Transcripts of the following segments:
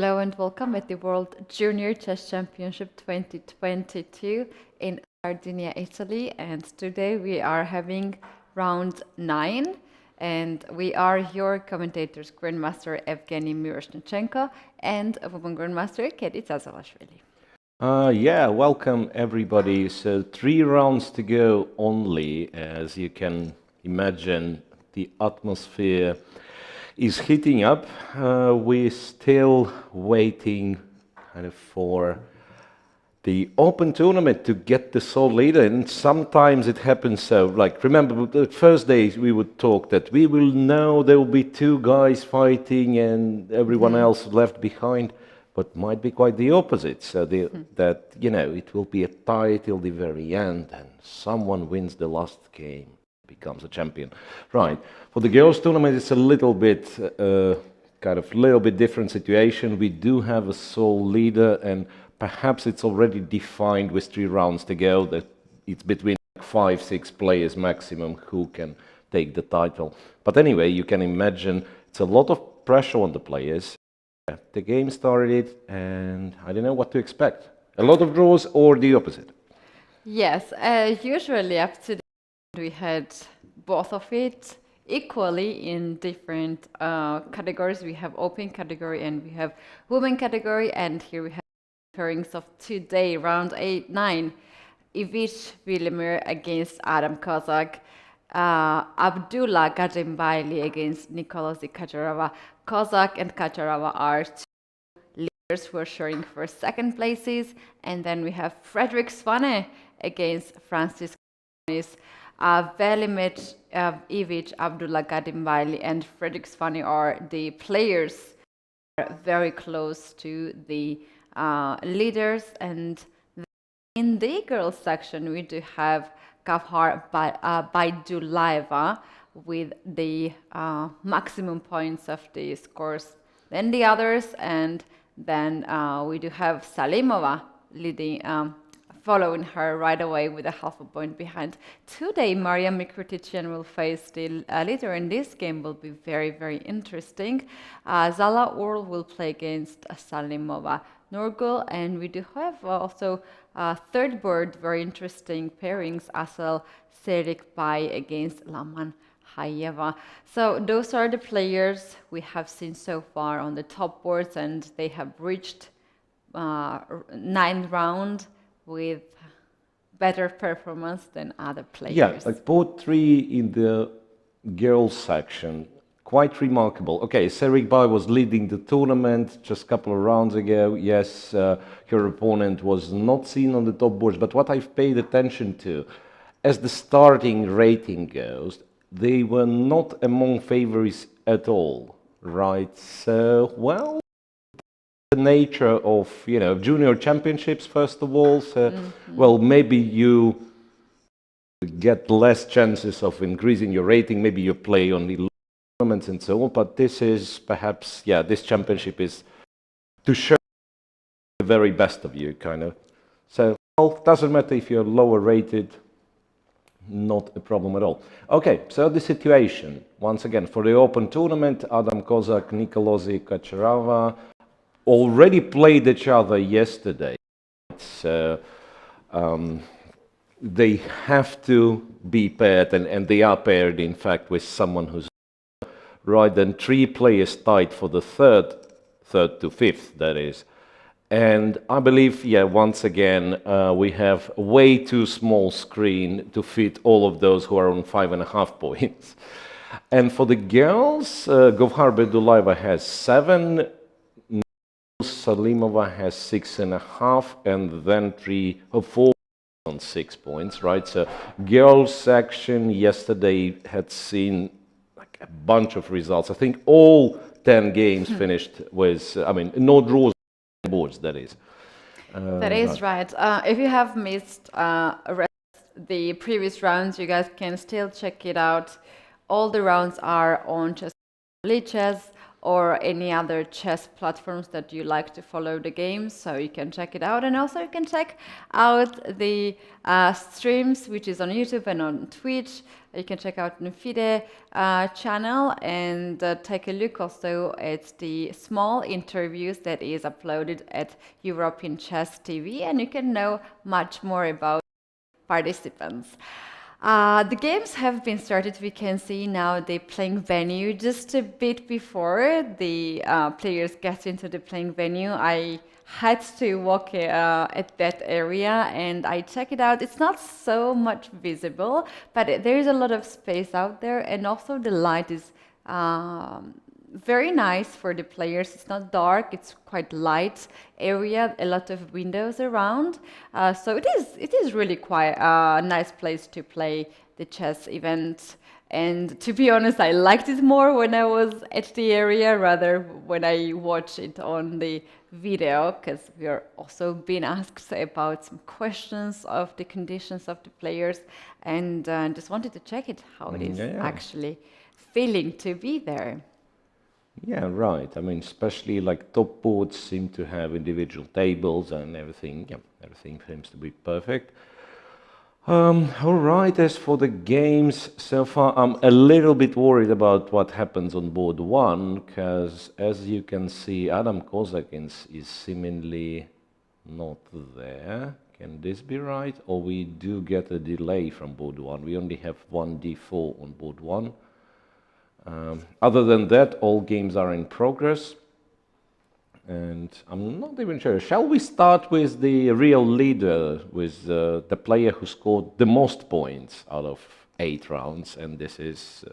Hello and welcome at the World Junior Chess Championship 2022 in Sardinia, Italy. And today we are having round 9 and we are your commentators, Grandmaster Evgeny Miroshnichenko and woman Grandmaster Keti Tsatsalashvili. Welcome everybody. So 3 rounds to go only. As you can imagine, the atmosphere is heating up. We're still waiting for the open tournament to get the sole leader, and sometimes it happens so. Like, remember the first days we would talk that we will know there will be 2 guys fighting and everyone else left behind, but might be quite the opposite. So that it will be a tie till the very end, and someone wins the last game, becomes a champion. Right. For the girls' tournament, it's a little bit different situation. We do have a sole leader, and perhaps it's already defined with 3 rounds to go that it's between 5-6 players maximum who can take the title. But anyway, you can imagine it's a lot of pressure on the players. The game started, and I don't know what to expect. A lot of draws or the opposite? Yes, usually up to we had both of it equally in different categories. We have open category and we have women category, and here we have pairings of today, round 8-9. Evgeny Wilmer against Adam Kozak, Abdullah Gadimbaili against Nikolosi Kacharova. Kozak and Kacharova are 2 leaders who are sharing for second places, and then we have Frederick Svane against Francis Velimet Ivic, Abdullah Gadimbaili, and Frederick Svane are the players very close to the leaders. And in the girls section, we do have Gavhar Baidulaeva with the maximum points of the scores than the others, and then we do have Salimova leading. Following her right away with a half a point behind. Today, Maria Mikrotician will face the leader, and this game will be very, very interesting. Zala Url will play against Salimova Nurgul, and we do have also third board, very interesting pairings, Asel Serik Bai against Laman Hayeva. So those are the players we have seen so far on the top boards, and they have reached 9th round with better performance than other players. Yeah, like both 3 in the girls section, quite remarkable. Okay, Serik Bai was leading the tournament just a couple of rounds ago. Yes, her opponent was not seen on the top boards, but what I've paid attention to, as the starting rating goes, they were not among favorites at all, right? So, well, the nature of junior championships, first of all, so well, maybe you get less chances of increasing your rating, maybe you play only tournaments and so on, but this is perhaps, this championship is to show the very best of you, so, well, doesn't matter if you're lower rated, not a problem at all. Okay, so the situation once again for the open tournament, Adam Kozak, Nikolosi Kacharova already played each other yesterday. So they have to be paired, and they are paired, in fact, with someone who's right. Then 3 players tied for the third to 5th, that is. And I believe, once again, we have a way too small screen to fit all of those who are on 5.5 points. And for the girls, Gavhar Baidulaeva has 7. Salimova has 6.5, and then 3 or 4 on 6 points, right? So girls section yesterday had seen like a bunch of results. I think all 10 games finished with, no draws on boards, that is. That is right. If you have missed the previous rounds, you guys can still check it out. All the rounds are on Chess. or any other chess platforms that you like to follow the games, so you can check it out. And also you can check out the streams, which is on YouTube and on Twitch. You can check out the FIDE channel and take a look also at the small interviews that is uploaded at European Chess TV, and you can know much more about participants. The games have been started. We can see now the playing venue. Just a bit before the players get into the playing venue, I had to walk at that area and I check it out. It's not so much visible, but there is a lot of space out there, and also the light is very nice for the players. It's not dark, it's quite light area, a lot of windows around. So it is really quite a nice place to play the chess event. And to be honest, I liked it more when I was at the area rather when I watch it on the video, because we are also being asked about some questions of the conditions of the players, and just wanted to check it, how it is actually feeling to be there. Yeah, right. I mean, especially like top boards seem to have individual tables and everything. Yeah, everything seems to be perfect. All right, as for the games so far, I'm a little bit worried about what happens on board one, because as you can see, Adam Kozakins is seemingly not there. Can this be right? Or we do get a delay from board one. We only have one d4 on board one. Other than that, all games are in progress. And I'm not even sure. Shall we start with the real leader, with the player who scored the most points out of 8 rounds? And this is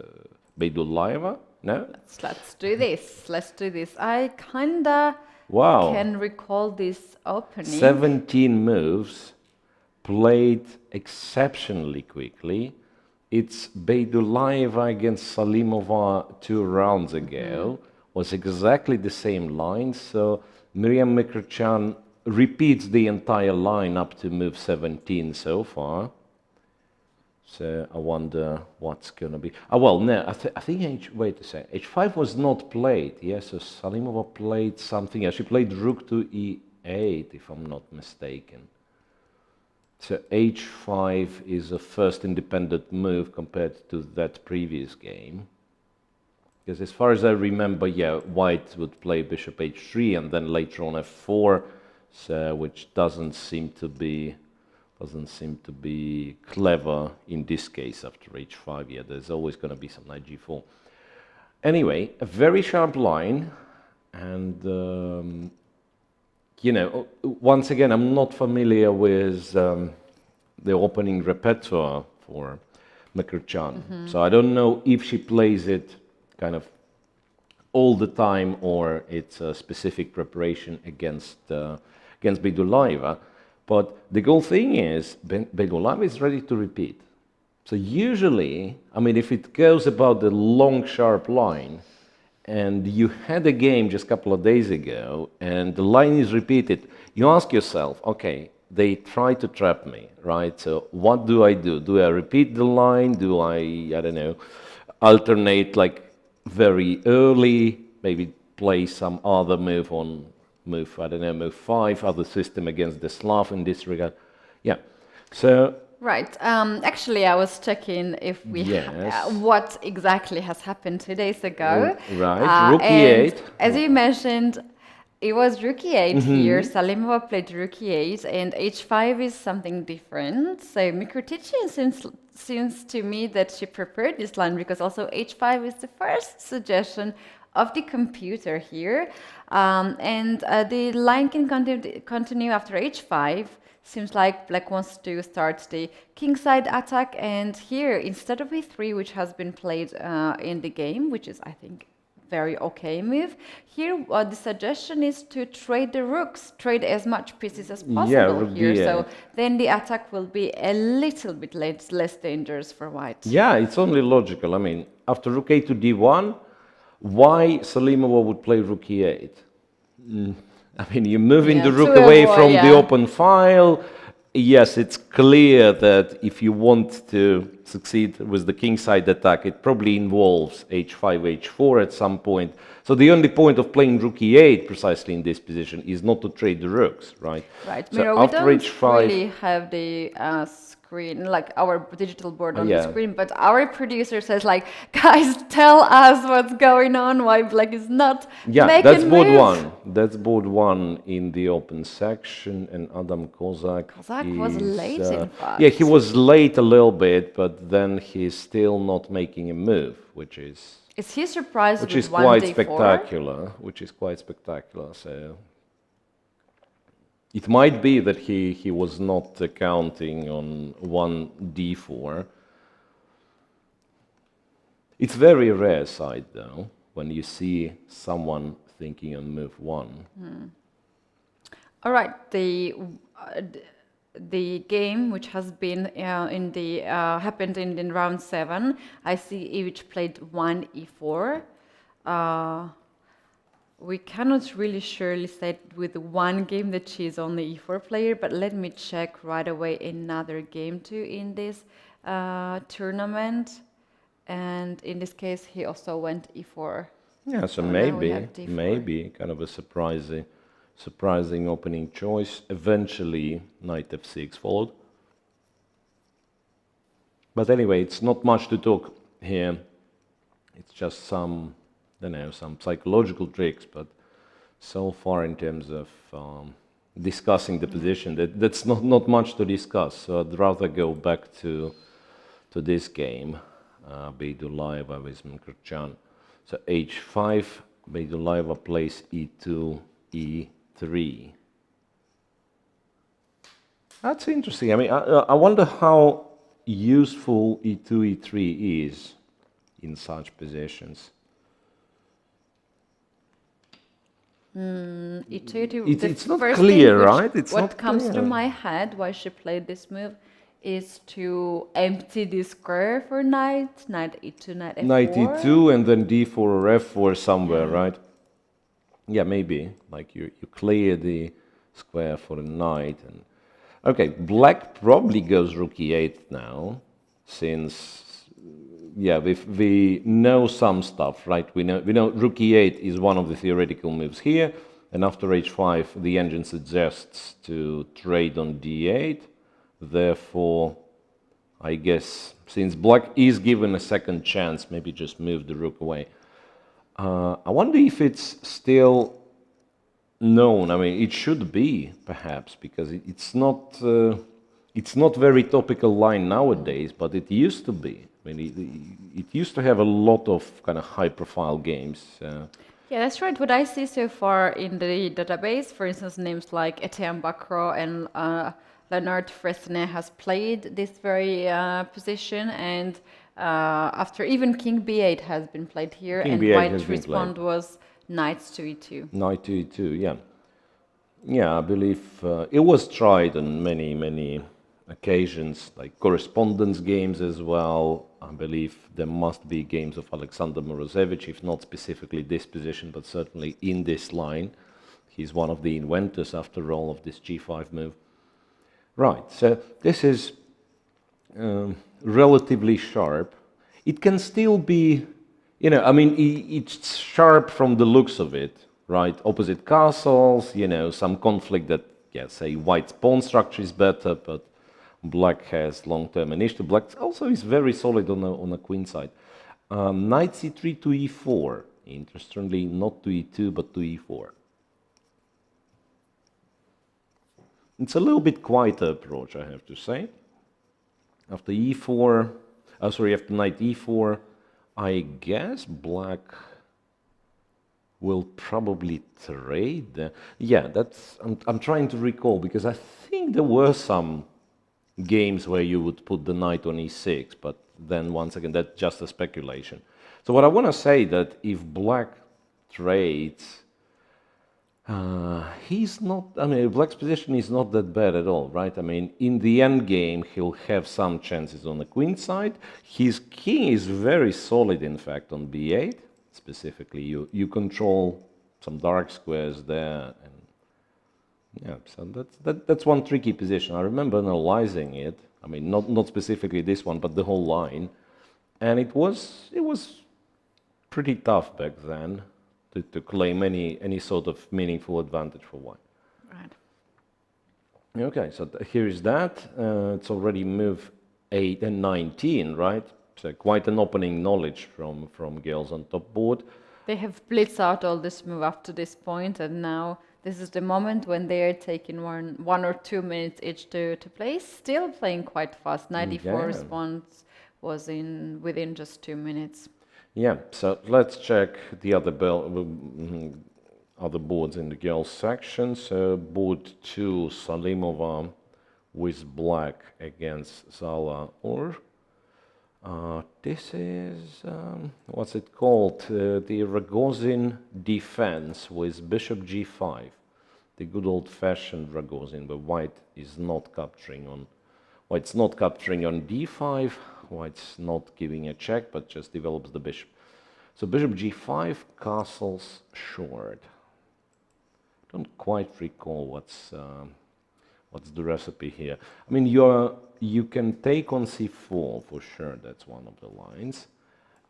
Beidullaeva? No? Let's do this. Let's do this. I kinda can recall this opening. 17 moves, played exceptionally quickly. It's Beidullaeva against Salimova 2 rounds ago. Was exactly the same line, so Miriam Mikrochan repeats the entire line up to move 17 so far. So I wonder what's going to be. Oh, well, no, I think wait a second. H5 was not played. Yes, so Salimova played something else. She played rook to E8, if I'm not mistaken. So H5 is a first independent move compared to that previous game. Because as far as I remember, yeah, White would play bishop h3 and then later on f4, so which doesn't seem to be clever in this case after h5. Yeah, there's always going to be some knight g4. Anyway, a very sharp line, and you know, once again, I'm not familiar with the opening repertoire for Mikrochan, so I don't know if she plays it kind of all the time, or it's a specific preparation against Beidullaeva. But the cool thing is, Beidullaeva is ready to repeat. So usually, I mean, if it goes about the long, sharp line, and you had a game just a couple of days ago, and the line is repeated, you ask yourself, okay, they try to trap me, right? So what do I do? Do I repeat the line? Do I don't know, alternate like very early, maybe play some other move on move, I don't know, move 5, other system against the Slav in this regard. Yeah, so... Right, actually I was checking if we what exactly has happened 2 days ago. Right, rook e8. As you mentioned, it was rook e8 here. Salimova played rook e8, and h5 is something different. So Miroshnichenko seems to me that she prepared this line, because also h5 is the first suggestion of the computer here. The line can continue after h5. Seems like Black wants to start the kingside attack, and here, instead of e3, which has been played in the game, which is, I think, very okay move, here the suggestion is to trade the rooks, trade as much pieces as possible here, so then the attack will be a little bit less dangerous for White. Yeah, it's only logical. I mean, after rook a to d1, why Salimova would play rook e8? I mean, you're moving the rook away from the open file. Yes, it's clear that if you want to succeed with the kingside attack, it probably involves h5, h4 at some point. So the only point of playing rook e8 precisely in this position is not to trade the rooks, right? Right. So Miro, we after don't h5, really have the screen, like our digital board on the yeah. screen, but our producer says like, guys, tell us what's going on, why Black is not Yeah, making that's board moves. one. That's board one in the open section, and Adam Kozak was late, in fact. yeah, he was late a little bit, but then he's still not making a move, which is he surprised which with is quite 1d4? spectacular. Which is quite spectacular. So it might be that he was not counting on 1d4. It's very rare side though, when you see someone thinking on move one. All right, the game which has been happened in round 7. I see Ivic played 1e4. We cannot really surely say with one game that she's only e4 player, but let me check right away another game too in this tournament. And in this case, he also went e4. Yeah, so now we have d4. maybe kind of a surprising opening choice. Eventually, knight f6 followed. But anyway, it's not much to talk here. It's just some, I don't know, some psychological tricks. But so far, in terms of discussing the position, that's not much to discuss. So I'd rather go back to this game, Beidulaiva with Mkrtchyan. So h5, Beidulaiva plays e2, e3. That's interesting. I mean, I wonder how useful e2, e3 is in such positions. E2, It's not clear, right? What not comes clear. to my head why she played this move is to empty the square for knight, knight e2, knight f4. Knight e2 and then d4 or f4 somewhere, right? Yeah, maybe. Like you clear the square for a knight. And okay, black probably goes rook e8 now, since yeah, we know some stuff, right? We know rook e8 is one of the theoretical moves here, and after h5 the engine suggests to trade on d8. Therefore, I guess since black is given a second chance, maybe just move the rook away. I wonder if it's still known. I mean, it should be perhaps, because it's not very topical line nowadays, but it used to be. I mean, it used to have a lot of kind of high-profile games. Yeah, that's right. What I see so far in the database, for instance, names like Etienne Bacro and Leonard Fresnay has played this very position, and after even King b8 has been played here, King and b8 has White's been response played. was knight to e2. Knight to e2, yeah. Yeah, I believe it was tried on many occasions, like correspondence games as well. I believe there must be games of Alexander Morozevich, if not specifically this position, but certainly in this line. He's one of the inventors, after all, of this g5 move. Right, so this is relatively sharp. It can still be, you know, I mean, it's sharp from the looks of it, right? Opposite castles, you know, some conflict that, yeah, say white's pawn structure is better, but black has long-term initiative. Black also is very solid on a queen side. Knight c3 to e4. Interestingly, not to e2, but to e4. It's a little bit quieter approach, I have to say. After e4, after knight e4, I guess black will probably trade. Yeah, that's. I'm trying to recall, because I think there were some games where you would put the knight on e6, but then once again, that's just a speculation. So what I want to say that if black trades, he's not, I mean, black's position is not that bad at all, right? I mean, in the end game, he'll have some chances on the queen side. His king is very solid, in fact, on b8. Specifically, you control some dark squares there, and yeah, so that's one tricky position. I remember analyzing it I mean, not specifically this one, but the whole line. And it was pretty tough back then to claim any sort of meaningful advantage for white. Right. Okay, so here is that. It's already move 8 and 19, right? So quite an opening knowledge from girls on top board. They have blitzed out all this move up to this point, and now this is the moment when they are taking one or 2 minutes each to play. Still playing quite fast. 94 response was within just 2 minutes. Yeah, so let's check the other other boards in the girls section. So board 2, Salimova with black against Zala or this is, what's it called? The Ragozin defense with bishop g5. The good old-fashioned Ragozin, where white is not capturing on, white's not capturing on d5, white's not giving a check, but just develops the bishop. So bishop g5, castles short. Don't quite recall what's the recipe here. I mean, you can take on c4 for sure, that's one of the lines.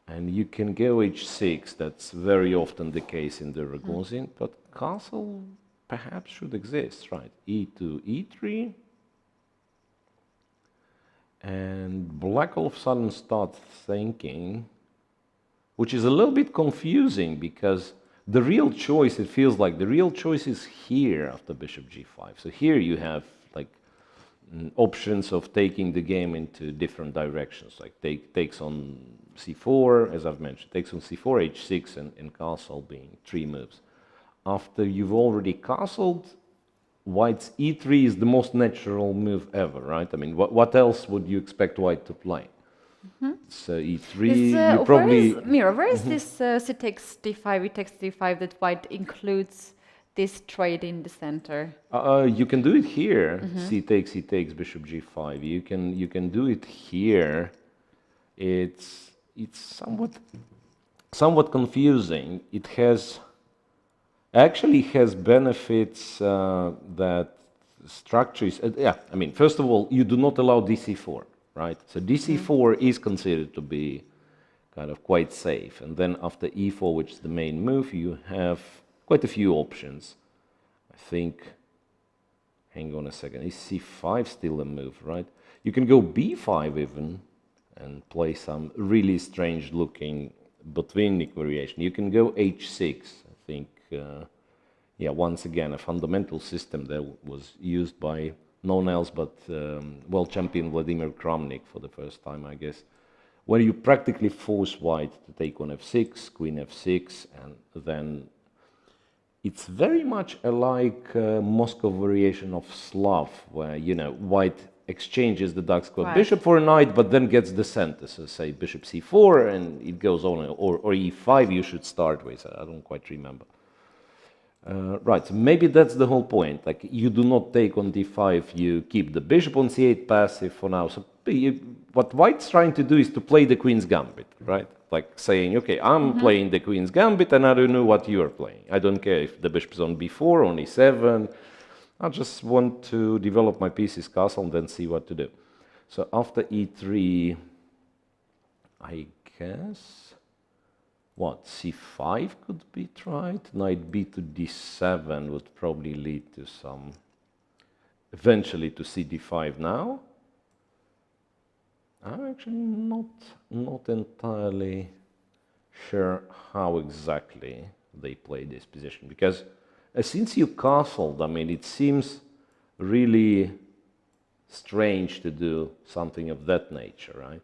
And you can go h6, that's very often the case in the Ragozin, but castle perhaps should exist, right? e2, e3. And black all of a sudden starts thinking, which is a little bit confusing because the real choice, it feels like the real choice is here after bishop g5. So here you have like options of taking the game into different directions, like takes on c4, as I've mentioned, takes on c4, h6, and castle being 3 moves. After you've already castled, white's e3 is the most natural move ever, right? I mean, what else would you expect white to play? So e3, you probably... Where is this c takes d5, e takes d5 that white includes this trade in the center? You can do it here. C takes, bishop g5. You can do it here. It's somewhat confusing. It actually has benefits that structures. Yeah, I mean, first of all, you do not allow dc4, right? So dc4 is considered to be kind of quite safe. And then after e4, which is the main move, you have quite a few options. I think, hang on a second, is c5 still a move, right? You can go b5 even and play some really strange looking Botvinnik variation. You can go h6, I think. Yeah, once again, a fundamental system that was used by no one else but world champion Vladimir Kramnik for the first time, I guess, where you practically force white to take on f6, queen f6, and then it's very much alike Moscow variation of Slav, where, you know, white exchanges the dark square bishop for a knight, but then gets the center. So say bishop c4, and it goes on, or e5 you should start with. I don't quite remember. Right, so maybe that's the whole point. Like, you do not take on d5, you keep the bishop on c8 passive for now. So what white's trying to do is to play the queen's gambit, right? Like saying, okay, I'm playing the queen's gambit and I don't know what you're playing. I don't care if the bishop's on b4, on e7. I just want to develop my pieces castle and then see what to do. So after e3, I guess... what, c5 could be tried? Knight b to d7 would probably lead to some... eventually to cd5 now. I'm actually not entirely sure how exactly they play this position, because since you castled, I mean, it seems really strange to do something of that nature, right?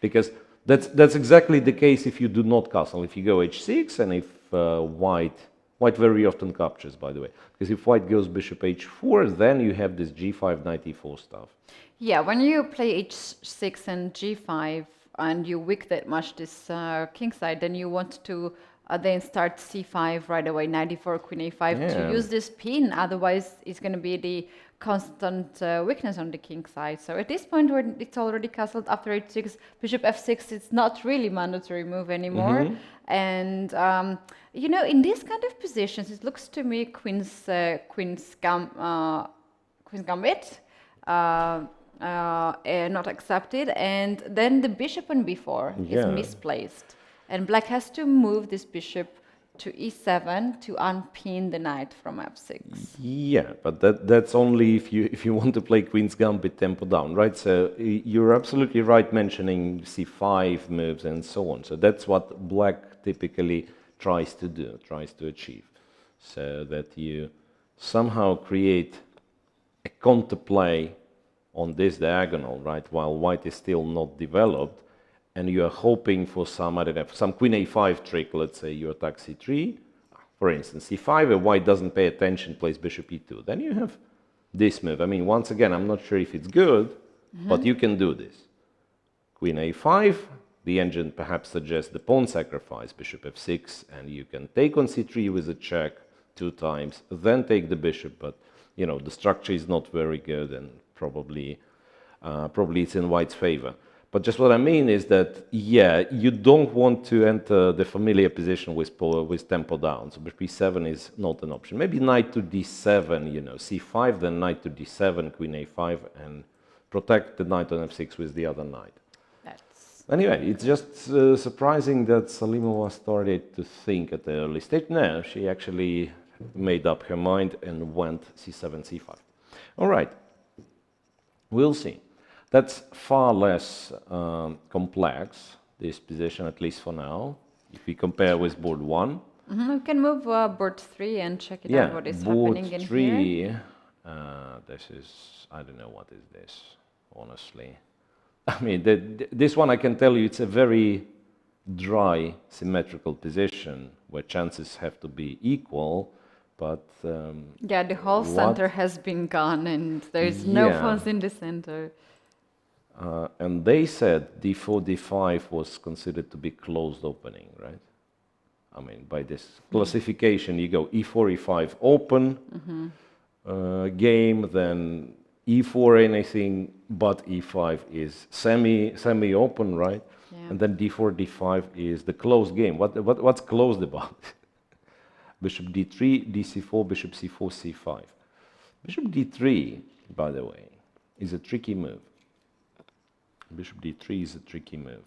Because that's exactly the case if you do not castle. If you go h6 and if white very often captures, by the way, because if white goes bishop h4, then you have this g5 knight e4 stuff. Yeah, when you play h6 and g5 and you weak that much this king side, then you want to then start c5 right away, knight e4, queen a5 to use this pin. Otherwise, it's going to be the constant weakness on the king side. So at this point, when it's already castled after h6, bishop f6, it's not really mandatory move anymore. And you know, in these kind of positions, it looks to me queen's gambit. not accepted, and then the bishop on b4 is Yeah. misplaced, and black has to move this bishop to e7 to unpin the knight from f6. Yeah, but that's only if you want to play Queen's Gambit tempo down, right? So you're absolutely right mentioning c5 moves and so on. So that's what black typically tries to do, tries to achieve, so that you somehow create a counterplay on this diagonal, right? While white is still not developed, and you are hoping for some, I don't know, some Queen a5 trick. Let's say you attack c3, for instance, c5, and white doesn't pay attention, plays bishop e2. Then you have this move. I mean, once again, I'm not sure if it's good, but you can do this. Queen a5, the engine perhaps suggests the pawn sacrifice, bishop f6, and you can take on c3 with a check 2 times, then take the bishop, but you know, the structure is not very good, and probably it's in white's favor. But just what I mean is that, yeah, you don't want to enter the familiar position with tempo down. So bishop e7 is not an option. Maybe knight to d7, you know, c5, then knight to d7, queen a5, and protect the knight on f6 with the other knight. Anyway, it's just surprising that Salimova started to think at the early stage. No, she actually made up her mind and went c7, c5. All right, we'll see. That's far less complex, this position, at least for now, if we compare with board 1. We can move board 3 and check it out what is happening in here. This is, I don't know what is this, honestly. I mean, this one I can tell you it's a very dry, symmetrical position where chances have to be equal, but... yeah, the whole center has been gone and there is no pawns in the center. And they said d4, d5 was considered to be closed opening, right? I mean, by this classification, you go e4, e5 open game, then e4 anything but e5 is semi-open, right? Yeah. And then d4, d5 is the closed game. What's closed about? Bishop d3, dc4, bishop c4, c5. Bishop d3, by the way, is a tricky move. Bishop d3 is a tricky move.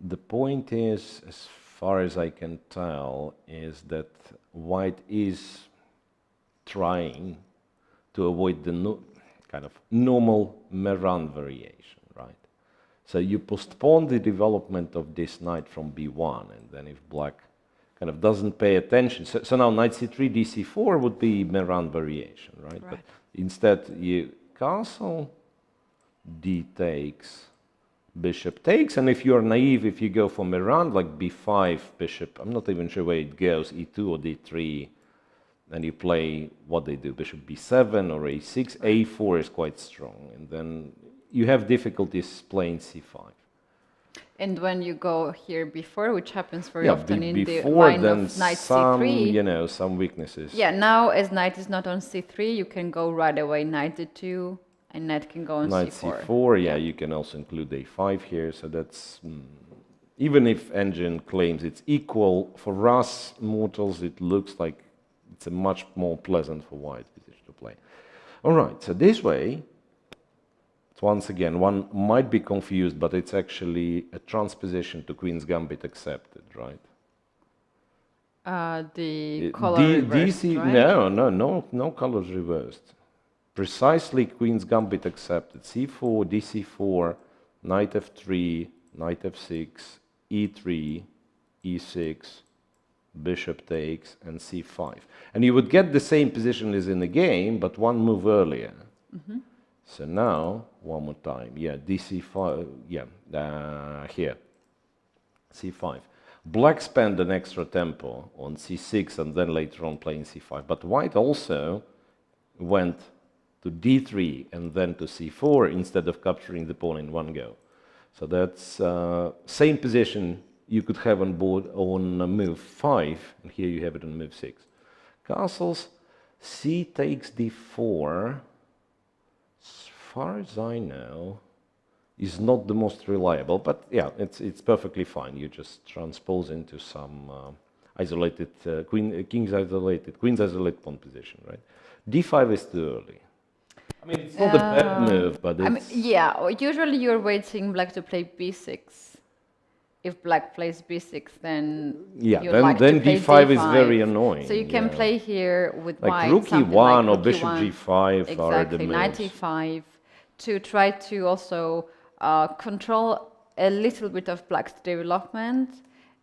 The point is, as far as I can tell, is that white is trying to avoid the kind of normal Meran variation, right? So you postpone the development of this knight from b1, and then if black kind of doesn't pay attention, so now knight c3, dc4 would be Meran variation, right? But instead you castle, d takes, bishop takes, and if you're naive, if you go for Meran, like b5, bishop, I'm not even sure where it goes, e2 or d3, and you play what they do, bishop b7 or a6, a4 is quite strong, and then you have difficulties playing c5. And when you go here before, which happens very often in the before, line then of knight some, c3, you know, some weaknesses. Yeah, now as knight is not on c3, you can go right away knight d2, and knight can go on knight c4. c4, yeah, you can also include a5 here, so that's... even if engine claims it's equal, for us mortals, it looks like it's a much more pleasant for white position to play. All right, so this way, once again, one might be confused, but it's actually a transposition to Queen's Gambit accepted, right? The color reversed, right? No colors reversed. Precisely Queen's Gambit accepted. c4, dc4, knight f3, knight f6, e3, e6, bishop takes, and c5. And you would get the same position as in the game, but one move earlier. So now, one more time, yeah, dc5, yeah, here, c5. Black spent an extra tempo on c6 and then later on playing c5, but white also went to d3 and then to c4 instead of capturing the pawn in one go. So that's same position you could have on board on move 5, and here you have it on move 6. Castles, c takes d4, as far as I know, is not the most reliable, but yeah, it's perfectly fine. You just transpose into some isolated queen's isolated pawn position, right? d5 is too early. I mean, it's not a bad move, but I mean, it's... yeah, usually you're waiting black to play b6. If black plays b6, then Yeah, you then, like to then play d5 is d5. very annoying. So you can yeah. play here with Like white, rook something e1 like or rook bishop e1. g5 are the Exactly, knight moves. e5, to try to also control a little bit of black's development.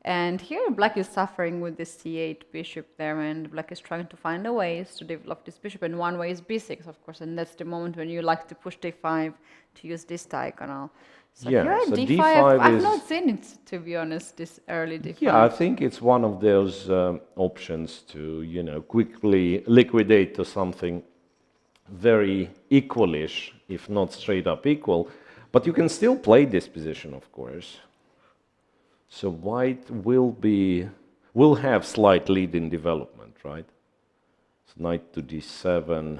And here black is suffering with this c8 bishop there, and black is trying to find a ways to develop this bishop, and one way is b6, of course, and that's the moment when you like to push d5 to use this diagonal. So Yeah, here so d5, d5 I've is... not seen it, to be honest, this early d5. Yeah, I think it's one of those options to, you know, quickly liquidate to something very equalish, if not straight up equal. But you can still play this position, of course. So white will have slight lead in development, right? So knight to d7.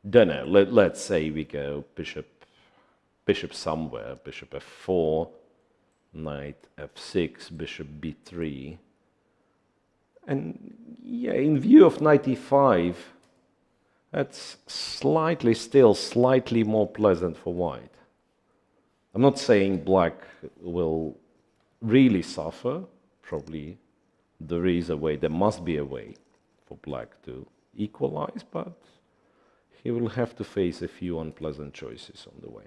Don't know. Let's say we go bishop somewhere, bishop f4, knight f6, bishop b3. And yeah, in view of knight e5, that's still slightly more pleasant for white. I'm not saying black will really suffer. Probably there is a way, there must be a way for black to equalize, but he will have to face a few unpleasant choices on the way.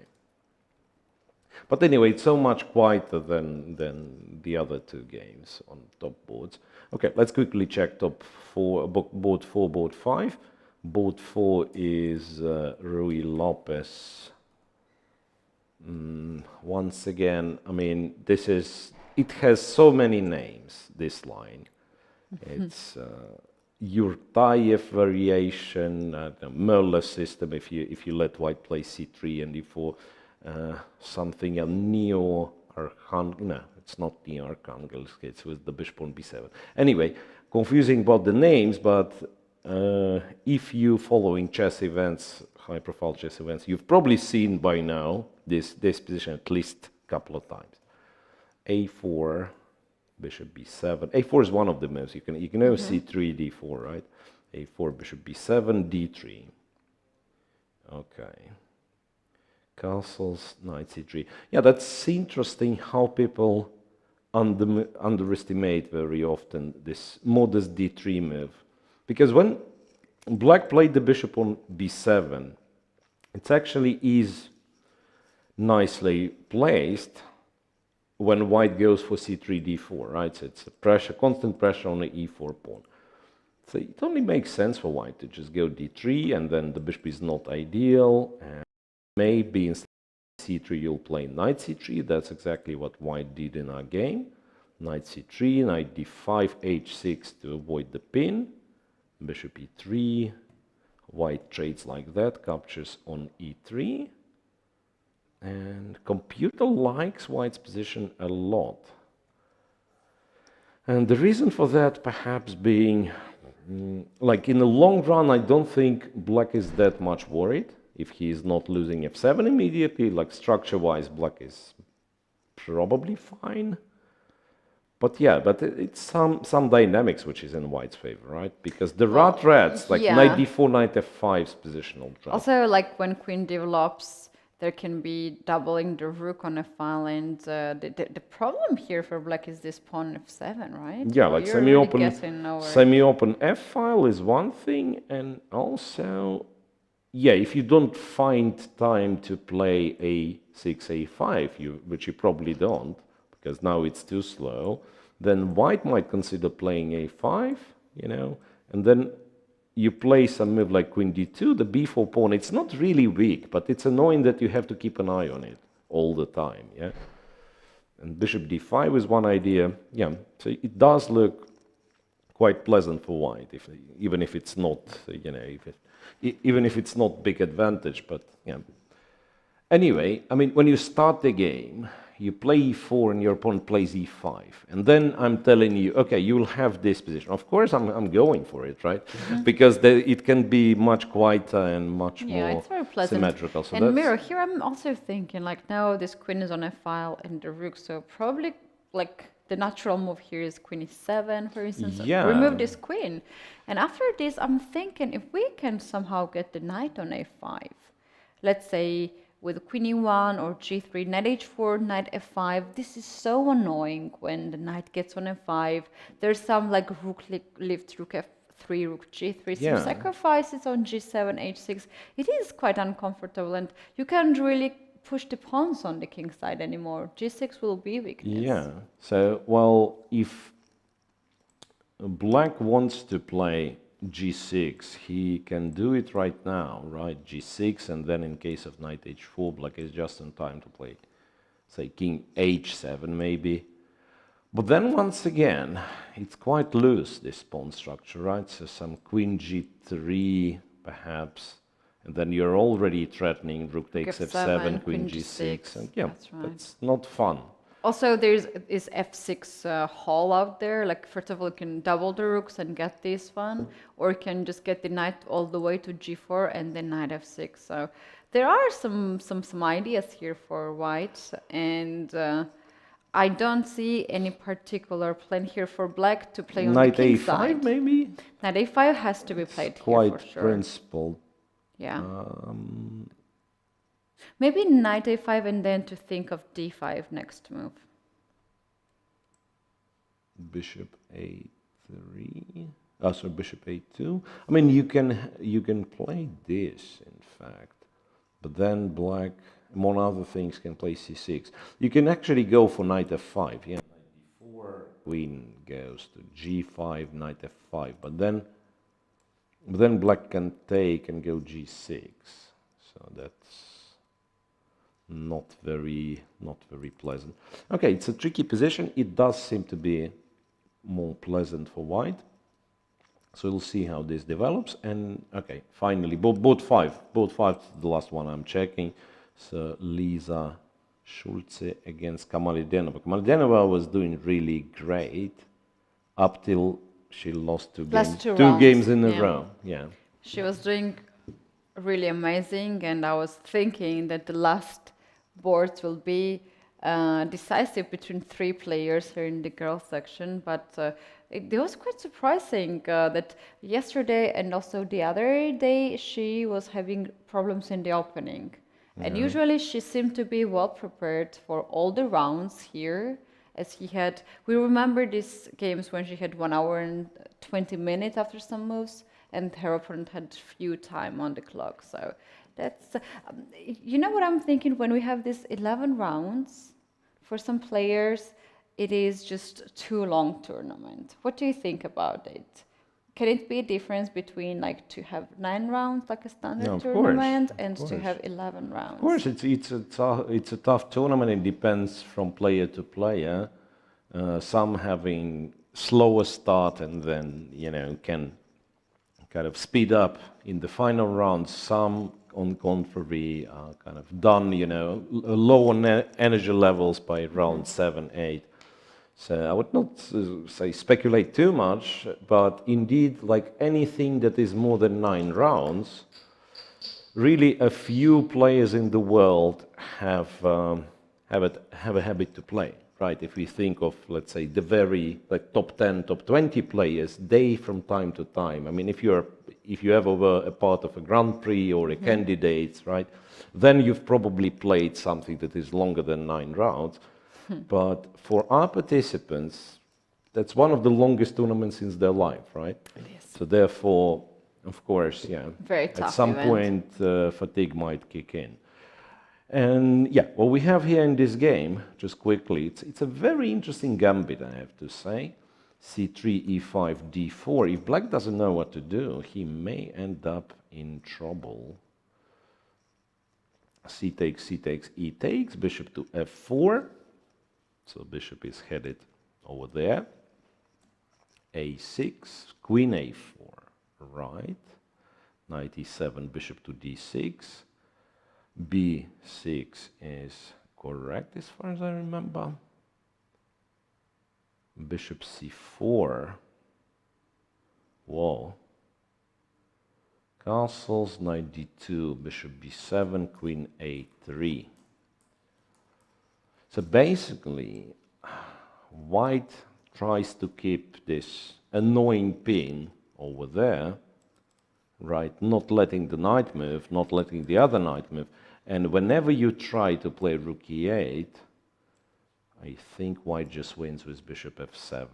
But anyway, it's so much quieter than the other two games on top boards. Okay, let's quickly check top four, board 4, board 5. Board 4 is Ruy Lopez. Once again, I mean, it has so many names, this line. It's Yurtayev variation, Möller system, if you let white play c3 and d4. Something a neo-Archangel, no, it's not neo-Archangelsk, it's with the bishop on b7. Anyway, confusing about the names, but if you following chess events, high-profile chess events, you've probably seen by now this position at least a couple of times. a4, bishop b7. a4 is one of the moves. You can know c3, d4, right? a4, bishop b7, d3. Okay. Castles, knight c3. Yeah, that's interesting how people underestimate very often this modest d3 move. Because when black played the bishop on b7, it actually is nicely placed when white goes for c3, d4, right? So it's a pressure, constant pressure on the e4 pawn. So it only makes sense for white to just go d3, and then the bishop is not ideal. And maybe instead of c3 you'll play knight c3. That's exactly what white did in our game. Knight c3, knight d5, h6 to avoid the pin. Bishop e3. White trades like that, captures on e3. And computer likes white's position a lot. And the reason for that perhaps being, like in the long run, I don't think black is that much worried if he is not losing f7 immediately. Like structure-wise, black is probably fine. But yeah, but it's some dynamics which is in white's favor, right? Because the rats, like yeah. knight d4, knight f5's positional draft. Also, like when queen develops, there can be doubling the rook on a file, and the problem here for black is this pawn f7, right? Yeah, like semi-open f file is one thing, and also, yeah, if you don't find time to play a6, a5, which you probably don't, because now it's too slow, then white might consider playing a5, you know, and then you play some move like queen d2, the b4 pawn. It's not really weak, but it's annoying that you have to keep an eye on it all the time, yeah? And bishop d5 is one idea, yeah. So it does look quite pleasant for white, even if it's not, you know, even if it's not big advantage, but yeah. Anyway, I mean, when you start the game, you play e4 and your opponent plays e5. And then I'm telling you, okay, you will have this position. Of course, I'm going for it, right? Because it can be much quieter and much more it's very pleasant. symmetrical. So and Miro, here I'm also thinking, like, now this queen is on a file and the rook, so probably, like, the natural move here is queen e7, for instance. Yeah. Remove this queen. And after this, I'm thinking if we can somehow get the knight on a5, let's say with queen e1 or g3, knight h4, knight f5. This is so annoying when the knight gets on f5. There's some like rook lifts, rook f3, rook g3, some sacrifices on g7, h6. It is quite uncomfortable, and you can't really push the pawns on the king side anymore. g6 will be weakness. Yeah. So, well, if Black wants to play g6, he can do it right now, right? g6, and then in case of knight h4, Black is just in time to play, say, king h7 maybe. But then once again, it's quite loose, this pawn structure, right? So some queen g3, perhaps, and then you're already threatening rook takes f7, queen g6, and yeah, that's not fun. Also, there's this f6 hall out there. Like, first of all, you can double the rooks and get this one, or you can just get the knight all the way to g4 and then knight f6. So there are some ideas here for white, and I don't see any particular plan here for black to play on the king side. Knight a5, maybe? Knight a5 has to be played here for sure. Quite principled. Yeah. Maybe knight a5 and then to think of d5 next move. Bishop a3. Oh, sorry, bishop a2. I mean, you can play this, in fact, but then black, among other things, can play c6. You can actually go for knight f5. Yeah, knight d4, queen goes to g5, knight f5, but then black can take and go g6. So that's not very pleasant. Okay, it's a tricky position. It does seem to be more pleasant for white. So we'll see how this develops. And okay, finally, both five, the last one I'm checking. So Lisa Schulze against Kamalidenova. Kamalidenova was doing really great up till she lost two games in a row. Yeah, she was doing really amazing, and I was thinking that the last boards will be decisive between three players here in the girls section, but it was quite surprising that yesterday and also the other day she was having problems in the opening. And usually she seemed to be well prepared for all the rounds here, as he had, we remember these games when she had 1 hour and 20 minutes after some moves, and her opponent had few time on the clock. So that's, you know what I'm thinking, when we have these 11 rounds, for some players, it is just too long tournament. What do you think about it? Can it be a difference between like to have 9 rounds like a standard tournament and to have 11 rounds? Of course, it's a tough tournament. It depends from player to player. Some having slower start and then can kind of speed up in the final rounds. Some, on contrary, are kind of done, low on energy levels by round 7, 8. So I would not say speculate too much, but indeed, like anything that is more than 9 rounds, really a few players in the world have a habit to play, right? If we think of, let's say, the very top 10, top 20 players, they from time to time. I mean, if you ever were a part of a Grand Prix or a candidates, right, then you've probably played something that is longer than 9 rounds. But for our participants, that's one of the longest tournaments in their life, right? Yes. So therefore, of course, very tough at some point fatigue might kick in. And what we have here in this game, just quickly, it's a very interesting gambit, I have to say. C3, E5, D4. If black doesn't know what to do, he may end up in trouble. C takes, E takes, bishop to F4. So bishop is headed over there. A6, queen A4, right. Knight E7, bishop to D6. B6 is correct as far as I remember. Bishop C4. Whoa. Castles, knight D2, bishop B7, queen A3. So basically, white tries to keep this annoying pin over there, right, not letting the knight move, not letting the other knight move. And whenever you try to play rook e8, I think white just wins with bishop f7.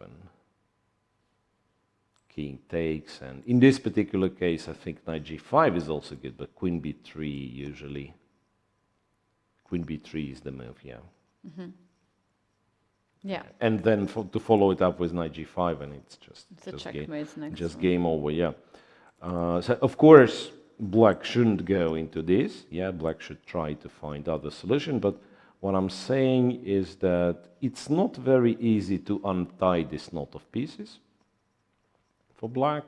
King takes, and in this particular case, I think knight g5 is also good, but queen b3 usually. Queen b3 is the move, yeah. Mm-hmm. Yeah. And then to follow it up with knight g5, and it's just game over, yeah. So of course, black shouldn't go into this. Yeah, black should try to find other solution, but what I'm saying is that it's not very easy to untie this knot of pieces for black.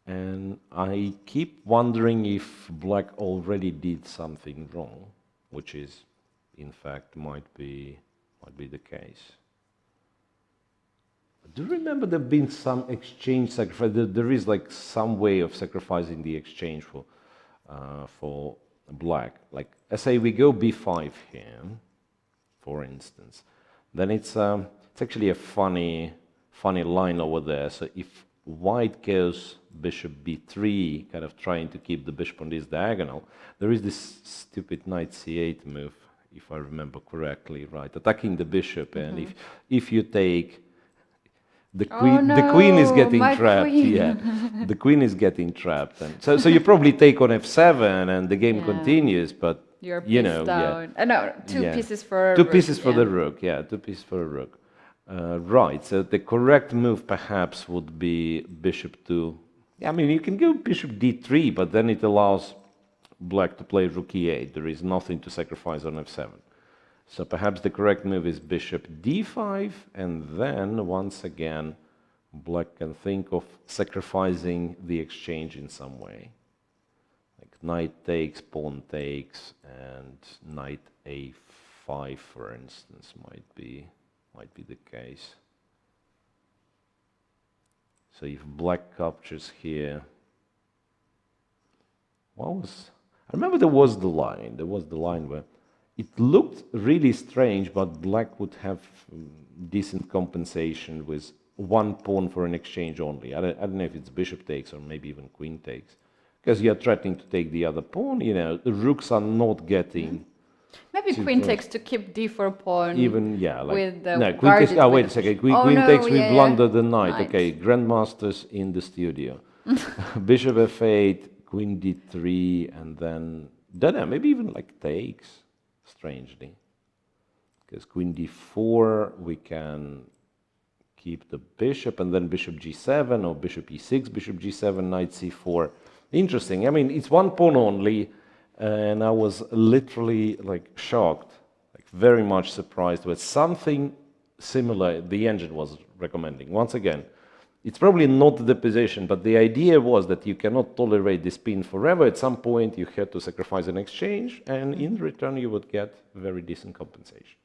And I keep wondering if black already did something wrong, which is, in fact, might be the case. Do you remember there have been some exchange sacrifice? There is like some way of sacrificing the exchange for black. Like, let's say we go b5 here, for instance. Then it's actually a funny line over there. So if white goes bishop b3, kind of trying to keep the bishop on this diagonal, there is this stupid knight c8 move, if I remember correctly, right? Attacking the bishop, and if you take the queen is getting trapped. Yeah, the queen is getting trapped, and so you probably take on f7, and the game continues. But you're down. No, two pieces for the rook. Yeah, 2 pieces for a rook. Right. So the correct move perhaps would be bishop to. I mean, you can go bishop d3, but then it allows black to play rook e8. There is nothing to sacrifice on f7. So perhaps the correct move is bishop d5, and then once again black can think of sacrificing the exchange in some way. Like knight takes, pawn takes, and knight a5, for instance, might be the case. So if black captures here, I remember there was the line where it looked really strange, but black would have decent compensation with one pawn for an exchange only. I don't know if it's bishop takes or maybe even queen takes, because you're threatening to take the other pawn. You know, the rooks are not getting. Maybe queen takes to keep d4 pawn. Even with the no queen takes. Oh, wait a second. Queen takes. We blunder the knight. Okay, grandmasters in the studio. Bishop f8, queen d3, and then don't know. Maybe even like takes. Strangely, because queen d4 we can keep the bishop, and then bishop g7 or bishop e6, bishop g7, knight c4. Interesting. I mean, it's one pawn only, and I was literally like shocked, like very much surprised with something similar the engine was recommending. Once again, it's probably not the position, but the idea was that you cannot tolerate this pin forever. At some point, you had to sacrifice an exchange, and in return, you would get very decent compensation.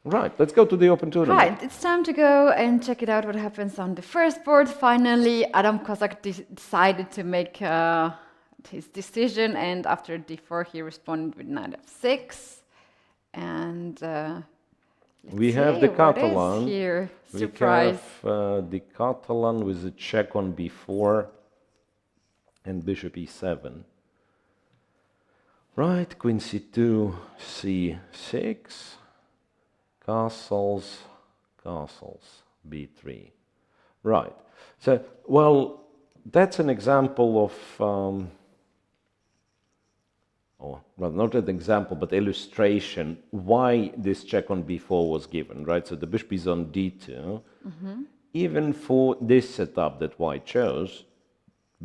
Right, let's go to the open tournament. Right, it's time to go and check it out what happens on the first board. Finally, Adam Kozak decided to make his decision, and after d4, he responded with knight f6. And we have the Catalan. Here? Surprise. We have the Catalan with a check on b4 and bishop e7. Right, queen c2, c6, castles, b3. Right. So, well, that's an example of well, not an example, but illustration why this check on b4 was given, right? So the bishop is on d2. Even for this setup that white chose,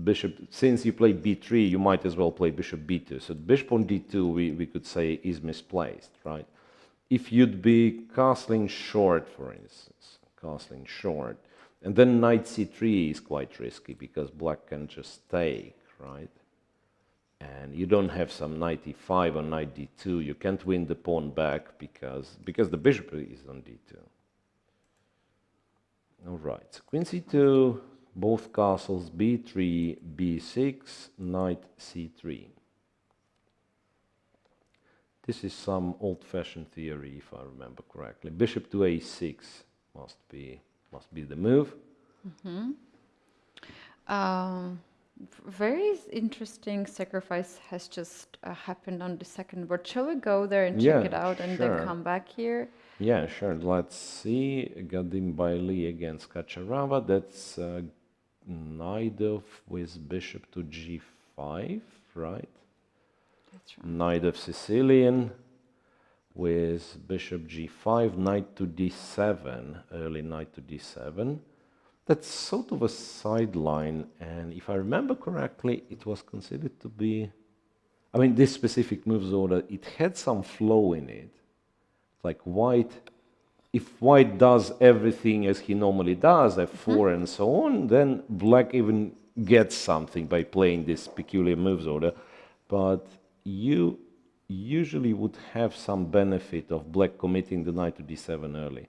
bishop, since you play b3, you might as well play bishop b2. So the bishop on d2, we could say, is misplaced, right? If you'd be castling short, for instance, castling short, and then knight c3 is quite risky because black can just take, right? And you don't have some knight e5 or knight d2. You can't win the pawn back because the bishop is on d2. All right, so queen c2, both castles, b3, b6, knight c3. This is some old-fashioned theory, if I remember correctly. Bishop to a6 must be the move. Very interesting sacrifice has just happened on the second board. Shall we go there and Yeah, check it out and sure. then come back here? Yeah, sure. Let's see. Gadimbaili against Kacharava. That's Naidov with bishop to g5, right? That's right. Knight of Sicilian with bishop g5, knight to d7, early knight to d7. That's sort of a sideline, and if I remember correctly, it was considered to be, I mean, this specific moves order, it had some flow in it. Like white, if white does everything as he normally does, f4 and so on, then black even gets something by playing this peculiar moves order. But you usually would have some benefit of black committing the knight to d7 early.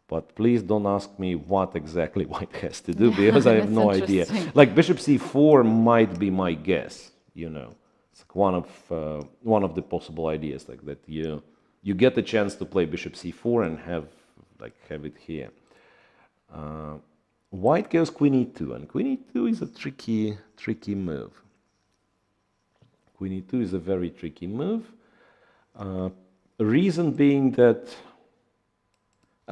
But please don't ask me what exactly white has to do, because I have no idea. Like bishop c4 might be my guess, you know. It's like one of the possible ideas, like that you get the chance to play bishop c4 and have it here. White goes queen e2, and queen e2 is a tricky move. Queen e2 is a very tricky move. Reason being that,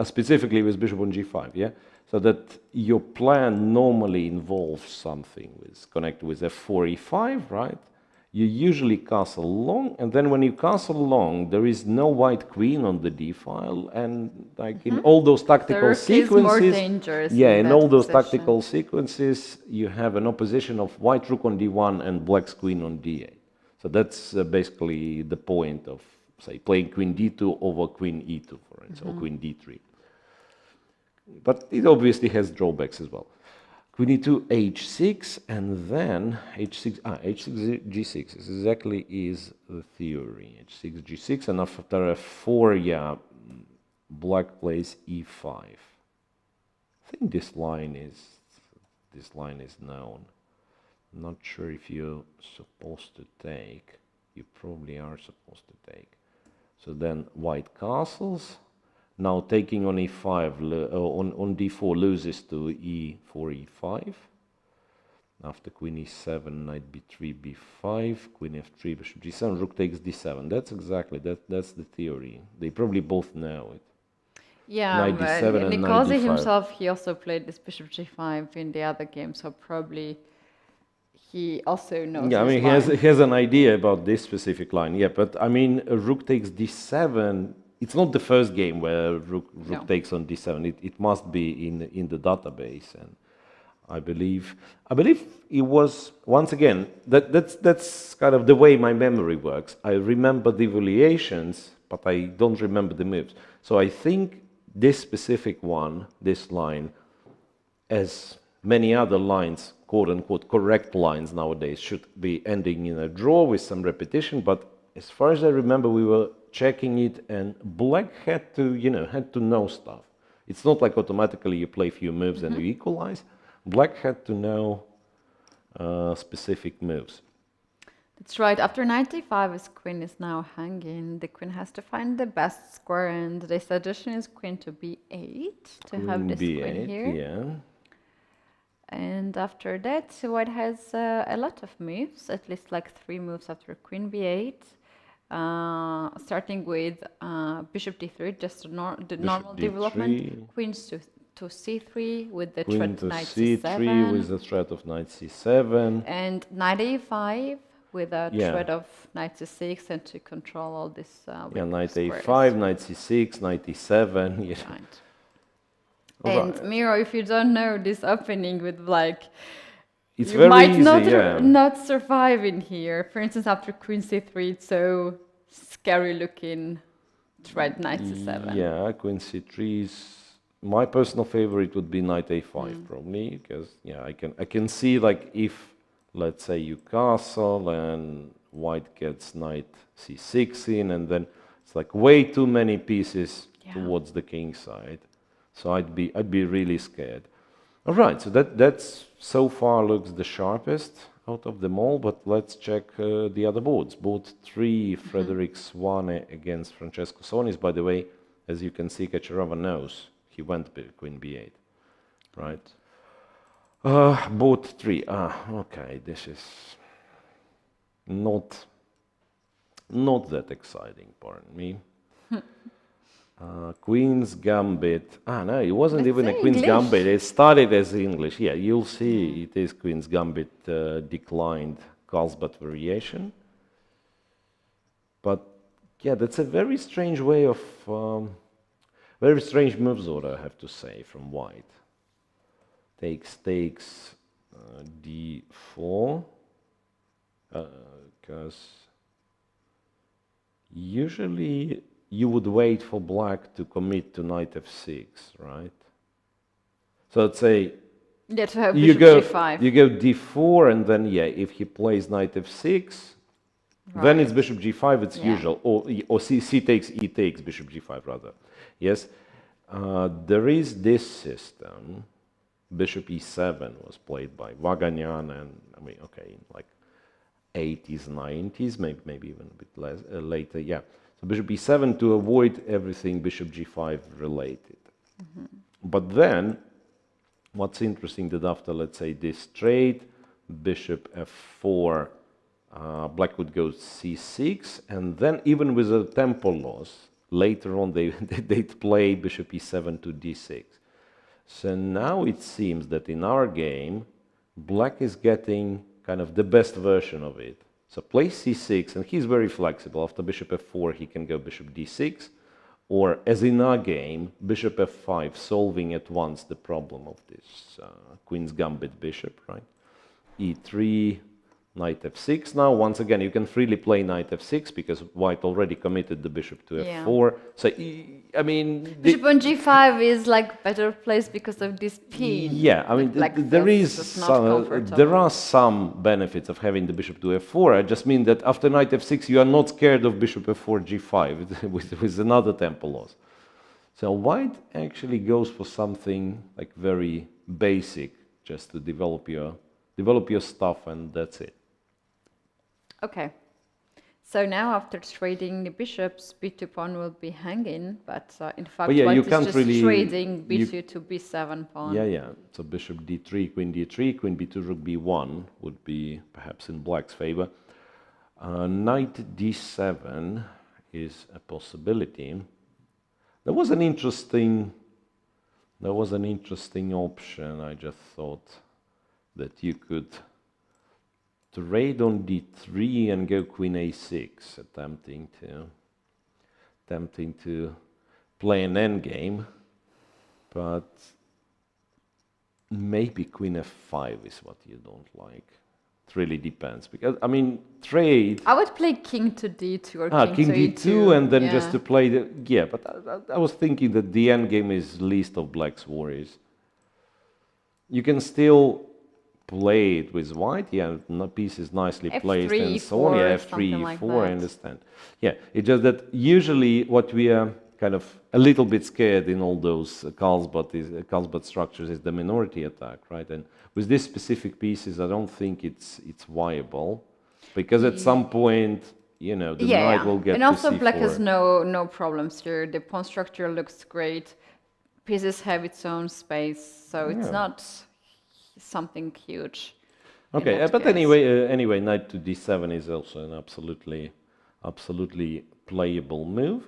specifically with bishop on g5, yeah? So that your plan normally involves something connected with f4, e5, right? You usually castle long, and then when you castle long, there is no white queen on the d file, and like in all those tactical sequences, more dangerous. yeah, in all those position. tactical sequences, you have an opposition of white rook on d1 and black's queen on d8. So that's basically the point of, say, playing queen d2 over queen e2, for instance, or queen d3. But it obviously has drawbacks as well. Queen e2, h6, and then h6, g6. This exactly is the theory. h6, g6, and after f4, yeah, black plays e5. I think this line is known. I'm not sure if you're supposed to take. You probably are supposed to take. So then white castles. Now taking on e5, on d4 loses to e4, e5. After queen e7, knight b3, b5, queen f3, bishop g7, rook takes d7. That's exactly, that's the theory. They probably both know it. Yeah, knight d7 and Nicosi knight d5. himself, he also played this bishop g5 in the other game, so probably he also knows. Yeah, I mean, he has an idea about this specific line, yeah, but I mean, rook takes d7. It's not the first game where rook takes on d7. It must be in the database, and I believe it was, once again, that's kind of the way my memory works. I remember the variations, but I don't remember the moves. So I think this specific one, this line, as many other lines, quote unquote correct lines nowadays, should be ending in a draw with some repetition. But as far as I remember, we were checking it, and black had to know stuff. It's not like automatically you play a few moves and you equalize. Black had to know specific moves. That's right. After knight d5, his queen is now hanging. The queen has to find the best square, and the suggestion is queen to b8 to have this queen here. Yeah. And after that, white has a lot of moves, at least like 3 moves after queen b8. Starting with bishop d3, just the normal D3. development. Queens to c3 with the Queen threat to knight c3 c7. with the threat of knight c7. And knight a5 with a threat of knight c6, and to control all this. Knight a5, knight c6, knight e7. Yeah. Right. And Miro, if you don't know this opening with black, it's you very might easy, not survive in here. For instance, after queen c3, it's so scary looking threat knight c7. Yeah, queen c3 is my personal favorite. Would be knight a5 probably, because I can see, like, if let's say you castle and white gets knight c6 in, and then it's like way too many pieces towards the king side. So I'd be really scared. All right, so that's so far looks the sharpest. out of them all, but let's check the other boards. Board 3, Frederick Swane against Francesco Sonis. By the way, as you can see, Kacherova knows he went Queen B8, right? Board 3. Okay, this is not that exciting, pardon me. Queen's Gambit. No, it wasn't That's even a Queen's English. Gambit. It started as English. Yeah, you'll see it is Queen's Gambit declined Carlsbad variation. But yeah, that's a very strange way of, very strange moves order, I have to say, from white. Takes, d4, because usually you would wait for black to commit to knight f6, right? So let's say Yeah, to have you bishop go g5. you go d4, and then yeah, if he plays knight f6, then it's bishop g5. It's usual, or c takes, e takes, bishop g5 rather. Yes, there is this system. Bishop e7 was played by Vaganyan, and I mean, okay, like 80s, 90s, maybe even a bit less later. Yeah. So bishop e7 to avoid everything bishop g5 related. But then, what's interesting that after, let's say, this trade, bishop f4, black would go c6, and then even with a tempo loss, later on they'd play bishop e7 to d6. So now it seems that in our game, black is getting kind of the best version of it. So play c6, and he's very flexible. After bishop f4, he can go bishop d6, or as in our game, bishop f5, solving at once the problem of this Queen's Gambit bishop, right? e3, knight f6. Now, once again, you can freely play knight f6 because white already committed the bishop to f4. So, I mean... Bishop on g5 is like better placed because of this pin. Yeah, I mean, there are some benefits of having the bishop to f4. I just mean that after knight f6, you are not scared of bishop f4, g5 with another tempo loss. So white actually goes for something like very basic, just to develop your stuff, and that's it. Okay. So now after trading the bishops, b2 pawn will be hanging, but in fact yeah, white you is can't just really, trading b2 to b7 pawn. Yeah. So bishop d3, queen d3, queen b2, rook b1 would be perhaps in black's favor. Knight d7 is a possibility. There was an interesting option. I just thought that you could trade on d3 and go queen a6, attempting to play an endgame, but maybe queen f5 is what you don't like. It really depends, because I mean, trade. I would play king to d2 or king to d2, e2, and then just to play the but I was thinking that the endgame is least of black's worries. You can still play it with white, piece is nicely placed and so on. Yeah, f3, e4, I understand. Yeah, it's just that usually what we are kind of a little bit scared in all those Carlsbad structures is the minority attack, right? And with these specific pieces, I don't think it's viable, because at some point, the knight will get to c4. And also black has no problems here. The pawn structure looks great. Pieces have its own space, so it's not something huge. Okay, but anyway, knight to d7 is also an absolutely playable move.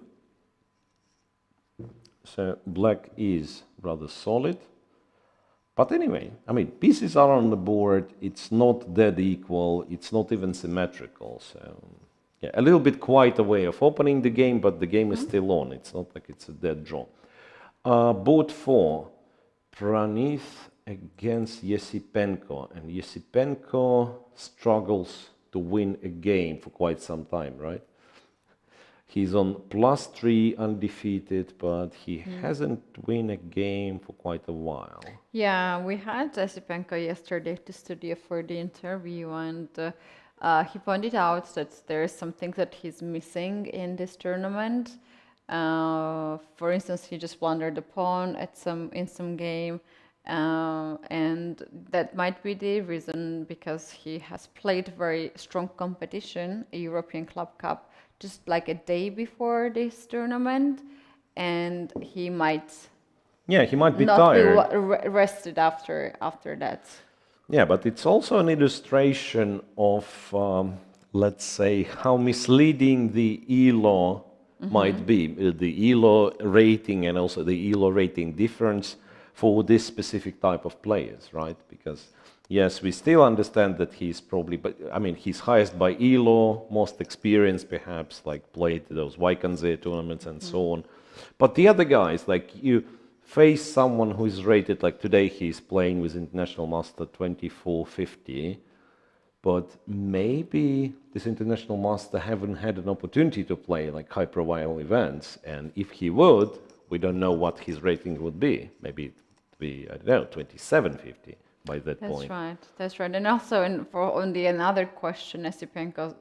So black is rather solid. But anyway, I mean, pieces are on the board. It's not dead equal. It's not even symmetrical. So yeah, a little bit quite a way of opening the game, but the game is still on. It's not like it's a dead draw. Board 4, Pranith against Yesipenko, and Yesipenko struggles to win a game for quite some time, right? He's on +3 undefeated, but he hasn't won a game for quite a while. Yeah, we had Yesipenko yesterday to study for the interview, and he pointed out that there is something that he's missing in this tournament. For instance, he just blundered the pawn in some game, and that might be the reason, because he has played very strong competition, a European Club Cup, just like a day before this tournament, and he might he might be not be tired. rested after that. Yeah, but it's also an illustration of, let's say, how misleading the ELO might be, the ELO rating and also the ELO rating difference for this specific type of players, right? Because yes, we still understand that he's probably, but I mean, he's highest by ELO, most experienced perhaps, like played those Vaikanze tournaments and so on. But the other guys, like you face someone who is rated, like today he's playing with International Master 2450, but maybe this International Master haven't had an opportunity to play like high-profile events, and if he would, we don't know what his rating would be. Maybe it would be, I don't know, 2750 by that point. That's right. And also, on the another question, Esipenko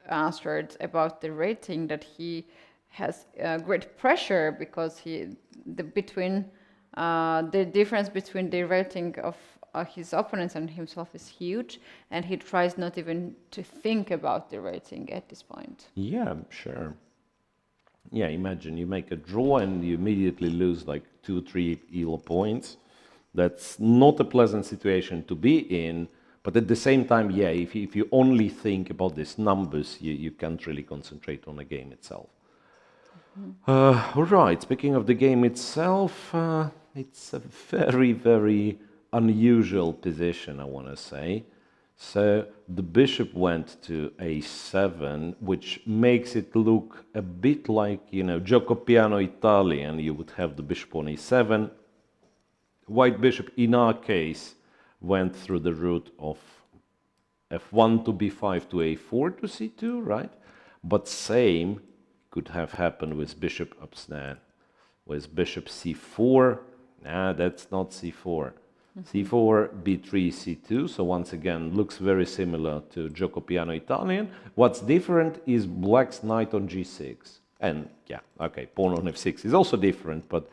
answered about the rating, that he has great pressure because the difference between the rating of his opponents and himself is huge, and he tries not even to think about the rating at this point. Yeah, sure. Yeah, imagine you make a draw and you immediately lose like 2-3 ELO points. That's not a pleasant situation to be in, but at the same time, yeah, if you only think about these numbers, you can't really concentrate on the game itself. All right, speaking of the game itself, it's a very, very unusual position, I want to say. So the bishop went to a7, which makes it look a bit like, you know, gioco piano Italian. You would have the bishop on e7. White bishop, in our case, went through the route of f1 to b5 to a4 to c2, right? But same could have happened with bishop upstairs, with bishop c4. Nah, that's not c4. c4, b3, c2. So once again, looks very similar to gioco piano Italian. What's different is black's knight on g6. And yeah, okay, pawn on f6 is also different, but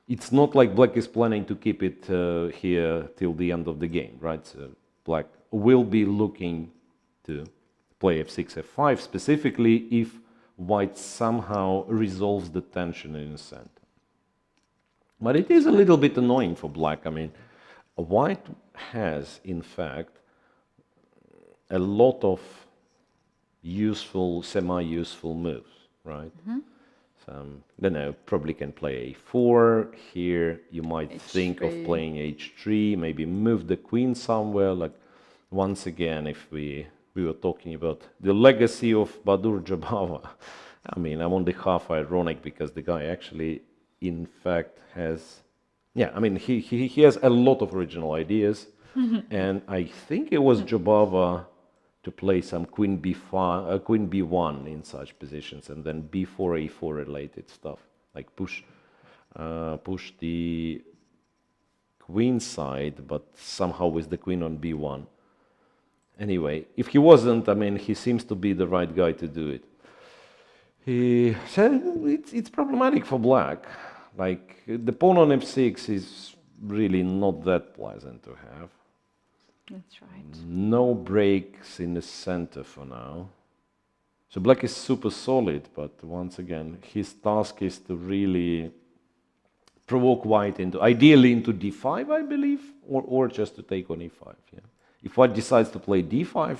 it's not like black is planning to keep it here till the end of the game, right? So black will be looking to play f6, f5, specifically if white somehow resolves the tension in the center. But it is a little bit annoying for black. I mean, white has, in fact, a lot of useful, semi-useful moves, right? I don't know, probably can play a4. Here you might H3. think of playing h3, maybe move the queen somewhere. Like, once again, if we were talking about the legacy of Badur Jabava, I mean, I'm only half ironic because the guy actually, in fact, has, yeah, I mean, he has a lot of original ideas. And I think it was Jabava to play some queen b5, queen b1 in such positions, and then b4, a4 related stuff, like push the queen side, but somehow with the queen on b1. Anyway, if he wasn't, I mean, he seems to be the right guy to do it. So it's problematic for black. Like, the pawn on f6 is really not that pleasant to have. That's right. No breaks in the center for now. So black is super solid, but once again, his task is to really provoke white into, ideally into d5, I believe, or just to take on e5. Yeah. If white decides to play d5,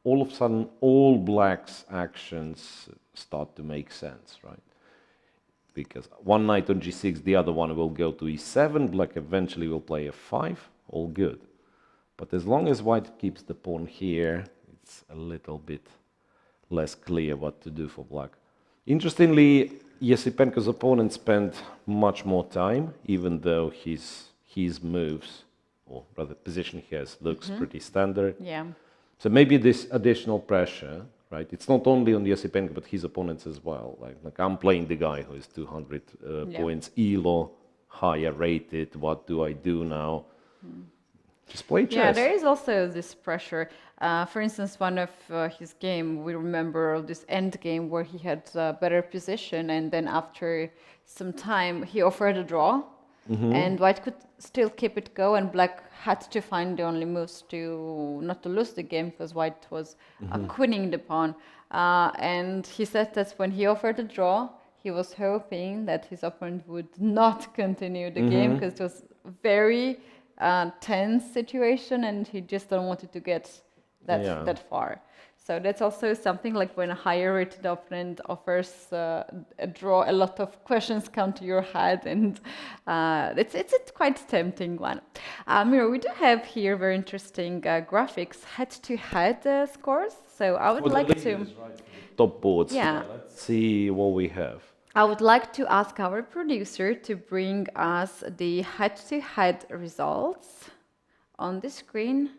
all of a sudden, all black's actions start to make sense, right? Because one knight on g6, the other one will go to e7, black eventually will play f5, all good. But as long as white keeps the pawn here, it's a little bit less clear what to do for black. Interestingly, Yesipenko's opponent spent much more time, even though his moves, or rather position he has, looks pretty standard. Yeah. So maybe this additional pressure, right? It's not only on Yesipenko, but his opponents as well. Like I'm playing the guy who is 200 points ELO, higher rated. What do I do now? Just play chess. Yeah, there is also this pressure. For instance, one of his game, we remember this endgame where he had a better position, and then after some time he offered a draw, and white could still keep it go, and black had to find the only moves to not to lose the game, because white was queening the pawn. And he said that when he offered a draw, he was hoping that his opponent would not continue the game, because it was very tense situation, and he just don't wanted to get that far. So that's also something like when a higher rated opponent offers a draw, a lot of questions come to your head, and it's a quite tempting one. Miro, we do have here very interesting graphics, head-to-head scores. So I would like to... Top boards. Yeah. Let's see what we have. I would like to ask our producer to bring us the head-to-head results on the screen.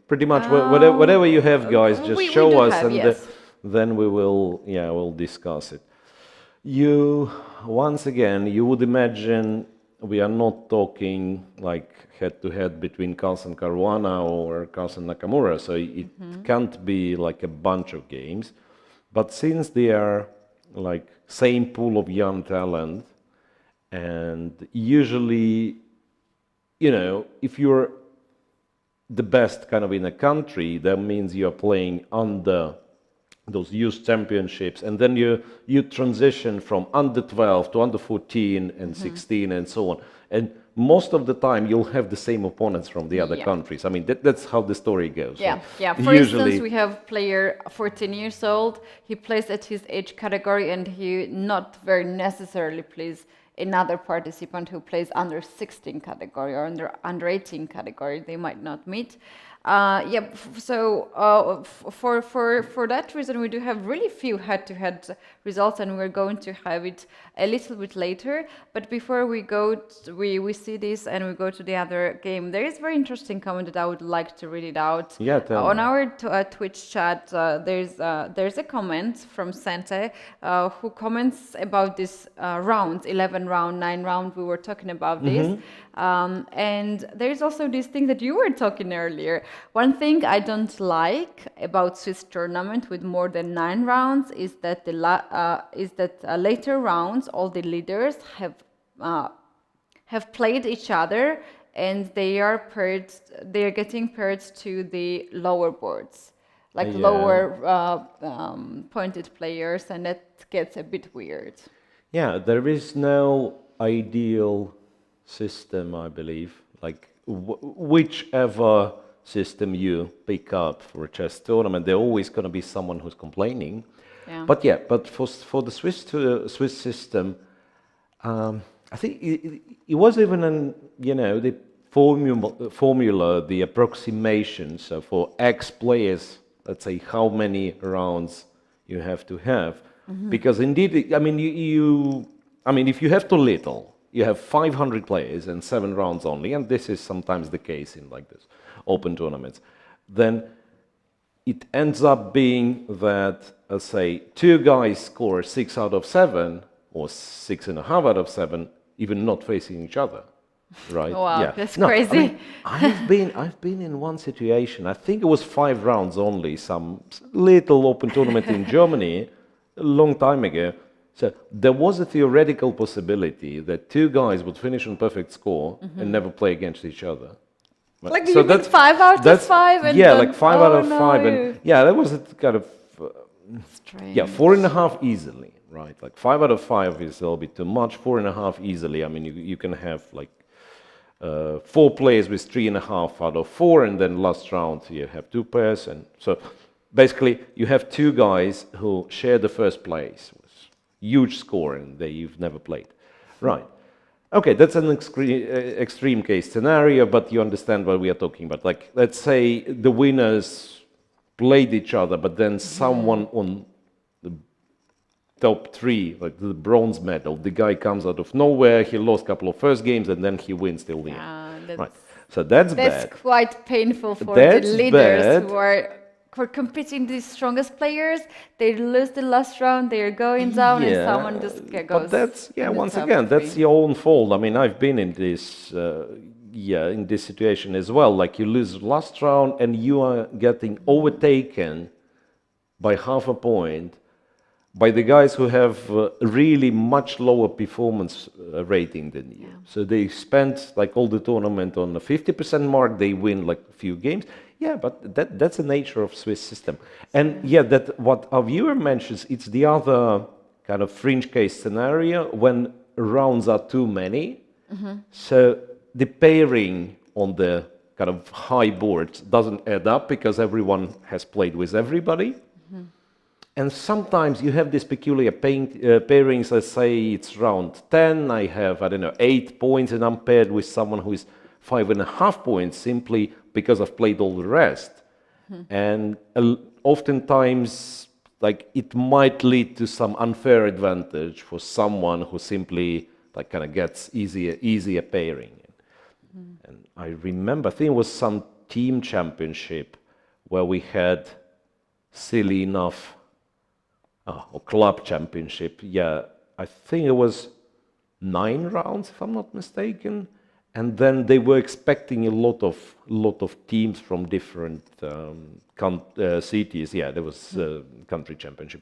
Pretty much whatever you have, guys, just show us, and yes. then we'll discuss it. Once again, you would imagine we are not talking like head-to-head between Carlsen Caruana or Carlsen Nakamura, so it can't be like a bunch of games. But since they are like same pool of young talent, and usually, if you're the best kind of in a country, that means you're playing under those youth championships, and then you transition from under 12 to under 14 and 16 and so on. And most of the time you'll have the same opponents from the other countries. I mean, that's how the story goes. Yeah, so yeah. For instance, we have player 14 years old. He plays at his age category, and he not very necessarily plays another participant who plays under 16 category or under 18 category. They might not meet. So for that reason, we do have really few head-to-head results, and we're going to have it a little bit later. But before we go, we see this and we go to the other game. There is a very interesting comment that I would like to read it out. Yeah, on our Twitch chat, there's a comment from Sante who comments about this rounds, 11 round, 9 round. We were talking about this. And there's also this thing that you were talking earlier. One thing I don't like about Swiss tournament with more than 9 rounds is that later rounds, all the leaders have played each other, and they are paired. They are getting paired to the lower boards, like lower pointed players, and that gets a bit weird. Yeah, there is no ideal system, I believe. Like whichever system you pick up for a chess tournament, there's always going to be someone who's complaining. Yeah. But for the Swiss system, I think it was even the formula, the approximation. So for X players, let's say how many rounds you have to have, because indeed, I mean, if you have too little, you have 500 players and 7 rounds only, and this is sometimes the case in like this open tournaments, then it ends up being that, let's say, 2 guys score 6 out of 7 or 6.5 out of 7, even not facing each other, right? Wow, that's crazy. I've been in one situation. I think it was 5 rounds only. Some little open tournament in Germany a long time ago. So there was a theoretical possibility that 2 guys would finish on perfect score and never play against each other. Like so that's 5 out of 5, and yeah, like 5 out of 5, and yeah, that was a kind of strange. Yeah, 4.5 easily, right? Like 5 out of 5 is a little bit too much. 4.5 easily. I mean, you can have like 4 players with 3.5 out of 4, and then last round you have 2 pairs, and so basically you have 2 guys who share the first place with huge score, and they've never played, right? Okay, that's an extreme case scenario, but you understand what we are talking about. Like, let's say the winners played each other, but then someone on the top 3, like the bronze medal, the guy comes out of nowhere, he lost a couple of first games, and then he wins till the end. Right. So that's bad. That's quite painful for the leaders who are competing these strongest players. They lose the last round, they're going down, and someone just goes. But that's once again, that's your own fault. I mean, I've been in this in this situation as well. Like, you lose last round and you are getting overtaken by half a point by the guys who have really much lower performance rating than you. So they spend like all the tournament on the 50% mark, they win like a few games. Yeah, but that's the nature of Swiss system. And yeah, that what our viewer mentions, it's the other kind of fringe case scenario when rounds are too many. So the pairing on the kind of high board doesn't add up because everyone has played with everybody. And sometimes you have this peculiar pairings. Let's say it's round 10. I have, I don't know, 8 points, and I'm paired with someone who is 5.5 points simply because I've played all the rest. And oftentimes, like, it might lead to some unfair advantage for someone who simply like kind of gets easier pairing. And I remember, I think it was some team championship where we had, silly enough, or club championship. Yeah, I think it was 9 rounds, if I'm not mistaken. And then they were expecting a lot of teams from different cities. Yeah, there was country championship,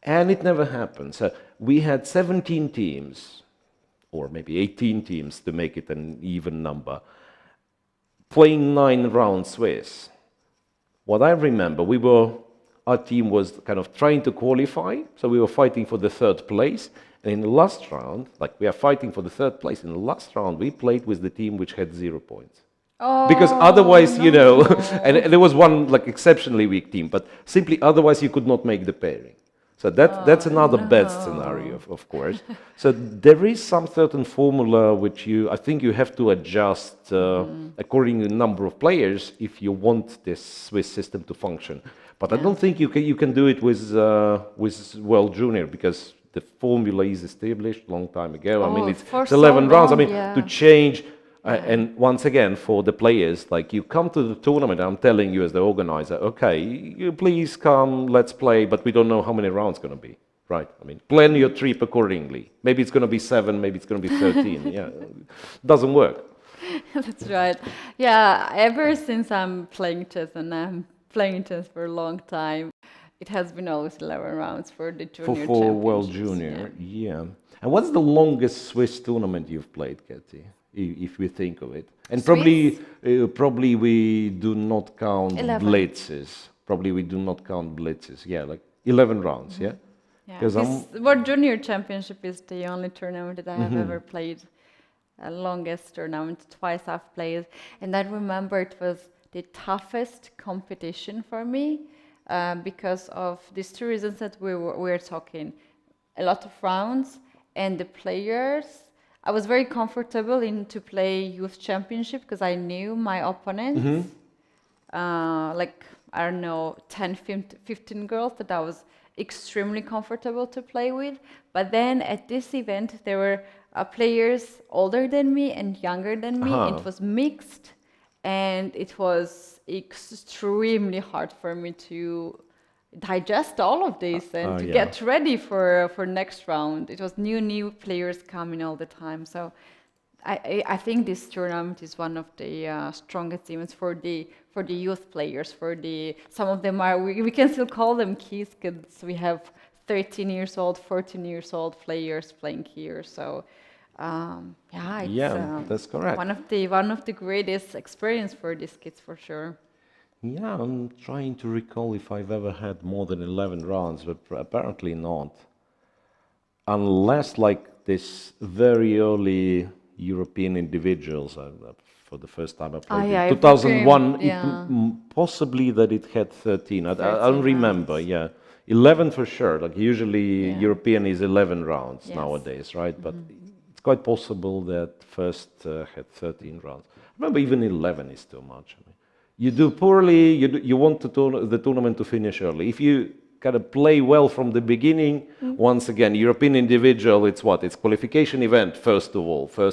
and it never happened. So we had 17 teams, or maybe 18 teams to make it an even number, playing 9 rounds Swiss. What I remember, our team was kind of trying to qualify, so we were fighting for the 3rd place. And in the last round, like we are fighting for the 3rd place, in the last round we played with the team which had 0 points. Because otherwise, you know, and there was one like exceptionally weak team, but simply otherwise you could not make the pairing. So that's another bad scenario, of course. So there is some certain formula which I think you have to adjust according to the number of players if you want this Swiss system to function. But I don't think you can do it with World Junior, because the formula is established long time ago. I mean, it's 11 rounds. I mean, to change. And once again, for the players, like you come to the tournament, I'm telling you as the organizer, okay, you please come, let's play, but we don't know how many rounds going to be, right? I mean, plan your trip accordingly. Maybe it's going to be 7, maybe it's going to be 13. Yeah, doesn't work. That's right. Yeah, ever since I'm playing chess, and I'm playing chess for a long time, it has been always 11 rounds for the junior for World Junior, yeah. And what's the longest Swiss tournament you've played, Keti? If we think of it, and probably we do not count 11. blitzes. Probably we do not count blitzes. Yeah, like 11 rounds. Yeah. Because World Junior Championship is the only tournament that I have ever played. Longest tournament, twice I've played, and I remember it was the toughest competition for me because of these 2 reasons that we were talking. A lot of rounds, and the players. I was very comfortable to play youth championship because I knew my opponents, like, I don't know, 10, 15 girls that I was extremely comfortable to play with. But then at this event, there were players older than me and younger than me. It was mixed, and it was extremely hard for me to digest all of this and to get ready for next round. It was new players coming all the time. So I think this tournament is one of the strongest events for the youth players. Some of them are, we can still call them kids, because we have 13 years old, 14 years old players playing here. So that's correct. One of the greatest experience for these kids, for sure. Yeah, I'm trying to recall if I've ever had more than 11 rounds, but apparently not. Unless like this very early European individuals, for the first time I played in 2001, possibly that it had 13. I don't remember, 11 for sure. Like usually European is 11 rounds nowadays, right? But it's quite possible that first had 13 rounds. Remember, even 11 is too much. I mean, you do poorly, you want the tournament to finish early. If you kind of play well from the beginning, once again, European individual, it's what? It's qualification event, first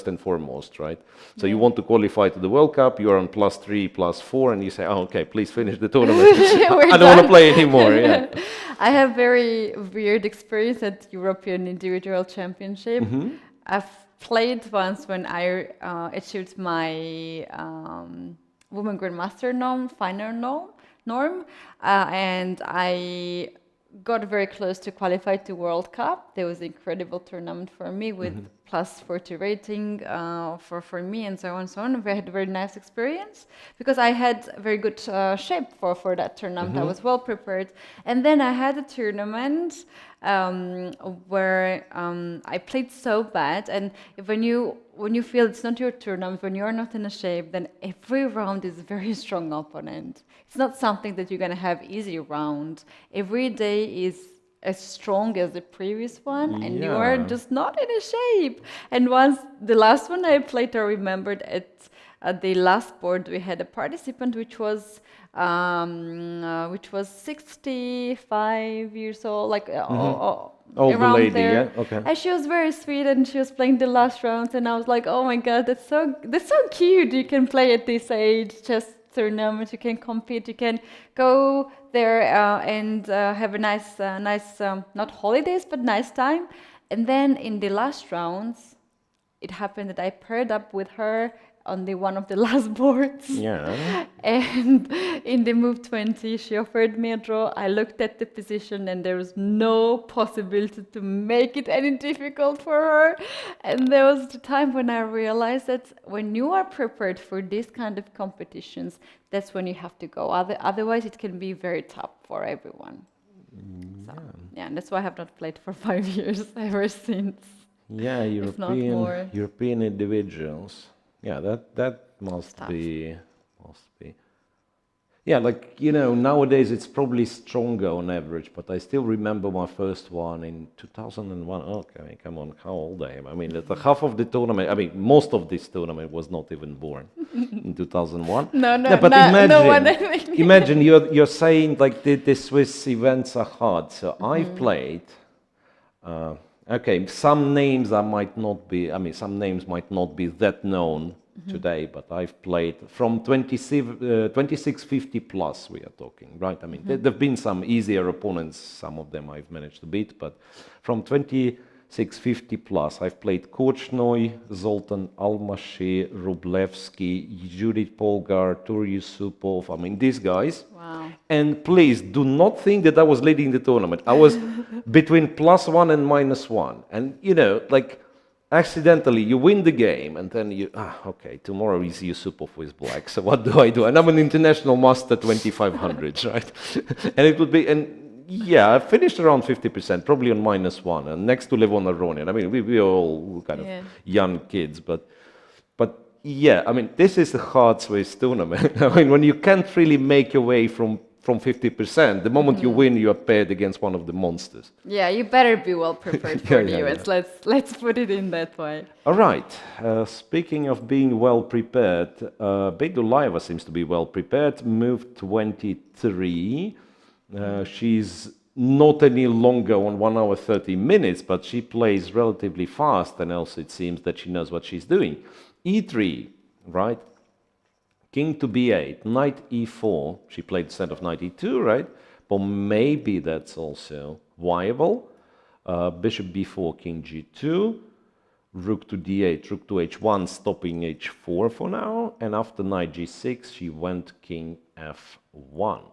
and foremost, right? So you want to qualify to the World Cup, you're on +3, +4, and you say, oh, okay, please finish the tournament. I don't want to play anymore, I have very weird experience at European Individual Championship. I've played once when I achieved my Women Grandmaster norm, final norm, and I got very close to qualify to World Cup. There was an incredible tournament for me with plus 40 rating for me and so on and so on. We had a very nice experience because I had very good shape for that tournament. I was well prepared. And then I had a tournament where I played so bad. And when you feel it's not your tournament, when you're not in a shape, then every round is a very strong opponent. It's not something that you're going to have easy round. Every day is as strong as the previous one, and you are just not in a shape. And once the last one I played, I remembered at the last board we had a participant which was 65 years old, like Older around lady, there. yeah? Okay. And she was very sweet, and she was playing the last rounds, and I was like, oh my god, that's so cute. You can play at this age, just tournament. You can compete. You can go there and have a nice, not holidays, but nice time. And then in the last rounds, it happened that I paired up with her on one of the last boards. Yeah. And in the move 20, she offered me a draw. I looked at the position and there was no possibility to make it any difficult for her. And there was the time when I realized that when you are prepared for these kind of competitions, that's when you have to go. Otherwise, it can be very tough for everyone. So, yeah, and that's why I have not played for 5 years ever since. Yeah, European individuals. Yeah, that must be. Yeah, like, you know, nowadays it's probably stronger on average, but I still remember my first one in 2001. Okay, come on, how old I am? I mean, the half of the tournament, I mean, most of this tournament was not even born in 2001. No, but imagine, no one. imagine you're saying like the Swiss events are hard. So I've played. Okay, some names might not be that known today, but I've played from 2650 plus, we are talking, right? I mean, there have been some easier opponents, some of them I've managed to beat, but from 2650 plus, I've played Korchnoi, Zoltan Almashi, Rublevsky, Judith Polgar, Tur Yusupov, I mean, these guys. Wow. And please do not think that I was leading the tournament. I was between +1 and -1. And, you know, like, accidentally you win the game and then okay, tomorrow is Yusupov with black, so what do I do? And I'm an international master 2500s, right? And it would be, and yeah, I finished around 50%, probably on -1, and next to Levon Aronian. I mean, we were all kind of young kids, but yeah, I mean, this is the hard Swiss tournament. I mean, when you can't really make your way from 50%, the moment you win, you are paired against one of the monsters. Yeah, you better be well prepared for the US. Let's put it in that way. All right. Speaking of being well prepared, Beidulaeva seems to be well prepared. Move 23. She's not any longer on 1 hour 30 minutes, but she plays relatively fast, and also it seems that she knows what she's doing. E3, right? King to b8, knight e4. She played instead of knight e2, right? But maybe that's also viable. Bishop b4, king g2. Rook to d8, rook to h1, stopping h4 for now. And after knight g6, she went king f1.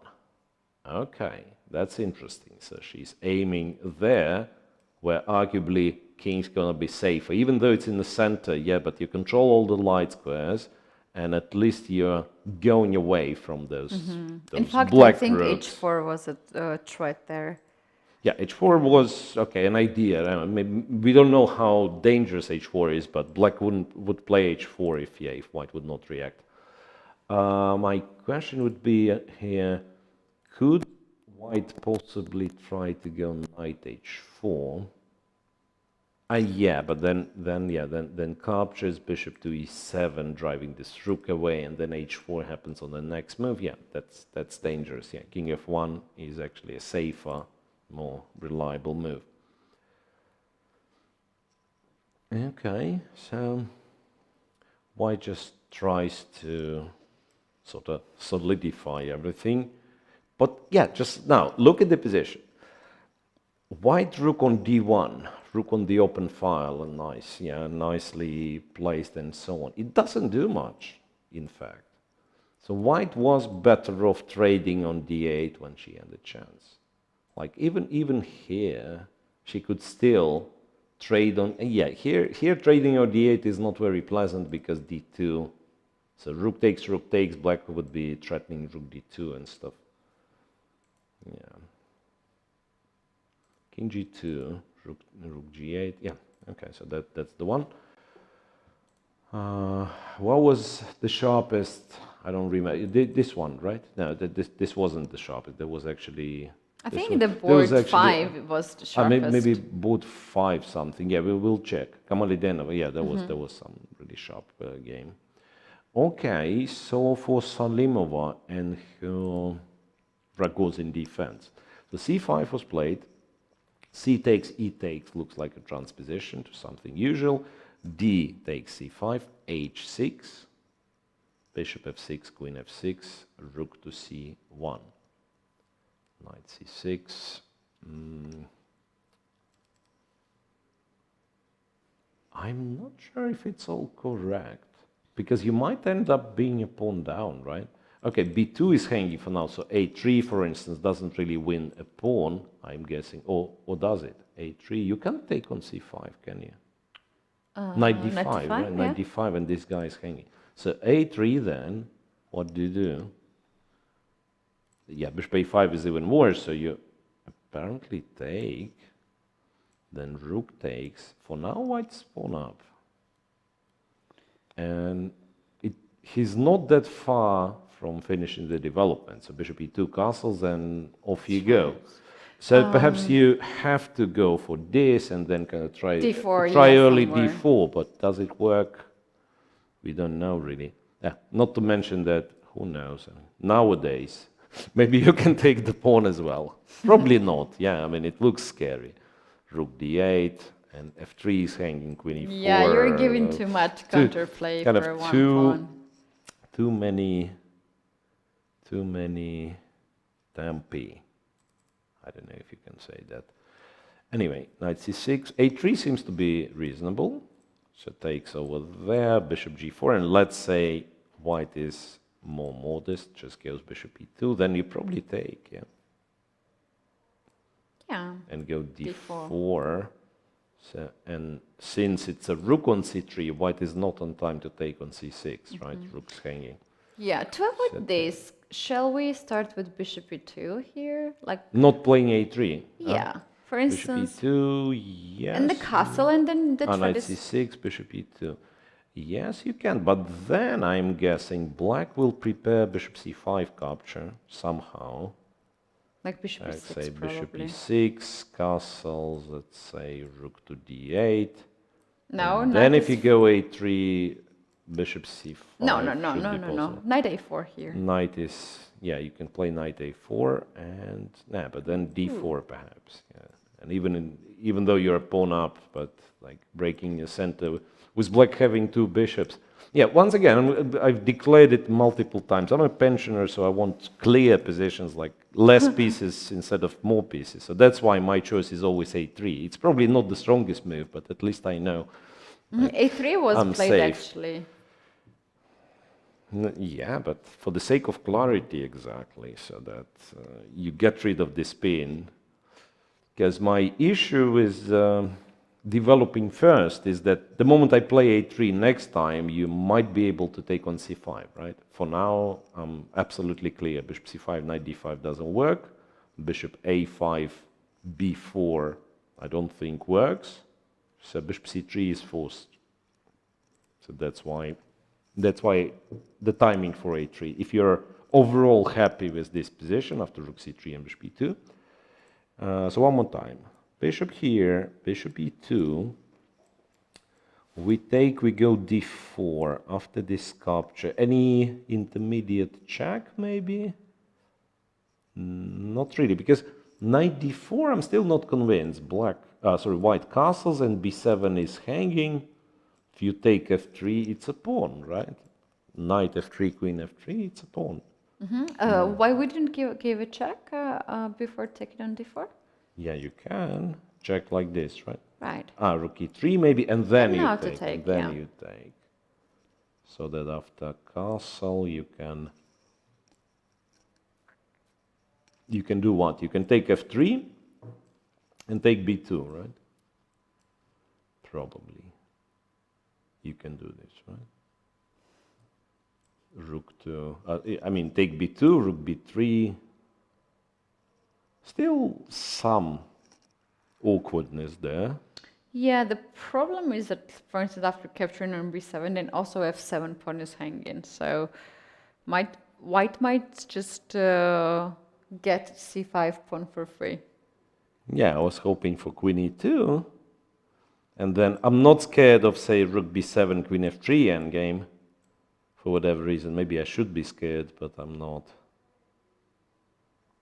Okay, that's interesting. So she's aiming there, where arguably king's gonna be safer. Even though it's in the center, yeah, but you control all the light squares, and at least you're going away from those, those in fact, black I think roads. h4 was a threat there. Yeah, h4 was, okay, an idea. Maybe, we don't know how dangerous h4 is, but black would play h4 if white would not react. My question would be here, could white possibly try to go knight h4? Yeah, but then captures bishop to e7, driving this rook away, and then h4 happens on the next move. Yeah, that's dangerous. Yeah, king f1 is actually a safer, more reliable move. Okay, so white just tries to sort of solidify everything. But yeah, just now, look at the position. White rook on d1, rook on the open file, and nice, yeah, nicely placed and so on. It doesn't do much, in fact. So white was better off trading on d8 when she had a chance. Like even here, she could still trade on. Yeah, here trading on d8 is not very pleasant because d2. So rook takes. Black would be threatening rook d2 and stuff. Yeah. King g2, rook g8. Yeah. Okay, so that's the one. What was the sharpest? I don't remember. This one, right? No, this wasn't the sharpest. There was actually. I think the board 5 was the sharpest. Maybe board 5 something. Yeah, we'll check. Kamalidenova. Yeah, there was some really sharp game. Okay, so for Salimova and her Ragozin defense, the c5 was played. C takes, E takes looks like a transposition to something usual. D takes c5, h6, bishop f6, queen f6, rook to c1, knight c6. I'm not sure if it's all correct, because you might end up being a pawn down, right? Okay, b2 is hanging for now, so a3, for instance, doesn't really win a pawn, I'm guessing. Or does it? a3, you can't take on c5, can you? Knight d5, right? Yeah. Knight d5, and this guy is hanging. So a3 then, what do you do? Yeah, bishop a5 is even worse, so you apparently take, then rook takes. For now, white's pawn up. And he's not that far from finishing the development. So bishop e2 castles, and off you go. So perhaps you have to go for this and then kind of try early d4, but does it work? We don't know really. Yeah, not to mention that, who knows, nowadays, maybe you can take the pawn as well. Probably not, yeah, I mean, it looks scary. Rook d8, and f3 is hanging, queen e4. Yeah, you're giving too much counterplay for one pawn. Too many tempi. I don't know if you can say that. Anyway, knight c6. a3 seems to be reasonable. So takes over there, bishop g4, and let's say white is more modest, just goes bishop e2, then you probably take, yeah? Yeah. And go d4. So, and since it's a rook on c3, white is not on time to take on c6, right? Rook's hanging. Yeah, to avoid this, shall we start with bishop e2 here? Like not playing a3? Yeah, for instance. Bishop e2, yes. And the castle, and then the knight c6, bishop e2. Yes, you can, but then I'm guessing black will prepare bishop c5 capture somehow. Like bishop e6, say probably. Bishop e6, castles, let's say rook to d8. No, and then if you go a3, bishop c5. No. Knight a4 here. Knight is, yeah, you can play knight a4, and, nah, but then d4 perhaps. Yeah. And even though you're a pawn up, but like breaking your center, with black having two bishops. Yeah, once again, I've declared it multiple times. I'm a pensioner, so I want clear positions, like less pieces instead of more pieces. So that's why my choice is always a3. It's probably not the strongest move, but at least I know. a3 was played safe. Actually. Yeah, but for the sake of clarity, exactly, so that you get rid of this pin. Because my issue with developing first is that the moment I play a3 next time, you might be able to take on c5, right? For now, I'm absolutely clear. Bishop c5, knight d5 doesn't work. Bishop a5, b4, I don't think works. So bishop c3 is forced. So that's why the timing for a3. If you're overall happy with this position after rook c3 and bishop e2. So one more time. Bishop here, bishop e2. We go d4 after this capture. Any intermediate check, maybe? Not really, because knight d4, I'm still not convinced. White castles and b7 is hanging. If you take f3, it's a pawn, right? Knight f3, queen f3, it's a pawn. Why wouldn't you give a check before taking on d4? Yeah, you can check like this, right? Right. Rook e3 maybe, and then you take. And then you take. So that after castle you can. you can do what? You can take f3 and take b2, right? Probably. You can do this, right? Rook 2, I mean, take b2, rook b3. Still some awkwardness there. Yeah, the problem is that, for instance, after capturing on b7, then also f7 pawn is hanging. So white might just get c5 pawn for free. Yeah, I was hoping for queen e2. And then I'm not scared of, say, rook b7, queen f3 endgame. For whatever reason. Maybe I should be scared, but I'm not.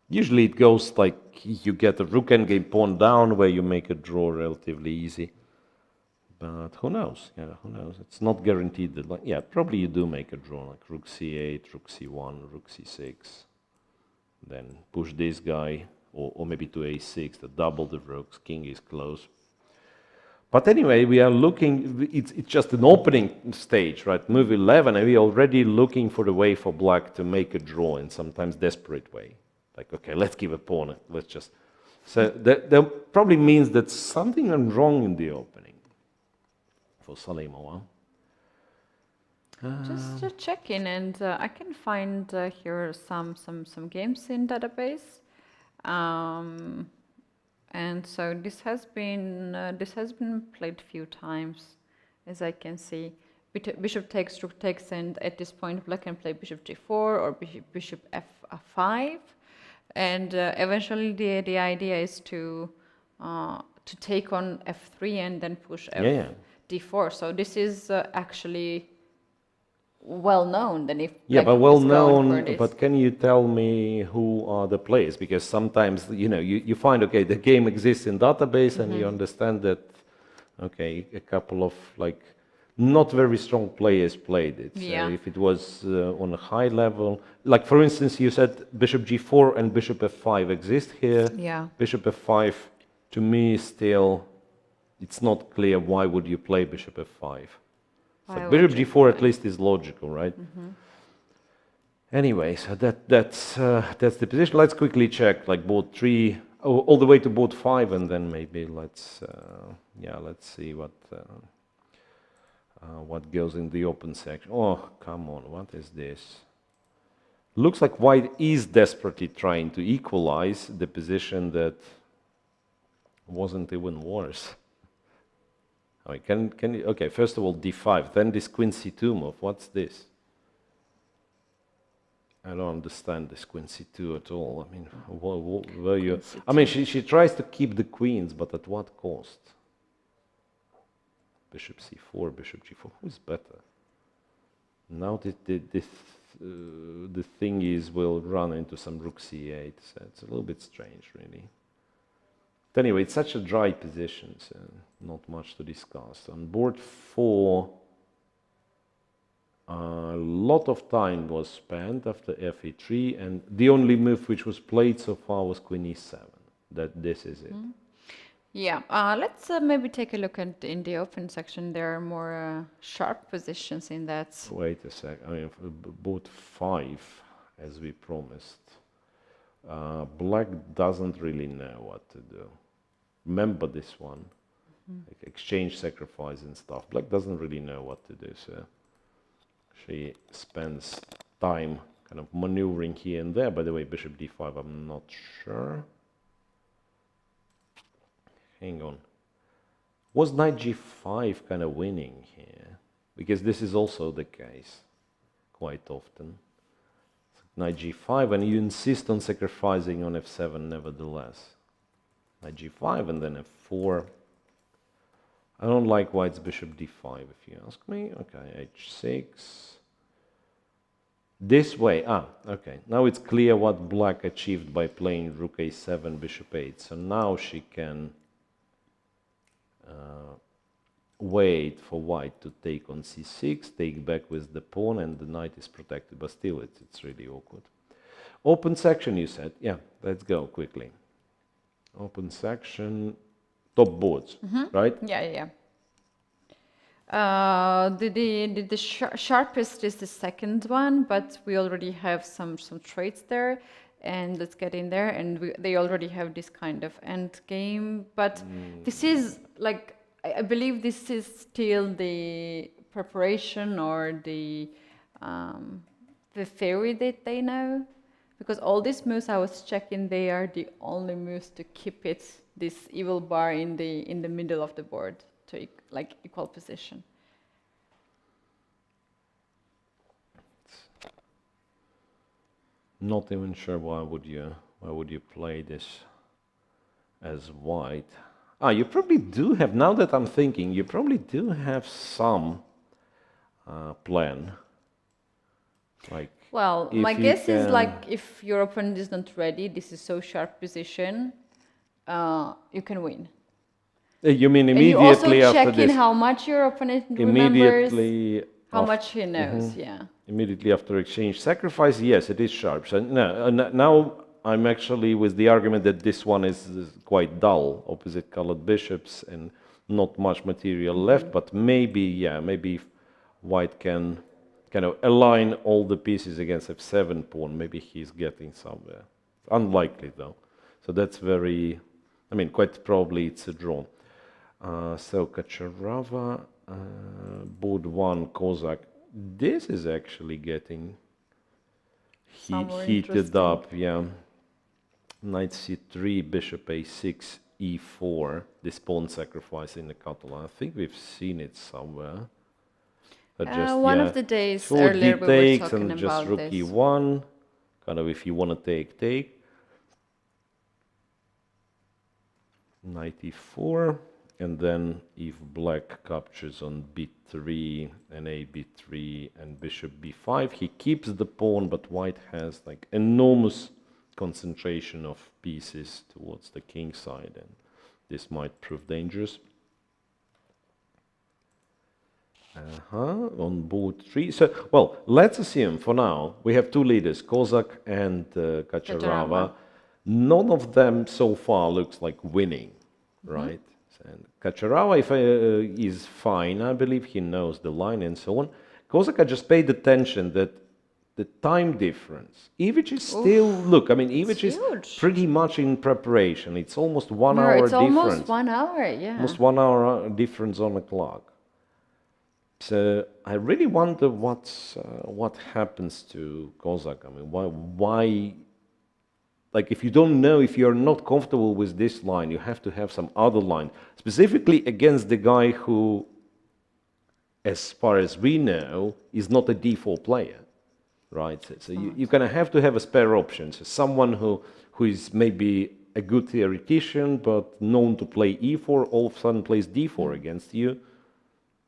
Usually it goes like you get a rook endgame pawn down where you make a draw relatively easy. But who knows? Yeah, who knows? It's not guaranteed that, like, yeah, probably you do make a draw, like rook c8, rook c1, rook c6. Then push this guy, or maybe to a6, to double the rooks, king is close. But anyway, we are looking, it's just an opening stage, right? Move 11, and we're already looking for the way for black to make a draw in sometimes desperate way. Like, okay, let's give a pawn, let's just... So that probably means that something went wrong in the opening for Salimova. Just checking, and I can find here some games in database. And so this has been played a few times, as I can see. Bishop takes, rook takes, and at this point black can play bishop g4 or bishop f5, and eventually the idea is to take on f3 and then push d4. So this is actually well known. Then if yeah, black but well is going known. for this. But can you tell me who are the players? Because sometimes you find, okay, the game exists in database, and you understand that, okay, a couple of like not very strong players played it. Yeah. So if it was on a high level, like for instance, you said bishop g4 and bishop f5 exist here. Yeah. Bishop f5, to me, still, it's not clear why would you play bishop f5. So bishop g4 at least is logical, right? Anyway, so that's the position. Let's quickly check, like board 3, all the way to board 5, and then maybe let's see what goes in the open section. Oh, come on, what is this? Looks like white is desperately trying to equalize the position that wasn't even worse. I mean, can you, okay, first of all, d5, then this queen c2 move. What's this? I don't understand this queen c2 at all. I mean, where you... I mean, she tries to keep the queens, but at what cost? Bishop c4, bishop g4. Who's better? Now the thing is, we'll run into some rook c8. So it's a little bit strange, really. But anyway, it's such a dry position, so not much to discuss. On board 4, a lot of time was spent after fe3, and the only move which was played so far was queen e7. This is it. Yeah, let's maybe take a look at in the open section. There are more sharp positions in that. Wait a sec. I mean, board 5, as we promised. Black doesn't really know what to do. Remember this one, like exchange sacrifice and stuff. Black doesn't really know what to do, so she spends time kind of maneuvering here and there. By the way, bishop d5, I'm not sure. Hang on. Was knight g5 kind of winning here? Because this is also the case quite often. Knight g5, and you insist on sacrificing on f7 nevertheless. Knight g5 and then f4. I don't like white's bishop d5 if you ask me. Okay, h6. This way, okay. Now it's clear what black achieved by playing rook a7, bishop 8. So now she can wait for white to take on c6, take back with the pawn, and the knight is protected. But still, it's really awkward. Open section, you said. Yeah, let's go quickly. Open section, top boards, right? Yeah. The sharpest is the second one, but we already have some traits there. and let's get in there. And they already have this kind of end game, but this is like, I believe this is still the preparation or the theory that they know, because all these moves I was checking, they are the only moves to keep it this evil bar in the middle of the board to like equal position. Not even sure why would you play this as white. You probably do have, now that I'm thinking, you probably do have some plan. Like, well, my guess is like if your opponent is not ready, this is so sharp position, you can win. You mean and you immediately also after check in this? how much your opponent remembers, how much he knows, yeah. Immediately after exchange sacrifice, yes, it is sharp. So now I'm actually with the argument that this one is quite dull, opposite colored bishops, and not much material left, but maybe, yeah, maybe white can kind of align all the pieces against f7 pawn. Maybe he's getting somewhere. Unlikely, though. So that's very, I mean, quite probably it's a draw. So Kacharava, board 1, Kozak. This is actually getting heated up, yeah. Knight c3, bishop a6, e4. This pawn sacrifice in the Catalan. I think we've seen it somewhere. But just, one of the days earlier we were talking and just about rook this. e1. Kind of if you want to take. Knight e4. And then if black captures on b3 and a b3 and bishop b5, he keeps the pawn, but white has like enormous concentration of pieces towards the king side, and this might prove dangerous. On board 3. So, well, let's assume for now we have two leaders, Kozak and Kacharava. None of them so far looks like winning, right? And Kacharava is fine. I believe he knows the line and so on. Kozak just paid attention that the time difference. Ivic is still, look, I mean, Ivic is pretty much in preparation. It's almost 1 hour difference. It's almost 1 hour, yeah. Almost 1 hour difference on the clock. So I really wonder what happens to Kozak. I mean, why? Like, if you don't know, if you're not comfortable with this line, you have to have some other line, specifically against the guy who, as far as we know, is not a d4 player, right? So you're going to have a spare option. So someone who is maybe a good theoretician, but known to play e4, all of a sudden plays d4 against you,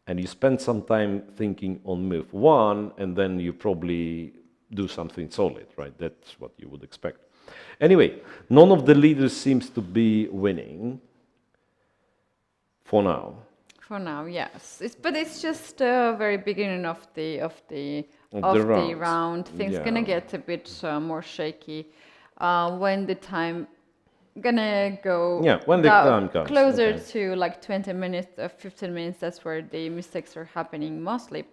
and you spend some time thinking on move 1, and then you probably do something solid, right? That's what you would expect. Anyway, none of the leaders seems to be winning for now. For now, yes. But it's just the very beginning of the round. Things gonna get a bit more shaky when the time gonna go. Yeah, when the time comes closer to like 20 minutes or 15 minutes. That's where the mistakes are happening mostly.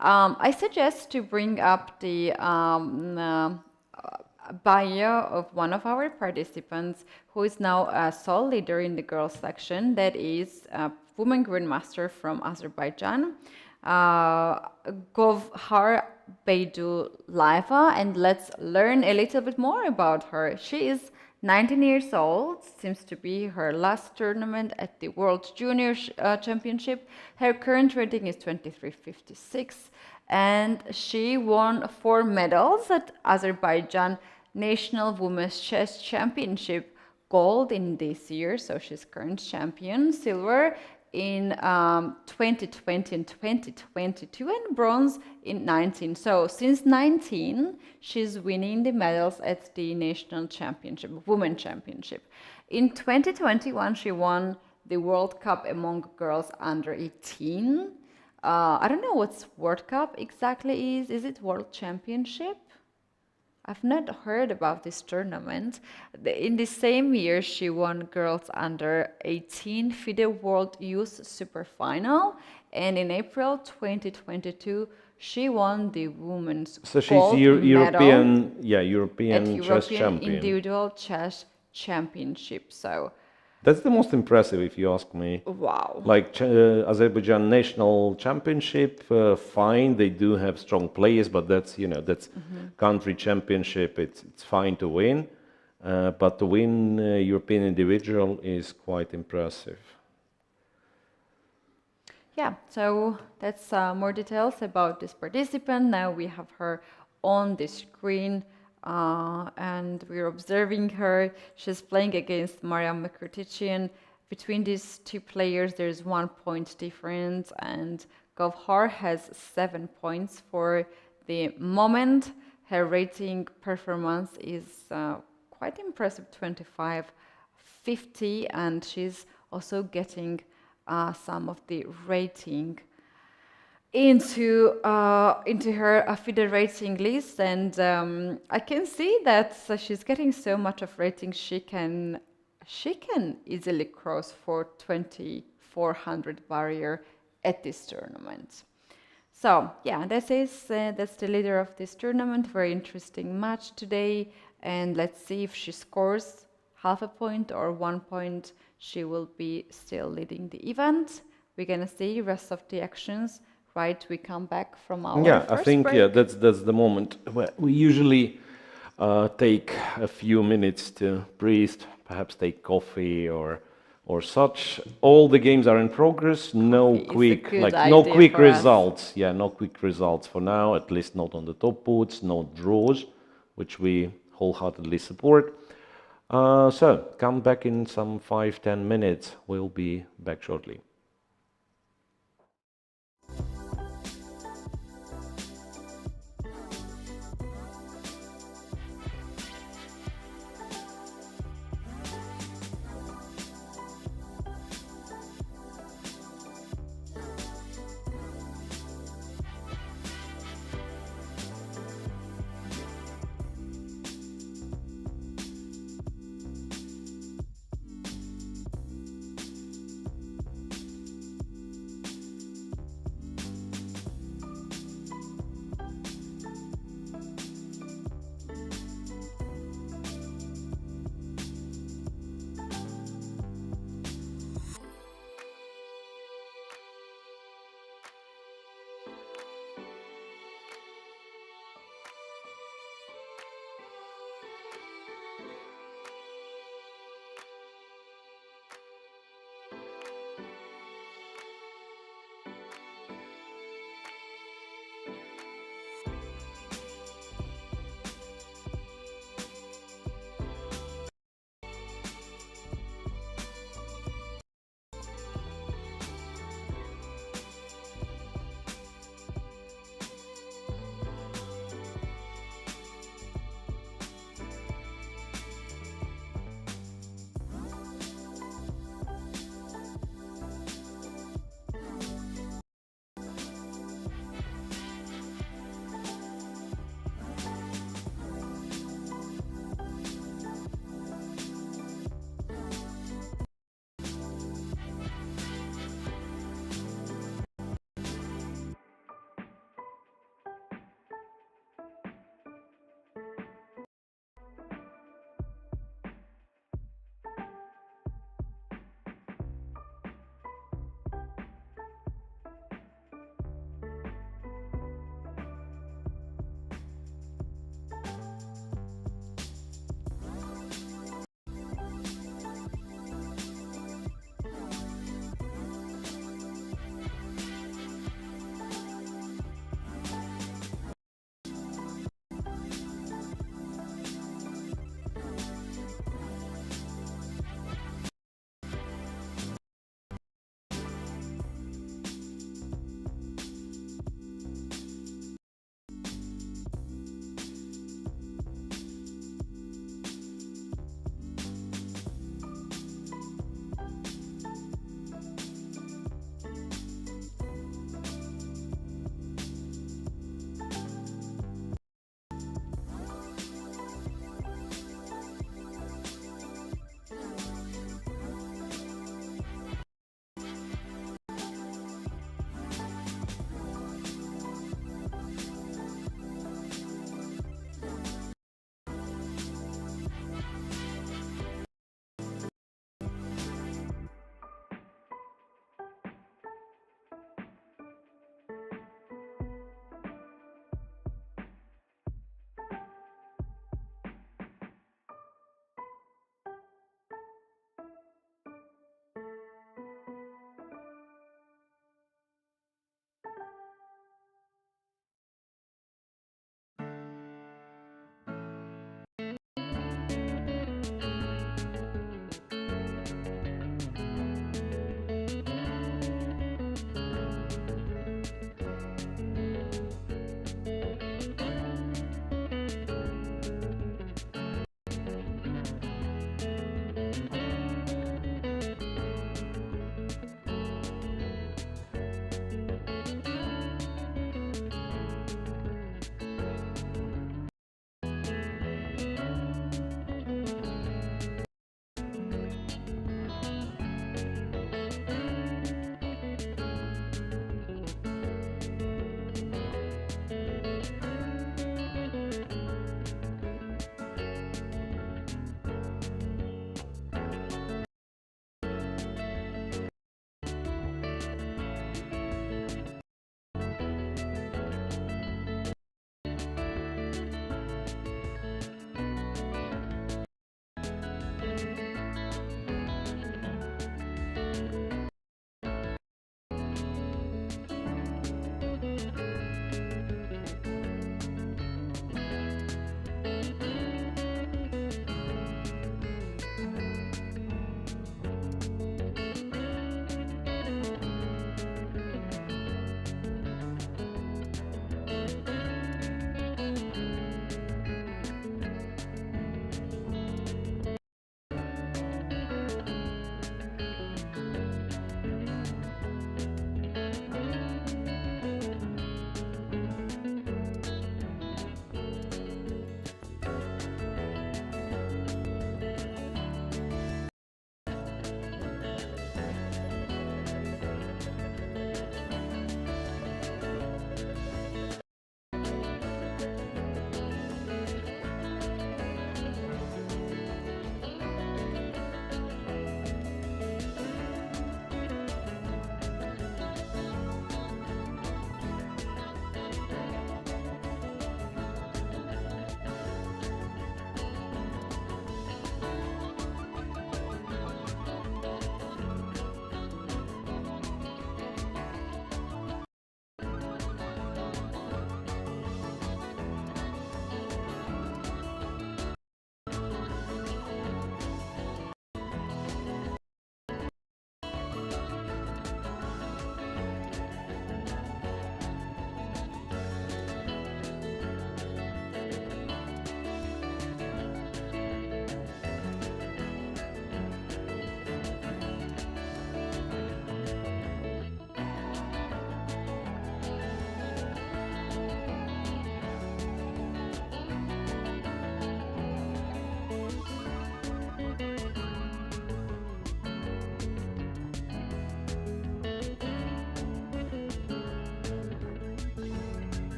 I suggest to bring up the bio of one of our participants who is now a sole leader in the girls section. That is a woman grandmaster from Azerbaijan, Govhar Beydullayeva, and let's learn a little bit more about her. She is 19 years old, seems to be her last tournament at the World Junior Championship. Her current rating is 2356, and she won 4 medals at Azerbaijan National Women's Chess Championship, gold in this year, so she's current champion, silver in 2020 and 2022, and bronze in 19. So since 19, she's winning the medals at the National Championship, Women Championship. In 2021, she won the World Cup among girls under 18. I don't know what's World Cup exactly is. Is it World Championship? I've not heard about this tournament. In the same year, she won girls under 18 FIDE World Youth Super Final, and in April 2022, She won the women's So she's gold medal European, yeah, at European chess European champion. Individual Chess Championship. So, That's the most impressive, if you ask me. wow. Like Azerbaijan National Championship, fine, they do have strong players, but that's, you know, that's country championship. It's fine to win, but to win European individual is quite impressive. Yeah, so that's more details about this participant. Now we have her on the screen and we're observing her. She's playing against Maria Miroshnichenko. Between these two players, there's 1 point difference, and Govhar has 7 points for the moment. Her rating performance is quite impressive, 25.50, and she's also getting some of the rating into her FIDE rating list, and I can see that she's getting so much of rating she can easily cross for 2400 barrier at this tournament. So yeah, that's the leader of this tournament. Very interesting match today, and let's see if she scores half a point or 1 point. She will be still leading the event. We're gonna see rest of the actions. Right, we come back from our I think break. that's the moment where we usually take a few minutes to breathe, perhaps take coffee or such. All the games are in progress. No quick results. Yeah, no quick results for now. At least not on the top boards. No draws, which we wholeheartedly support. So come back in some 5-10 minutes. We'll be back shortly.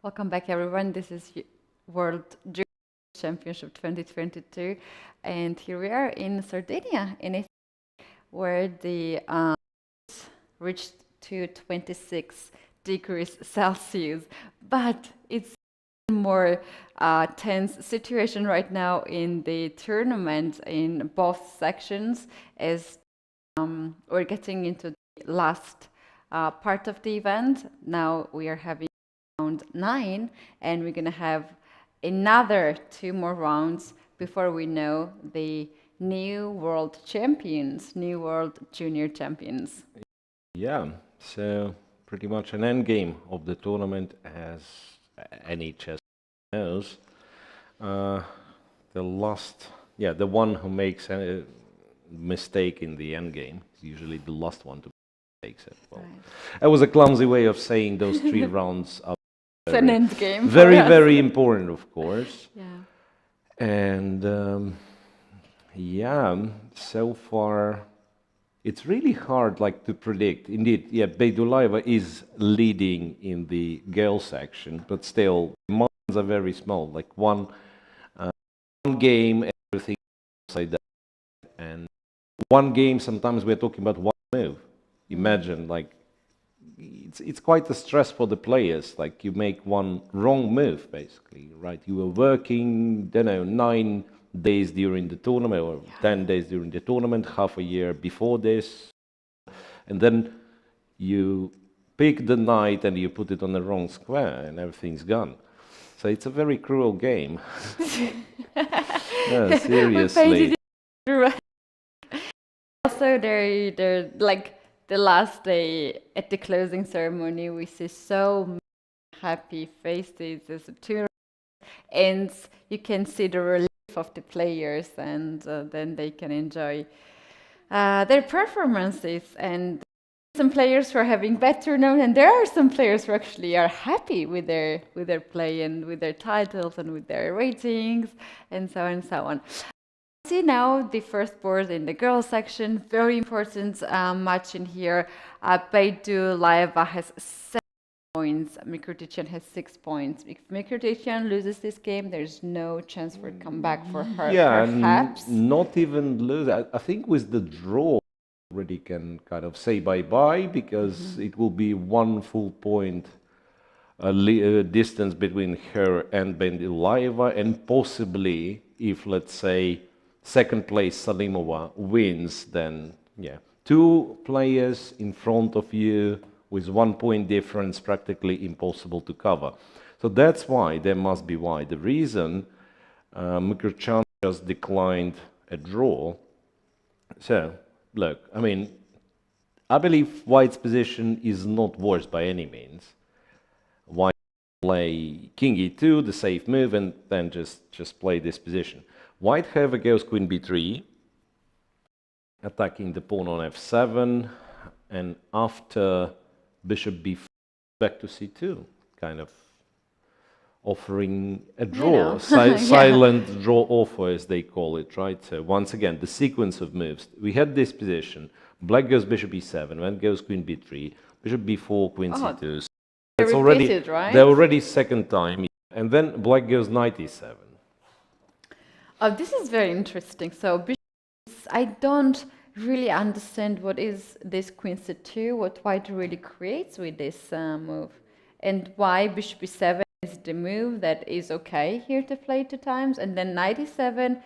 Welcome back, everyone. This is World Junior Championship 2022, and here we are in Sardinia, in Italy, where the reached to 26 degrees Celsius. But it's a more tense situation right now in the tournament in both sections, as we're getting into the last part of the event. Now we are having round 9, and we're going to have another 2 more rounds before we know the new world champions, new world junior champions. Yeah, so pretty much an end game of the tournament, as any chess knows. The one who makes a mistake in the end game is usually the last one to make it. Well, right. That was a clumsy way of saying those 3 rounds are it's an end game. Very important, of course. Yeah. And so far it's really hard to predict. Indeed, yeah, Beidulaeva is leading in the girls section, but still margins are very small. One game, everything like that, and one game. Sometimes we're talking about one move. Imagine, it's quite a stress for the players. You make one wrong move, basically, right? You were working, 9 days during the tournament, or 10 days during the tournament, half a year before this, and then you pick the knight and you put it on the wrong square, and everything's gone. So it's a very cruel game. No, seriously. Also, they're the last day at the closing ceremony, we see so many happy faces as the tournament ends. You can see the relief of the players, and then they can enjoy their performances. And some players who are having bad tournament, and there are some players who actually are happy with their play and with their titles and with their ratings and so on and so on. See now the first board in the girls section, very important match in here. Beidulaeva has 7 points, Miroshnichenko has 6 points. If Miroshnichenko loses this game, there's no chance for a comeback for her, perhaps. Not even lose. I think with the draw already can kind of say bye-bye, because it will be 1 full point distance between her and Beidulaeva, and possibly, if, let's say, second place Salimova wins, then 2 players in front of you with 1 point difference, practically impossible to cover. So that's why, there must be why. The reason Miroshnichenko just declined a draw. So, look, I mean, I believe White's position is not worse by any means. White play King E2, the safe move, and then just play this position. White, however, goes Queen B3, attacking the pawn on F7, and after Bishop B4, back to C2, kind of offering a draw, silent draw offer, as they call it, right? So once again, the sequence of moves. We had this position, Black goes Bishop E7, then goes Queen B3, Bishop B4, Queen C2. So it's already, right? They're already second time, and then Black goes Knight E7. Oh, this is very interesting. So I don't really understand what is this Queen C2, what White really creates with this move, and why Bishop B7 is the move that is okay here to play 2 times, and then Knight E7,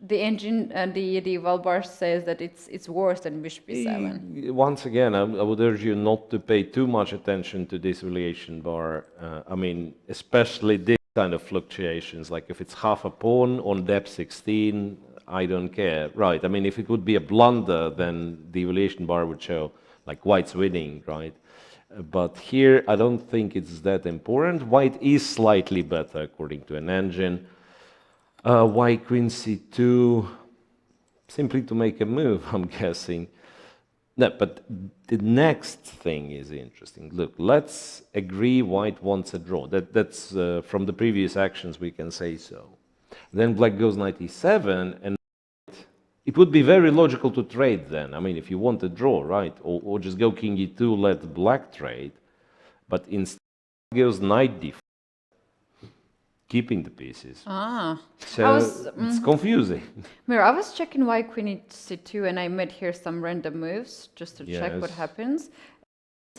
the engine, the Valbar says that it's worse than Bishop B7. Once again, I would urge you not to pay too much attention to this relation bar. I mean, especially this kind of fluctuations, like if it's half a pawn on depth 16, I don't care. Right, I mean, if it would be a blunder, then the evaluation bar would show White's winning, right? But here, I don't think it's that important. White is slightly better, according to an engine. White Queen C2, simply to make a move, I'm guessing. No, but the next thing is interesting. Look, let's agree White wants a draw. That's from the previous actions, we can say so. Then Black goes Knight E7, and it would be very logical to trade then. I mean, if you want a draw, right? Or just go King E2, let Black trade. But instead goes Knight D4. keeping the pieces. Ah, So it's confusing. Mira, I was checking why queen e2, and I made here some random moves just to check what Yes. happens.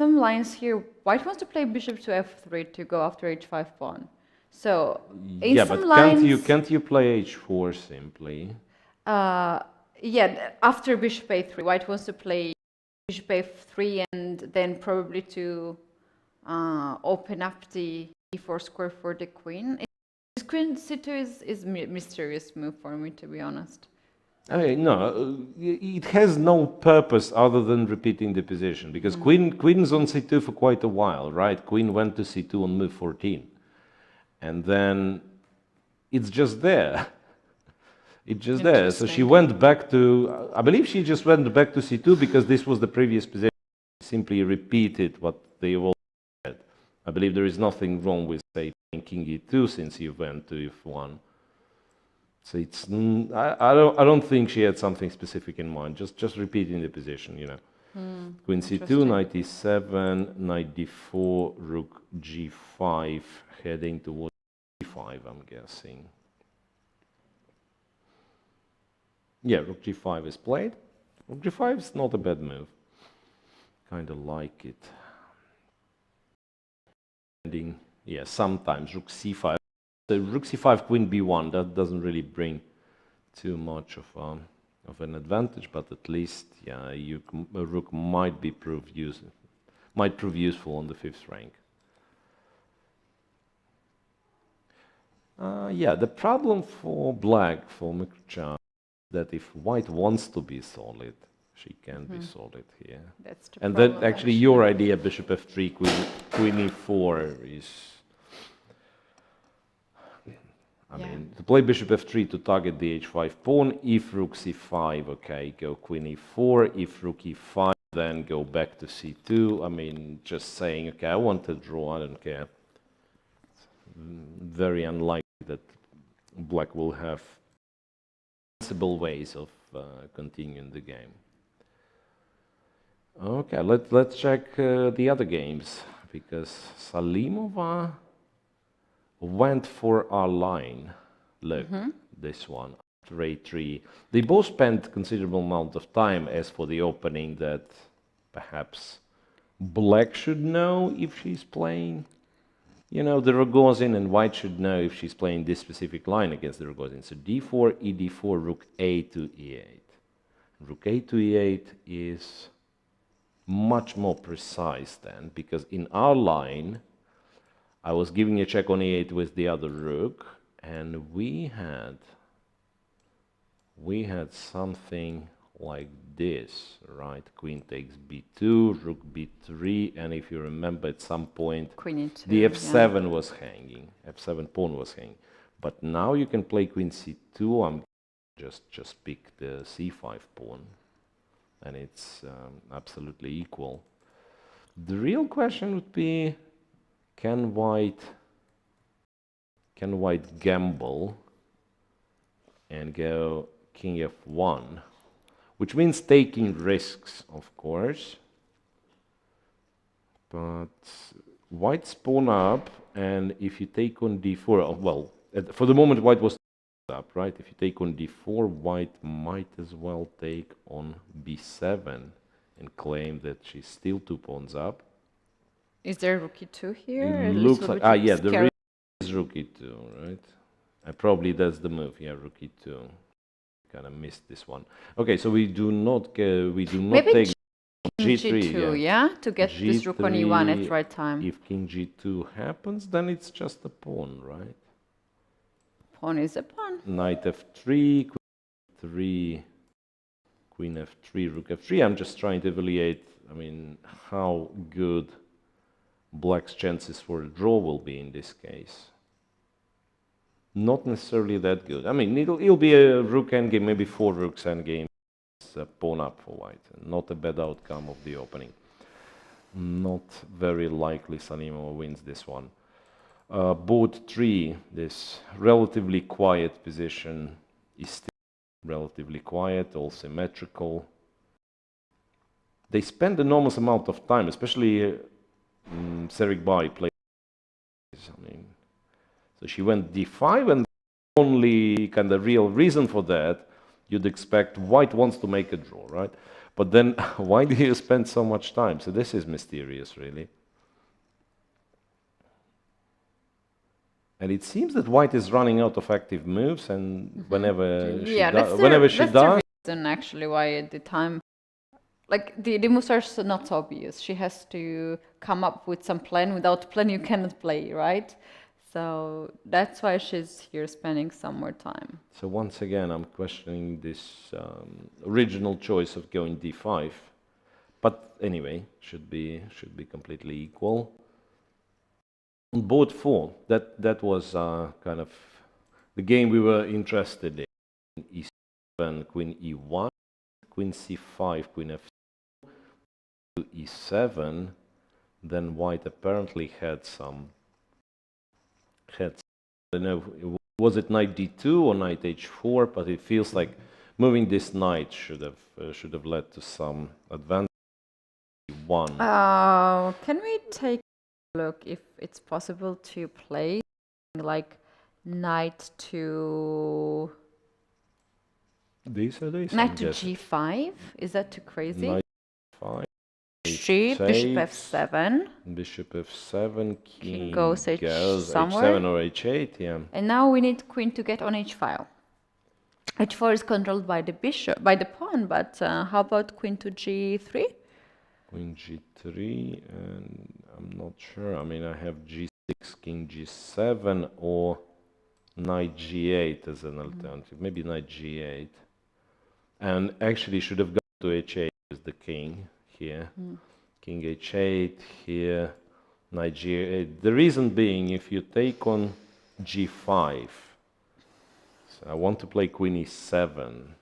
Some lines here, white wants to play bishop to f3 to go after h5 pawn. So in Yeah, some but lines, can't you play h4 simply? yeah, after bishop a3, white wants to play bishop a3 and then probably to open up the e4 square for the queen. This queen c2 is a mysterious move for me, to be honest. I mean, no, it has no purpose other than repeating the position, because queen's on c2 for quite a while, right? Queen went to c2 on move 14, and then it's just there. It's just there. So she went back to, I believe she just went back to c2 because this was the previous position. Simply repeated what they all said. I believe there is nothing wrong with, say, king e2 since you went to f1. So it's, I don't think she had something specific in mind. Just repeating the position, you know. Queen c2, knight e7, knight d4, rook g5, heading towards g5, I'm guessing. Yeah, rook g5 is played. Rook g5 is not a bad move. Kind of like it. Ending, yeah, sometimes rook c5. So rook c5, queen b1, that doesn't really bring too much of an advantage, but at least, yeah, a rook might prove useful on the 5th rank. Yeah, the problem for black, for Miroshnichenko, that if white wants to be solid, she can be solid here. That's the and problem, then actually your idea, bishop f3, queen e4 is... I mean, to play bishop f3 to target the h5 pawn, if rook c5, okay, go queen e4, if rook e5, then go back to c2. I mean, just saying, okay, I want to draw, I don't care. Very unlikely that black will have sensible ways of continuing the game. Okay, let's check the other games, because Salimova went for our line. Look, this one, after a3. They both spent considerable amount of time as for the opening that perhaps black should know if she's playing, you know, the Ragozin, and white should know if she's playing this specific line against the Ragozin. So d4, ed4, rook a to e8. Rook a to e8 is much more precise then, because in our line, I was giving a check on e8 with the other rook, and we had something like this, right? Queen takes b2, rook b3, and if you remember, at some point the f7 was hanging, f7 pawn was hanging. But now you can play queen c2. I'm just pick the c5 pawn, and it's absolutely equal. The real question would be, can white gamble and go king f1, which means taking risks, of course. But white's pawn up, and if you take on d4, well, for the moment white was up, right? If you take on d4, white might as well take on b7 and claim that she's still 2 pawns up. Is there rook e2 here? It looks like, yeah, there is rook e2, right? Probably that's the move, yeah, rook e2. Kind of missed this one. Okay, so we do not take g3, yeah, to get g3, this rook on e1 at right time. If king g2 happens, then it's just a pawn, right? Pawn is a pawn. Knight f3, queen f3, rook f3. I'm just trying to evaluate, I mean, how good black's chances for a draw will be in this case. Not necessarily that good. I mean, it'll be a rook endgame, maybe 4 rooks endgame. It's a pawn up for white. Not a bad outcome of the opening. Not very likely Salimova wins this one. Board 3, this relatively quiet position is still relatively quiet, all symmetrical. They spend enormous amount of time, especially Sarikbai plays. I mean, So she went d5, and the only kind of real reason for that, you'd expect white wants to make a draw, right? But then why do you spend so much time? So this is mysterious, really. And it seems that white is running out of active moves, and whenever she does, that's the reason actually why at the time, like the moves are not so obvious. She has to come up with some plan. Without plan, you cannot play, right? So that's why she's here spending some more time. So once again, I'm questioning this original choice of going d5, but anyway, should be completely equal. On board 4, that was kind of the game we were interested in. E7, queen e1, queen c5, queen f2, e7. Then white apparently had some. I don't know, was it knight d2 or knight h4? But it feels like moving this knight should have led to some advantage. One. Can we take a look if it's possible to play like knight to These are these. knight to g5? Is that too crazy? Knight 5. Bishop f7. Bishop f7. King goes somewhere. h7 or h8. Yeah. And now we need queen to get on h5. h4 is controlled by the bishop, by the pawn. But how about queen to g3? Queen g3, and I'm not sure. I mean, I have g6, king g7, or knight g8 as an alternative. Maybe knight g8. And actually should have gone to h8 as the king here. King h8 here, knight g8. The reason being, if you take on g5, so I want to play queen e7.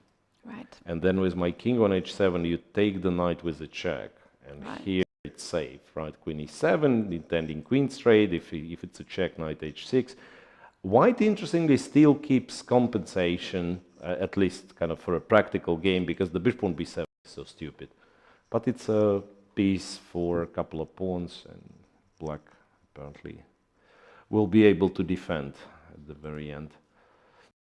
Right. And then with my king on h7, you take the knight with a check. And right. Here it's safe, right? Queen e7, intending queen straight. If it's a check, knight h6. White, interestingly, still keeps compensation, at least kind of for a practical game, because the bishop on b7 is so stupid. But it's a piece for a couple of pawns, and black apparently will be able to defend at the very end.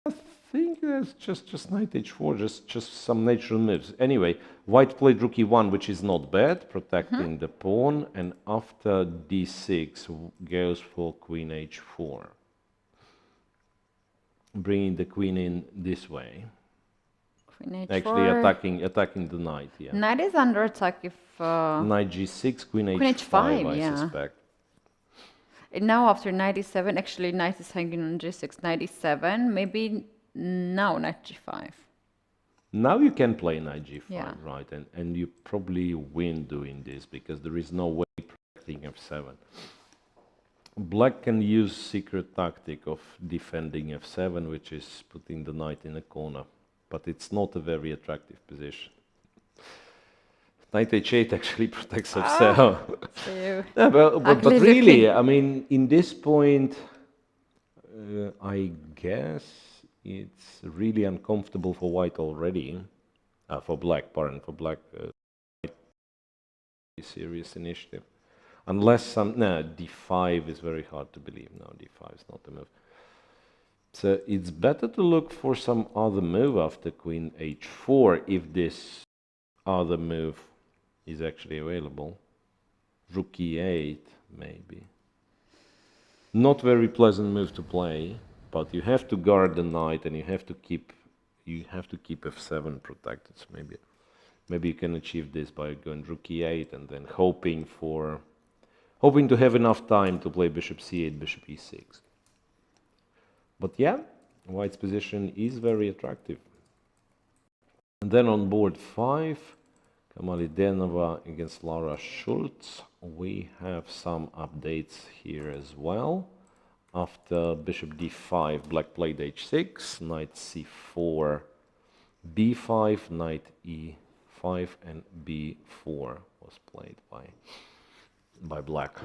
I think that's just knight h4, just some natural moves. Anyway, white played rook e1, which is not bad, protecting the pawn, and after d6 goes for queen h4. Bringing the queen in this way. Queen h4. Actually attacking the knight, yeah. Knight is under attack if... Knight g6, queen h5, I suspect. And now after knight e7, actually knight is hanging on g6, knight e7, maybe now knight g5. Now you can play knight g5, yeah. right? And you probably win doing this, because there is no way protecting f7. Black can use secret tactic of defending f7, which is putting the knight in a corner, but it's not a very attractive position. Knight h8 actually protects f7. Yeah, but really, I mean, in this point, I guess it's really uncomfortable for white already. For black, pardon, for black, serious initiative. Unless some, no, d5 is very hard to believe. No, d5 is not the move. So it's better to look for some other move after queen h4 if this other move is actually available. Rook e8, maybe. Not very pleasant move to play, but you have to guard the knight and you have to keep f7 protected. So maybe you can achieve this by going rook e8 and then hoping to have enough time to play bishop c8, bishop e6. But yeah, white's position is very attractive. And then on board 5, Kamalidenova against Laura Schultz. We have some updates here as well. After bishop d5, black played h6, knight c4, b5, knight e5, and b4 was played by black.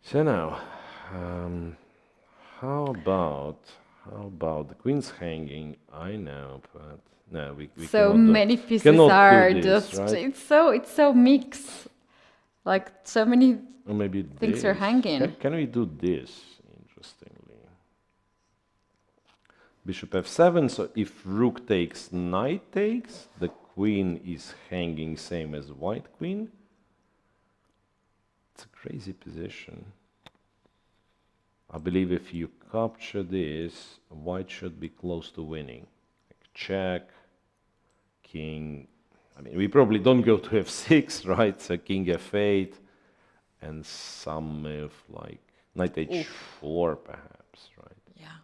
So now, how about the queen's hanging? I know, but no, we so many pieces are just right? it's so mixed, like so many or maybe things are hanging. Can we do this? Interesting. bishop f7. So if rook takes, knight takes, the queen is hanging same as white queen. It's a crazy position. I believe if you capture this, white should be close to winning. Like check, king. I mean, we probably don't go to f6, right? So king f8, and some move like knight h4, perhaps, right? Yeah.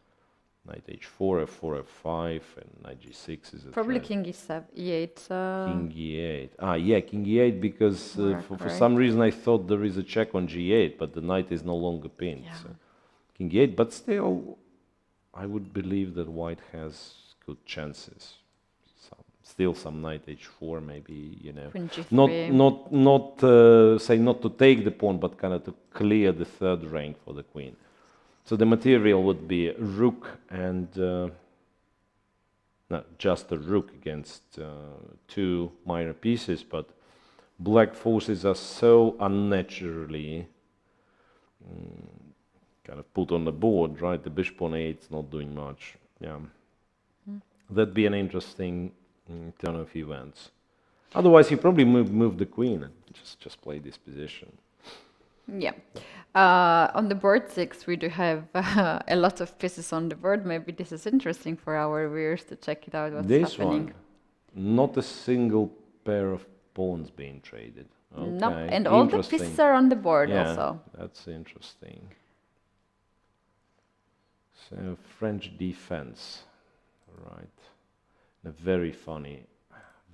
Knight h4, f4, f5, and knight g6 is a Probably threat. king e7, e8. King e8. Ah, yeah, king e8, because for some reason I thought there is a check on g8, but the knight is no longer pinned. Yeah. So king e8, but still, I would believe that white has good chances. Still some knight h4, maybe, you know. Queen g3. Not say not to take the pawn, but kind of to clear the third rank for the queen. So the material would be rook and not just a rook against two minor pieces, but black forces are so unnaturally kind of put on the board, right? The bishop on a8 is not doing much. Yeah, that'd be an interesting turn of events. Otherwise, you probably move the queen and just play this position. Yeah. On the board 6, we do have a lot of pieces on the board. Maybe this is interesting for our viewers to check it out. What's This happening. one, not a single pair of pawns being traded. Okay, No, and all the pieces are on the board also. That's interesting. So French defense, right? A very funny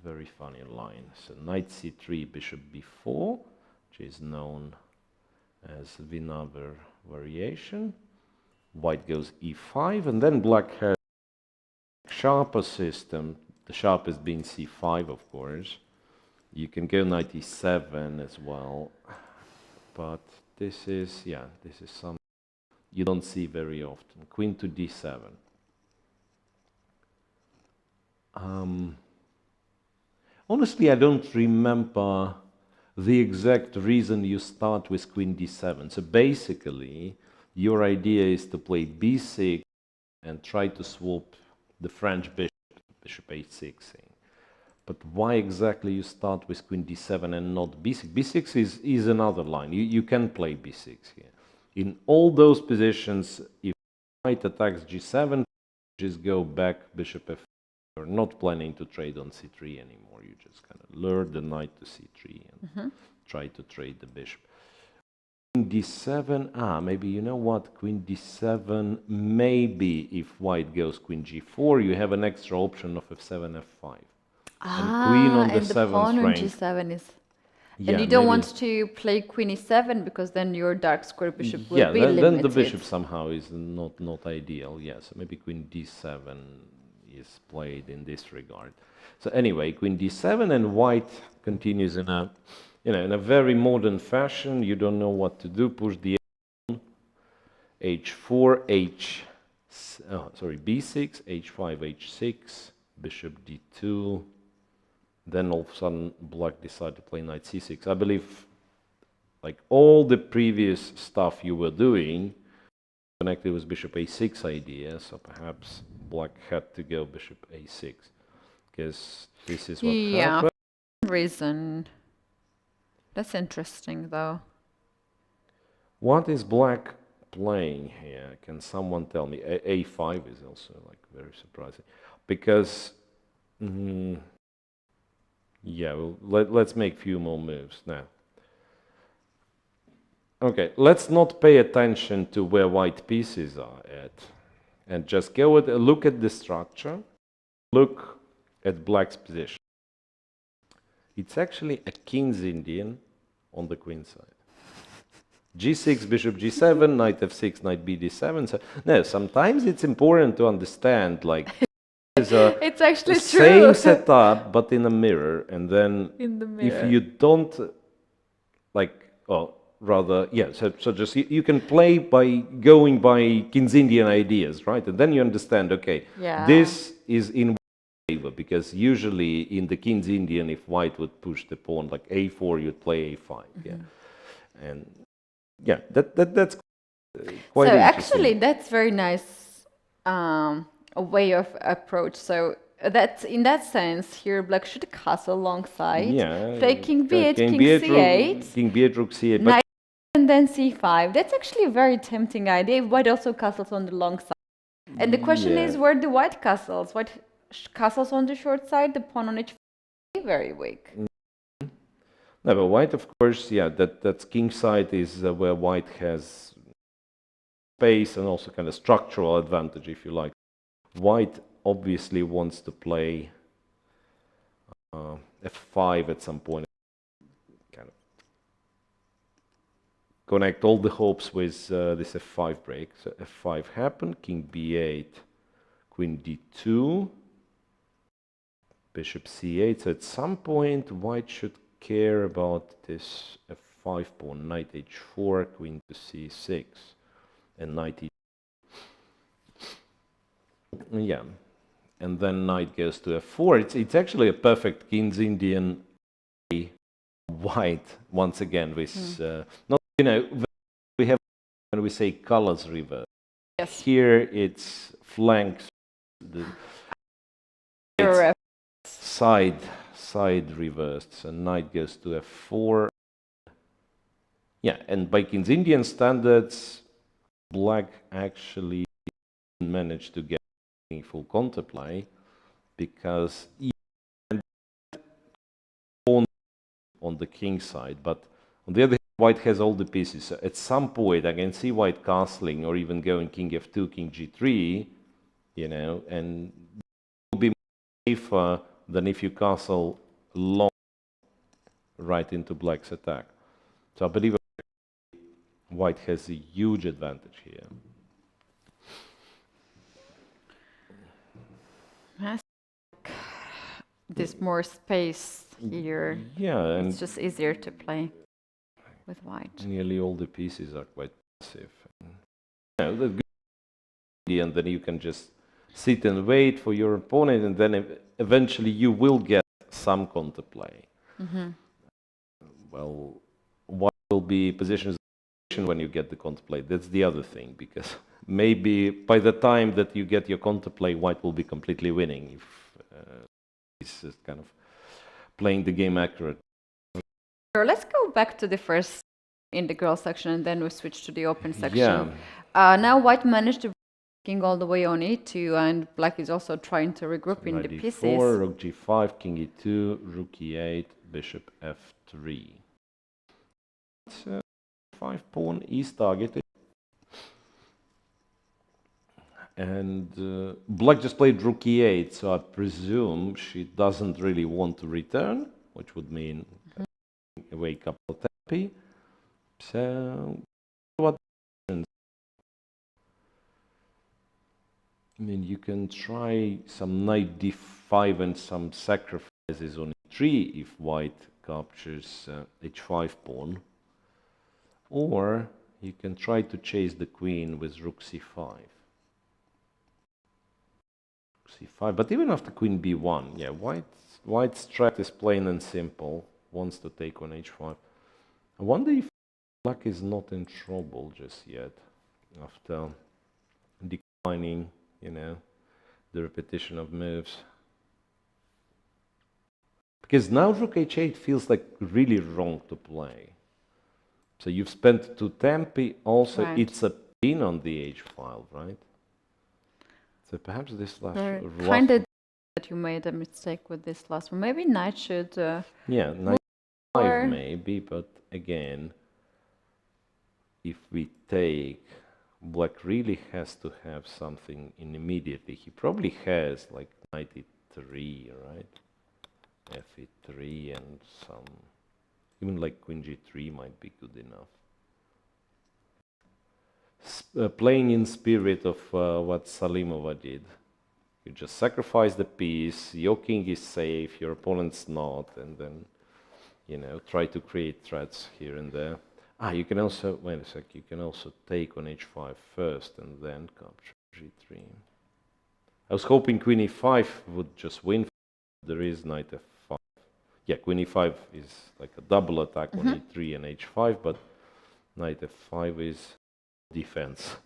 line. So knight c3, bishop b4, which is known as Winawer variation. White goes e5, and then black has a sharper system. The sharpest being c5, of course. You can go knight e7 as well, but this is something you don't see very often. Queen to d7. Honestly, I don't remember the exact reason you start with queen d7. So basically, your idea is to play b6 and try to swap the French bishop h6 thing. But why exactly you start with queen d7 and not b6? b6 is another line. You can play b6 here. In all those positions, if white attacks g7, just go back bishop f. You're not planning to trade on c3 anymore. You just kind of lure the knight to c3 and try to trade the bishop. Queen d7, maybe you know what? Queen d7, maybe if white goes queen g4, you have an extra option of f7, f5. And queen on the 7th pawn rank. on g7 is... Yeah, and you don't want to play queen e7 because then your dark square bishop will be limited. Then the bishop somehow is not ideal. Yeah, so maybe queen d7 is played in this regard. So anyway, queen d7, and white continues in a in a very modern fashion. You don't know what to do. Push the h4, b6, h5, h6, bishop d2. Then all of a sudden, black decided to play knight c6. I believe, like all the previous stuff you were doing, connected with bishop a6 idea, so perhaps black had to go bishop a6, because this is what happened. Yeah, reason. That's interesting, though. What is black playing here? Can someone tell me? A5 is also like very surprising, because. Yeah, well, let's make a few more moves now. Okay, let's not pay attention to where white pieces are at, and just go with look at the structure, look at black's position. It's actually a king's Indian on the queen side. g6, bishop g7, knight f6, knight b d7. So, no, sometimes it's important to understand, like, it's actually true. Same setup, but in a mirror, and then in the mirror. If you don't, like, rather, yeah. So just you can play by going by King's Indian ideas, right? And then you understand, okay, this is in favor, because usually in the King's Indian, if white would push the pawn like a4, you'd play a5, yeah, and yeah, that's quite. So actually, that's very nice. way of approach. So that in that sense, here black should castle alongside. Yeah. Play king b8, king b8, c8. king b8, rook c8. Knight and then c5. That's actually a very tempting idea. White also castles on the long side. And the question is where the white castles. White castles on the short side, the pawn on h5 very weak. No, but white, of course, yeah, that king side is where white has space and also kind of structural advantage, if you like. White obviously wants to play f5 at some point, kind of connect all the hopes with this f5 break. So f5 happened, king b8, queen d2, bishop c8. So at some point, white should care about this f5 pawn, knight h4, queen to c6, and knight e. Yeah, and then knight goes to f4. It's actually a perfect King's Indian white once again with not, you know, we have when we say colors reverse. Yes. Here it's flanks, side reversed. So knight goes to f4. Yeah, and by King's Indian standards, black actually managed to get meaningful counterplay because on the king side, but on the other hand, white has all the pieces. So at some point, I can see white castling or even going king f2, king g3, you know, and it will be safer than if you castle long right into black's attack. So I believe white has a huge advantage here. There's more space here. Yeah, and it's just easier to play with white. Nearly all the pieces are quite passive. You know, that's good, and then you can just sit and wait for your opponent, and then eventually you will get some counterplay. Well, what will be positions when you get the counterplay? That's the other thing, because maybe by the time that you get your counterplay, white will be completely winning if he's kind of playing the game accurate. Let's go back to the first integral section and then we switch to the open section. Yeah. Now white managed to king all the way on e2 and black is also trying to regroup So in the d4, pieces. rook g5, king e2, rook e8, bishop f3. So 5 pawn is targeted. And black just played rook e8, so I presume she doesn't really want to return, which would mean away couple of tempi. So what happens? I mean, you can try some knight d5 and some sacrifices on e3 if white captures h5 pawn. Or you can try to chase the queen with rook c5. c5, but even after queen b1, yeah, white's strat is plain and simple, wants to take on h5. I wonder if black is not in trouble just yet, after declining, you know, the repetition of moves. Because now rook h8 feels like really wrong to play. So you've spent 2 tempi, also right. It's a pin on the h file, right? So perhaps this last kind of that you made a mistake with this last one. Maybe knight should yeah, knight 5 maybe, but again, if we take, black really has to have something in immediately. He probably has like knight e3, right? f3 and some, even like queen g3 might be good enough. Playing in spirit of what Salimova did. You just sacrifice the piece, your king is safe, your opponent's not, and then, you know, try to create threats here and there. You can also, wait a sec, you can also take on h5 first and then capture g3. I was hoping queen e5 would just win. There is knight f5. Yeah, queen e5 is like a double attack on e3 and h5, but knight f5 is defense.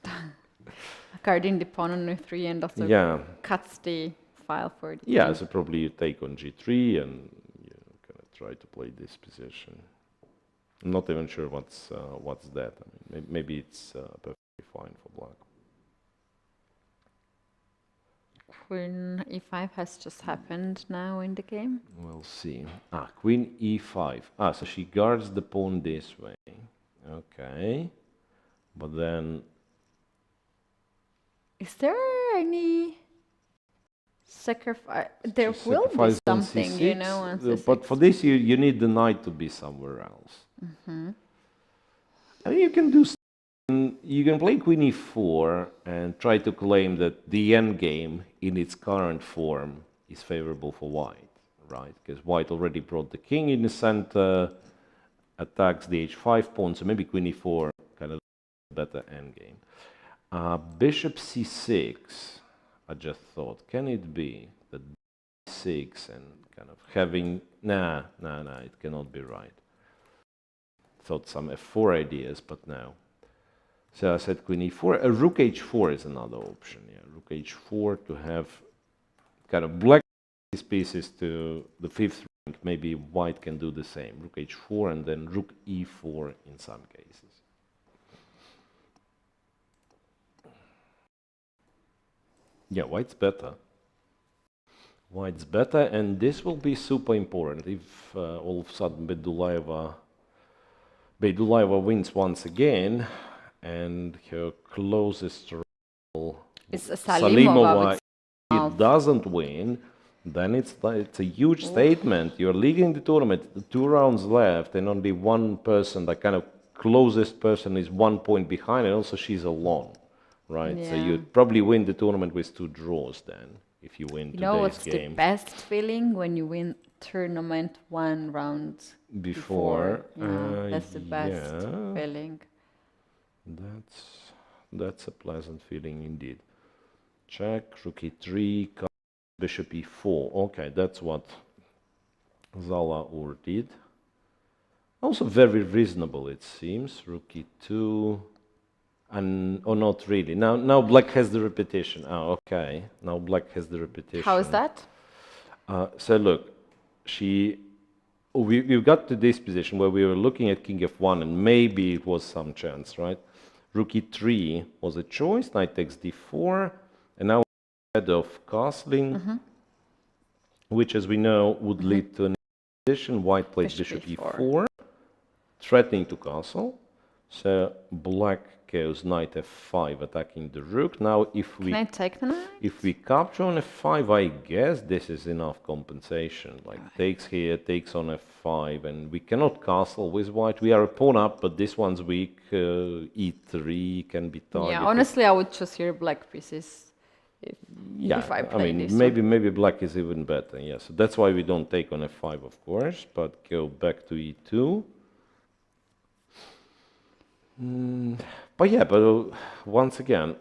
Guarding the pawn on e3 and also Yeah. cuts the file for the Yeah, king. so probably you take on g3 and you kind of try to play this position. I'm not even sure what's that. I mean, maybe it's perfectly fine for black. Queen e5 has just happened now in the game. We'll see. Queen e5. So she guards the pawn this way. Okay. But then... Is there any sacrifice? There will be sacrifice on something, c6, you know, on c6. but for this you need the knight to be somewhere else. I mean, you can do... You can play queen e4 and try to claim that the endgame in its current form is favorable for white, right? Because white already brought the king in the center, attacks the h5 pawn, so maybe queen e4 kind of better endgame. Bishop c6, I just thought, can it be that b6 and kind of having... Nah, it cannot be right. Thought some f4 ideas, but no. So I said queen e4. Rook h4 is another option. Yeah, rook h4 to have kind of black these pieces to the fifth rank. Maybe white can do the same. Rook h4 and then rook e4 in some cases. Yeah, white's better. White's better, and this will be super important if all of a sudden Beidulaeva wins once again. And her closest rival, It's Salimova, Salimova. if it doesn't win, then it's a huge statement. You're leading the tournament, 2 rounds left, and only one person, the kind of closest person, is 1 point behind, and also she's alone, right? Yeah. So you'd probably win the tournament with 2 draws then, if you win You know today's what's game. the best feeling? When you win tournament 1 round before. Yeah, that's the best feeling. That's a pleasant feeling indeed. Check, rook e3, bishop e4. Okay, that's what Zala Ur did. Also very reasonable, it seems. Rook e2, and or not really. Now black has the repetition. Okay. Now black has the repetition. How is that? So look, we've got to this position where we were looking at king f1, and maybe it was some chance, right? Rook e3 was a choice, knight takes d4, and now instead of castling, which as we know would lead to an position, white plays bishop e4, threatening to castle. So black goes knight f5, attacking the rook. Now if we... Can I take the knight? If we capture on f5, I guess this is enough compensation. Like takes here, takes on f5, and we cannot castle with white. We are a pawn up, but this one's weak. E3 can be targeted. Yeah, honestly, I would choose here black pieces. If I play this maybe black is even better. Yeah, so that's why we don't take on f5, of course, but go back to e2. But once again,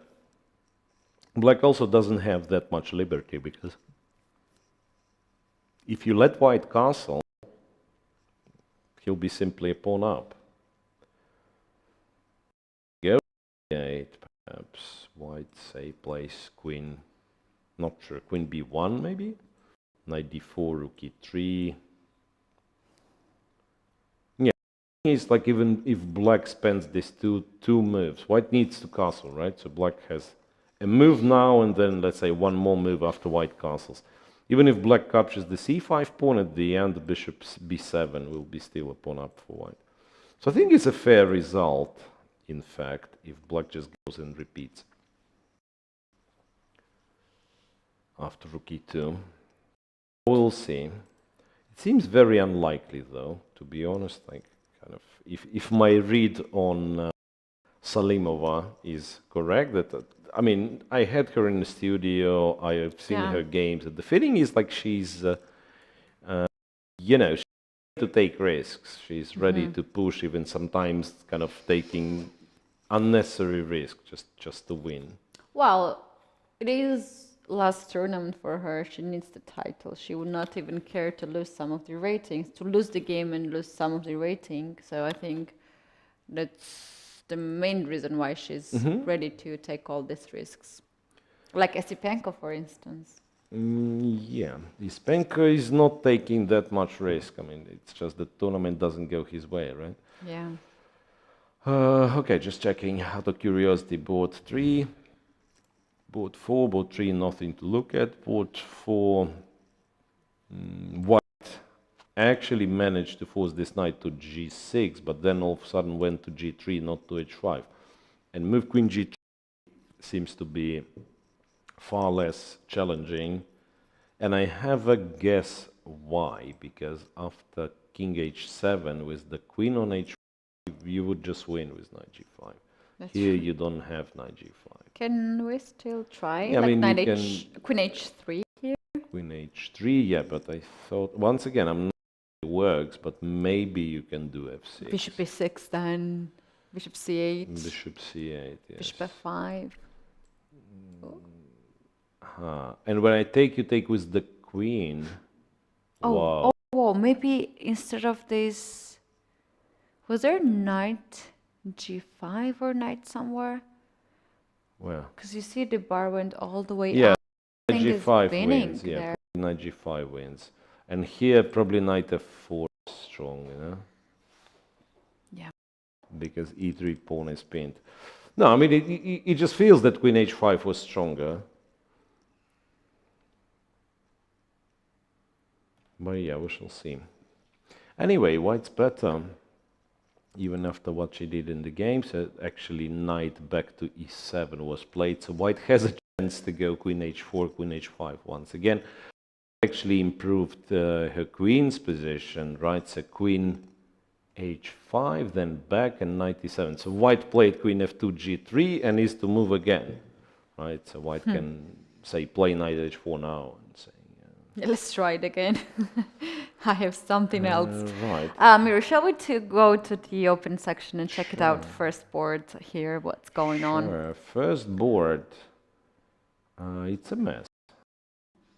black also doesn't have that much liberty, because if you let white castle, he'll be simply a pawn up. Go e8, perhaps white say plays queen, not sure, queen b1 maybe, knight d4, rook e3. Yeah, it's like even if black spends these two moves, white needs to castle, right? So black has a move now and then, let's say, one more move after white castles. Even if black captures the c5 pawn, at the end the bishop b7 will be still a pawn up for white. So I think it's a fair result, in fact, if black just goes and repeats after rook e2. We'll see. It seems very unlikely, though, to be honest. Like, kind of, if my read on Salimova is correct, that I mean, I had her in the studio, I have seen her games, and the feeling is like she's, you know, she's ready to take risks. She's ready to push, even sometimes kind of taking unnecessary risk just to win. Well, it is last tournament for her. She needs the title. She would not even care to lose some of the ratings, to lose the game and lose some of the rating. So I think the main reason why she's ready to take all these risks. Like Esipenko, for instance. Yeah, Ispenko is not taking that much risk. I mean, it's just the tournament doesn't go his way, right? Yeah. Okay, just checking out of curiosity. Board 3, board 4, board 3, nothing to look at. Board 4, white actually managed to force this knight to g6, but then all of a sudden went to g3, not to h5. And move queen g3 seems to be far less challenging. And I have a guess why, because after king h7 with the queen on h5, you would just win with knight g5. That's Here true. you don't have knight g5. Can we still try? Yeah, I like mean, knight you h, queen h3 here? Queen h3, yeah, but I thought, once again, I'm not sure it works, but maybe you can do f6. Bishop e6 then, bishop c8, Bishop c8, yes. bishop f5. And when I take, you take with the queen. Oh, Wow. oh, maybe instead of this, was there knight g5 or knight somewhere? Well, Because you see the bar went all the way yeah, up. I knight think it's g5 winning wins, yeah, there. knight g5 wins. And here probably knight f4 is strong, you know? Yeah. Because e3 pawn is pinned. No, I mean, it just feels that queen h5 was stronger. But yeah, we shall see. Anyway, white's better, even after what she did in the game. So actually, knight back to e7 was played. So white has a chance to go queen h4, queen h5 once again. Actually improved her queen's position, right? So queen h5, then back, and knight e7. So white played queen f2, g3, and is to move again, right? So white can say play knight h4 now and say. Yeah, let's try it again. I have something else. Right. Miro, shall we go to the open section and check it out first board here, what's going on? Sure. First board, it's a mess.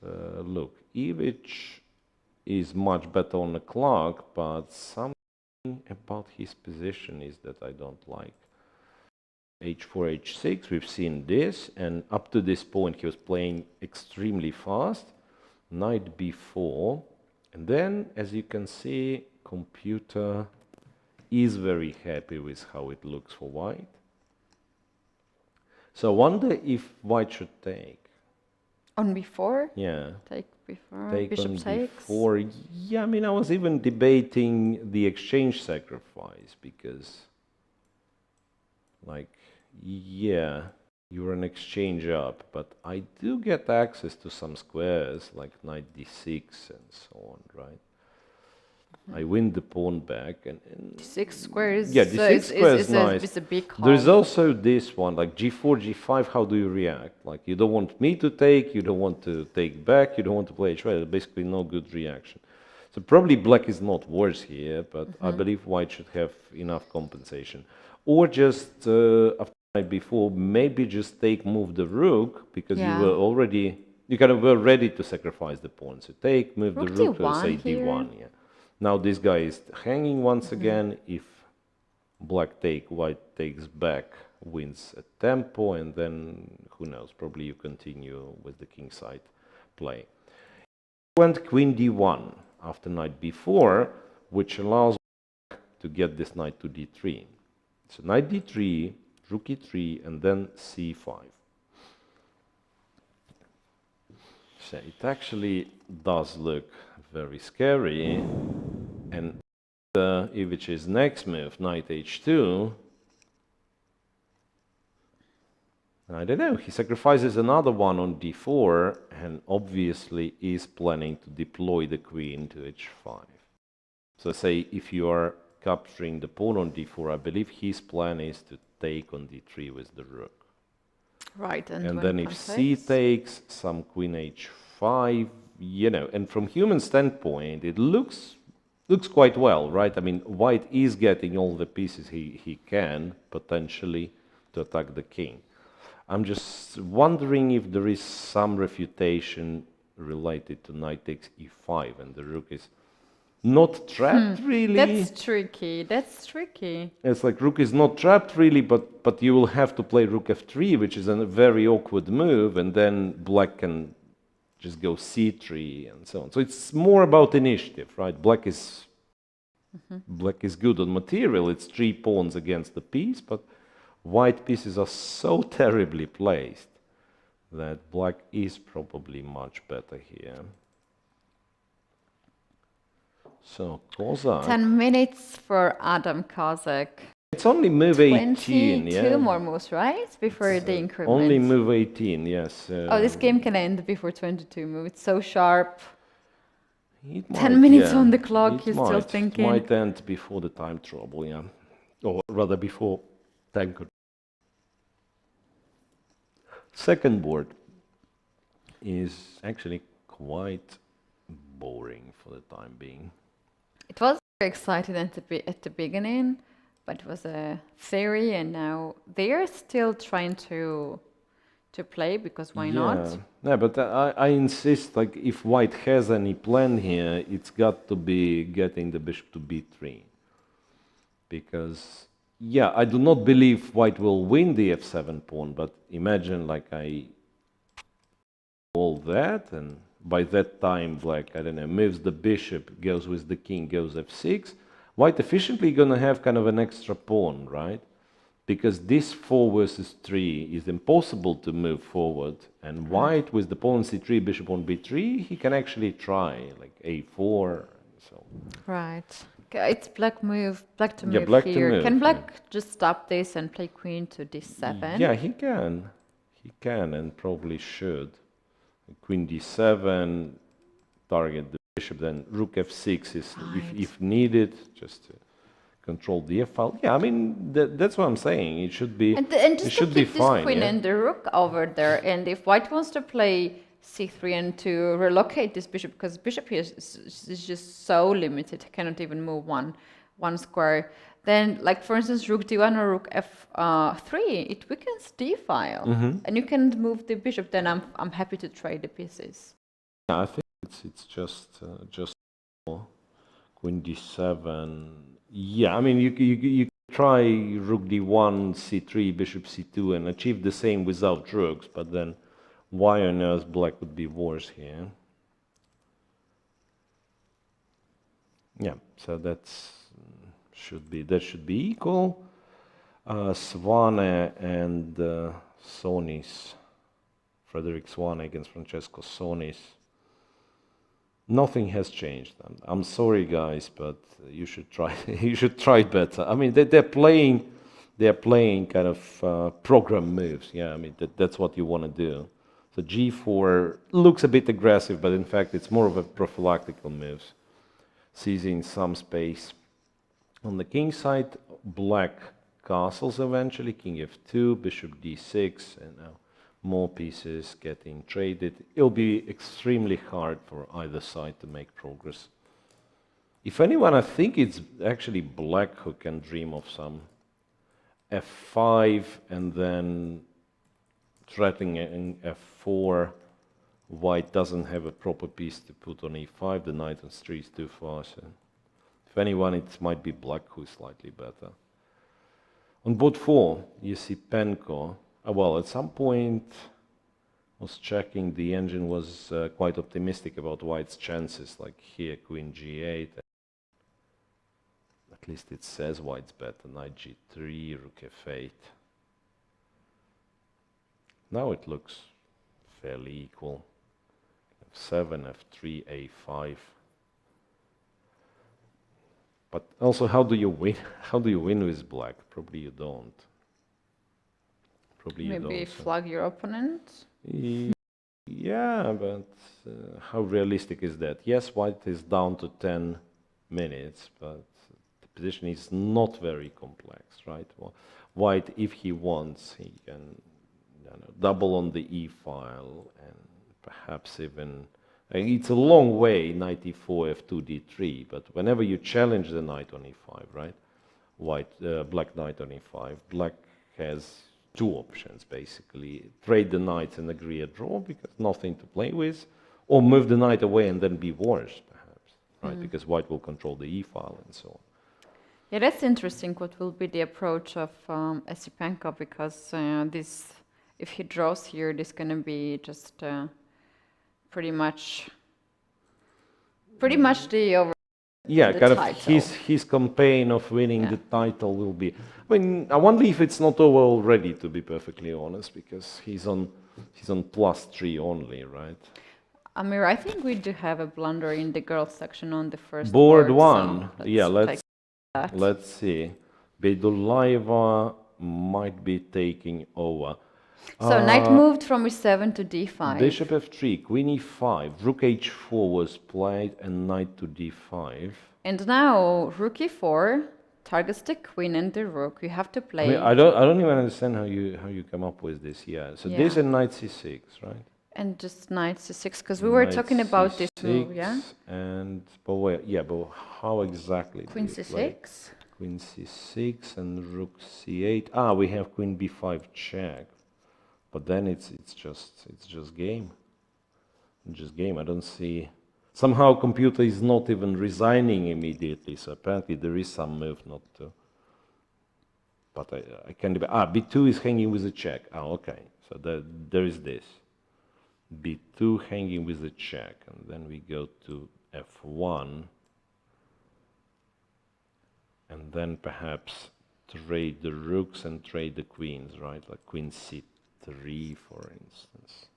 Look, Evich is much better on the clock, but something about his position is that I don't like. h4, h6, we've seen this, and up to this point he was playing extremely fast. Knight b4, and then, as you can see, computer is very happy with how it looks for white. So I wonder if white should take. On b4? Yeah. Take b4, Take bishop on takes. b4. Yeah, I mean, I was even debating the exchange sacrifice because, like, yeah, you're an exchange up, but I do get access to some squares like knight d6 and so on, right? I win the pawn back, and d6 square is, yeah, d6 square is nice. It's a big call. There's also this one, like g4, g5. How do you react? Like, you don't want me to take, you don't want to take back, you don't want to play h5. Basically, no good reaction. So probably black is not worse here, but I believe white should have enough compensation, or just after knight b4, maybe just take, move the rook, because you were already, you kind of were ready to sacrifice the pawn. So take, move Rook the rook to d1 say here. d1. Yeah. Now this guy is hanging once again. If black take, white takes back, wins at tempo, and then who knows? Probably you continue with the kingside play. Went queen d1 after knight b4, which allows to get this knight to d3. So knight d3, rook e3, and then c5. So it actually does look very scary. And Ivich's next move, knight h2, I don't know, he sacrifices another one on d4 and obviously is planning to deploy the queen to h5. So say if you are capturing the pawn on d4, I believe his plan is to take on d3 with the rook. Right, and then if c takes, some queen h5, you know, and from human standpoint, it looks quite well, right? I mean, white is getting all the pieces he can, potentially, to attack the king. I'm just wondering if there is some refutation related to knight takes e5, and the rook is not trapped really. That's tricky. That's tricky. It's like rook is not trapped really, but you will have to play rook f3, which is a very awkward move, and then black can just go c3 and so on. So it's more about initiative, right? Black is good on material. It's 3 pawns against the piece, but white pieces are so terribly placed that black is probably much better here. So Kozak. 10 minutes for Adam Kozak. It's only move 18, 22 yeah. more moves, right? Before the increment. Only move 18, yes. Oh, this game can end before 22 moves. It's so sharp. It 10 might, minutes yeah. on the clock, It you're might. still thinking. It might end before the time trouble, yeah. Or rather before time control. Second board is actually quite boring for the time being. It was very exciting at the beginning, but it was a theory, and now they are still trying to play, because why not? Yeah, but I insist, like, if white has any plan here, it's got to be getting the bishop to b3. Because, yeah, I do not believe white will win the f7 pawn, but imagine, like, I all that, and by that time, like, I don't know, moves the bishop, goes with the king, goes f6. White efficiently gonna have kind of an extra pawn, right? Because this 4 versus 3 is impossible to move forward, and white with the pawn c3, bishop on b3, he can actually try, like a4, and so. Right. Okay, it's black to move black to here. move, Can black just stop this and play queen to d7? Yeah, he can. He can and probably should. Queen d7, target the bishop, then rook f6 is, if needed, just to control the f file. Yeah, I mean, that's what I'm saying. It should be, and it just should to be keep fine. this queen Yeah? and the rook over there, and if white wants to play c3 and to relocate this bishop, because bishop here is just so limited, cannot even move one square, then, like, for instance, rook d1 or rook f3, it weakens d file, and you can move the bishop. Then I'm happy to trade the pieces. Yeah, I think it's just queen d7. Yeah, I mean, you try rook d1, c3, bishop c2, and achieve the same without rooks, but then why on earth black would be worse here? Yeah, so that should be equal. Swane and Sonis, Frederick Swane against Francesco Sonis. Nothing has changed. I'm sorry, guys, but you should try. You should try better. I mean, they're playing kind of program moves. Yeah, I mean that's what you want to do. So g4 looks a bit aggressive, but in fact it's more of a prophylactical move, seizing some space. On the king side, black castles eventually. King f2, bishop d6, and now more pieces getting traded. It'll be extremely hard for either side to make progress. If anyone, I think it's actually black who can dream of some f5 and then threatening f4. White doesn't have a proper piece to put on e5. The knight on c3 is too far. So if anyone, it might be black who's slightly better. On board 4, you see Penko. Well, at some point, I was checking, the engine was quite optimistic about white's chances, like here, queen g8. At least it says white's better, knight g3, rook f8. Now it looks fairly equal. f7, f3, a5. But also, how do you win? How do you win with black? Probably you don't. Probably Maybe you don't. flag your opponent. Yeah, but how realistic is that? Yes, white is down to 10 minutes, but the position is not very complex, right? Well, white, if he wants, he can double on the e file and perhaps even. It's a long way, knight e4, f2, d3, but whenever you challenge the knight on e5, right? Black knight on e5, black has two options, basically. Trade the knights and agree a draw, because nothing to play with, or move the knight away and then be worse, perhaps. right? Because white will control the e file and so on. Yeah, that's interesting. What will be the approach of Esipenko? Because this, if he draws here, this gonna be just pretty much the over. Yeah, The kind of title. his campaign of winning the title will be. I mean, I wonder if it's not over already, to be perfectly honest, because he's on +3 only, right? Amir, I think we do have a blunder in the girls section on the first Board board, one. so Yeah, that. let's see. Bedulayeva might be taking over. So knight moved from e7 to d5. Bishop f3, queen e5, rook h4 was played, and knight to d5. And now rook e4 targets the queen and the rook. You have to play. I mean, I don't even understand how you come up with this. Yeah, so this and knight c6, right? And just knight c6, because we were talking about this move, yeah? And but how exactly? Queen c6. Queen c6 and rook c8. Ah, we have queen b5 check. But then it's just game. Just game. I don't see. Somehow computer is not even resigning immediately. So apparently there is some move not to. But I can't. B2 is hanging with a check. Ah, okay. So there is this. B2 hanging with a check, and then we go to F1, and then perhaps trade the rooks and trade the queens, right? Like queen c3, for instance.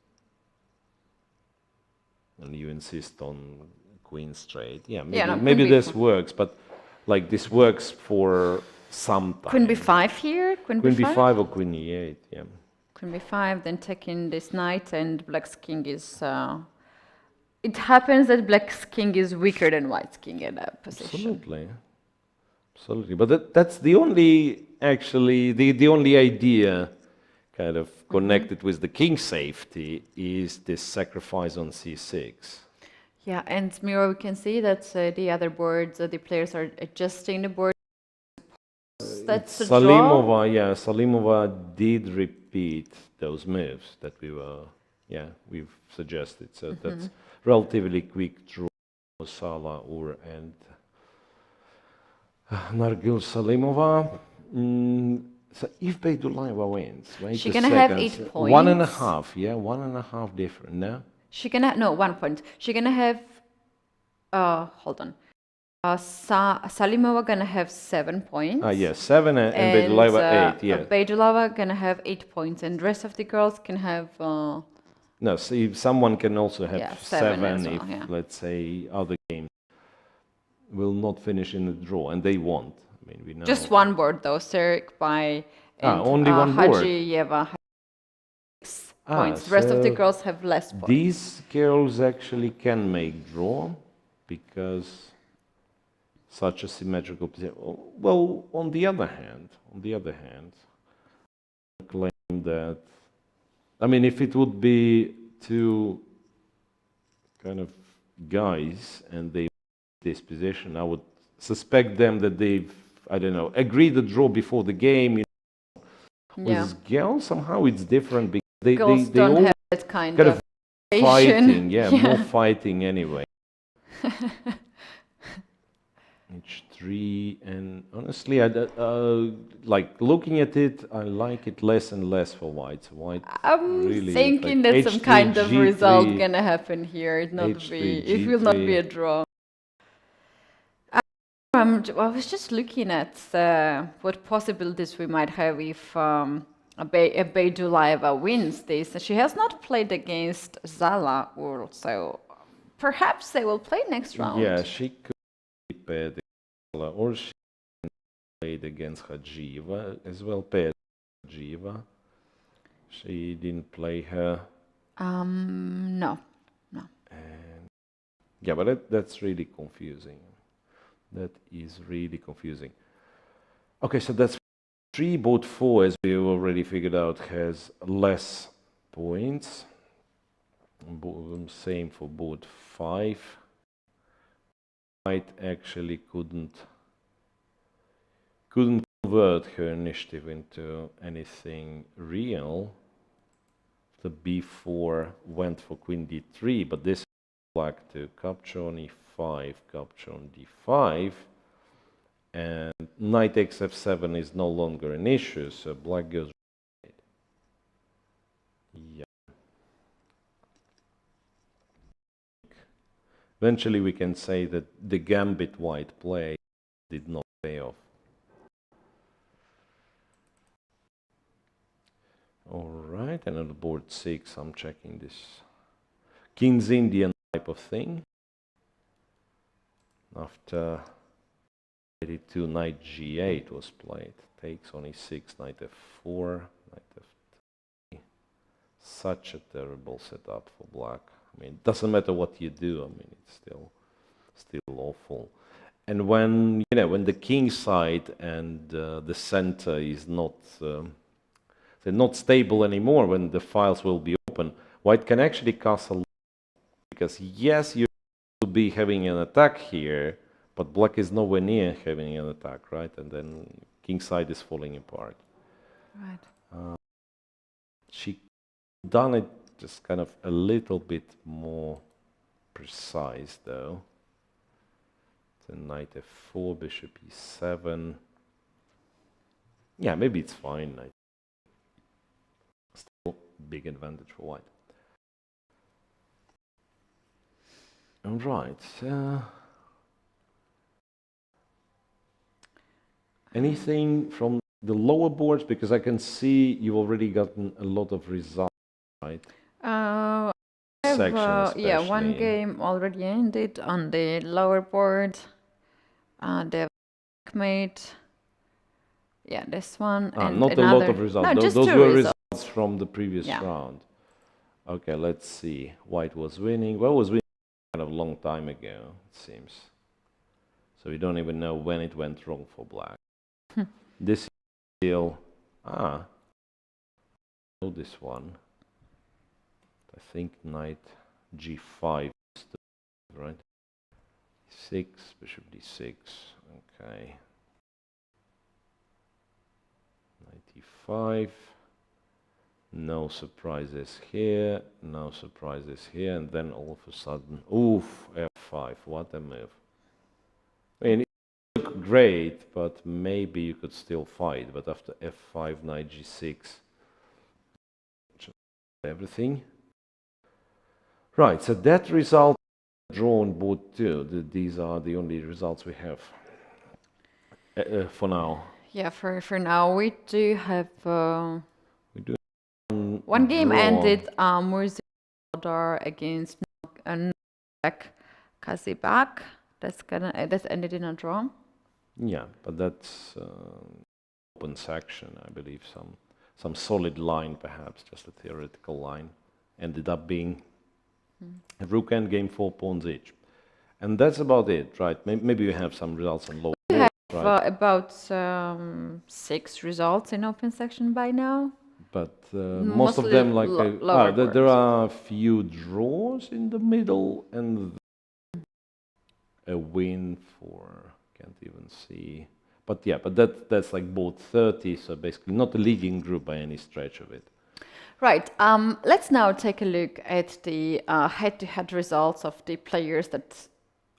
And you insist on queen straight. Yeah, maybe this works, but like this works for some time. Queen b5 here? Queen b5 or queen e8, yeah. Queen b5, then taking this knight, and black's king is... it happens that black's king is weaker than white's king in that position. Absolutely. Absolutely. But that's the only, actually, the only idea kind of connected with the king safety is this sacrifice on c6. Yeah, and Miro, we can see that the other boards, the players are adjusting the board. That's a Salimova, draw. yeah, Salimova did repeat those moves that we've suggested. So that's relatively quick draw for Sala and Nargil Salimova. So if Bedulayeva wins, wait She's a gonna second. have 8 points. 1.5, yeah, 1.5 different, no? She's gonna, no, 1 point. She's gonna have, hold on. Salimova gonna have 7 points. Yes, 7 and Bedulayeva 8, yeah. Bedulayeva gonna have 8 points, and the rest of the girls can have... no, see, someone can also have 7 if, let's say, other games will not finish in a draw, and they won't. I mean, we know. Just one board, though. Serik by and only one board. Hajiyeva has 6 points. The rest of the girls have less points. These girls actually can make draw because such a symmetrical position. Well, on the other hand, I claim that. I mean, if it would be two kind of guys and they this position, I would suspect them that they've, I don't know, agreed the draw before the game. With girls, somehow it's different because they don't all have that kind of fighting, more fighting anyway. H3, and honestly, like looking at it, I like it less and less for white. I'm really thinking like that some kind of G3, result gonna happen here. It will not be a draw. I was just looking at what possibilities we might have if Bedulayeva wins this. She has not played against Zala, so perhaps they will play next round. Yeah, she could be paired against Zala, or she played against Hajiyeva as well. Paired Hajiyeva. She didn't play her. No. And yeah, but that's really confusing. That is really confusing. Okay, so that's 3. Board 4, as we already figured out, has less points. Same for board 5. White actually couldn't convert her initiative into anything real. The b4 went for queen d3, but this is black to capture on e5. d5, capture on d5, and knight takes f7 is no longer an issue, so black goes right. Yeah. Eventually we can say that the gambit white play did not pay off. All right, and on board 6, I'm checking this King's Indian type of thing. After 82, knight g8 was played. Takes on e6, knight f4, knight f3. Such a terrible setup for black. I mean, it doesn't matter what you do. I mean, it's still awful. And when when the king side and the center is not they're not stable anymore, when the files will be open, white can actually castle, because yes, you will be having an attack here, but black is nowhere near having an attack, right? And then king side is falling apart. Right. She done it just kind of a little bit more precise, though. So knight f4, bishop e7. Yeah, maybe it's fine. Knight. Still big advantage for white. All right. Anything from the lower boards? Because I can see you've already gotten a lot of results, right? Yeah, one game already ended on the lower board. The checkmate. Yeah, this one. And not another. A lot of results. No, Those were results from the previous round. Okay, let's see. White was winning. Well, was winning kind of a long time ago, it seems. So we don't even know when it went wrong for black. This is still... I know this one. I think knight g5, right? 6, bishop d6. Okay. Knight e5. No surprises here. No surprises here. And then all of a sudden, oof, f5. What a move. I mean, it looked great, but maybe you could still fight. But after f5, knight g6, just everything. Right, so that result, draw on board 2. These are the only results we have for now. Yeah, for now we do have one game draw. ended Murzadar against Kazibak. That's ended in a draw. Yeah, but that's open section, I believe. Some solid line, perhaps just a theoretical line, ended up being a rook endgame, 4 pawns each, and that's about it, right? Maybe we have some results on low. We have about 6 results in open section by now. But most of them, like there are a few draws in the middle, and a win for can't even see. But yeah, but that's like both 30, so basically not a leading group by any stretch of it. Right. Let's now take a look at the head-to-head results of the players that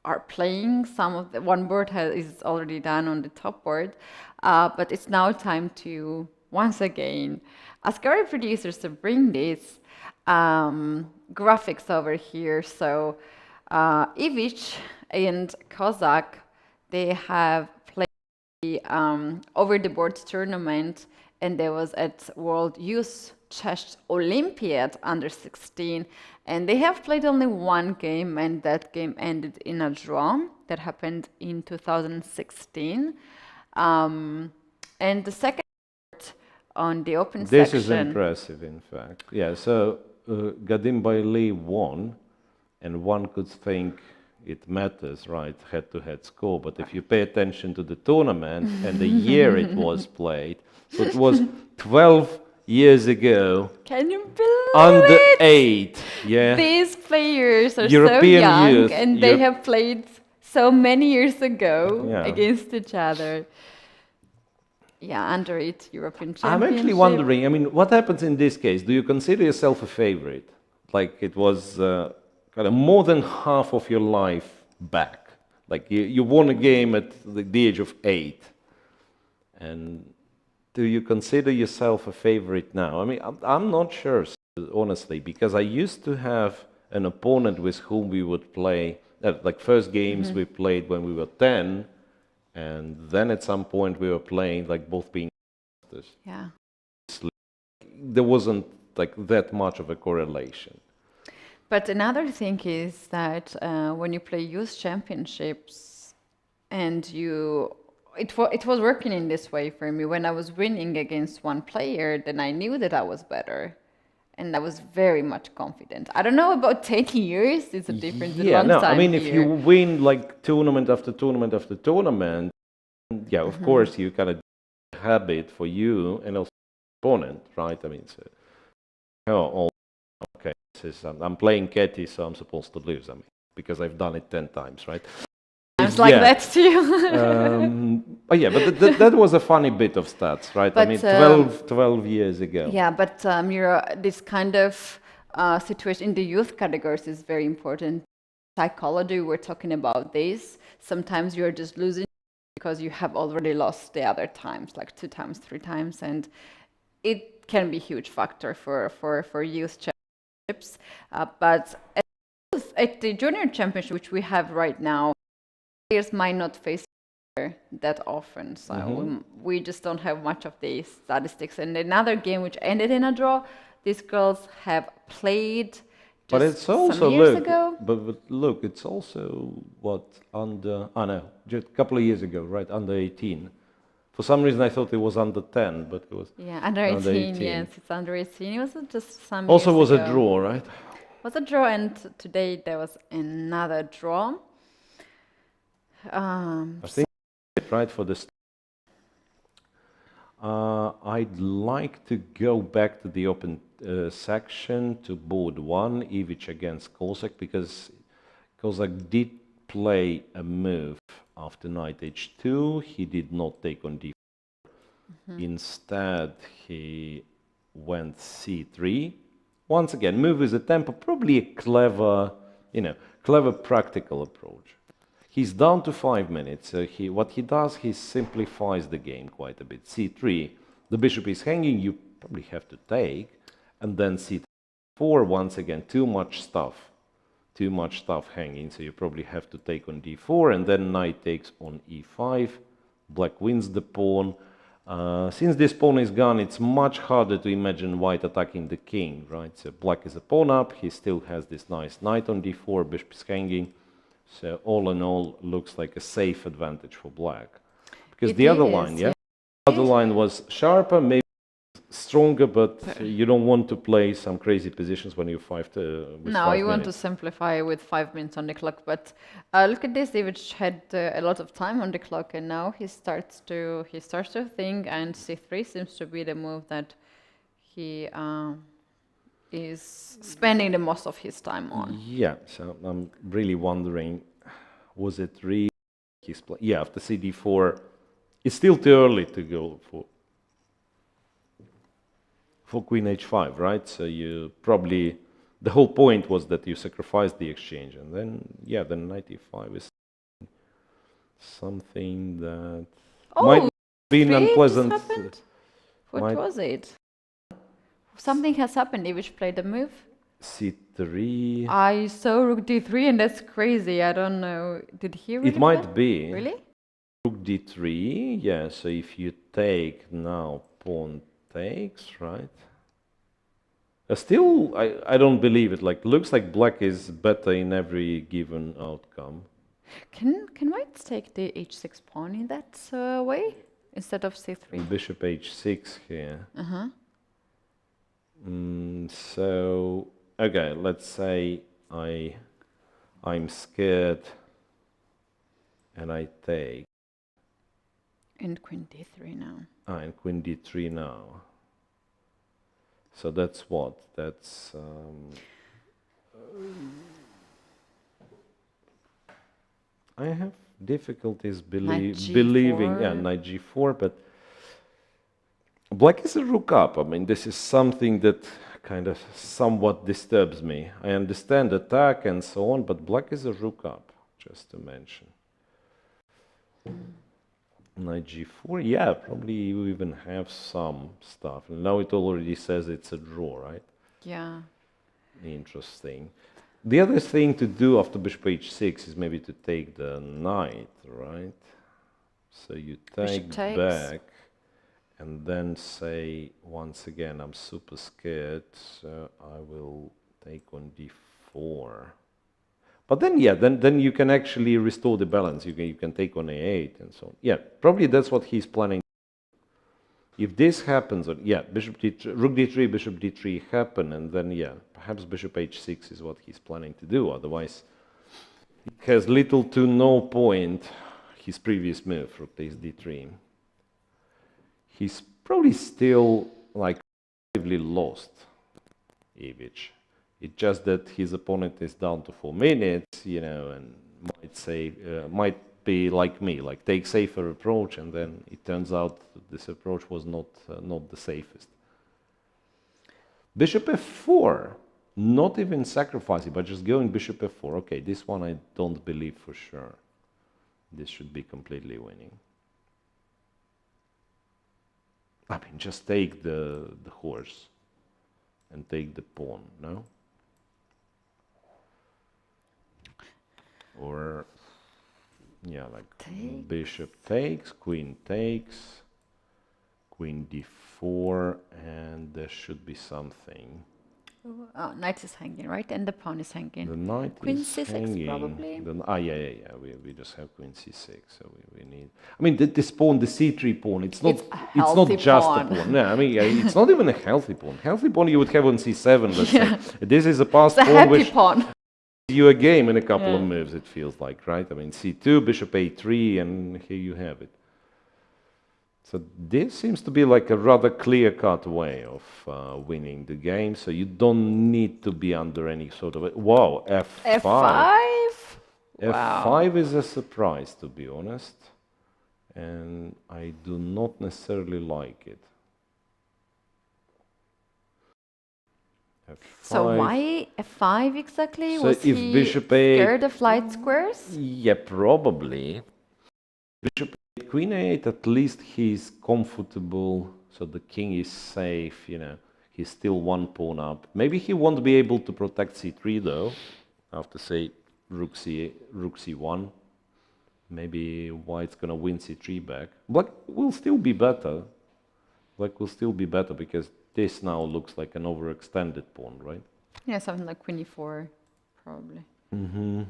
are playing. Some of the one board is already done on the top board, but it's now time to once again ask our producers to bring these graphics over here. So Ivich and Kozak, they have played the over the board tournament, and there was at World Youth Chess Olympiad under 16, and they have played only one game, and that game ended in a draw that happened in 2016. And the second on the open section. This is impressive, in fact. Yeah, so Gadimbaili won, and one could think it matters, right, head-to-head score, but if you pay attention to the tournament and the year it was played, so it was 12 years ago. Can you believe under it? 8, yeah. These players are European so young, youth, and they have played so many years ago against each other. Yeah, under 8 European Championship. I'm actually wondering, I mean, what happens in this case? Do you consider yourself a favorite? Like it was kind of more than half of your life back. Like you won a game at the age of 8. And do you consider yourself a favorite now? I mean, I'm not sure, honestly, because I used to have an opponent with whom we would play, like first games we played when we were 10, and then at some point we were playing like both being masters. Yeah. There wasn't like that much of a correlation. But another thing is that when you play youth championships, and it was working in this way for me. When I was winning against one player, then I knew that I was better, and I was very much confident. I don't know about 10 years; it's a different long time. I mean, here. if you win like tournament after tournament after tournament, yeah, of course you kind of habit for you and also opponent, right? I mean, so, okay, I'm playing Keti, so I'm supposed to lose. I mean, because I've done it 10 times, right? Sounds like that to you. But yeah, but that was a funny bit of stats, right? But, I mean, 12 years ago. Yeah, but Miro, this kind of situation in the youth categories is very important. Psychology, we're talking about this. Sometimes you're just losing because you have already lost the other times, like 2 times, 3 times, and it can be a huge factor for youth championships. But at the junior championship, which we have right now, players might not face that often, so we just don't have much of the statistics. And another game which ended in a draw, these girls have played but just it's also some years ago. But look, it's also just a couple of years ago, right? Under 18. For some reason, I thought it was under 10, but it was under 18. Yes, it's under 18. It was just some. Also, years was ago. a draw, right? It was a draw, and today there was another draw. I think right for this. I'd like to go back to the open section to board 1, Ivic against Kozak, because Kozak did play a move after knight h2. He did not take on d4. Instead, he went c3. Once again, move with a tempo, probably a clever, clever practical approach. He's down to 5 minutes. So what he does, he simplifies the game quite a bit. c3, the bishop is hanging, you probably have to take, and then c4, once again, too much stuff hanging, so you probably have to take on d4, and then knight takes on e5, black wins the pawn. Since this pawn is gone, it's much harder to imagine white attacking the king, right? So black is a pawn up, he still has this nice knight on d4, bishop is hanging. So all in all, looks like a safe advantage for black. Because the other line, the other line was sharper, maybe stronger, but you don't want to play some crazy positions when you want to simplify with 5 minutes on the clock. But look at this, David had a lot of time on the clock, and now he starts to think, and c3 seems to be the move that he is spending the most of his time on. Yeah, so I'm really wondering, was it really his play? Yeah, after cd4, it's still too early to go for queen h5, right? So you probably, the whole point was that you sacrifice the exchange, and then, yeah, then knight e5 is something that might be unpleasant. What was it? Something has happened. Ivic played the move. c3. I saw rook d3, and that's crazy. I don't know. Did he really It might be. Really? Rook d3, yeah, so if you take now, pawn takes, right? Still, I don't believe it. Like, looks like black is better in every given outcome. Can white take the h6 pawn in that way instead of c3? Bishop h6 here. So, okay, let's say I'm scared and I take. And queen d3 now. And queen d3 now. So that's what? That's... I have difficulties believing... Yeah, knight g4, but... Black is a rook up. I mean, this is something that kind of somewhat disturbs me. I understand attack and so on, but black is a rook up. just to mention. Knight g4, yeah, probably you even have some stuff. And now it already says it's a draw, right? Yeah. Interesting. The other thing to do after bishop h6 is maybe to take the knight, right? So you take back, and then say, once again, I'm super scared, so I will take on d4. But then, yeah, then you can actually restore the balance. You can take on a8 and so on. Yeah, probably that's what he's planning. If this happens, yeah, bishop d3, rook d3, bishop d3 happen, and then, yeah, perhaps bishop h6 is what he's planning to do. Otherwise, it has little to no point, his previous move, rook takes d3. He's probably still, like, relatively lost, Evgeny. It's just that his opponent is down to 4 minutes, you know, and might say, might be like me, like take safer approach, and then it turns out that this approach was not the safest. Bishop f4, not even sacrificing, but just going bishop f4. Okay, this one I don't believe for sure. This should be completely winning. I mean, just take the horse and take the pawn, no? Or, yeah, like bishop takes, queen takes, queen d4, and there should be something. Oh, knight is hanging, right? And the pawn is hanging. The knight queen is c6 hanging. probably. Yeah. We just have queen c6, so we need. I mean, this pawn, the c3 pawn, it's not just a pawn. No, I mean, it's not even a healthy pawn. Healthy pawn you would have on c7, let's say. This is a passed pawn which pawn. You a game in a couple of moves, it feels like, right? I mean, c2, bishop a3, and here you have it. So this seems to be like a rather clear-cut way of winning the game. So you don't need to be under any sort of wow, f5. f5. F5 is a surprise, to be honest, and I do not necessarily like it. F5. So why f5 exactly? So was if he bishop a scared of light squares? Yeah, probably. Bishop a8, queen a8, at least he's comfortable, so the king is safe, you know. He's still one pawn up. Maybe he won't be able to protect c3 though, after say rook c1. Maybe white's gonna win c3 back. Black will still be better. Black will still be better because this now looks like an overextended pawn, right? Yeah, something like queen e4, probably. Mm-hmm.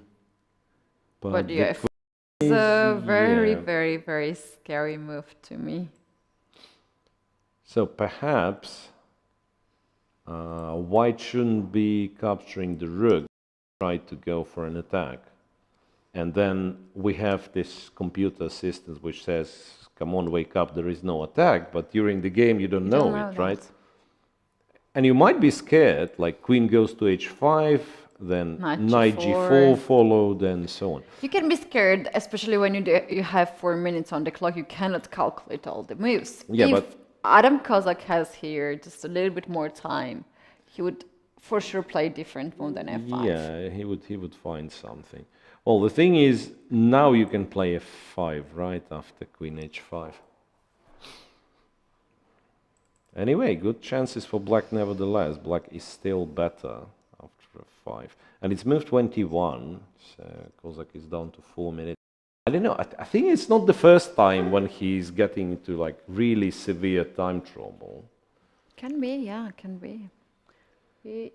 But yeah, it's a very, very scary move to me. So perhaps white shouldn't be capturing the rook, try to go for an attack. And then we have this computer assistant which says, come on, wake up, there is no attack. But during the game, you don't know it, right? And you might be scared, like queen goes to h5, then knight g4 followed, and so on. You can be scared, especially when you have 4 minutes on the clock. You cannot calculate all the moves. Yeah, if Adam Kozak has here just a little bit more time, he would for sure play different move than f5. Yeah, he would find something. Well, the thing is, now you can play f5, right, after queen h5. Anyway, good chances for black nevertheless. Black is still better after f5. And it's move 21, so Kozak is down to 4 minutes. I don't know, I think it's not the first time when he's getting into like really severe time trouble. Can be, yeah, can be. E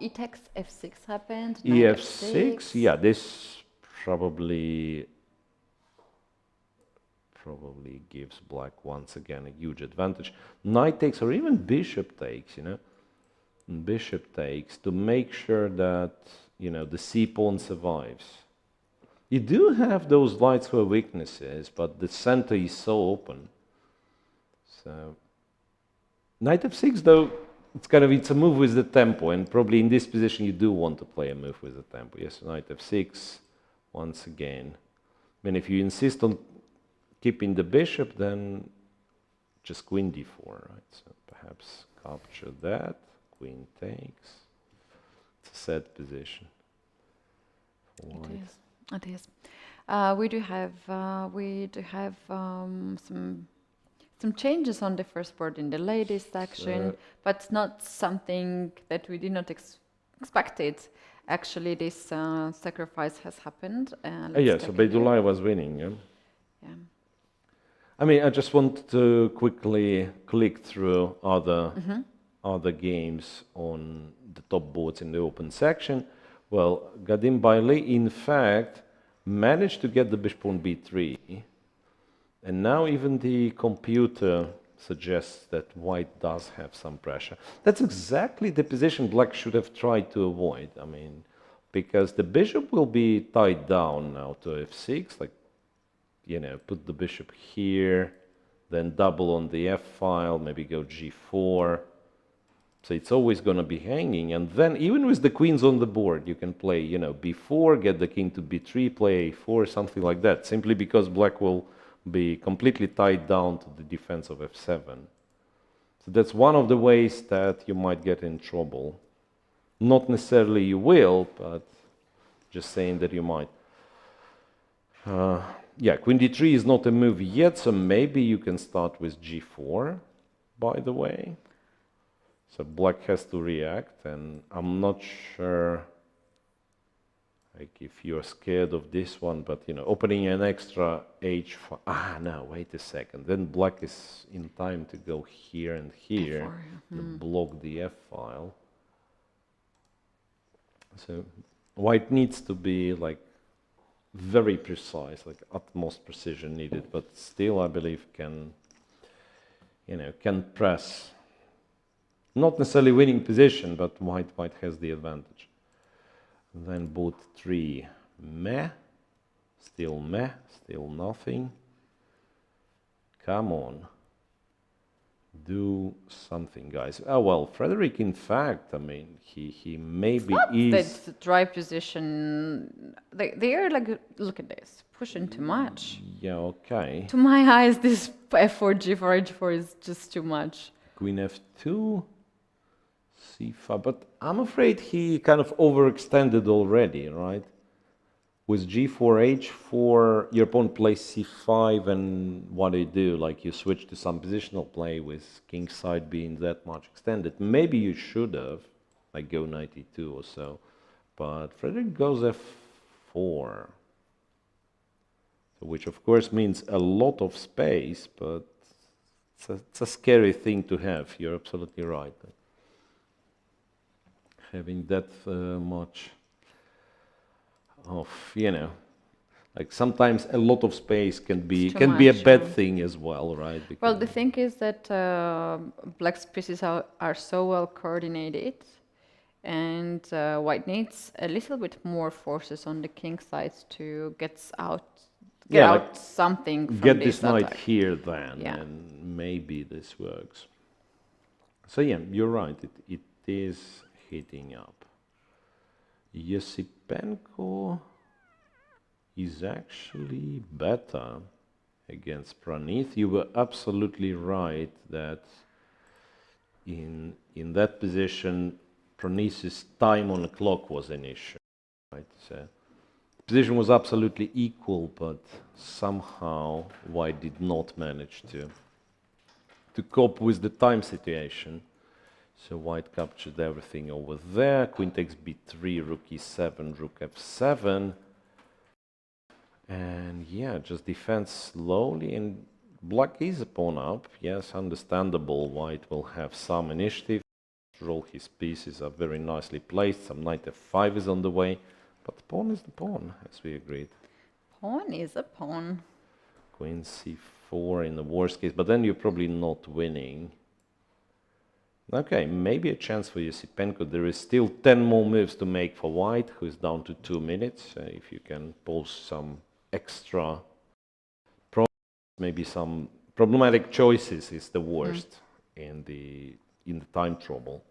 takes f6 happened. Ef6, yeah, this probably gives black once again a huge advantage. Knight takes, or even bishop takes, you know. Bishop takes to make sure that, you know, the c-pawn survives. You do have those light square weaknesses, but the center is so open. So, knight f6, though, it's a move with the tempo, and probably in this position you do want to play a move with the tempo. Yes, knight f6, once again. I mean, if you insist on keeping the bishop, then just queen d4, right? So perhaps capture that, queen takes. It's a sad position. It is. It is. We do have some changes on the first board in the ladies section, but not something that we did not expect it. Actually, this sacrifice has happened. Yeah, so Beidulai was winning. Yeah? Yeah. I mean, I just want to quickly click through other games on the top boards in the open section. Well, Gadim Bailey, in fact, managed to get the bishop pawn b3, and now even the computer suggests that white does have some pressure. That's exactly the position black should have tried to avoid. I mean, because the bishop will be tied down now to f6, like, you know, put the bishop here, then double on the f-file, maybe go g4. So it's always going to be hanging. And then even with the queens on the board, you can play, you know, b4, get the king to b3, play a4, something like that, simply because black will be completely tied down to the defense of f7. So that's one of the ways that you might get in trouble. Not necessarily you will, but just saying that you might. Yeah, queen d3 is not a move yet, so maybe you can start with g4, by the way. So black has to react, and I'm not sure like if you're scared of this one, but you know, opening an extra h5. Ah, no, wait a second. Then black is in time to go here and here to block the f-file. So white needs to be like very precise, like utmost precision needed, but still I believe can, you know, can press. Not necessarily winning position, but white has the advantage. Then boot 3, meh, still nothing. Come on, do something, guys. Oh well, Frederick, in fact, I mean, he maybe is. That dry position. They are like, look at this, pushing too much. Yeah, okay. To my eyes, this f4, g4, h4 is just too much. Queen f2. c5, but I'm afraid he kind of overextended already, right? With g4, h4, your opponent plays c5, and what do you do? Like, you switch to some positional play with king side being that much extended. Maybe you should have, like, go 92 or so, but Frederick goes f4, which of course means a lot of space, but it's a scary thing to have. You're absolutely right. Having that much of, you know, like sometimes a lot of space can be a bad thing as well, right? Because well, the thing is that black's pieces are so well coordinated, and white needs a little bit more forces on the king side to get out something from get this knight attack. here then, and maybe this works. So yeah, you're right. It is heating up. Yosipenko is actually better against Pranith. You were absolutely right that in that position, Pranith's time on the clock was an issue. Right? So the position was absolutely equal, but somehow white did not manage to cope with the time situation. So white captured everything over there. Queen takes b3, rook e7, rook f7. And yeah, just defends slowly. And black is a pawn up. Yes, understandable. White will have some initiative. After all, his pieces are very nicely placed. Some knight f5 is on the way. But the pawn is the pawn, as we agreed. Pawn is a pawn. Queen c4 in the worst case. But then you're probably not winning. Okay, maybe a chance for Yosipenko. There is still 10 more moves to make for white, who is down to 2 minutes. If you can pose some extra problems, maybe some problematic choices is the worst in the time trouble.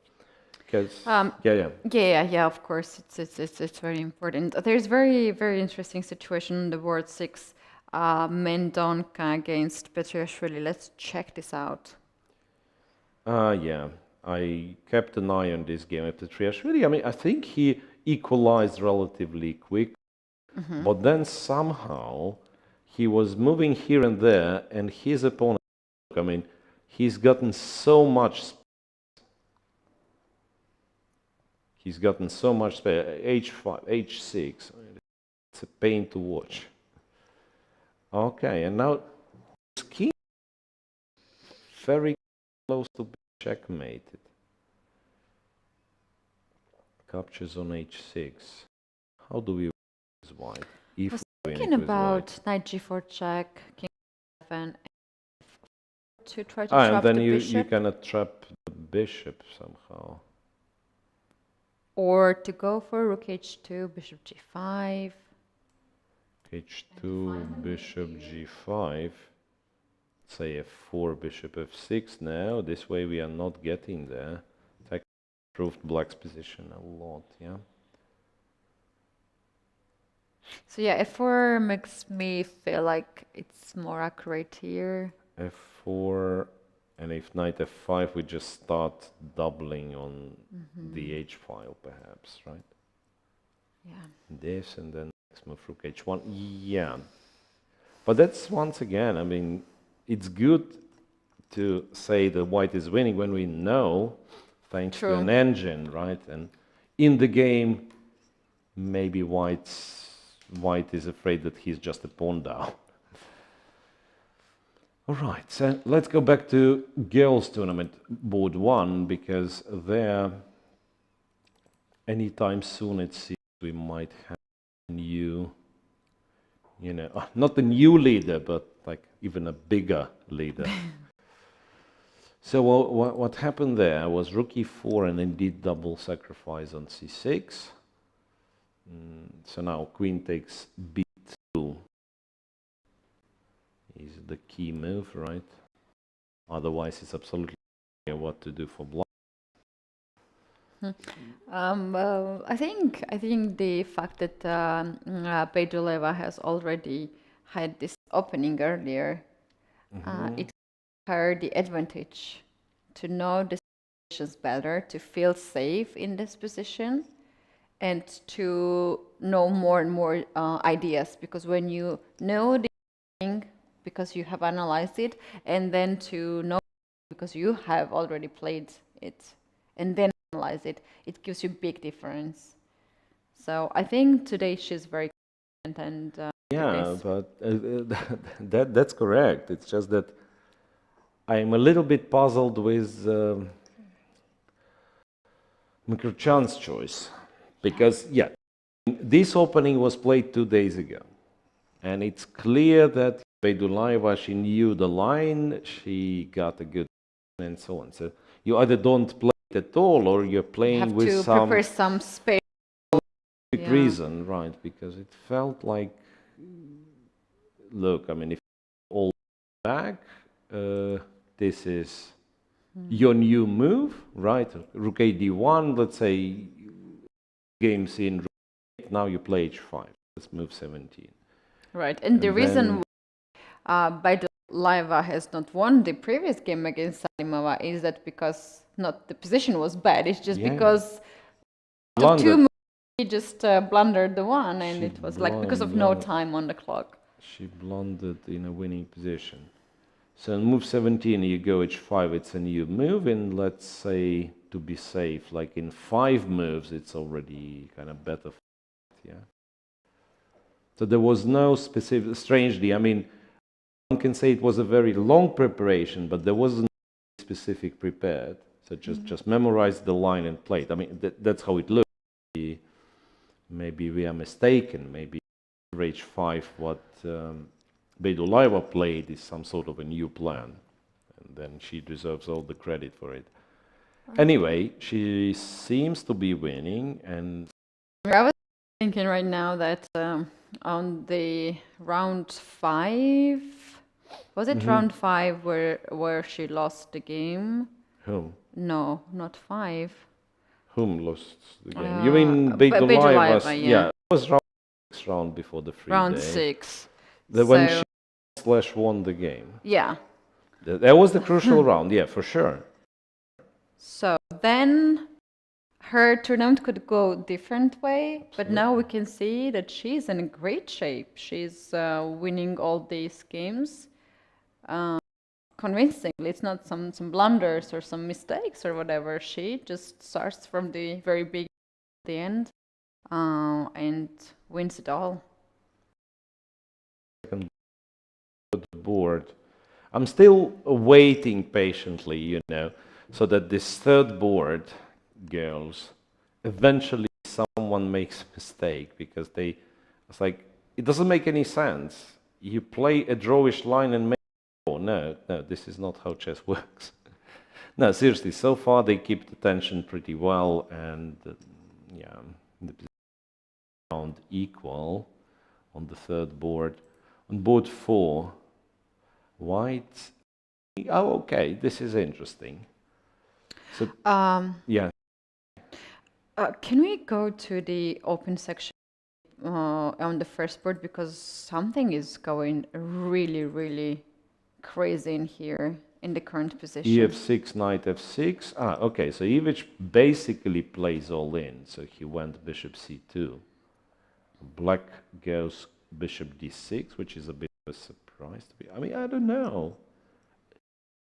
Because yeah, of course, it's very important. There's very interesting situation on the board 6, Mendonca against Petriashvili. Let's check this out. Yeah, I kept an eye on this game at Petriashvili. I mean, I think he equalized relatively quick. But then somehow he was moving here and there, and his opponent, I mean, he's gotten so much space. He's gotten so much space. H5, H6. It's a pain to watch. Okay, and now king very close to be checkmated. Captures on H6. How do we win with white? If I was we win thinking it with about white. knight g4 check, king f7, to try to And trap then the you bishop, cannot trap the bishop somehow. or to go for rook h2, bishop g5. H2, bishop g5. Say f4, bishop f6 now. This way we are not getting there. It's improved black's position a lot, yeah. So yeah, f4 makes me feel like it's more accurate here. F4, and if knight f5, we just start doubling on the h file, perhaps, right? Yeah. This, and then next move rook h1. Yeah, but that's once again, I mean, it's good to say that white is winning when we know, thanks to an engine, right? And in the game, maybe white is afraid that he's just a pawn down. All right, so let's go back to girls' tournament, board 1, because there, anytime soon it seems we might have a new, you know, not a new leader, but like even a bigger leader. So what happened there was rook e4 and indeed double sacrifice on c6. So now queen takes b2 is the key move, right? Otherwise, it's absolutely clear what to do for black. I think the fact that Beiduleva has already had this opening earlier, it gives her the advantage to know the situations better, to feel safe in this position, and to know more and more ideas. Because when you know the thing, because you have analyzed it, and then to know because you have already played it, and then analyze it, it gives you big difference. So I think today she's very confident, and yeah, but that's correct. It's just that I'm a little bit puzzled with Mikrochan's choice, because yeah, this opening was played 2 days ago, and it's clear that Beiduleva, she knew the line, she got a good and so on. So you either don't play it at all, or you're playing with to prepare some space. Reason, right? Because it felt like, look, I mean, if all back, this is your new move, right? Rook a d1, let's say, game's in rook 8, now you play h5. Let's move 17. Right, and the reason Beiduleva has not won the previous game against Salimova is that because not the position was bad, it's just because the two moves he just blundered the one, and it was like because of no time on the clock. She blundered in a winning position. So in move 17, you go h5, it's a new move, and let's say, to be safe, like in 5 moves, it's already kind of better, yeah? So there was no specific, strangely, I mean, one can say it was a very long preparation, but there wasn't specific prepared. So just memorize the line and play it. I mean, that's how it looked. Maybe we are mistaken. Maybe h5, what Beiduleva played is some sort of a new plan. And then she deserves all the credit for it. Anyway, she seems to be winning. And I was thinking right now that on the round 5, was it round 5 where she lost the game? Whom? No, not 5. Whom lost the game? You mean Beiduleva? Yeah. It was round 6 round before the free round day. 6. When she won the game. Yeah. That was the crucial round, yeah, for sure. So then her tournament could go different way, but now we can see that she's in great shape. She's winning all these games convincingly. It's not some blunders or some mistakes or whatever. She just starts from the very big at the end and wins it all. Second board. I'm still waiting patiently, you know, so that this third board, girls, eventually someone makes a mistake, because it's like, it doesn't make any sense. You play a drawish line and make, oh no, this is not how chess works. No, seriously, so far they keep the tension pretty well, and yeah, the round equal on the third board. On board 4, white. Oh, okay, this is interesting. So, yeah. Can we go to the open section on the first board, because something is going really, really crazy in here in the current position. EF6, knight f6. Ah, okay, so Ivic basically plays all in. So he went bishop c2. Black goes bishop d6, which is a bit of a surprise to me. I mean, I don't know.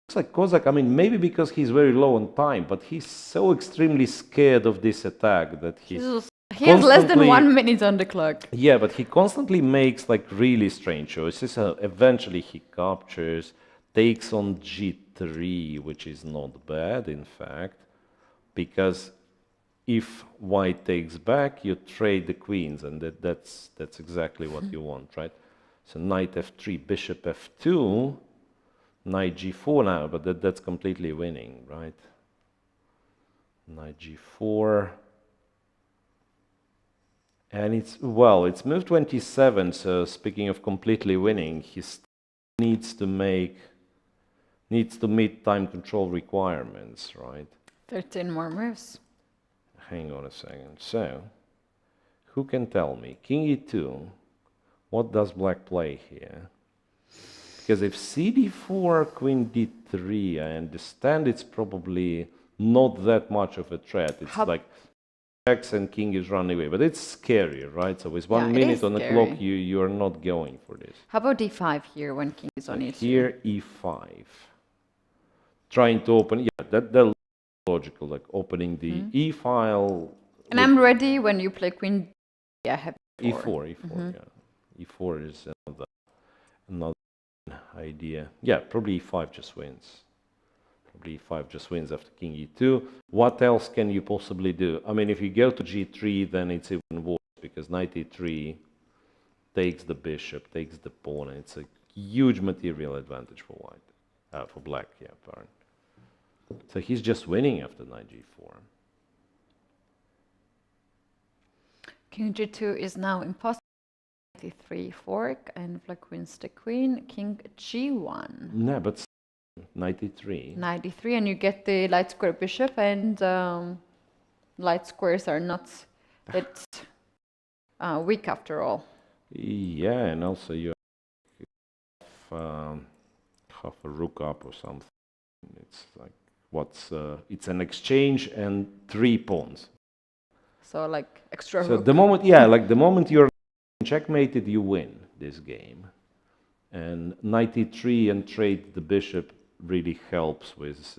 Looks like Kozak, I mean, maybe because he's very low on time, but he's so extremely scared of this attack that he has less than 1 minute on the clock. Yeah, but he constantly makes like really strange choices. Eventually he captures, takes on g3, which is not bad, in fact, because if white takes back, you trade the queens, and that's exactly what you want, right? So knight f3, bishop f2, knight g4 now, but that's completely winning, right? Knight g4. And it's move 27, so speaking of completely winning, he needs to meet time control requirements, right? 13 more moves. Hang on a second. So, who can tell me? King e2, what does black play here? Because if cd4, queen d3, I understand it's probably not that much of a threat. It's like X and king is running away, but it's scary, right? So with 1 minute on the clock, you are not going for this. How about d5 here when king is on e2? Here e5, trying to open. Yeah, that's logical, like opening the e file. And I'm ready when you play queen. Yeah, I have e4. Yeah, e4 is another idea. Yeah, probably e5 just wins. Probably e5 just wins after king e2. What else can you possibly do? I mean, if you go to g3, then it's even worse, because knight e3 takes the bishop, takes the pawn, and it's a huge material advantage for white, for black, yeah, apparently. So he's just winning after knight g4. King g2 is now impossible. Knight e3 fork, and black wins the queen. King g1. No, but knight e3. Knight e3, and you get the light square bishop, and light squares are not that weak after all. Yeah, and also you have a rook up or something. It's like it's an exchange and 3 pawns. So like extra. So rook. the moment you're checkmated, you win this game. And knight e3 and trade the bishop really helps with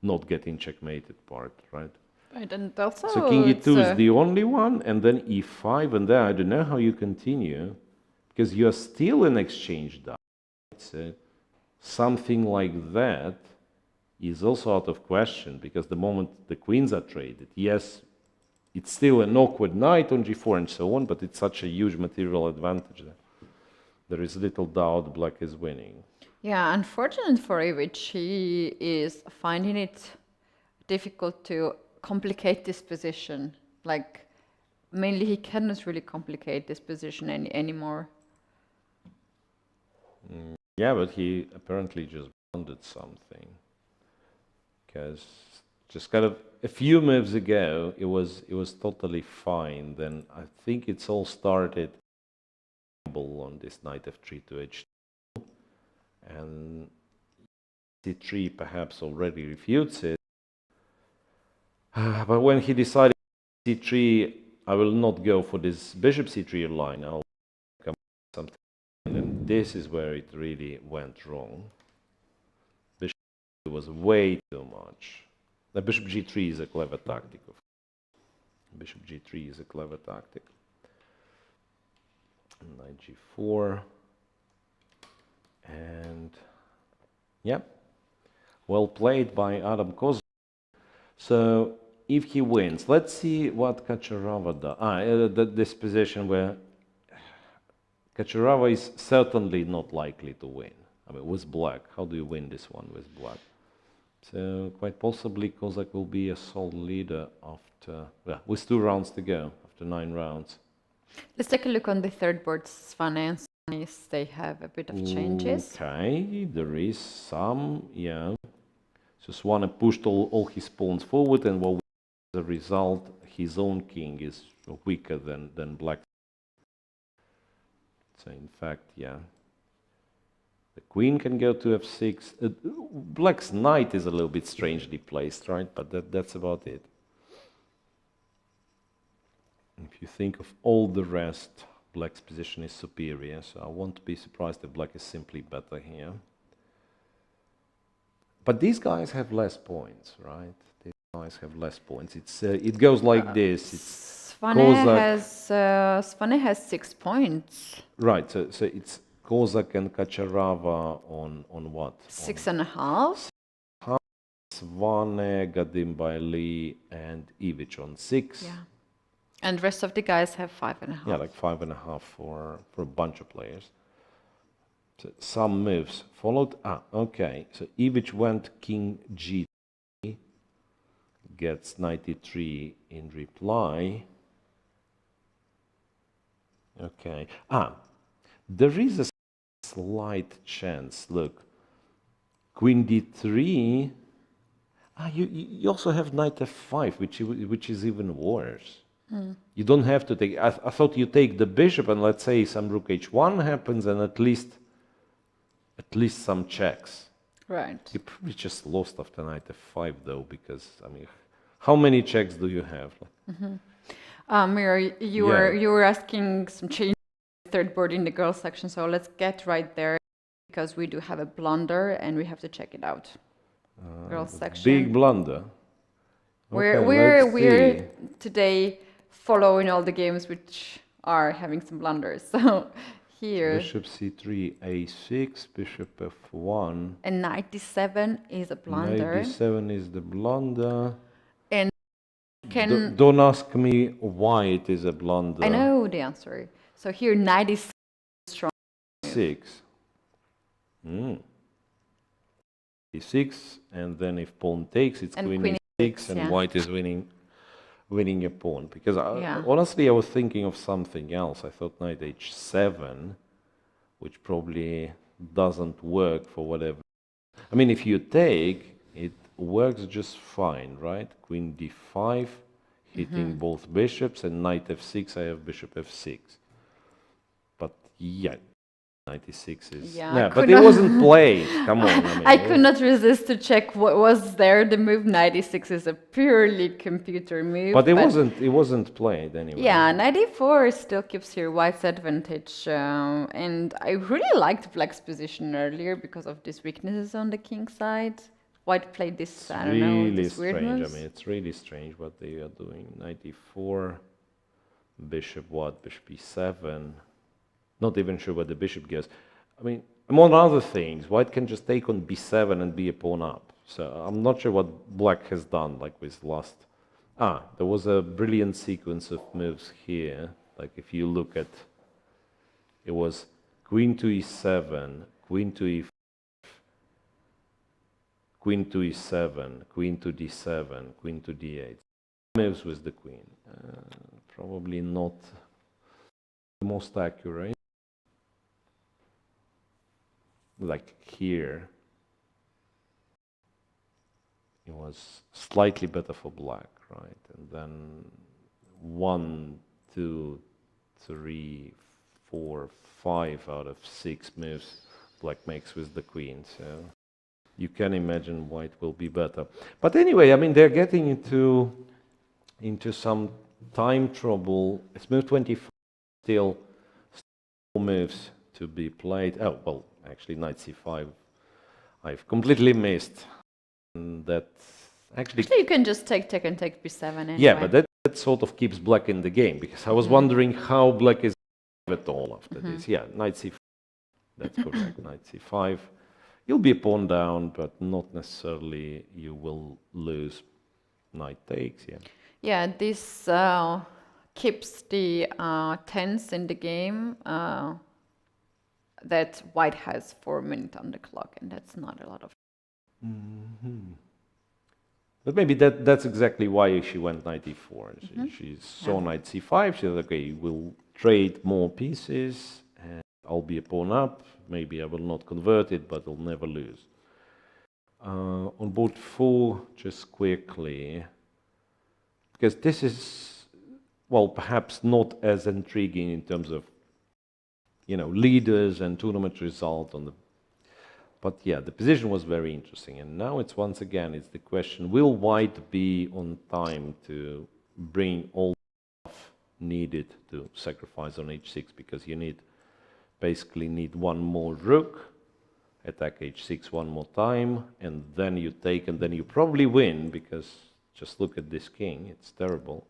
not getting checkmated part, right? Right, and also so king e2 is the only one, and then e5, and then I don't know how you continue, because you are still in exchange die. So something like that is also out of question, because the moment the queens are traded, yes, it's still an awkward knight on g4 and so on, but it's such a huge material advantage that there is little doubt black is winning. Yeah, unfortunate for Ivic, he is finding it difficult to complicate this position. Like, mainly he cannot really complicate this position anymore. Yeah, but he apparently just blundered something. Because just kind of a few moves ago, it was totally fine. Then I think it's all started on this knight f3 to h2, and c3 perhaps already refutes it. But when he decided c3, I will not go for this bishop c3 line. I'll come something, and this is where it really went wrong. Bishop was way too much. The bishop g3 is a clever tactic. Bishop g3 is a clever tactic. Knight g4, and yeah, well played by Adam Kozak. So if he wins, let's see what Kacharava does. This position where Kacharava is certainly not likely to win. I mean, with black, how do you win this one with black? So quite possibly Kozak will be a sole leader after, well, with 2 rounds to go, after 9 rounds. Let's take a look on the third board. Svane and Stanis, they have a bit of changes. Okay, there is some, yeah. So Svane pushed all his pawns forward, and as a result, his own king is weaker than black. So in fact, yeah. The queen can go to f6. Black's knight is a little bit strangely placed, right? But that's about it. If you think of all the rest, black's position is superior, so I won't be surprised if black is simply better here. But these guys have less points, right? These guys have less points. It goes like this. Svane has 6 points. Right, so it's Kozak and Kacharava on what? 6.5. Svane, Gadimbaili, and Ivic on 6. Yeah. And rest of the guys have 5.5. Yeah, like 5.5 for a bunch of players. So some moves followed. Okay. So Ivic went king g3, gets 93 in reply. Okay. There is a slight chance. Look, queen d3. You also have knight f5, which is even worse. You don't have to take. I thought you take the bishop, and let's say some rook h1 happens, and at least some checks. Right. You probably just lost after knight f5 though, because I mean, how many checks do you have? Miro, you were asking some change in the third board in the girls section, so let's get right there because we do have a blunder and we have to check it out. Girls section. Big blunder. Okay, we're today following all the games which are having some blunders. So here. Bishop c3, a6, bishop f1. And knight d7 is a blunder. Knight d7 is the blunder. And don't ask me why it is a blunder. I know the answer. So here knight is strong. 6. e6, and then if pawn takes, it's queen e6, and yeah. white is winning a pawn. Because honestly, I was thinking of something else. I thought knight h7, which probably doesn't work for whatever. I mean, if you take, it works just fine, right? Queen d5, hitting both bishops, and knight f6, I have bishop f6. But yeah, 96 is... Yeah, but it wasn't played. Come on. I mean, I could not resist to check what was there. The move 96 is a purely computer move. But it wasn't played anyway. Yeah, 94 still keeps here white's advantage. And I really liked black's position earlier because of these weaknesses on the king side. White played this, I don't know, this weird moves. I mean, it's really strange what they are doing. 94, bishop what? Bishop e7. Not even sure where the bishop goes. I mean, among other things, white can just take on b7 and be a pawn up. So I'm not sure what black has done, like with last... there was a brilliant sequence of moves here. Like if you look at... It was queen to e7, queen to e5, queen to e7, queen to d7, queen to d8. Moves with the queen. Probably not the most accurate. Like here, it was slightly better for black, right? And then 1, 2, 3, 4, 5 out of 6 moves black makes with the queen. So you can imagine why it will be better. But anyway, I mean, they're getting into some time trouble. It's move 25, still moves to be played. Oh, well, actually, knight c5, I've completely missed. And that actually, you can just take and take b7 anyway. yeah, but that sort of keeps black in the game, because I was wondering how black is at all after this. Yeah, knight c5, that's correct, knight c5. You'll be a pawn down, but not necessarily you will lose. Knight takes, yeah. Yeah, this keeps the tense in the game that white has 4 minutes on the clock, and that's not a lot of. But maybe that's exactly why she went knight e4. She saw knight c5. She said, okay, we'll trade more pieces, and I'll be a pawn up. Maybe I will not convert it, but I'll never lose. On board 4, just quickly, because this is, well, perhaps not as intriguing in terms of, you know, leaders and tournament result on the. But yeah, the position was very interesting, and now it's once again, it's the question: will white be on time to bring all the stuff needed to sacrifice on h6? Because you basically need one more rook, attack h6 one more time, and then you take, and then you probably win, because just look at this king, it's terrible.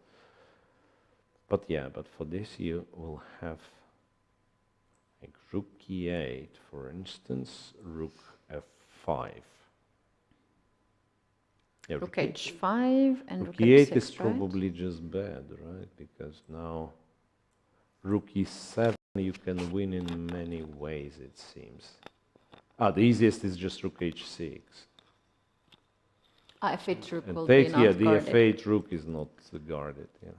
But yeah, but for this you will have like rook e8, for instance, rook f5. Yeah, Rook h5 and rook rook e8 h6, is right? probably just bad, right? Because now rook e7 you can win in many ways, it seems. The easiest is just rook h6. f8 rook And will takes, be not yeah, the guarded. f8 rook is not guarded, yeah.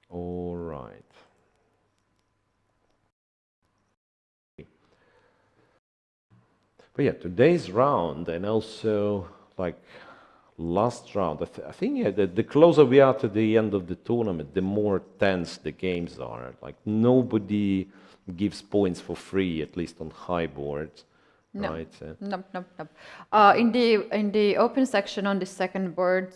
All right. But yeah, today's round, and also like last round, I think yeah, the closer we are to the end of the tournament, the more tense the games are. Like nobody gives points for free, at least on high boards. No, right? nope. In the open section on the second board,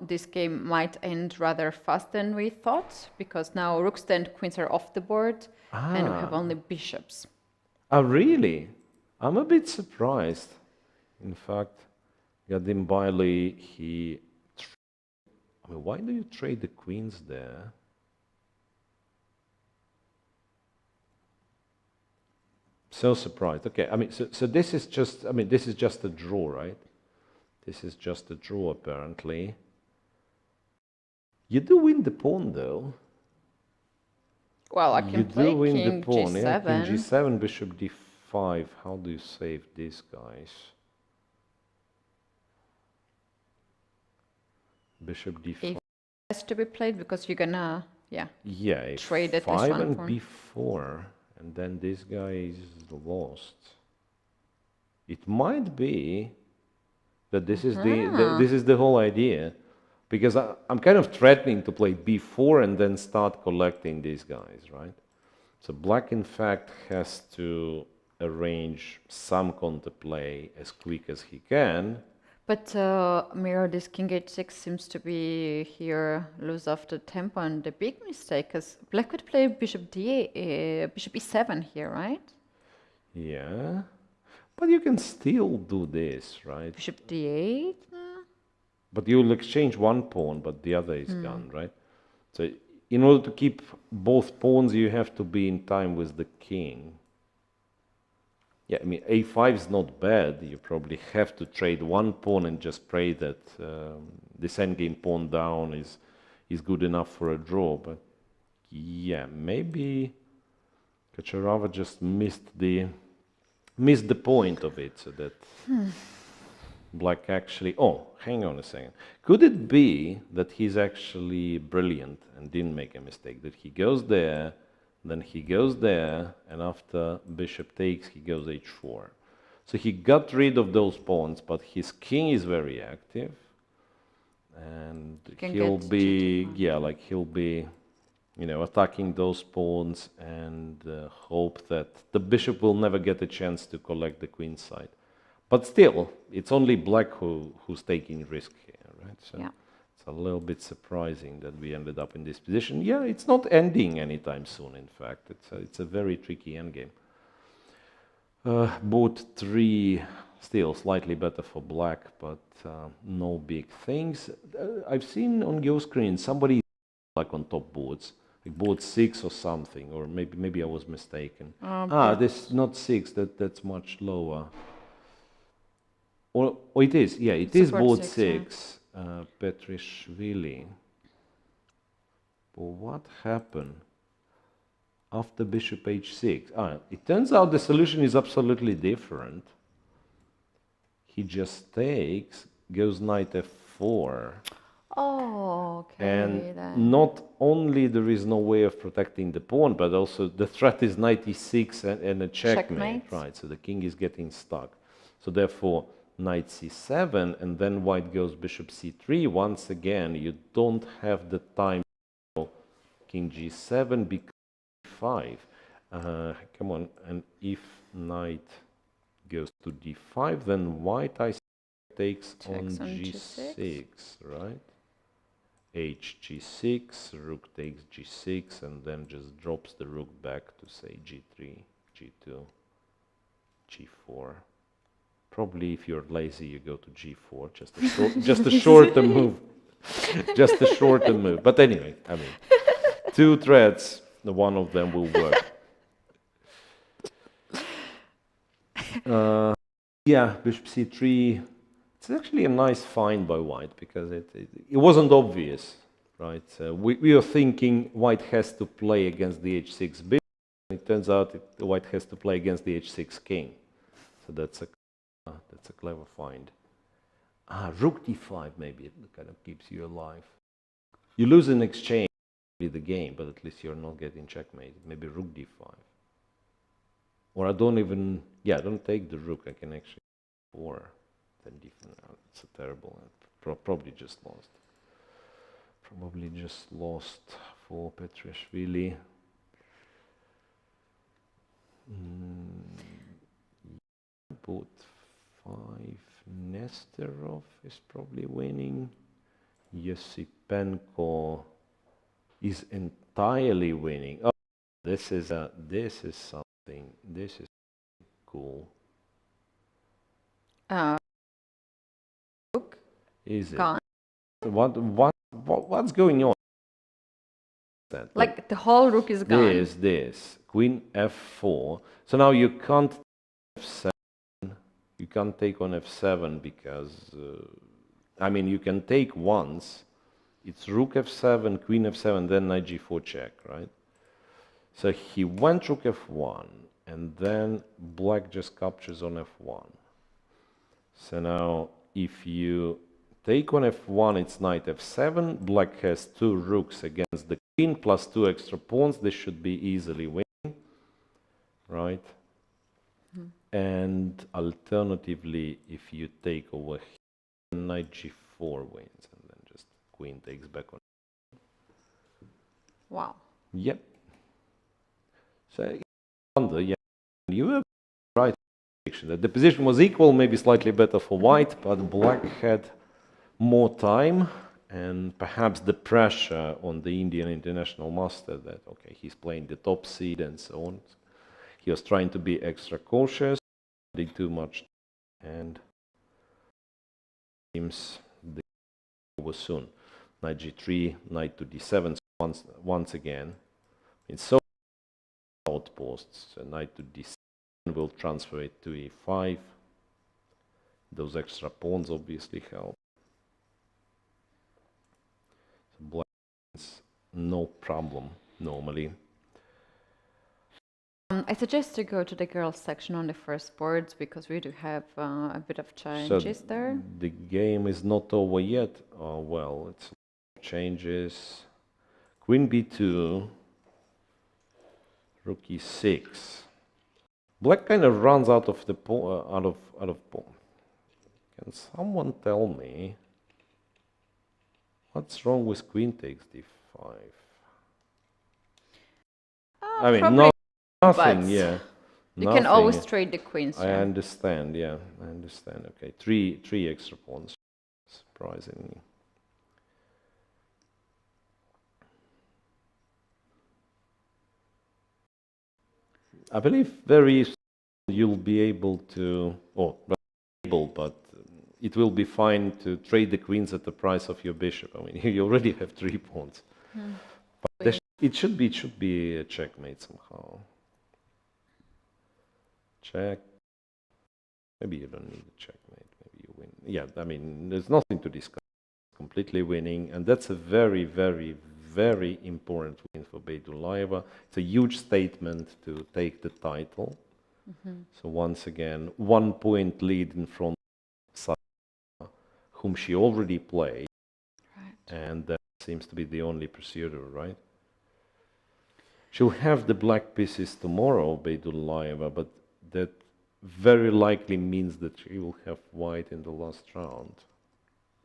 this game might end rather fast than we thought, because now rooks and queens are off the board, and we have only bishops. Oh, really? I'm a bit surprised. In fact, Gadim Bailey, I mean, why do you trade the queens there? So surprised. Okay, I mean, so this is just, I mean, this is just a draw, right? This is just a draw, apparently. You do win the pawn, though. Well, I can play win king the pawn, g7. yeah? King g7, bishop d5. How do you save these guys? Bishop d5. It has to be played because you're gonna, Yeah, trade at least 5 one and pawn. b4, and then this guy is lost. It might be that this is this is the whole idea, because I'm kind of threatening to play b4 and then start collecting these guys, right? So black, in fact, has to arrange some counterplay as quick as he can. But Miro, this king h6 seems to be here lose off the tempo, and the big mistake, because black could play bishop bishop e7 here, right? Yeah, but you can still do this, right? Bishop d8. But you'll exchange one pawn, but the other is gone, right? So in order to keep both pawns, you have to be in time with the king. Yeah, I mean, a5 is not bad. You probably have to trade one pawn and just pray that this endgame pawn down is good enough for a draw. But yeah, maybe Kacherava just missed the point of it, so that black actually... Oh, hang on a second. Could it be that he's actually brilliant and didn't make a mistake? That he goes there, then he goes there, and after bishop takes, he goes h4. So he got rid of those pawns, but his king is very active, and he'll be, he'll be, you know, attacking those pawns and hope that the bishop will never get a chance to collect the queen side. But still, it's only black who's taking risk here, right? So Yeah. it's a little bit surprising that we ended up in this position. Yeah, it's not ending anytime soon, in fact. It's a very tricky endgame. Both 3 still slightly better for black, but no big things. I've seen on your screen somebody like on top boards, like board 6 or something, or maybe I was mistaken. This not 6. That's much lower. Or it is, yeah, it is board 6. Yeah. Petrishvili. But what happened after bishop h6? It turns out the solution is absolutely different. He just takes, goes knight f4. Oh, okay. And then. not only there is no way of protecting the pawn, but also the threat is knight e6 and a checkmate. Right, so the king is getting stuck. So therefore, knight c7, and then white goes bishop c3. Once again, you don't have the time. King g7, because d5. Come on, and if knight goes to d5, then white I takes on g6, right? H g6, rook takes g6, and then just drops the rook back to say g3, g2, g4. Probably if you're lazy, you go to g4, just a shorter move. Just a shorter move. But anyway, I mean, 2 threads, one of them will work. Yeah, bishop c3. It's actually a nice find by white because it wasn't obvious, right? We were thinking white has to play against the h6 bishop. It turns out white has to play against the h6 king. So that's a clever find. Rook d5 maybe it kind of keeps you alive. You lose in exchange the game, but at least you're not getting checkmate. Maybe rook d5. Or I don't take the rook. I can actually 4. Then d5. It's a terrible. Probably just lost. Probably just lost for Petrishvili. Both 5. Nesterov is probably winning. Yosipenko is entirely winning. Oh, this is something. This is cool. Rook is it? Gone. What's going on? Like the whole rook is gone. This queen f4. So now you can't f7. You can't take on f7 because I mean you can take once. It's rook f7, queen f7, then knight g4 check, right? So he went rook f1, and then black just captures on f1. So now if you take on f1, it's knight f7. Black has 2 rooks against the queen plus 2 extra pawns. This should be easily winning, right? And alternatively, if you take over here, knight g4 wins, and then just queen takes back on. Wow. Yep. So you were right. That the position was equal, maybe slightly better for white, but black had more time and perhaps the pressure on the Indian international master that, okay, he's playing the top seed and so on. He was trying to be extra cautious, did too much, and seems the over soon. Knight g3, knight to d7, so once again. It's so outposts, so knight to d7 will transfer it to e5. Those extra pawns obviously help. So black is no problem normally. I suggest to go to the girls section on the first boards because we do have a bit of changes there. The game is not over yet. Well, it's changes. Queen b2, rook e6. Black kind of runs out of the out of pawn. Can someone tell me what's wrong with queen takes d5? I mean, nothing, yeah. You can always trade the queens. I understand, yeah, I understand. Okay, three extra pawns, surprisingly. I believe very soon you'll be able to, or not able, but it will be fine to trade the queens at the price of your bishop. I mean, you already have 3 pawns. But it should be a checkmate somehow. Check. Maybe you don't need a checkmate. Maybe you win. Yeah, I mean, there's nothing to discuss. Completely winning, and that's a very, very, very important win for Beydulayeva. It's a huge statement to take the title. So once again, 1 point lead in front of Tsatsalashvili, whom she already played, and that seems to be the only procedure, right? She'll have the black pieces tomorrow, Beydulayeva, but that very likely means that she will have white in the last round.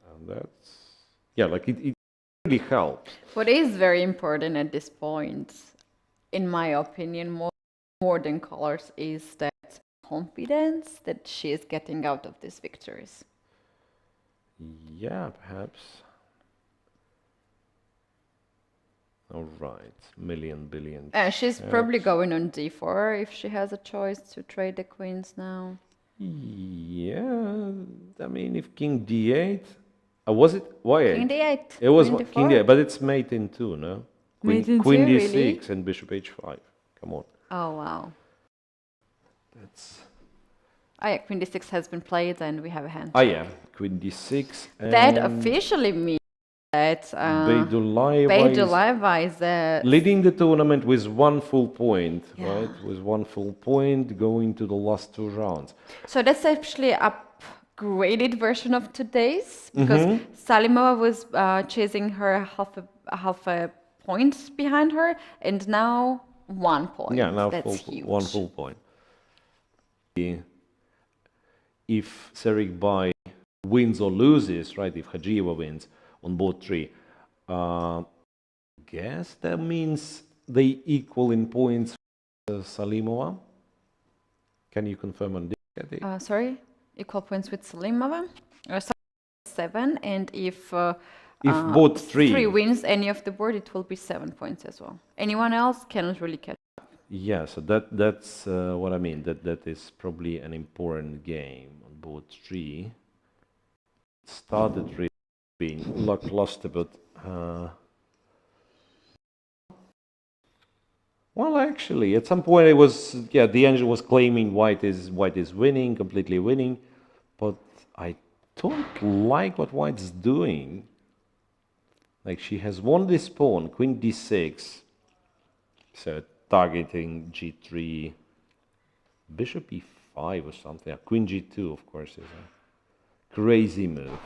And that's, yeah, like it really helps. What is very important at this point, in my opinion, more than colors, is that confidence that she is getting out of these victories. Yeah, perhaps. All right, billion. She's probably going on d4 if she has a choice to trade the queens now. Yeah, I mean, if king d8, was it? Why King d8. It was queen king d4. d8, but it's mate in 2, no? Mate in queen 2, d6 really? and bishop h5. Come on. Oh, wow. That's. Oh, yeah, queen d6 has been played and we have a hand. Ah, yeah, queen d6. That officially means that Beydulayeva is leading the tournament with 1 full point, Yeah. right? With 1 full point going to the last 2 rounds. So that's actually a upgraded version of today's, because Salimova was chasing her half a point behind her, and now 1 point. Yeah, now that's huge. 1 full point. If Serikbai wins or loses, right? If Hajieva wins on board 3, guess that means they equal in points. Salimova. Can you confirm on this, Keti? Sorry, equal points with Salimova. 7, and if both 3 wins any of the board, it will be 7 points as well. Anyone else cannot really catch up. Yeah, so that's what I mean. That is probably an important game on board 3. It started really being lackluster, but well, actually, at some point it was, yeah, the engine was claiming white is winning, completely winning, but I don't like what white's doing. Like, she has won this pawn, queen d6, so targeting g3, bishop e5 or something. Queen g2, of course, is a crazy move.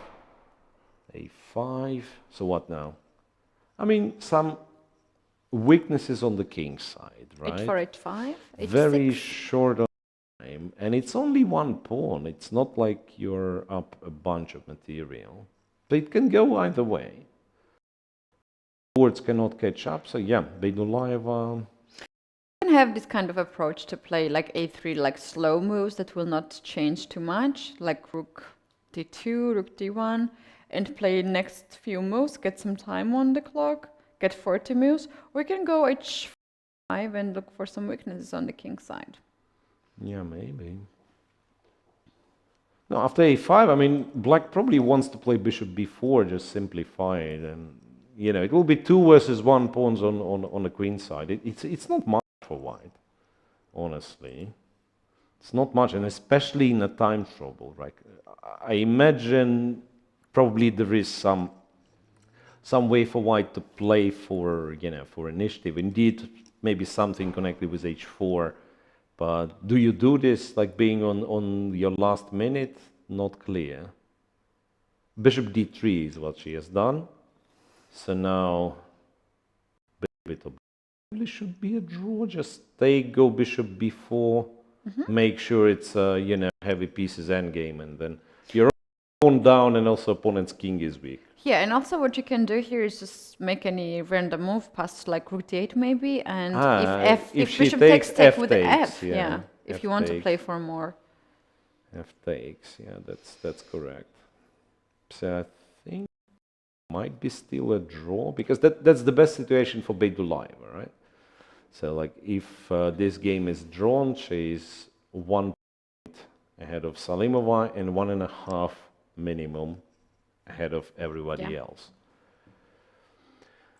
a5, so what now? I mean, some weaknesses on the king's side, right? h4, h5, h6. Very short on time, and it's only 1 pawn. It's not like you're up a bunch of material. But it can go either way. Boards cannot catch up, so yeah, Beydulayeva. You can have this kind of approach to play like a3, like slow moves that will not change too much, like rook d2, rook d1, and play next few moves, get some time on the clock, get 40 moves, or you can go h5 and look for some weaknesses on the king's side. Yeah, maybe. No, after a5, I mean, black probably wants to play bishop b4, just simplify it, and you know, it will be 2 versus 1 pawns on the queen side. It's not much for white, honestly. It's not much, and especially in a time trouble, right? I imagine probably there is some way for white to play for, you know, for initiative. Indeed, maybe something connected with h4. But do you do this like being on your last minute? Not clear. Bishop d3 is what she has done. So now, really should be a draw. Just go bishop b4. Make sure it's you know, heavy pieces endgame, and then you're pawn down, and also opponent's king is weak. Yeah, and also what you can do here is just make any random move past like rook d8 maybe, and if she bishop takes take f with takes, f, yeah. if you want to play for more. F takes, yeah, that's correct. So I think might be still a draw, because that's the best situation for Beidulaeva, right? So like if this game is drawn, she's 1 point ahead of Salimova and 1.5 minimum ahead of everybody else.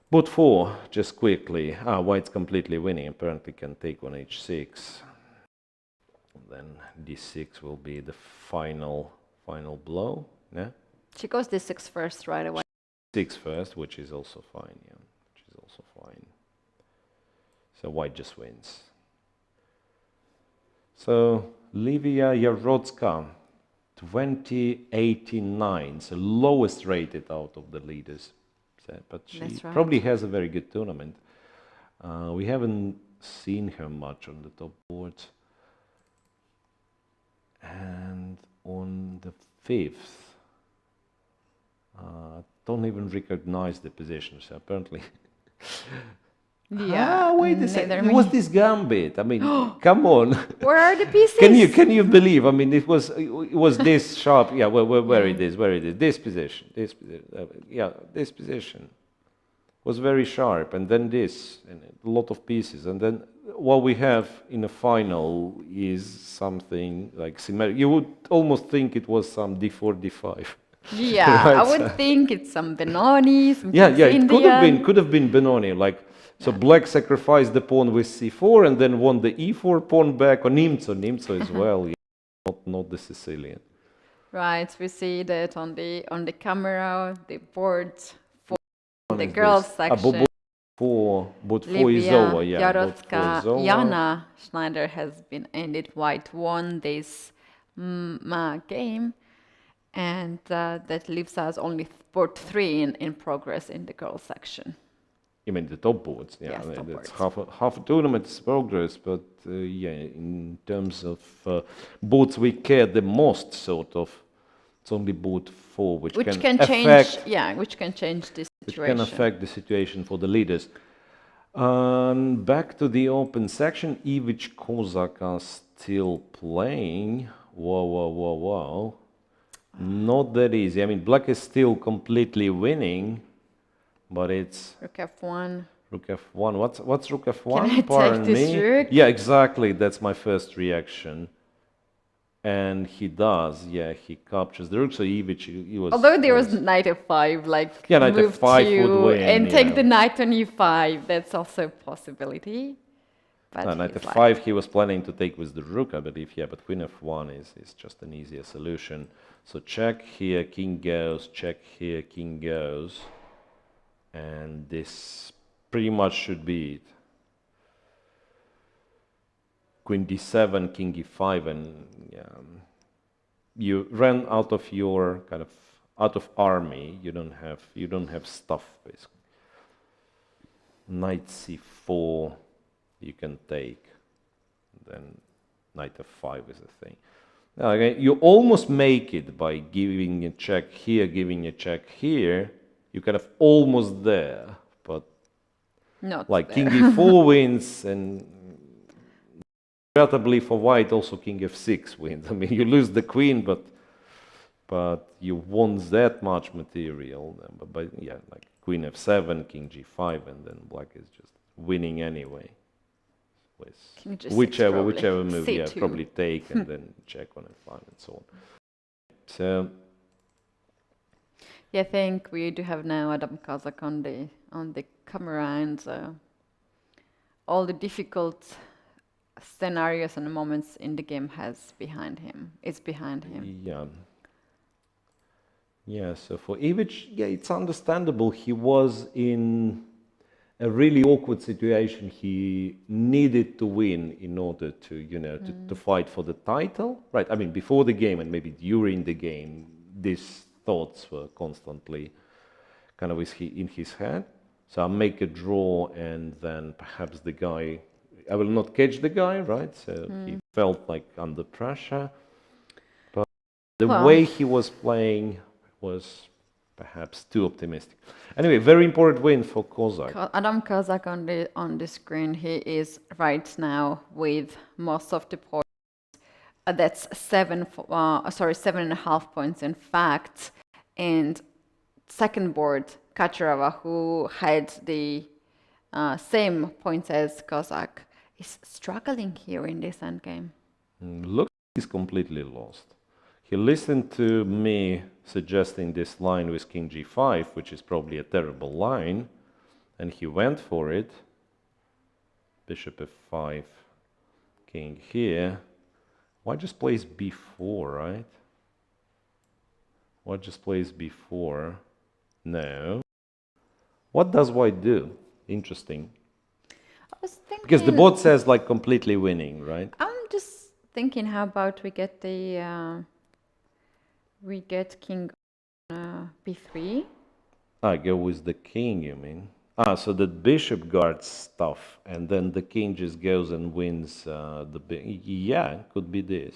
Boot 4, just quickly. White's completely winning, apparently can take on h6. Then d6 will be the final blow. Yeah. She goes d6 first right away. 6 first, which is also fine. Yeah, which is also fine. So white just wins. So Livia Yarotska, 2089, so lowest rated out of the leaders. So, but she probably has a very good tournament. We haven't seen her much on the top boards. And on the 5th, don't even recognize the position, so apparently... Yeah, wait a second, it was this gambit, I mean, come on. Where are the pieces? Can you believe, I mean, it was this sharp, yeah, where it is, this position, this position was very sharp, and then this, and a lot of pieces, and then what we have in a final is something like similar. You would almost think it was some d4, d5. Yeah, right? I would think it's some Benoni, some it could have been Benoni, like, so black sacrificed the pawn with c4 and then won the e4 pawn back, or Nimzo as well, not the Sicilian. Right, we see that on the camera, the board for the girls section. Boot 4 is over, yeah. Yarotska, Jana Schneider has been ended. White won this game, and that leaves us only board 3 in progress in the girls section. You mean the top boards? Yeah, yes, top it's boards. half a tournament's progress, but in terms of boards we care the most, sort of, it's only board 4 which can change. Which can change the situation. Which can affect the situation for the leaders. Back to the open section, Ivic Kozak are still playing. Wow. Not that easy. I mean, black is still completely winning, but it's... Rook f1. Rook f1. What's rook f1? Can I take this rook? Yeah, exactly. That's my first reaction. And he does, yeah, he captures the rook, so Ivic, he was... Although there was knight f5, like, knight f5 would win, and take the knight on e5, that's also a possibility. But knight f5 he was planning to take with the rook, I believe, yeah, but queen f1 is just an easier solution. So check here, king goes, check here, king goes, and this pretty much should be it. Queen d7, king e5, and you ran out of your out of army. You don't have stuff basically. Knight c4, you can take. Then knight f5 is a thing. Now again, you almost make it by giving a check here, giving a check here. You almost there, but not like there. king e4 wins, and regrettably for white, also king f6 wins. I mean, you lose the queen, but you won that much material. But yeah, like queen f7, king g5, and then black is just winning anyway. With whichever move, C2. yeah, probably take and then check on f5 and so on. So yeah, I think we do have now Adam Kazak on the camera, and all the difficult scenarios and moments in the game is behind him. Yeah, so for Ivic, yeah, it's understandable. He was in a really awkward situation. He needed to win in order to, to fight for the title, right? I mean, before the game and maybe during the game, these thoughts were constantly kind of in his head. So I'll make a draw, and then perhaps the guy, I will not catch the guy, right? So he felt like under pressure. But the way he was playing was perhaps too optimistic. Anyway, very important win for Kozak. Adam Kazak on the screen. He is right now with most of the points That's 7.5 points in fact. And second board, Kacharova, who had the same points as Kozak, is struggling here in this endgame. Looks like he's completely lost. He listened to me suggesting this line with king g5, which is probably a terrible line, and he went for it. Bishop f5, king here. White just plays b4, right? White just plays b4. No. What does white do? Interesting. I was thinking, Because the board says like completely winning, right? I'm just thinking, how about we get king b3? I go with the king, you mean? So the bishop guards stuff, and then the king just goes and wins yeah, could be this.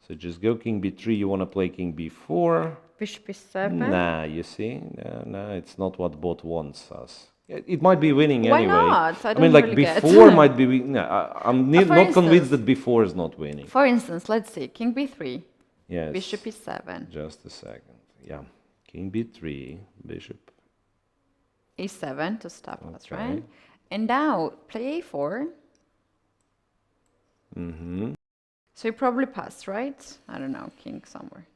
So just go king b3, you want to play king b4. Bishop b7? Nah, you see? No, it's not what bot wants us. It might be winning Why anyway. not? I mean, don't like really get. b4 might be winning. No, I'm not instance- convinced that b4 is not winning. For instance, let's see, king b3, Yes. bishop e7, Just a second. Yeah. King b3, bishop. e7 to stop us, Okay. right? And now play a4. Mm-hmm. So you probably pass, right? I don't know, king somewhere.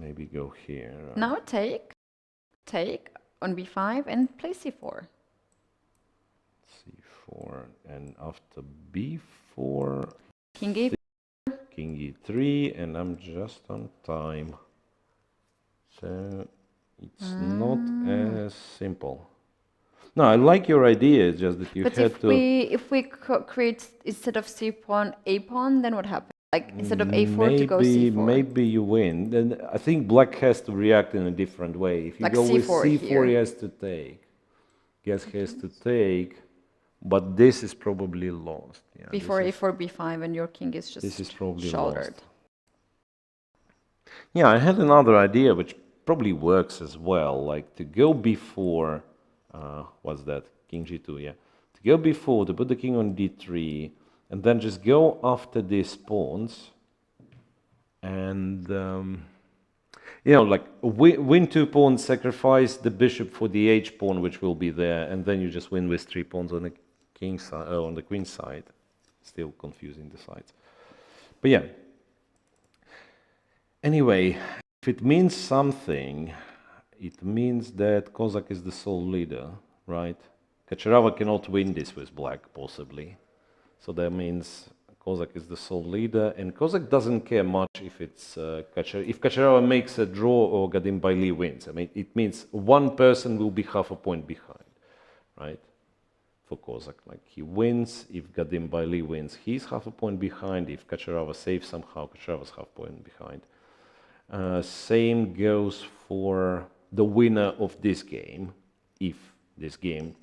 Maybe go here. Now take on b5 and play c4. c4, and after b4, King e. king e3, and I'm just on time. So it's not as simple. No, I like your idea, it's just that you But had to... if we create instead of c pawn a pawn, then what happens? Like instead of a4 to go c4. Maybe you win. Then I think black has to react in a different way. If you Like go with c4 c4, here. he has to take. Guess he has to take, but this is probably lost. Yeah, Before this is- a4, b5, and your king is just This is probably shouldered. lost. Yeah, I had another idea which probably works as well, like to go before, what's that? King g2, yeah. To go before, to put the king on d3, and then just go after these pawns, and you know, like win 2 pawns, sacrifice the bishop for the h pawn, which will be there, and then you just win with 3 pawns on the king side, on the queen side. Still confusing the sides, but yeah. Anyway, if it means something, it means that Kozak is the sole leader, right? Kacharova cannot win this with black, possibly. So that means Kozak is the sole leader, and Kozak doesn't care much if it's if Kacharova makes a draw or Gadim Bailey wins. I mean, it means one person will be half a point behind, right? For Kozak, like he wins. If Gadim Bailey wins, he's half a point behind. If Kacharova saves somehow, Kacharova's half a point behind. Same goes for the winner of this game. If this game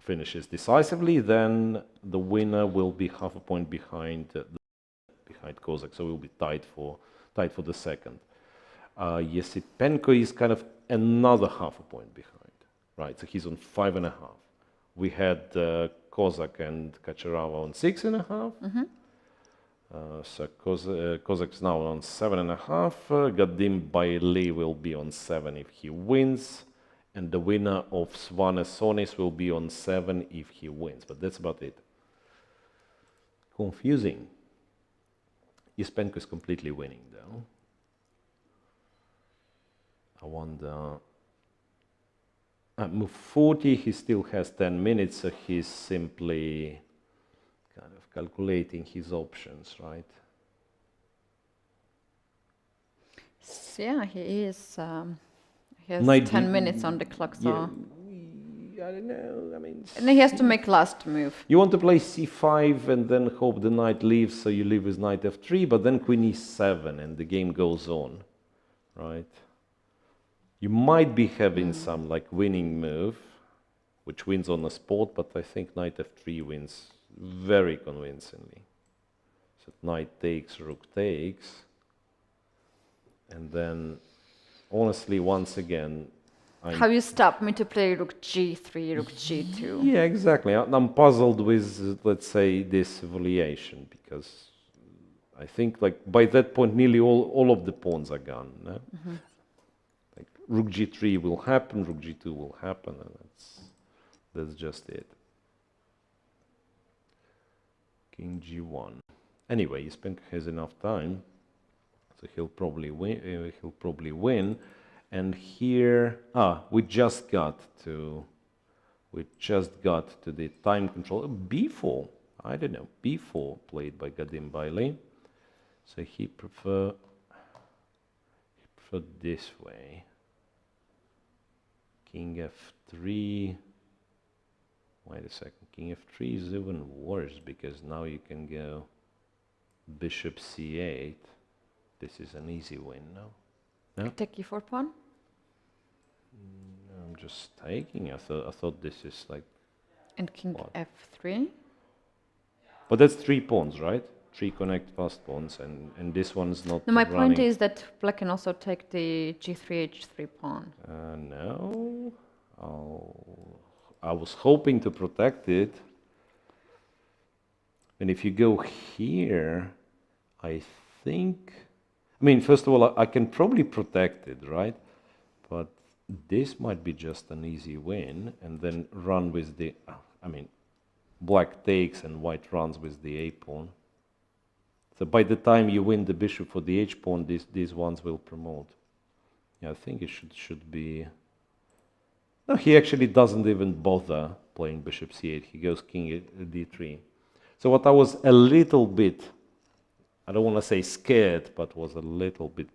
finishes decisively, then the winner will be half a point behind behind Kozak, so we'll be tied for the second. Yesipenko is kind of another half a point behind, right? So he's on 5.5. We had Kozak and Kacharova on 6.5. Mm-hmm. So Kozak's now on 7.5. Gadim Bailey will be on 7 if he wins, and the winner of Svanesonis will be on 7 if he wins. But that's about it. Confusing. Yespenko is completely winning, though. I wonder. At move 40, he still has 10 minutes, so he's simply kind of calculating his options, right? So yeah, he is. He has Knight 10 d- minutes on the clock, so I don't know. I mean, and he has to make last move. you want to play c5 and then hope the knight leaves, so you leave with knight f3, but then queen e7 and the game goes on, right? You might be having some like winning move, which wins on the spot, but I think knight f3 wins very convincingly. So knight takes, rook takes, and then honestly, once again, How you stop me to play rook g3, rook g2? yeah, exactly. I'm puzzled with, let's say, this evaluation, because I think like by that point nearly all of the pawns are gone. No? Like rook g3 will happen, rook g2 will happen, and that's just it. King g1. Anyway, Ispenk has enough time, so he'll probably win. And here, we just got to the time control. B4, I don't know, B4 played by Gadimbaili. So he preferred this way. King f3. Wait a second, King f3 is even worse because now you can go bishop c8. This is an easy win, no? No? Take e4 pawn? I'm just taking. I thought this is like. And king what? f3? But that's 3 pawns, right? 3 connect fast pawns, and this one's not. No, my running. point is that black can also take the g3 h3 pawn. No. I was hoping to protect it. And if you go here, I think. I mean, first of all, I can probably protect it, right? But this might be just an easy win, and then run with the. I mean, black takes and white runs with the a pawn. So by the time you win the bishop for the h pawn, these ones will promote. Yeah, I think it should be. No, he actually doesn't even bother playing bishop c8. He goes king d3. So what I was a little bit, I don't want to say scared, but was a little bit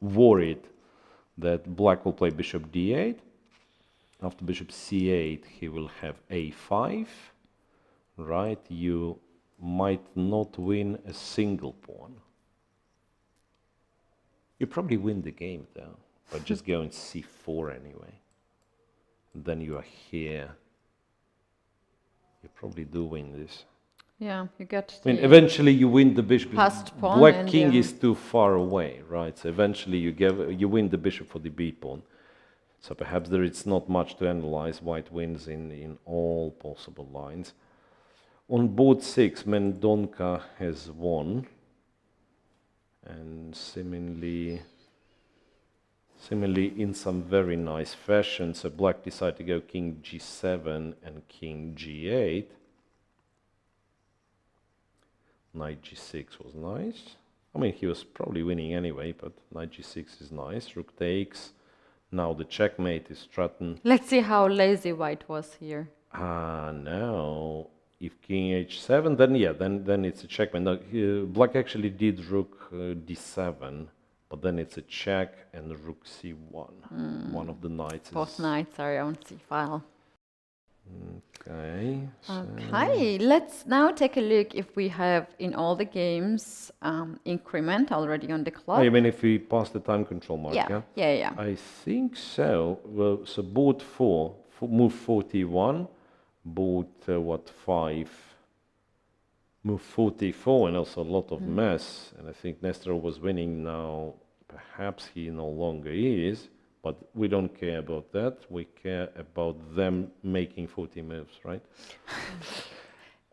worried that black will play bishop d8. After bishop c8, he will have a5. Right? You might not win a single pawn. You probably win the game though, by just going c4 anyway. Then you are here. You probably do win this. Yeah, you get. I mean, eventually you win the bishop. Passed pawn. Black king is too far away, right? So eventually you win the bishop for the b pawn. So perhaps there is not much to analyze. White wins in all possible lines. On board 6, Mendonca has won, and seemingly in some very nice fashion. So black decided to go king g7 and king g8. Knight g6 was nice. I mean, he was probably winning anyway, but knight g6 is nice. Rook takes. Now the checkmate is threatened. Let's see how lazy white was here. Now, if king h7, then yeah, then it's a checkmate. Now, black actually did rook d7, but then it's a check and rook c1. One of the knights. Both knights are on c-file. Okay. Okay, let's now take a look if we have in all the games increment already on the clock. Oh, you mean if we pass the time control mark? Yeah. I think so. Well, so board 4, move 41, board 5, move 44, and also a lot of mess. And I think Nestor was winning now. Perhaps he no longer is. But we don't care about that. We care about them making 40 moves, right?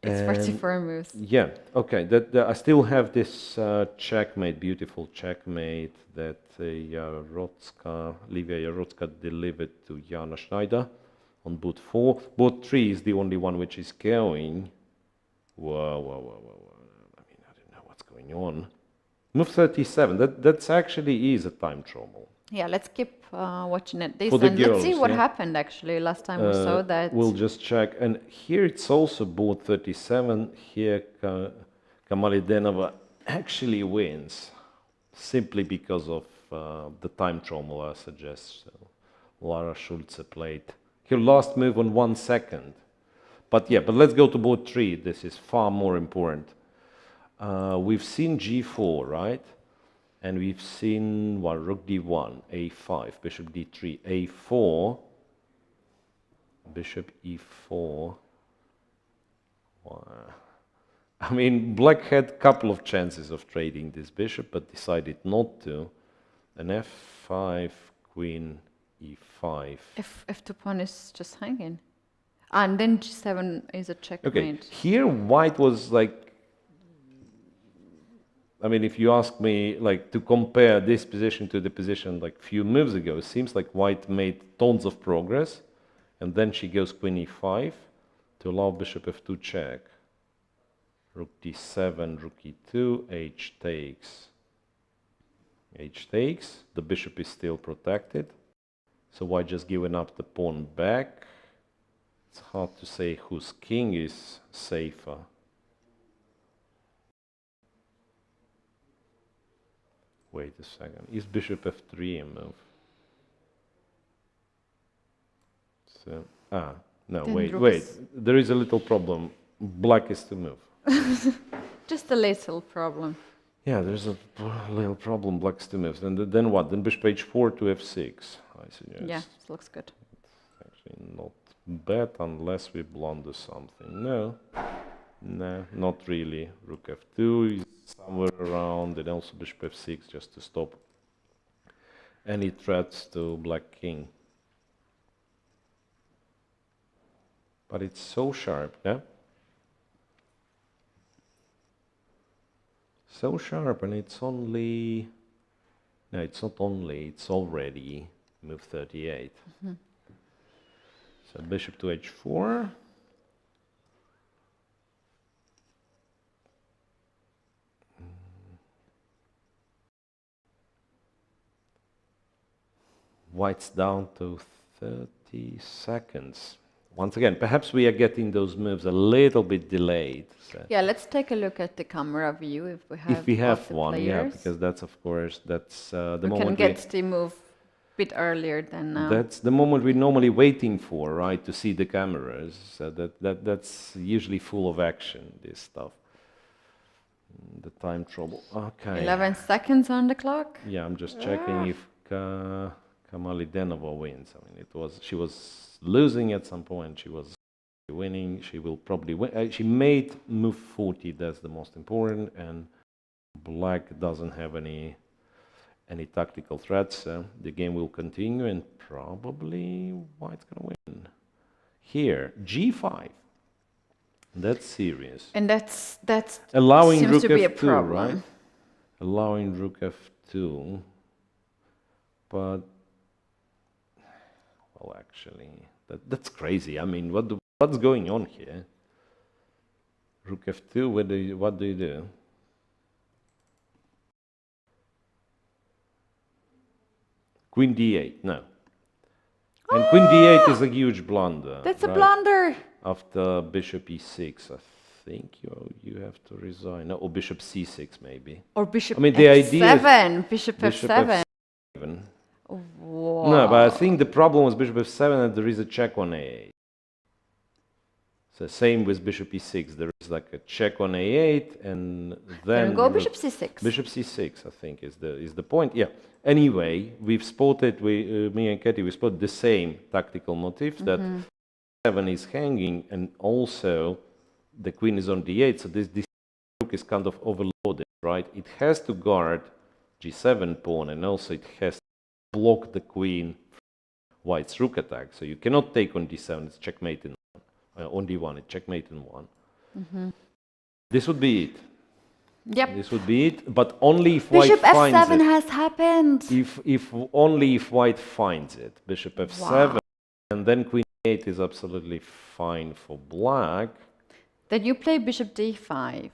It's 44 moves. Yeah, okay. I still have this checkmate, beautiful checkmate that Livia Jarotzka delivered to Jana Schneider on boot 4. Boot 3 is the only one which is going. Whoa. I mean, I don't know what's going on. Move 37, that's actually is a time trouble. Yeah, let's keep watching at this For the and girls, let's see what happened actually. Last time we saw that. We'll just check. And here it's also board 37. Here Kamalidenova actually wins simply because of the time trauma suggests. So Lara Schulze played her last move on 1 second. But let's go to board 3. This is far more important. We've seen g4, right? And we've seen rook d1, a5, bishop d3, a4, bishop e4. I mean, black had a couple of chances of trading this bishop, but decided not to. And f5, queen e5. F2 pawn is just hanging. And then g7 is a checkmate. Okay, here white was like I mean, if you ask me, like, to compare this position to the position like few moves ago, it seems like white made tons of progress, and then she goes queen e5 to allow bishop f2 check. Rook d7, rook e2, h takes. H takes. The bishop is still protected, so white just giving up the pawn back. It's hard to say whose king is safer. Wait a second. Is bishop f3 a move? So, no, Then wait. There is a little problem. Black is to move. Just a little problem. Yeah, there's a little problem. Black is to move. And then what? Then bishop h4 to f6, I suggest. Yeah, it looks good. It's actually not bad unless we blunder something. No, not really. Rook f2 is somewhere around, and also bishop f6 just to stop any threats to black king. But it's so sharp, yeah? So sharp, and it's only... No, it's not only, it's already move 38. So bishop to h4. White's down to 30 seconds. Once again, perhaps we are getting those moves a little bit delayed. So Yeah, let's take a look at the camera view if we have one, players. yeah, because that's, of course, that's the we moment can get the move a bit earlier than now. That's the moment we're normally waiting for, right, to see the cameras. So that's usually full of action, this stuff. The time trouble. Okay. 11 seconds on the clock. Yeah, I'm just checking if Kamalidenova wins. I mean, she was losing at some point. She was winning. She will probably win. She made move 40. That's the most important. And black doesn't have any tactical threats. So the game will continue, and probably white's gonna win. Here, g5. That's serious. And that's allowing seems rook to be a f2, problem. right? Allowing rook f2, but well, actually, that's crazy. I mean, what's going on here? Rook f2. What do you do? Queen d8. No. And queen d8 is a huge blunder. That's right? a blunder. After bishop e6, I think you have to resign. No, or bishop c6 maybe. Or bishop I mean, the idea f7. Bishop f7. Wow. No, but I think the problem with bishop f7 that there is a check on a8. So same with bishop e6. There is like a check on a8, and then go bishop c6. Bishop c6, I think, is the point. Yeah. Anyway, we've spotted, me and Keti, we spotted the same tactical motif that 7 is hanging, and also the queen is on d8. So this rook is kind of overloaded, right? It has to guard g7 pawn, and also it has to block the queen from white's rook attack. So you cannot take on d7. It's checkmate in on d1. It's checkmate in 1. This would be it. Yep. This would be it, but only if Bishop white finds f7 it. has happened. If only if white finds it. Bishop f7, and then queen 8 is absolutely fine for black. Then you play bishop d5.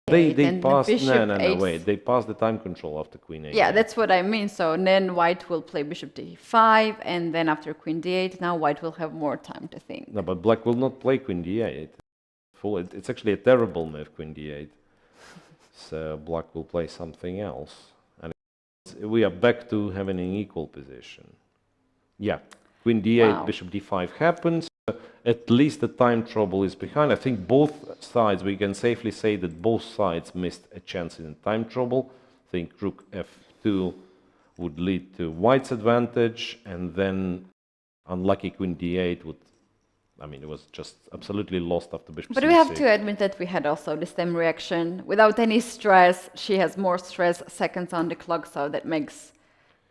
They passed wait, they passed the time control after queen 8. Yeah, that's what I mean. So then white will play bishop d5, and then after queen d8, now white will have more time to think. No, but black will not play queen d8. It's actually a terrible move, queen d8. So black will play something else, and we are back to having an equal position. Yeah, queen d8, bishop d5 happens. At least the time trouble is behind. I think both sides, we can safely say that both sides missed a chance in time trouble. I think rook f2 would lead to white's advantage, and then unlucky queen d8 would, I mean, it was just absolutely lost after bishop But c6. we have to admit that we had also the same reaction. Without any stress, she has more stress, seconds on the clock, so that makes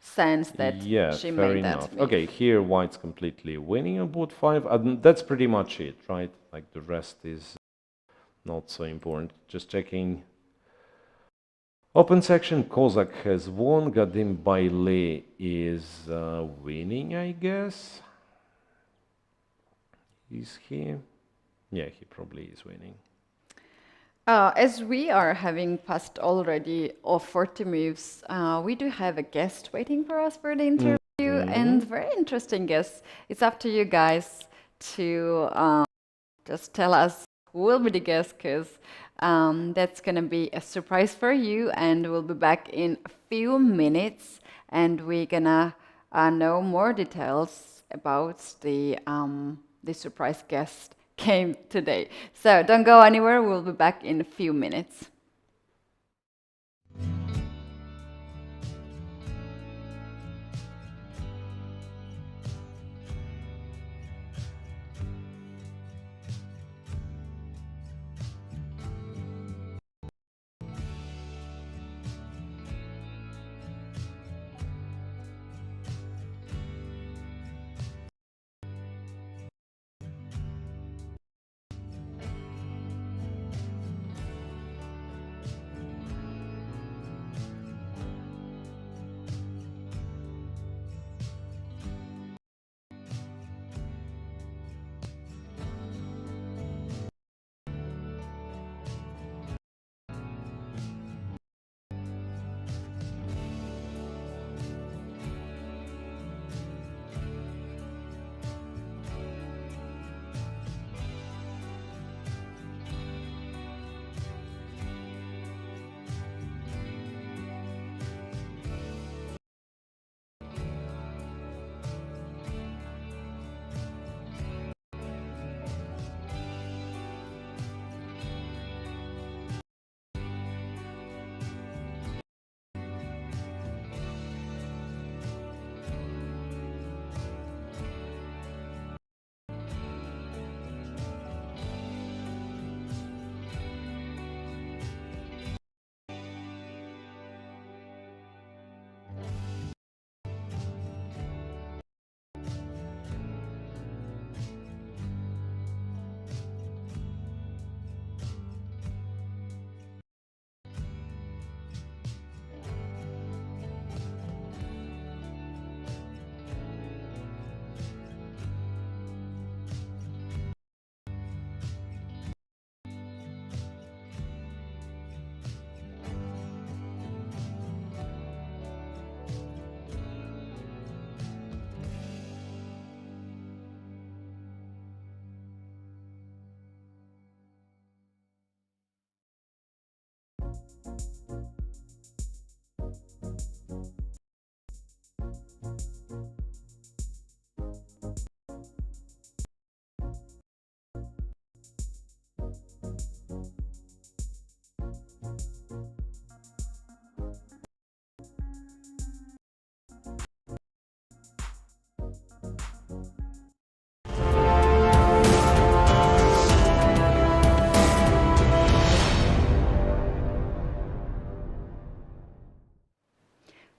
sense that she made that move. Okay, here white's completely winning on board 5. And that's pretty much it, right? Like the rest is not so important. Just checking Open section, Kozak has won. Gadim Bailey is winning, I guess. Is he? Yeah, he probably is winning. As we are having passed already of 40 moves, we do have a guest waiting for us for the interview, and very interesting guest. It's up to you guys to just tell us who will be the guest, because that's going to be a surprise for you, and we'll be back in a few minutes, and we're going to know more details about the surprise guest came today. So don't go anywhere, we'll be back in a few minutes.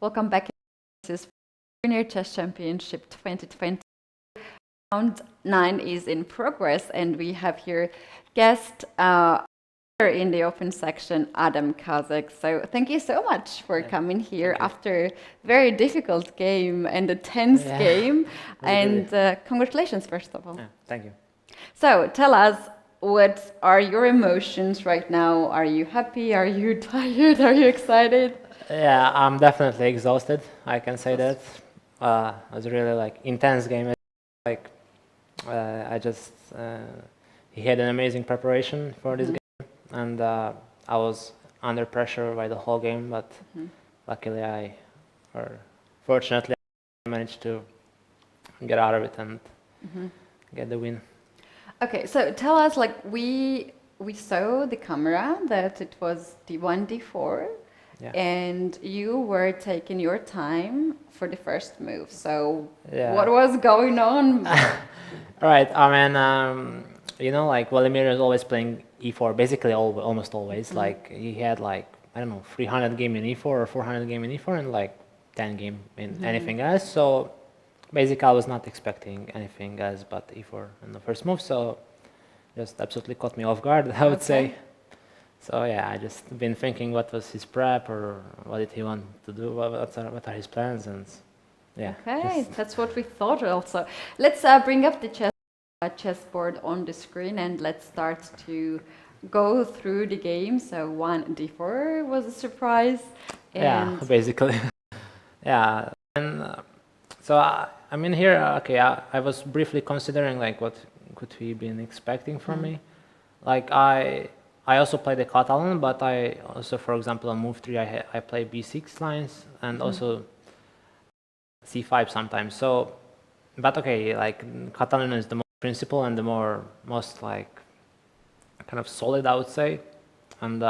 Welcome back. This is Junior Chess Championship 2020. Round 9 is in progress, and we have here guest in the open section, Adam Kazak. So thank you so much for coming here after very difficult game and a tense game. And congratulations, first of all. Yeah, thank you. So tell us, what are your emotions right now? Are you happy? Are you tired? Are you excited? Yeah, I'm definitely exhausted. I can say that. It was really like intense game. Like he had an amazing preparation for this game, and I was under pressure by the whole game. But luckily, fortunately, I managed to get out of it and get the win. Okay, so tell us, like we saw the camera that it was D1, D4. Yeah. And you were taking your time for the first move. So what was going on? Right. I mean, you know, like Vladimir is always playing E4, basically almost always. Like he had like, I don't know, 300 game in E4 or 400 game in E4 and like 10 game in anything else. So basically I was not expecting anything else but E4 in the first move. So just absolutely caught me off guard, I would say. So yeah, I just been thinking what was his prep or what did he want to do, what are his plans, and yeah. Okay, that's what we thought also. Let's bring up the chessboard on the screen and let's start to go through the game. So 1d4 was a surprise. Yeah, And basically. Yeah, and so I mean here, okay, I was briefly considering like what could he been expecting from me. Like I also play the Catalan, but I also, for example, on move 3 I play b6 lines and also c5 sometimes. So, but okay, like Catalan is the most principal and the most like kind of solid, I would say, and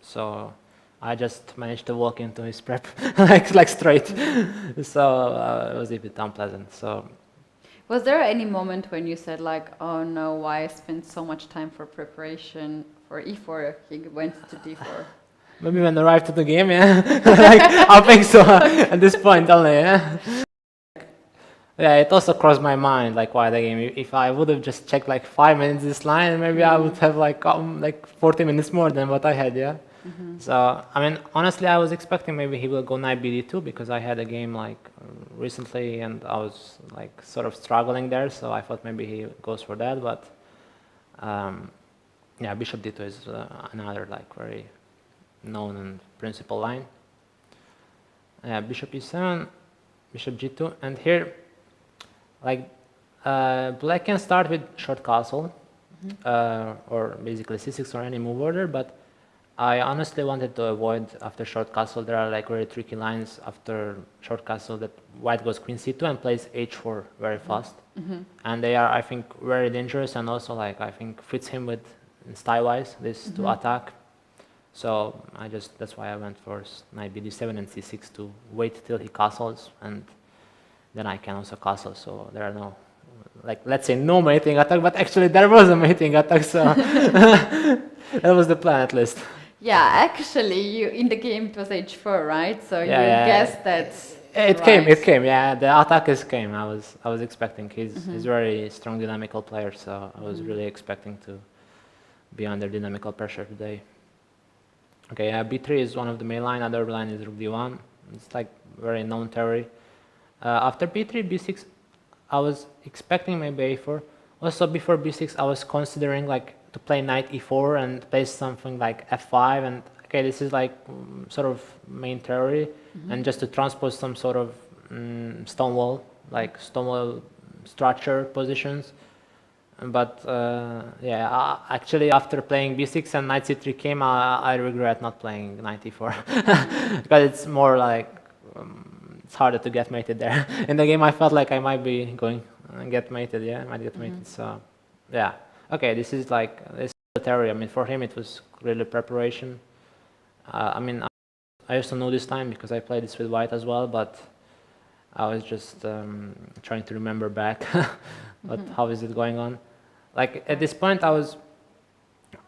so I just managed to walk into his prep like straight. So it was a bit unpleasant. So was there any moment when you said like, oh no, why I spent so much time for preparation for e4? He went to d4. maybe when I arrived to the game, yeah, like I think so. At this point only, yeah. Yeah, it also crossed my mind like why the game. If I would have just checked like 5 minutes this line, maybe I would have like 40 minutes more than what I had. Yeah. So I mean, honestly, I was expecting maybe he will go knight bd2 because I had a game like recently and I was like sort of struggling there. So I thought maybe he goes for that, but yeah, bishop d2 is another like very known and principal line. Yeah, bishop e7, bishop g2, and here. Like black can start with short castle or basically c6 or any move order, but I honestly wanted to avoid after short castle. There are like very tricky lines after short castle that white goes queen c2 and plays h4 very fast, and they are, I think, very dangerous and also like I think fits him with style-wise this to attack. So that's why I went for knight bd7 and c6 to wait till he castles, and then I can also castle, so there are no, like, let's say no mating attack, but actually there was a mating attack, so that was the plan at least. Yeah, actually, you in the game it was h4, right? So you guessed that. It came, yeah. The attack came. I was expecting. He's very strong dynamical player, so I was really expecting to be under dynamical pressure today. Okay, b3 is one of the main line. Other line is rook d1. It's like very known theory. After b3, b6, I was expecting maybe a4. Also before b6, I was considering like to play knight e4 and play something like f5. And okay, this is like sort of main theory, and just to transpose some sort of stonewall structure positions. But yeah, actually after playing b6 and knight c3 came, I regret not playing knight e4 because it's more like. It's harder to get mated there. In the game, I felt like I might be going and get mated. Yeah, I might get mated. So, yeah. Okay, this is the theory. I mean, for him, it was really preparation. I mean, I also know this time because I played this with white as well, but I was just trying to remember back. But how is it going on? Like at this point, I was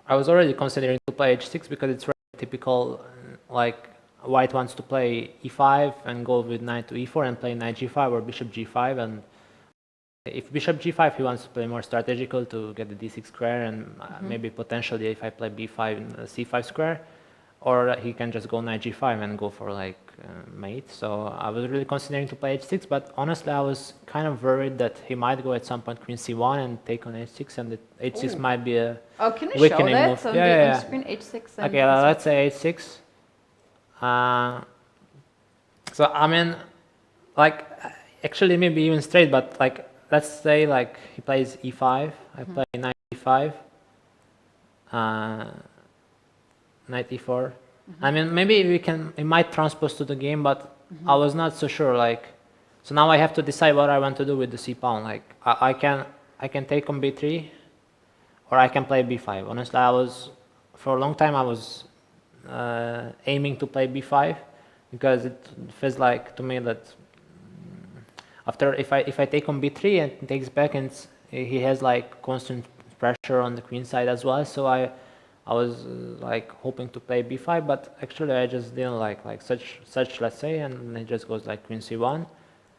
already considering to play h6 because it's very typical, like. White wants to play e5 and go with knight to e4 and play knight g5 or bishop g5, and if bishop g5 he wants to play more strategical to get the d6 square and maybe potentially if I play b5 and c5 square, or he can just go knight g5 and go for like mate. So I was really considering to play h6, but honestly I was kind of worried that he might go at some point queen c1 and take on h6, and that h6 might be a can you weakening show that move. on the screen? h6 and okay, let's say h6. So I mean, like actually maybe even straight, but like let's say like he plays e5, I play knight e5, knight e4. I mean maybe it might transpose to the game, but I was not so sure. Like, so now I have to decide what I want to do with the c pawn. Like I can take on b3, or I can play b5. Honestly, for a long time I was aiming to play b5 because it feels like to me that after if I take on b3 and takes back, and he has like constant pressure on the queen side as well, so I was like hoping to play b5, but actually I just didn't like such let's say, and it just goes like queen c1,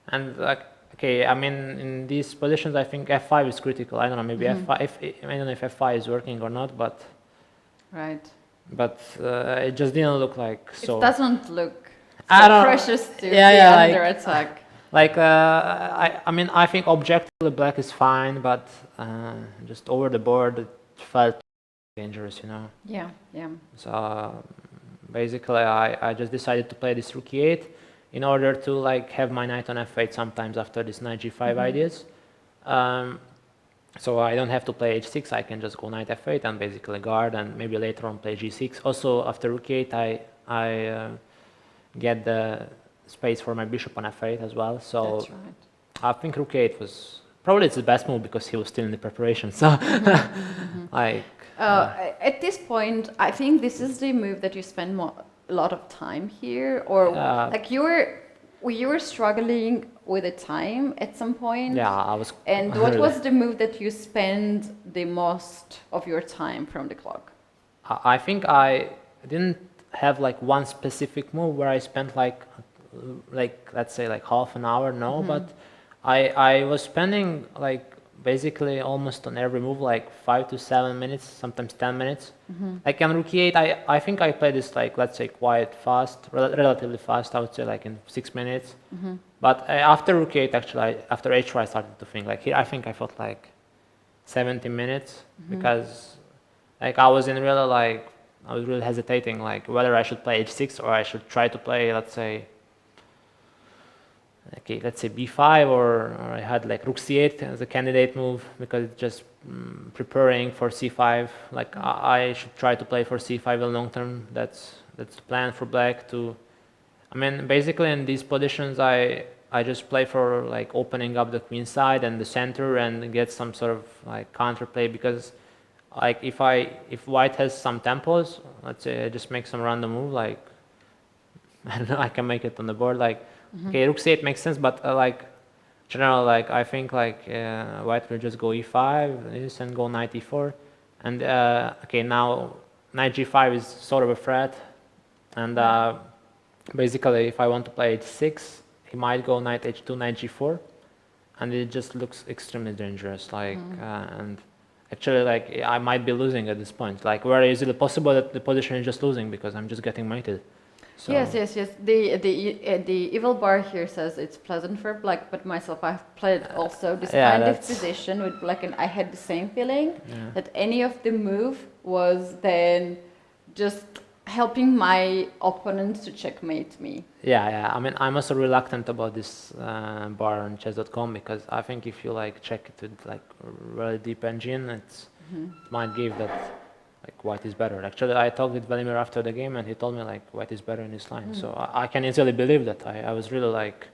and like okay, I mean in these positions I think f5 is critical. I don't know, maybe f5, I don't know if f5 is working or not, but right. but it just didn't look like so. It doesn't look I so don't- precious to yeah, be yeah, under like- attack. Like I mean, I think objectively black is fine, but just over the board it felt dangerous, you know. Yeah, yeah. So basically, I just decided to play this rook e8 in order to like have my knight on f8 sometimes after this knight g5 ideas. So I don't have to play h6. I can just go knight f8 and basically guard, and maybe later on play g6. Also, after rook e8, I get the space for my bishop on f8 as well. So That's right. I think rook e8 was probably it's the best move because he was still in the preparation. So like. At this point, I think this is the move that you spend a lot of time here, or like you were struggling with the time at some point. Yeah, I was. And what was the move that you spend the most of your time from the clock? I think I didn't have like one specific move where I spent like let's say like half an hour. No, but I was spending like basically almost on every move like 5 to 7 minutes, sometimes 10 minutes. Like on rook e8, I think I played this like let's say quite fast, relatively fast. I would say like in 6 minutes. But after rook e8, actually, after h4, I started to think like here. I think I felt like 70 minutes because like I was really hesitating like whether I should play h6 or I should try to play let's say b5 or I had like rook c8 as a candidate move because it's just preparing for c5. Like I should try to play for c5 in long term. That's the plan for black to. I mean, basically in these positions, I just play for like opening up the queen side and the center and get some sort of like counterplay because like if white has some tempos, let's say I just make some random move like I don't know, I can make it on the board like okay, rook c8 makes sense, but like general like I think like white will just go e5 and go knight e4 and okay, now knight g5 is sort of a threat and basically if I want to play h6 he might go knight h2 knight g4 and it just looks extremely dangerous like and actually like I might be losing at this point. Like where is it possible that the position is just losing because I'm just getting mated? So Yes. The evil bar here says it's pleasant for black, but myself, I've played also this kind of position with black, and I had the same feeling that any of the move was then just helping my opponent to checkmate me. Yeah. I mean, I'm also reluctant about this bar on chess.com because I think if you like check it with like really deep engine, it might give that like white is better. Actually, I talked with Vladimir after the game and he told me like white is better in this line. So I can easily believe that. I was really like,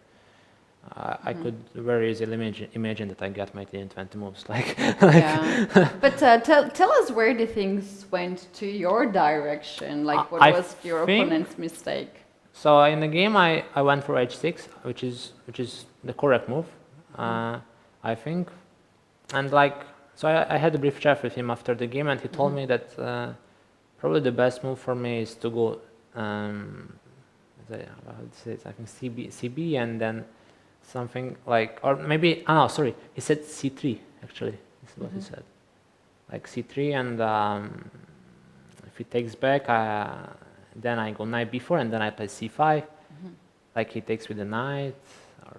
I could very easily imagine that I got my in 20 moves. Yeah. But tell us where the things went to your direction. Like what was your opponent's mistake? So in the game, I went for h6, which is the correct move, I think, and like. So I had a brief chat with him after the game, and he told me that probably the best move for me is to go, I think CB, and then something like, or maybe, no, sorry, he said C3, actually, this is what he said. Like C3, and if he takes back, then I go knight b4, and then I play c5, like he takes with the knight, or I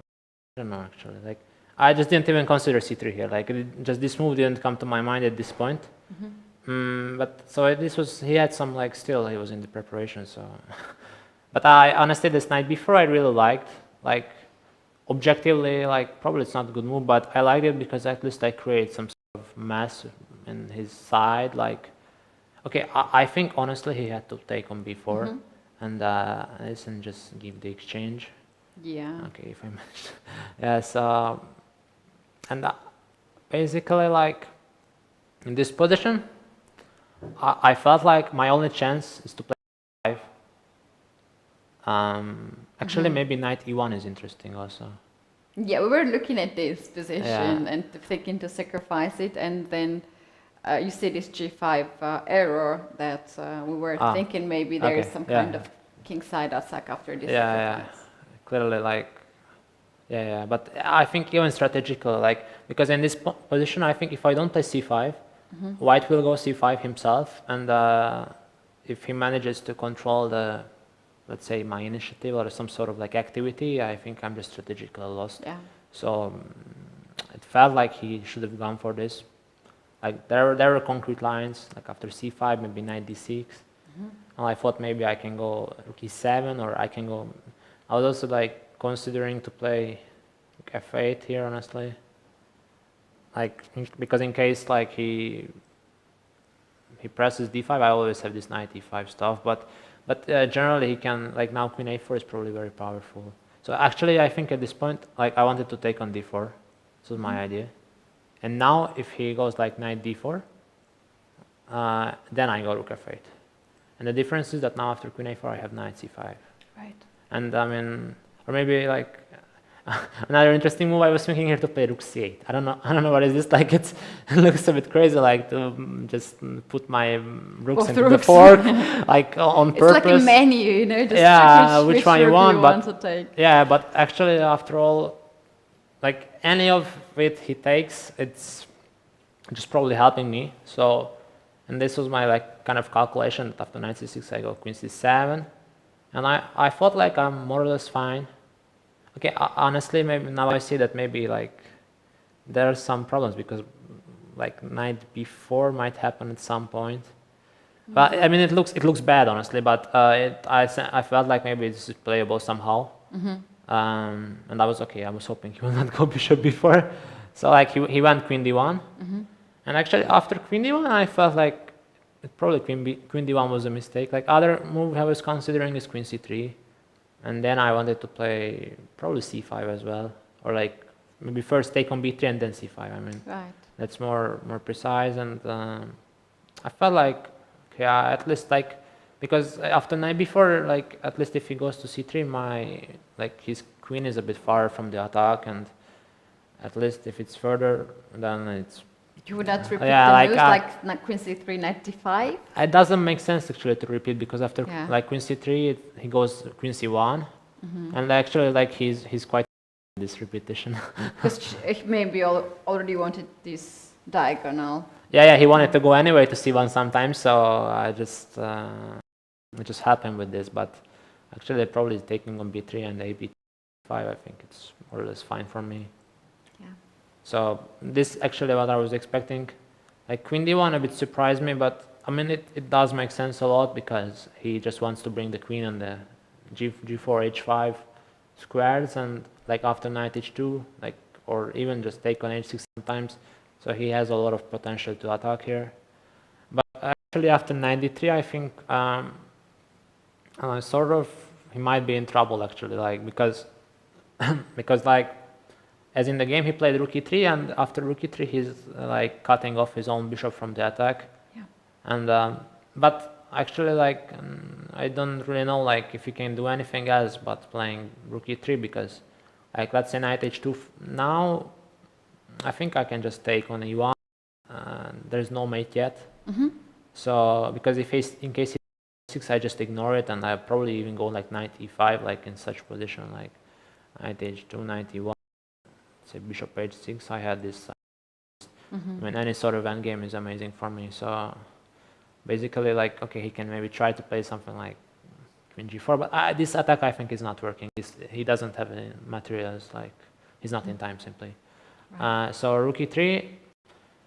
don't know, actually, like, I just didn't even consider c3 here. Like, just this move didn't come to my mind at this point. But so this was, he had some like still he was in the preparation. So, but I honestly this knight b4 I really liked. Like, objectively, like probably it's not a good move, but I liked it because at least I create some sort of mess in his side. Like, okay, I think honestly he had to take on b4 and listen, just give the exchange. Yeah. Okay, if I managed. Yes. And basically, like, in this position, I felt like my only chance is to play 5. Actually, maybe knight e1 is interesting also. Yeah, we were looking at this position and thinking to sacrifice it, and then you see this g5 error that we were thinking maybe there is some kind of kingside attack after this sacrifice. Yeah, clearly, like, but I think even strategically, like, because in this position, I think if I don't play c5, white will go c5 himself, and if he manages to control the, let's say, my initiative or some sort of like activity, I think I'm just strategically lost. Yeah. So it felt like he should have gone for this. Like there were concrete lines, like after c5, maybe knight d6. And I thought maybe I can go rook e7, or I can go. I was also like considering to play f8 here, honestly. Like because in case like he presses d5, I always have this knight e5 stuff. But generally he can, like now queen a4 is probably very powerful. So actually I think at this point, like I wanted to take on d4. This was my idea. And now if he goes like knight d4, then I go rook f8. And the difference is that now after queen a4 I have knight c5. Right. And I mean, or maybe like another interesting move I was thinking here to play rook c8. I don't know what is this, like it looks a bit crazy, like to just put my rooks Both into the rooks. fork, like on It's purpose. like a menu, you know, just Yeah, check which one you rook want, but to take. yeah, but actually after all, like any of it he takes, it's just probably helping me. So, and this was my like kind of calculation that after knight c6 I go queen c7, and I thought like I'm more or less fine. Okay, honestly, maybe now I see that maybe like there are some problems because like knight b4 might happen at some point. But I mean, it looks bad, honestly. But I felt like maybe this is playable somehow. And I was okay. I was hoping he will not go bishop b4. So like he went queen d1, and actually after queen d1, I felt like probably queen d1 was a mistake. Like other move I was considering is queen c3. And then I wanted to play probably c5 as well, or like maybe first take on b3 and then c5. I mean, Right. that's more precise. And I felt like, yeah, at least like because after knight b4, like at least if he goes to c3, my like his queen is a bit far from the attack, and at least if it's further, then it's. You would not repeat Yeah, the like, moves like queen c3, knight d5? It doesn't make sense actually to repeat because after Yeah. like queen c3, he goes queen c1, and actually like he's quite this repetition. Because he maybe already wanted this diagonal. Yeah, he wanted to go anyway to c1 sometimes, so I just it just happened with this. But actually, probably taking on b3 and a b5, I think it's more or less fine for me. Yeah. So this actually what I was expecting. Like queen d1 a bit surprised me, but I mean it does make sense a lot because he just wants to bring the queen on the g4 h5 squares, and like after knight h2, like or even just take on h6 sometimes. So he has a lot of potential to attack here. But actually after knight d3, I think sort of he might be in trouble actually, like because because like as in the game he played rook e3, and after rook e3 he's like cutting off his own bishop from the attack. Yeah. And but actually like I don't really know like if he can do anything else but playing rook e3, because like let's say knight h2 now, I think I can just take on e1. There's no mate yet. So because if he's in case he 6, I just ignore it, and I probably even go like knight e5, like in such position, like knight h2, knight e1, say bishop h6. I had this. I mean, any sort of endgame is amazing for me. So basically, like, okay, he can maybe try to play something like queen g4, but this attack I think is not working. He doesn't have any materials. Like he's not in time simply. Right. So rook e3.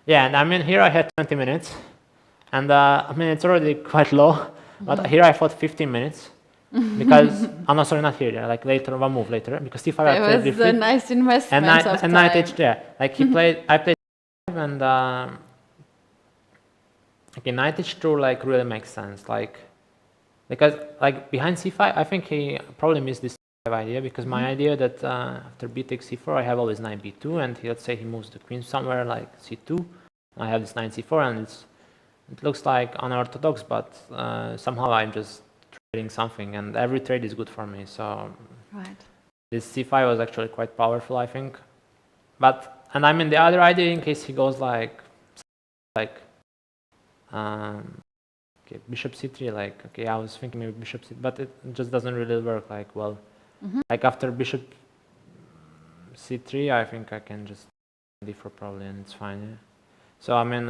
Yeah, and I mean here I had 20 minutes, and I mean it's already quite low. But here I thought 15 minutes because I'm not sorry, not here. Yeah, like later, one move later because c5 I played It was a nice investment and knight h3. Yeah, like he played, I played 5 and okay, knight h2 like really makes sense. Like because like behind c5, I think he probably missed this idea because my idea that after b takes c4, I have always knight b2, and let's say he moves the queen somewhere like c2. I have this knight c4, and it looks like unorthodox, but somehow I'm just trading something, and every trade is good for me. So right. This c5 was actually quite powerful, I think. But and I mean the other idea in case he goes like okay, bishop c3, like okay, I was thinking maybe bishop c, but it just doesn't really work like well. Like after bishop c3, I think I can just d4 probably, and it's fine. Yeah. So I mean.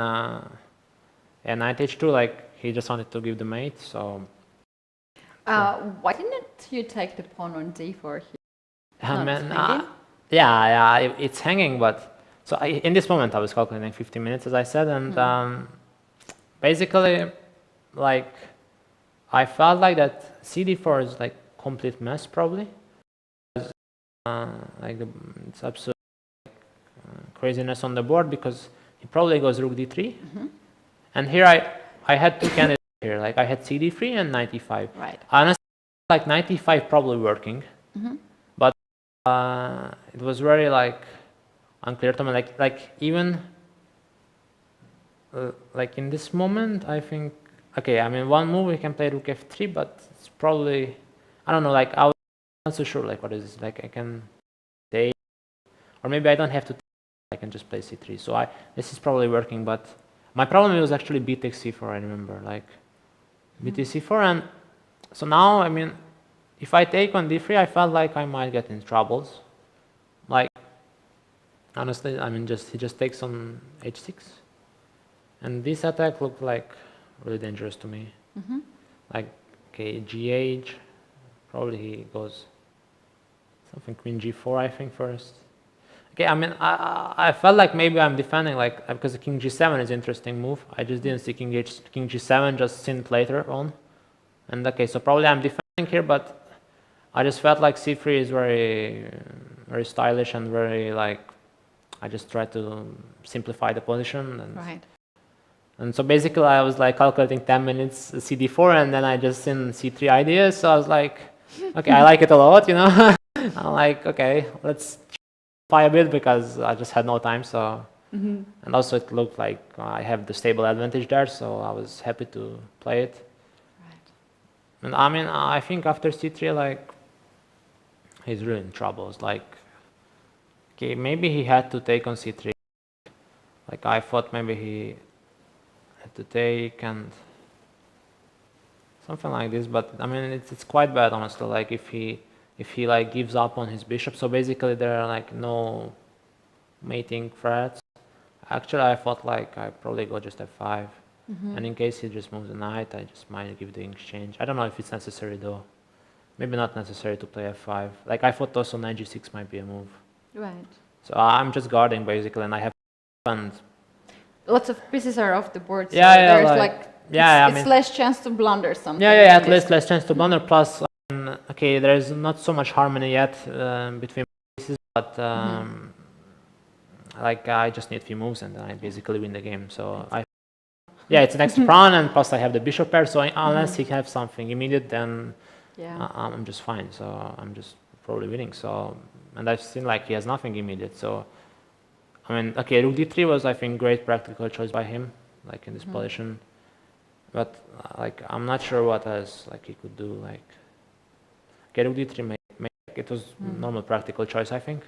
And knight h2, like he just wanted to give the mate, so. Why didn't you take the pawn on d4 here? I No, it's mean, hanging? yeah, it's hanging, but so in this moment I was calculating 15 minutes, as I said, and basically, like, I felt like that cd4 is like complete mess probably. Like it's absolute craziness on the board because he probably goes rook d3, and here I had two candidates here. Like I had cd3 and knight e5. Right. Honestly, like knight e5 probably working, but it was very like unclear to me. Like even like in this moment, I think okay. I mean, one move we can play rook f3, but it's probably I don't know. Like I was not so sure. Like what is this? Like I can take, or maybe I don't have to. I can just play c3. So this is probably working, but my problem was actually b takes c4. I remember like b takes c4, and so now I mean, if I take on d3, I felt like I might get in troubles. Like honestly, I mean, he just takes on h6, and this attack looked like really dangerous to me. Like okay, gh, probably he goes something queen g4, I think first. Okay, I mean, I felt like maybe I'm defending, like, because the king g7 is an interesting move. I just didn't see king g7, just seen it later on. And okay, so probably I'm defending here, but I just felt like c3 is very, very stylish and very, like, I just tried to simplify the position. And, Right. and so basically I was like calculating 10 minutes cd4, and then I just seen c3 ideas. So I was like, okay, I like it a lot, you know. I'm like, okay, let's a bit because I just had no time, so and also it looked like I have the stable advantage there, so I was happy to play it. Right. And I mean, I think after c3, like he's really in troubles. Like, okay, maybe he had to take on c3. Like I thought maybe he had to take and something like this, but I mean it's quite bad honestly. Like if he like gives up on his bishop, so basically there are like no mating threats. Actually, I thought like I probably go just f5, and in case he just moves the knight, I just might give the exchange. I don't know if it's necessary though. Maybe not necessary to play f5. Like I thought also knight g6 might be a move. Right. So I'm just guarding basically, and I have and Lots of pieces are off the board, so yeah, there's it's I mean, less chance to blunder something. yeah, at least less chance to blunder. Plus, okay, there's not so much harmony yet between pieces, but like I just need a few moves and then I basically win the game. So it's an extra pawn, and plus I have the bishop pair. So unless he has something immediate, then I'm just fine. So I'm just probably winning. So and I've seen like he has nothing immediate. So I mean, okay, rook d3 was I think great practical choice by him, like in this position. But like I'm not sure what else like he could do. Like okay, rook d3 it was normal practical choice I think.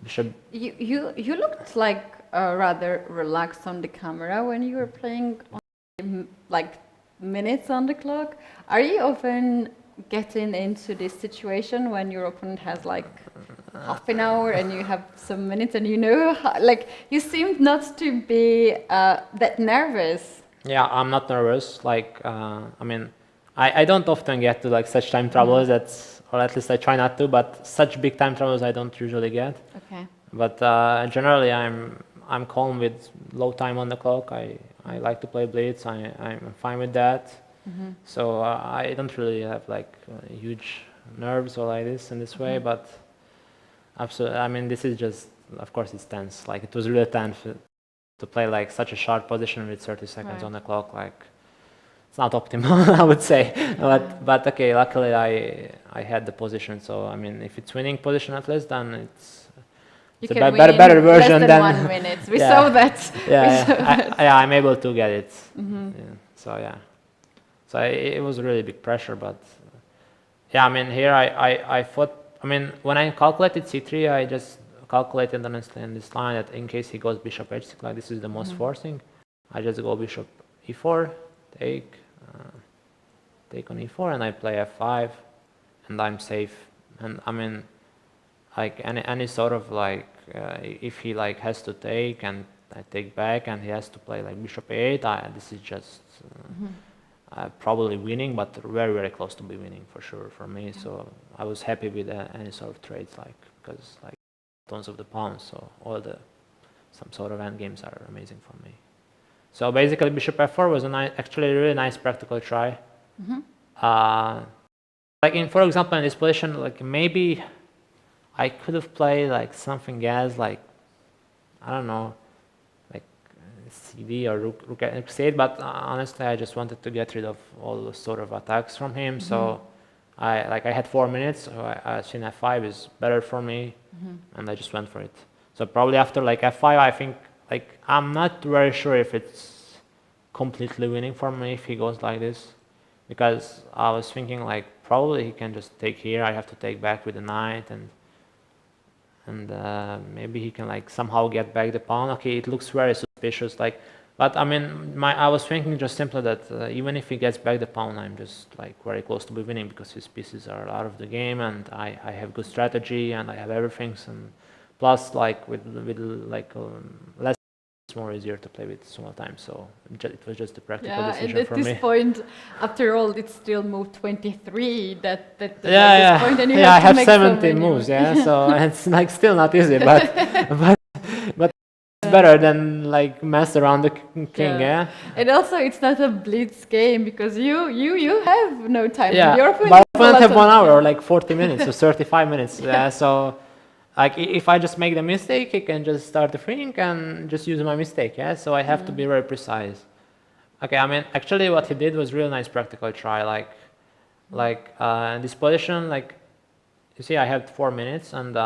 Bishop. You looked like rather relaxed on the camera when you were playing on like minutes on the clock. Are you often getting into this situation when your opponent has like half an hour and you have some minutes and you know like you seemed not to be that nervous? Yeah, I'm not nervous. Like I mean, I don't often get to like such time troubles. Or at least I try not to. But such big time troubles I don't usually get. Okay. But generally I'm calm with low time on the clock. I like to play blitz. I'm fine with that. So I don't really have like huge nerves or like this in this way. But absolutely, I mean this is just of course it's tense. Like it was really tense to play like such a short position with 30 seconds on the clock. Like it's not optimal, I would say. But okay, luckily I had the position. So I mean if it's winning position at least, then it's a better version than 1 minute. We saw that. I'm able to get it. So it was really big pressure, but yeah, I mean here I thought. I mean when I calculated c3, I just calculated honestly in this line that in case he goes bishop h6, like this is the most forcing, I just go bishop e4, take on e4, and I play f5, and I'm safe. And I mean, like any sort of like if he like has to take and I take back, and he has to play like bishop a8. This is just probably winning, but very, very close to be winning for sure for me. So I was happy with any sort of trades, like, because like tons of the pawns, so some sort of endgames are amazing for me. So basically bishop f4 was actually a really nice practical try. Like for example, in this position, like maybe I could have played like something else, like, I don't know, like CD or rook c8, but honestly I just wanted to get rid of all those sort of attacks from him. So I had 4 minutes, so I seen f5 is better for me, and I just went for it. So probably after like f5, I think, like, I'm not very sure if it's completely winning for me if he goes like this, because I was thinking like probably he can just take here, I have to take back with the knight, and maybe he can like somehow get back the pawn. Okay, it looks very suspicious, like, but I mean, I was thinking just simply that even if he gets back the pawn, I'm just like very close to be winning because his pieces are out of the game, and I have good strategy and I have everything, and plus like with like less, it's more easier to play with small time. So it was just a practical decision for me. And at this point, after all, it's still move 23. That yeah, this point, and you yeah, I have to have make 70 moves, yeah. So it's like still not easy, but it's better than like mess around the king, yeah. And also, it's not a blitz game because you have no time. Yeah, Your but I don't have 1 hour or like 40 minutes or 35 minutes. Yeah, so like if I just make the mistake, I can just start the thing and just use my mistake. Yeah, so I have to be very precise. Okay, I mean, actually, what he did was really nice practical try. Like in this position, like you see, I had 4 minutes, and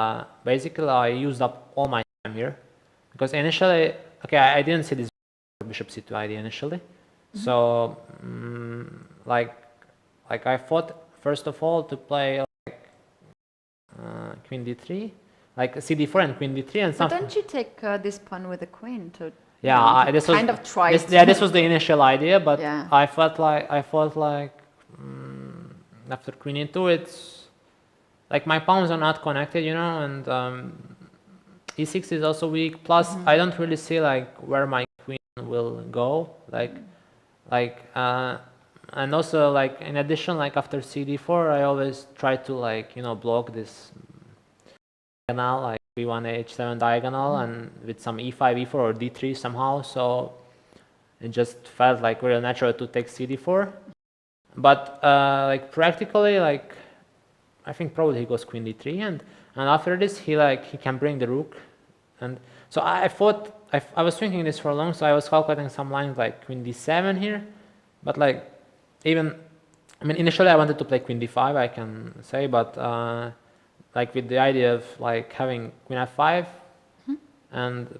basically I used up all my time here, because initially, okay, I didn't see this bishop c2 idea initially, so like I thought first of all to play like queen d3, like cd4 and queen d3 and something. But don't you take this pawn with the queen to? Yeah, this was kind of tried. This was the initial idea, but Yeah. I felt like after queen e2, it's like my pawns are not connected, you know, and e6 is also weak. Plus, I don't really see like where my queen will go, and also like in addition, like after cd4, I always try to like, you know, block this diagonal, like b1 h7 diagonal, and with some e5 e4 or d3 somehow. So it just felt like really natural to take cd4, but like practically, like I think probably he goes queen d3, and after this he can bring the rook, and so I thought I was thinking this for long, so I was calculating some lines like queen d7 here, but like even, I mean, initially I wanted to play queen d5, I can say, but like with the idea of like having queen f5,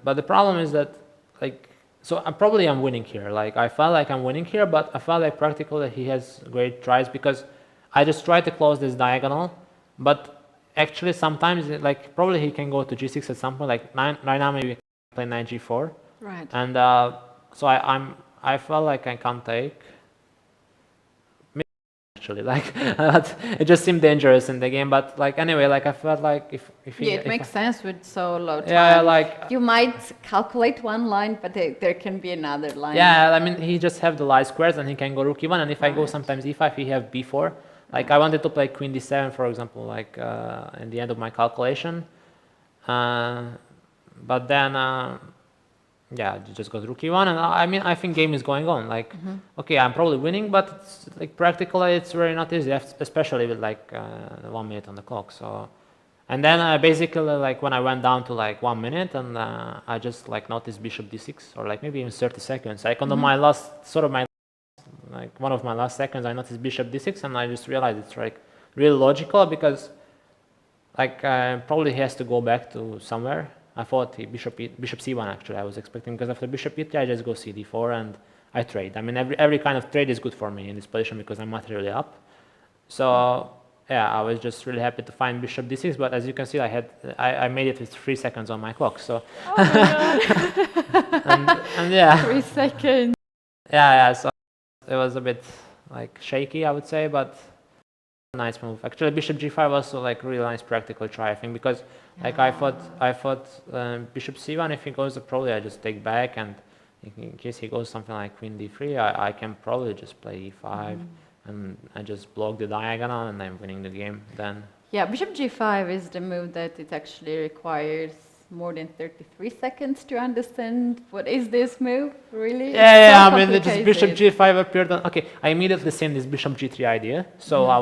but the problem is that like, so I'm winning here. Like I felt like I'm winning here, but I felt like practically he has great tries because I just tried to close this diagonal, but actually sometimes like probably he can go to g6 at some point, like right now maybe play knight g4, Right. and so I felt like I can't take. Actually, like it just seemed dangerous in the game, but like anyway, like I felt like if it makes sense with so low time. Yeah, like you might calculate one line, but there can be another line. Yeah, I mean he just have the light squares and he can go rook e1, and if I go sometimes e5, he have b4. Like I wanted to play queen d7, for example, like in the end of my calculation, but then yeah, it just goes rook e1, and I mean I think game is going on. Like okay, I'm probably winning, but it's, like practically it's very not easy, especially with like 1 minute on the clock. So, and then basically like when I went down to like 1 minute, and I just like noticed bishop d6, or like maybe even 30 seconds. Like on my last like one of my last seconds, I noticed bishop d6, and I just realized it's like really logical, because like probably he has to go back to somewhere. I thought bishop c1 actually I was expecting, because after bishop e3 I just go cd4 and I trade. I mean every kind of trade is good for me in this position because I'm materially up. So yeah, I was just really happy to find bishop d6, but as you can see I made it with 3 seconds on my clock. So Oh my God. and yeah. 3 seconds. Yeah, so it was a bit like shaky, I would say, but nice move. Actually, bishop g5 also like really nice practical try, I think, because like I thought bishop c1, if he goes, probably I just take back, and in case he goes something like queen d3, I can probably just play e5 and I just block the diagonal, and I'm winning the game then. Yeah, bishop g5 is the move that it actually requires more than 33 seconds to understand. What is this move, really? Yeah, I mean, just bishop g5 appeared on. Okay, I immediately seen this bishop g3 idea, so I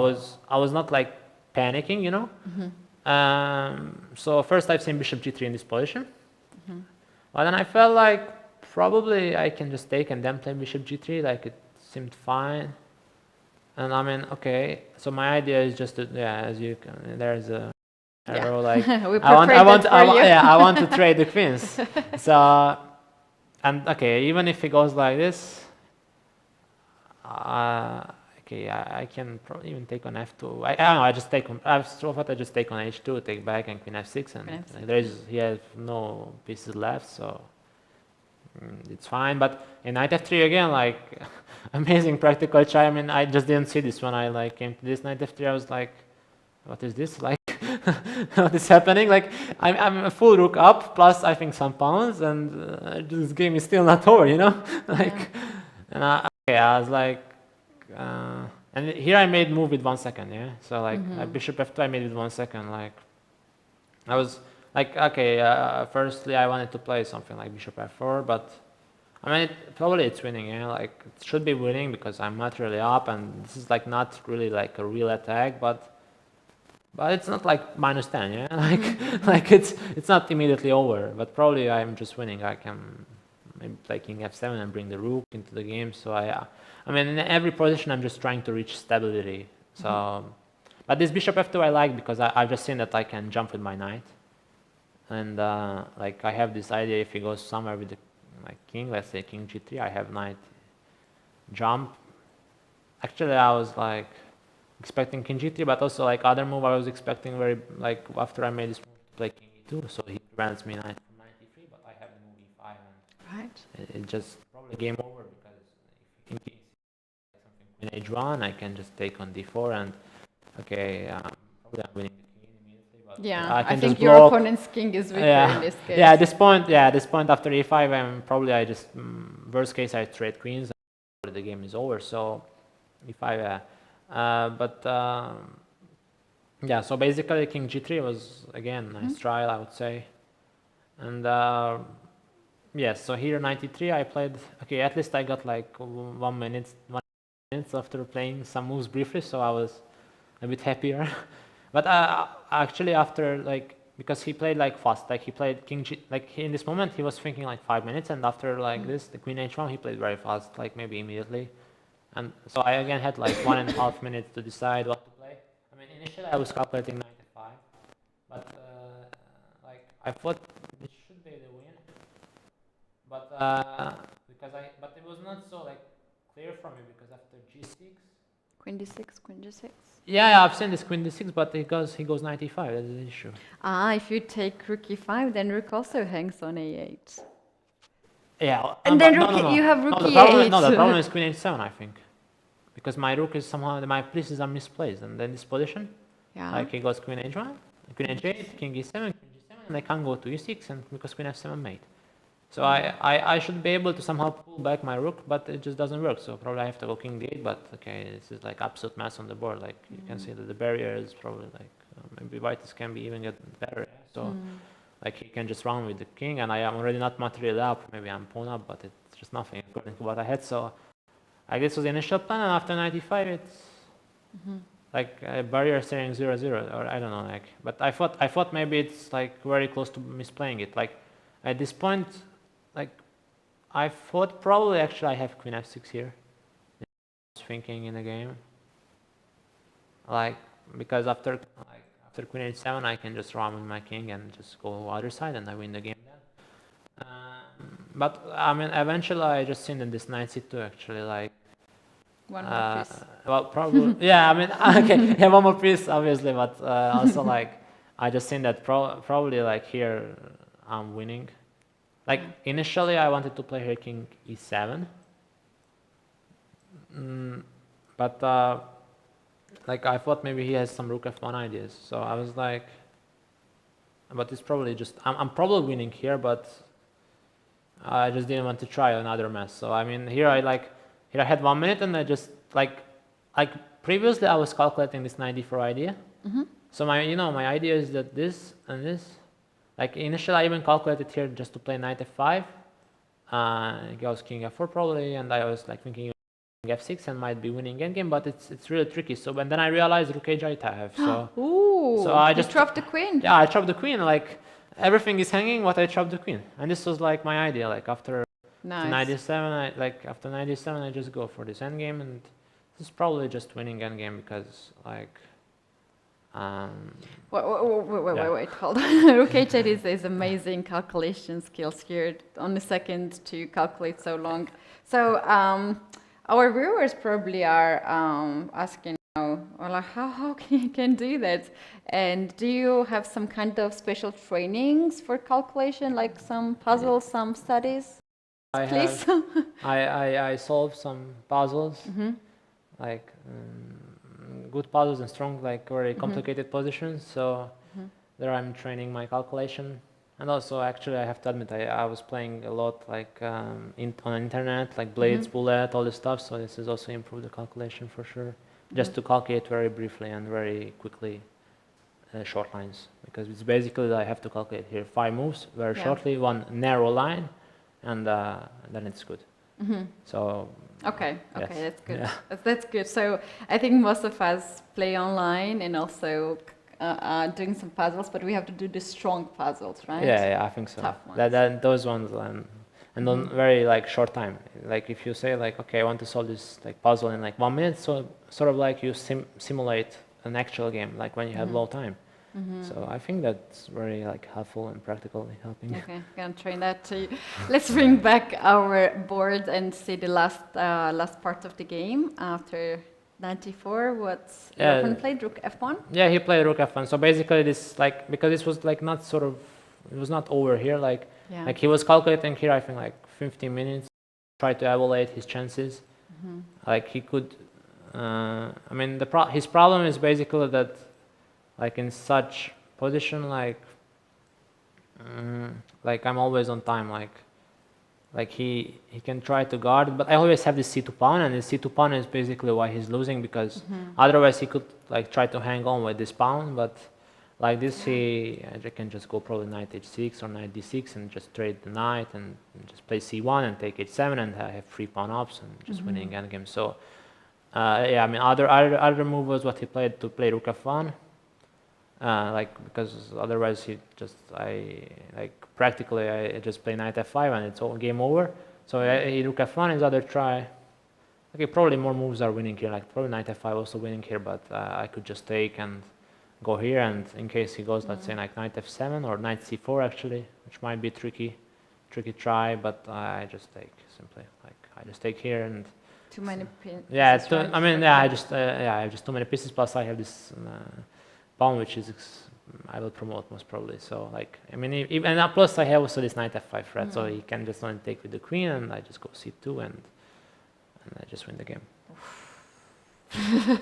was not like panicking, you know. So first I've seen bishop g3 in this position, but then I felt like probably I can just take and then play bishop g3. Like it seemed fine, and I mean, okay. So my idea is just to, as you can, there's a arrow, like I want to trade the queens. So, and okay, even if it goes like this, okay, I can probably even take on f2. I don't know, I just take on, I thought I just take on h2, take back, and queen f6, and he has no pieces left, so it's fine. But in knight f3 again, like amazing practical try. I mean, I just didn't see this when I like came to this knight f3. I was like, what is this? Like, what is happening? Like, I'm a full rook up, plus I think some pawns, and this game is still not over, you know? Like, and I was like, and here I made move with 1 second, yeah? So like, bishop f2 I made with 1 second, like, I was like, okay, firstly I wanted to play something like bishop f4, but I mean, probably it's winning, yeah? Like, it should be winning because I'm not really up, and this is like not really like a real attack, but it's not like -10, yeah. Like it's not immediately over, but probably I'm just winning. I can maybe play king f7 and bring the rook into the game. So I mean, in every position I'm just trying to reach stability. So, but this bishop f2 I like because I've just seen that I can jump with my knight, and like I have this idea if he goes somewhere with the king, let's say king g3, I have knight jump. Actually, I was like expecting king g3, but also like other move I was expecting very like after I made this move to play king e2, so he prevents me knight from knight e3, but I have the move e5, and it just probably game over because if king e6 something queen h1, I can just take on d4, and okay, probably I'm winning the king immediately, but I think your opponent's king is weaker in this case. Yeah, at this point after e5, I just worst case I trade queens, and the game is over. So e5. Yeah, so basically king g3 was again nice trial, I would say. And yes, so here 93 I played, okay, at least I got like 1 minute after playing some moves briefly, so I was a bit happier. But actually after, like, because he played like fast, like he played king g, like in this moment he was thinking like 5 minutes, and after like this, the queen h1, he played very fast, like maybe immediately. And so I again had like 1.5 minutes to decide what to play. I mean, initially I was calculating knight f5, but like I thought this should be the win. But but it was not so like clear for me because after g6, queen d6, queen g6. Yeah, I've seen this queen d6, but he goes knight e5. That's the issue. If you take rook e5, then rook also hangs on a8. Yeah, and then you have rook e8. No, the problem is queen h7, I think, because my rook is somehow, my pieces are misplaced, and then this position, like he goes queen h1, queen h8, king e7, queen g7, and I can't go to e6, and because queen f7 mate. So I should be able to somehow pull back my rook, but it just doesn't work. So probably I have to go king d8, but okay, this is like absolute mess on the board. Like you can see that the barrier is probably like, maybe white can be even get better. So like he can just run with the king, and I am already not materially up. Maybe I'm pawn up, but it's just nothing according to what I had. So I guess was the initial plan, and after 95, it's like a barrier saying 0-0, or I don't know. Like, but I thought maybe it's like very close to misplaying it. Like at this point, like I thought probably actually I have queen f6 here. I was thinking in the game, like because after queen h7, I can just run with my king and just go other side, and I win the game then. But I mean, eventually I just seen in this knight c2 actually, like one more piece. Well, probably yeah. I mean, okay, yeah, one more piece obviously, but also like I just seen that probably like here I'm winning. Like initially I wanted to play here king e7, but like I thought maybe he has some rook f1 ideas. So I was like, but it's probably just I'm probably winning here, but I just didn't want to try another mess. So I mean, here I had 1 minute, and I just like previously I was calculating this knight d4 idea. So my idea is that this and this, like initially I even calculated here just to play knight f5. It goes king f4 probably, and I was like thinking f6 and might be winning endgame, but it's really tricky. So and then I realized rook h8 I have. So Ooh, so I just dropped the queen. Yeah, I chopped the queen. Like everything is hanging, but I chopped the queen, and this was like my idea. Like after knight d7, after knight d7, I just go for this endgame, and this is probably just winning endgame because like. Wait, hold on. Rook h8 is amazing calculation skills here. Only second to calculate so long. So our viewers probably are asking now, well, how can you do that? And do you have some kind of special trainings for calculation, like some puzzles, some studies? Please. I solve some puzzles, like good puzzles and strong, like very complicated positions. So there I'm training my calculation. And also, actually, I have to admit, I was playing a lot, like on internet, like blades, bullet, all this stuff. So this has also improved the calculation for sure. Just to calculate very briefly and very quickly short lines, because it's basically I have to calculate here 5 moves very shortly, one narrow line, and then it's good. So okay, yes. That's good. Yeah. That's good. So I think most of us play online and also doing some puzzles, but we have to do the strong puzzles, right? Yeah, I think so. Tough ones. Those ones and on very like short time. Like if you say like, okay, I want to solve this like puzzle in like 1 minute, so sort of like you simulate an actual game, like when you have low time. So I think that's very like helpful and practically helping. Okay, I'm gonna train that too. Let's bring back our board and see the last part of the game after 94. What's your opponent played? Rook f1. Yeah, he played rook f1. So basically, this like because this was like not sort of, it was not over here. Like he was calculating here. I think like 15 minutes, try to evaluate his chances. Like he could. I mean, his problem is basically that. Like in such position, like I'm always on time. Like he can try to guard, but I always have this c2 pawn, and this c2 pawn is basically why he's losing, because otherwise he could like try to hang on with this pawn, but like this I can just go probably knight h6 or knight d6 and just trade the knight and just play c1 and take h7, and I have 3 pawn ups and just winning endgame. So yeah, I mean other move was what he played to play rook f1. Like because otherwise he just practically I just play knight f5 and it's all game over. So he rook f1 his other try. Okay, probably more moves are winning here. Like probably knight f5 also winning here, but I could just take and go here, and in case he goes, let's say like knight f7 or knight c4 actually, which might be tricky try, but I just take simply. Like I just take here and. Too many pins. Yeah, I mean I have just too many pieces. Plus I have this. Pawn, which is I will promote most probably. So like I mean, and plus I have also this knight f5 threat, so he can just only take with the queen, and I just go c2 and I just win the game.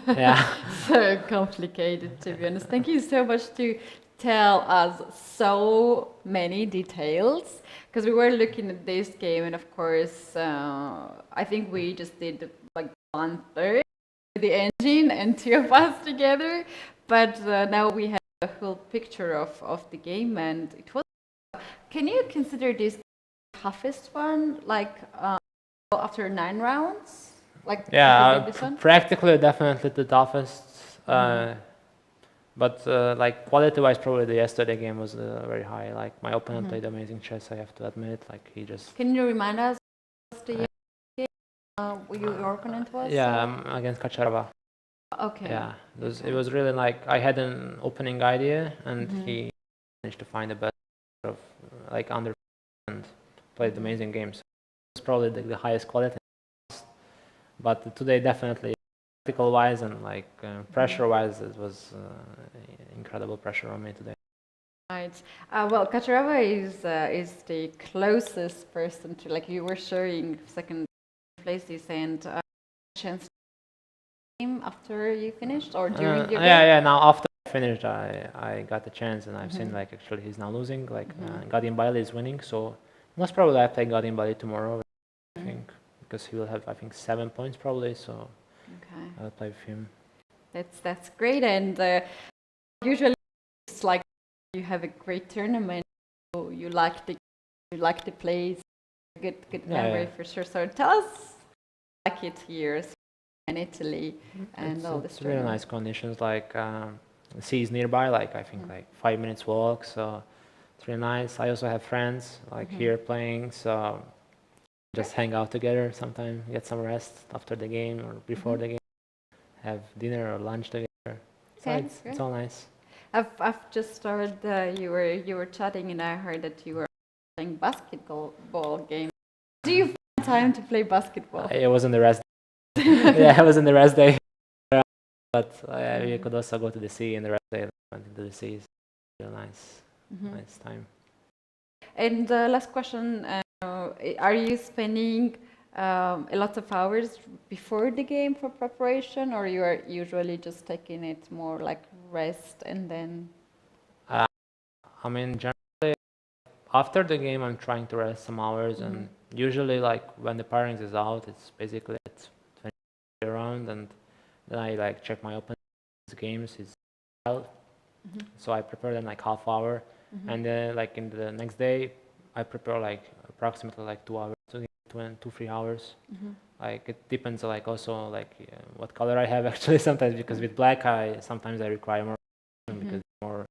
Yeah. So complicated, to be honest. Thank you so much to tell us so many details, because we were looking at this game, and of course I think we just did like 1/3 the engine and 2 of us together. But now we have a full picture of the game, and it was. Can you consider this the toughest one, like after 9 rounds? Like yeah, this one? Practically definitely the toughest. But like quality-wise, probably the yesterday game was very high. Like my opponent played amazing chess, I have to admit. Like he just. Can you remind us what the game your opponent was? Yeah, against Kacharova. Okay. Yeah, it was really like I had an opening idea, and he managed to find the best of like under and played amazing games. It's probably the highest quality, but today definitely practical wise and like pressure wise, it was incredible pressure on me today. Right. Well, Kacharova is the closest person to, like you were showing second places and chance game after you finished or during your game? Yeah. Now after I finished, I got the chance, and I've seen like actually he's now losing. Like Gadim Bailey is winning, so most probably I play Gadim Bailey tomorrow. I think because he will have I think 7 points probably. So I'll play with him. That's great, and usually it's like you have a great tournament. So you like the place, good memory for sure. So tell us like it here in Italy and all this. It's really nice conditions. Like the sea is nearby. Like I think like 5 minutes walk. So it's really nice. I also have friends like here playing. So just hang out together sometimes, get some rest after the game or before the game, have dinner or lunch together. So it's all nice. I've just started. You were chatting, and I heard that you were playing basketball game. Do you find time to play basketball? It was in the rest. Yeah, it was in the rest day. But we could also go to the sea in the rest day. Went into the sea. It's really nice, nice time. And last question: are you spending a lot of hours before the game for preparation, or you are usually just taking it more like rest and then? I mean, generally, after the game, I'm trying to rest some hours, and usually, like when the pairings is out, it's basically at 20 around, and then I like check my open games. Is so I prepare them like half hour, and then like in the next day, I prepare like approximately like 2 hours, 2-3 hours. Like it depends, like also like what color I have actually sometimes, because with black sometimes I require more because it's more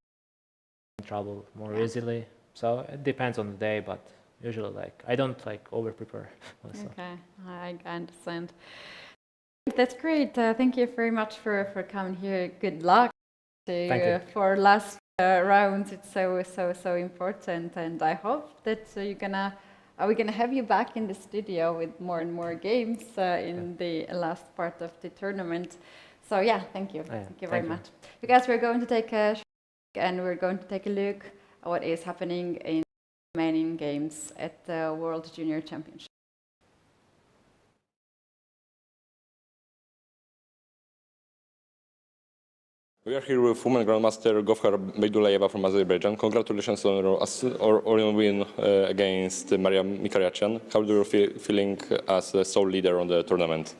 in trouble more easily. So it depends on the day, but usually like I don't like over prepare. Okay, I understand. That's great. Thank you very much for coming here. Good luck for last rounds. It's so important, and I hope that we're gonna have you back in the studio with more and more games in the last part of the tournament. So yeah, thank you. Thank you very much. You guys, we're going to take a and we're going to take a look at what is happening in the remaining games at the World Junior Championship. We are here with women grandmaster Gofhar Beydullayeva from Azerbaijan. Congratulations on your win against Maria Mikaryachan. How do you feeling as the sole leader on the tournament?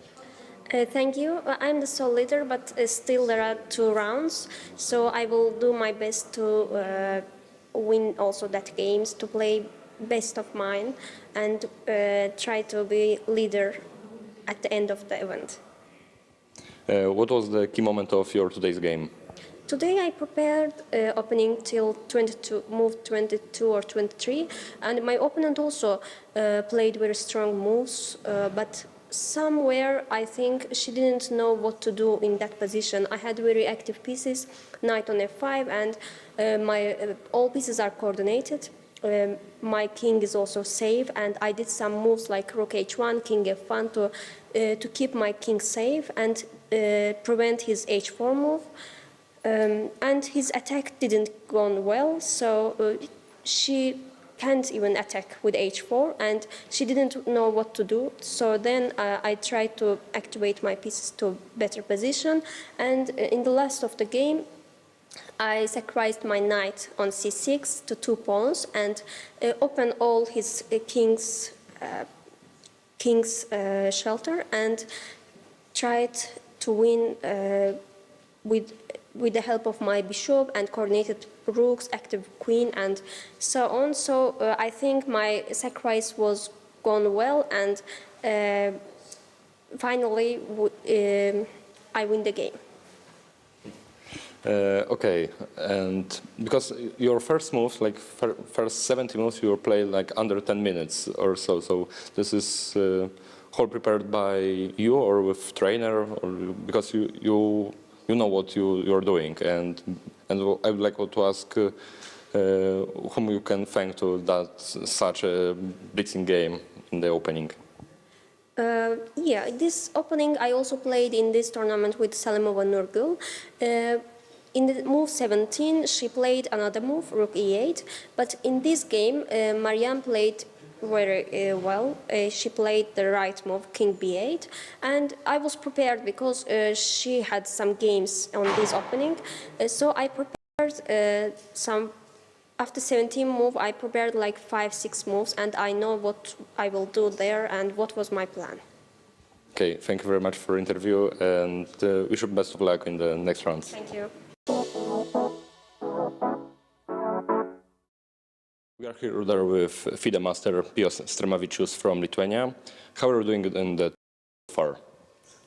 Thank you. I'm the sole leader, but still there are 2 rounds, so I will do my best to win also that games, to play best of mine, and try to be leader at the end of the event. What was the key moment of your today's game? Today I prepared opening till 22, move 22 or 23, and my opponent also played very strong moves, but somewhere I think she didn't know what to do in that position. I had very active pieces, knight on f5, and my all pieces are coordinated. My king is also safe, and I did some moves like rook h1, king f1 to keep my king safe and prevent his h4 move. And his attack didn't go well, so she can't even attack with h4, and she didn't know what to do. So then I tried to activate my pieces to better position, and in the last of the game I sacrificed my knight on c6 to 2 pawns and opened all his king's shelter and tried to win with the help of my bishop and coordinated rooks, active queen, and so on. So I think my sacrifice was gone well, and finally I win the game. Okay, and because your first moves, like first 70 moves, you played like under 10 minutes or so. So this is whole prepared by you or with trainer, or because you know what you're doing, and I would like to ask whom you can thank to that such a blitzing game in the opening. Yeah, this opening I also played in this tournament with Salimova Nurgul. In the move 17, she played another move, rook e8, but in this game, Mariam played very well. She played the right move, King B8, and I was prepared because she had some games on this opening. So I prepared some. After 17 move, I prepared like 5-6 moves, and I know what I will do there and what was my plan. Okay, thank you very much for the interview, and wish you best of luck in the next rounds. Thank you. We are here there with FIDE master Piotr Stremavicius from Lithuania. How are you doing in that far?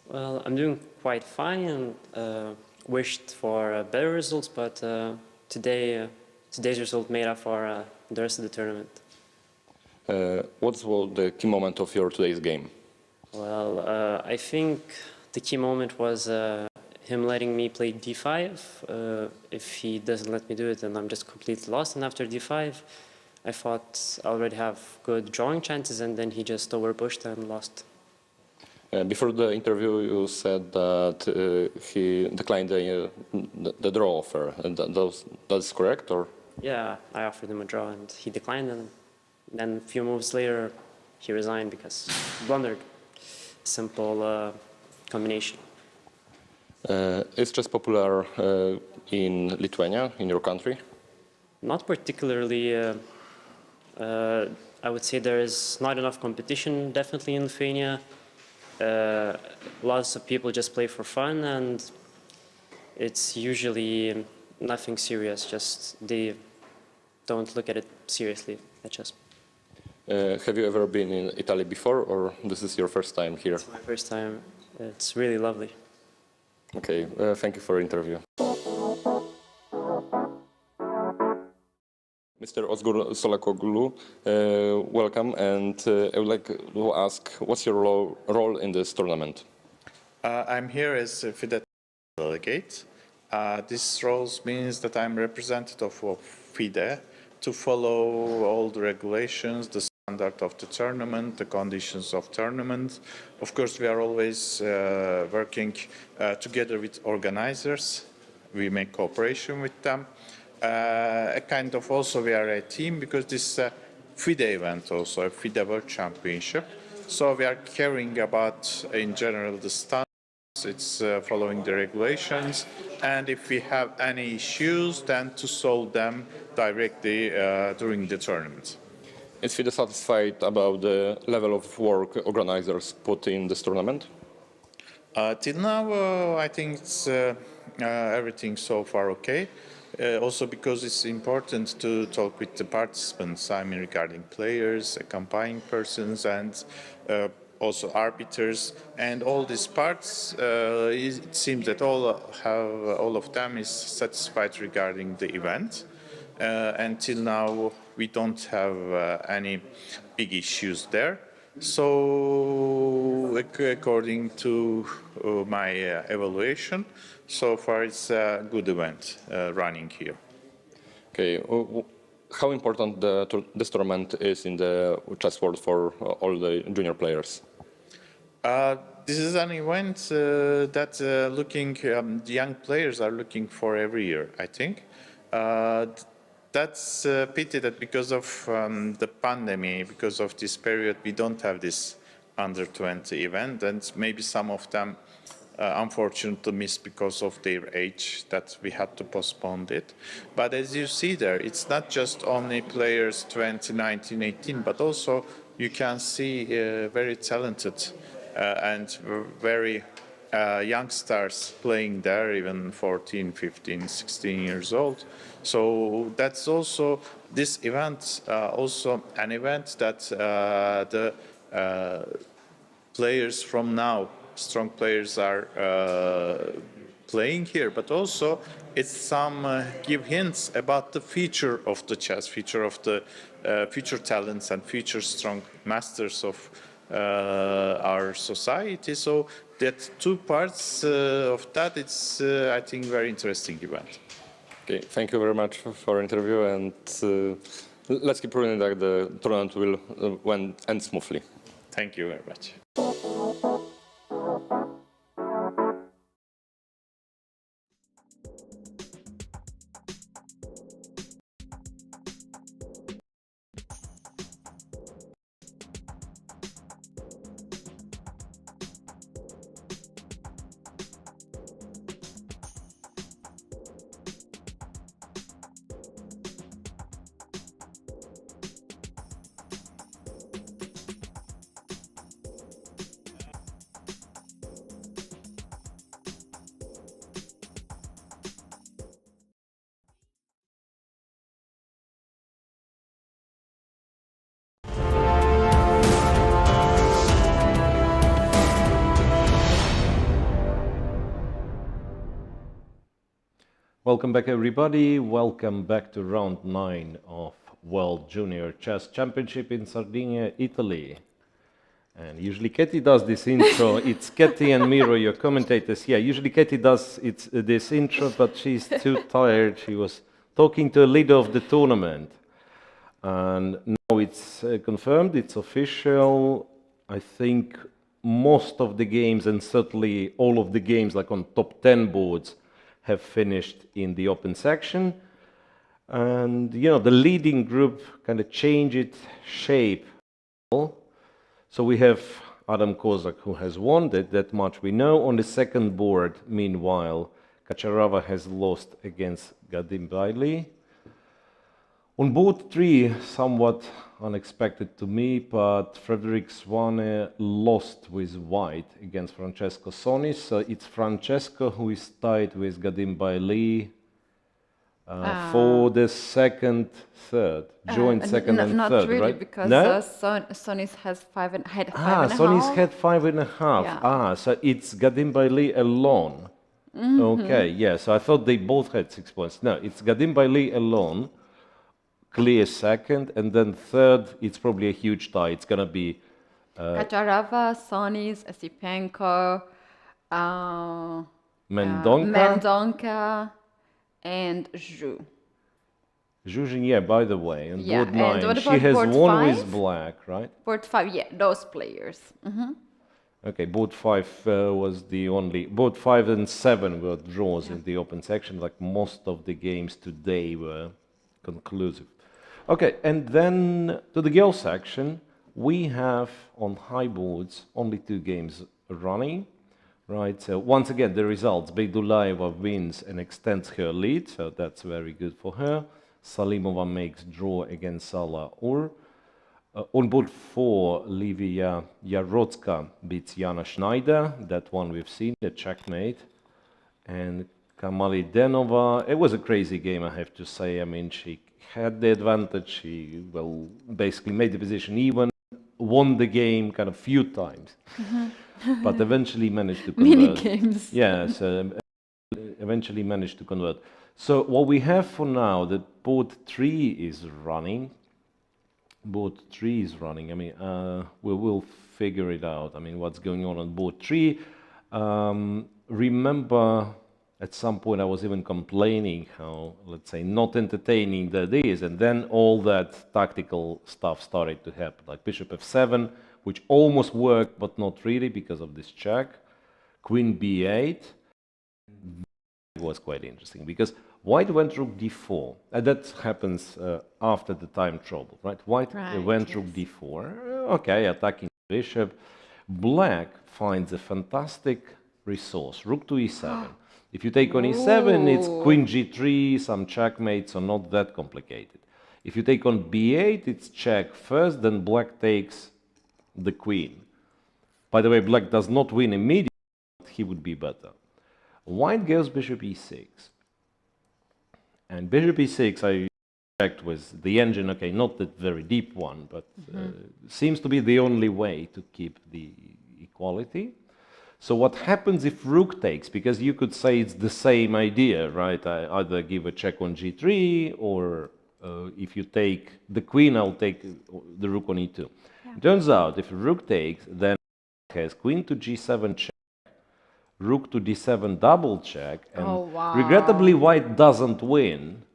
Well, I'm doing quite fine and wished for better results, but today's result made up for the rest of the tournament. What was the key moment of your today's game? Well, I think the key moment was him letting me play d5. If he doesn't let me do it, then I'm just completely lost. And after d5, I thought I already have good drawing chances, and then he just overpushed and lost. Before the interview, you said that he declined the draw offer. And that's correct, or? Yeah, I offered him a draw, and he declined. And then a few moves later, he resigned because he blundered. Simple combination. Is chess popular in Lithuania, in your country? Not particularly. I would say there is not enough competition, definitely in Lithuania. Lots of people just play for fun, and it's usually nothing serious. Just they don't look at it seriously at chess. Have you ever been in Italy before, or this is your first time here? It's my first time. It's really lovely. Okay, thank you for the interview. Mr. Ozgur Solakoglu, welcome, and I would like to ask, what's your role in this tournament? I'm here as a FIDE delegate. This role means that I'm representative of FIDE to follow all the regulations, the standard of the tournament, the conditions of tournament. Of course, we are always working together with organizers. We make cooperation with them. Kind of also we are a team because this is a FIDE event also, a FIDE World Championship. So we are caring about, in general, the standards. It's following the regulations, and if we have any issues, then to solve them directly during the tournament. Is FIDE satisfied about the level of work organizers put in this tournament? Till now, I think it's everything so far okay. Also because it's important to talk with the participants, I mean regarding players, accompanying persons, and also arbiters, and all these parts. It seems that all of them is satisfied regarding the event. Until now, we don't have any big issues there. So, according to my evaluation, so far it's a good event running here. Okay, how important this tournament is in the chess world for all the junior players? This is an event that the young players are looking for every year, I think. That's a pity that because of the pandemic, because of this period, we don't have this under 20 event, and maybe some of them unfortunately missed because of their age, that we had to postpone it. But as you see there, it's not just only players 20, 19, 18, but also you can see very talented and very young stars playing there, even 14, 15, 16 years old. So that's also, this event, also an event that the players from now, strong players are playing here, but also it's some give hints about the future of the chess, future of the future talents and future strong masters of our society. So that two parts of that, it's I think very interesting event. Okay, thank you very much for the interview, and let's keep running that the tournament will end smoothly. Thank you very much. Welcome back, everybody. Welcome back to round 9 of World Junior Chess Championship in Sardinia, Italy. And usually Keti does this intro. It's Keti and Miro, your commentators. Yeah, usually Keti does this intro, but she's too tired. She was talking to a leader of the tournament. And now it's confirmed, it's official. I think most of the games, and certainly all of the games, like on top 10 boards, have finished in the open section. And, you know, the leading group kind of changed its shape. So we have Adam Kozak, who has won that much we know. On the second board, meanwhile, Kacharava has lost against Gadimbaili. On board 3, somewhat unexpected to me, but Frederick Swane lost with white against Francesco Sonis. So it's Francesco who is tied with Gadimbaili for the joint second and not third, really, right? because No? Sonis has five and a Sonis half. had 5.5. Yeah. So it's Gadimbaili alone. Okay, yeah, so I thought they both had 6 points. No, it's Gadimbaili alone. Clear second, and then third, it's probably a huge tie. It's going to be Kacharava, Sonis, Esipenko, Mendonca, and Zhu. Zhuzhin, yeah, by the way, on Yeah, board and 9. what She about has board won with 5? black, right? Board 5, yeah, those players. Okay, board 5 was the only... Board 5 and 7 were draws in the open section, like most of the games today were conclusive. Okay, and then to the girls section, we have on high boards only 2 games running, right? So once again, the results, Beidulayeva wins and extends her lead, so that's very good for her. Salimova makes draw against Sala Ur. On board 4, Livia Yarotska beats Jana Schneider, that one we've seen, the checkmate. And Kamali Denova, it was a crazy game, I have to say. I mean, she had the advantage. She, well, basically made the position even, won the game kind of few times, but eventually managed to convert. Mini games. Yes, eventually managed to convert. So what we have for now, that board 3 is running. Board 3 is running. I mean, we will figure it out. I mean, what's going on board 3. Remember, at some point I was even complaining how, let's say, not entertaining that is, and then all that tactical stuff started to happen, like Bishop f7, which almost worked, but not really because of this check. Queen b8. It was quite interesting, because White went rook d4, and that happens after the time trouble, right? White went rook d4, okay, attacking the bishop. Black finds a fantastic resource, rook to e7. If you take on e7, it's queen g3, some checkmates, so not that complicated. If you take on b8, it's check first, then black takes the queen. By the way, black does not win immediately, but he would be better. White goes bishop e6. And bishop e6, I checked with the engine, okay, not the very deep one, but seems to be the only way to keep the equality. So what happens if rook takes? Because you could say it's the same idea, right? I either give a check on g3, or if you take the queen, I'll take the rook on e2. Yeah. It turns out if rook takes, then has queen to g7 check, rook to d7 double check, and regrettably white doesn't win.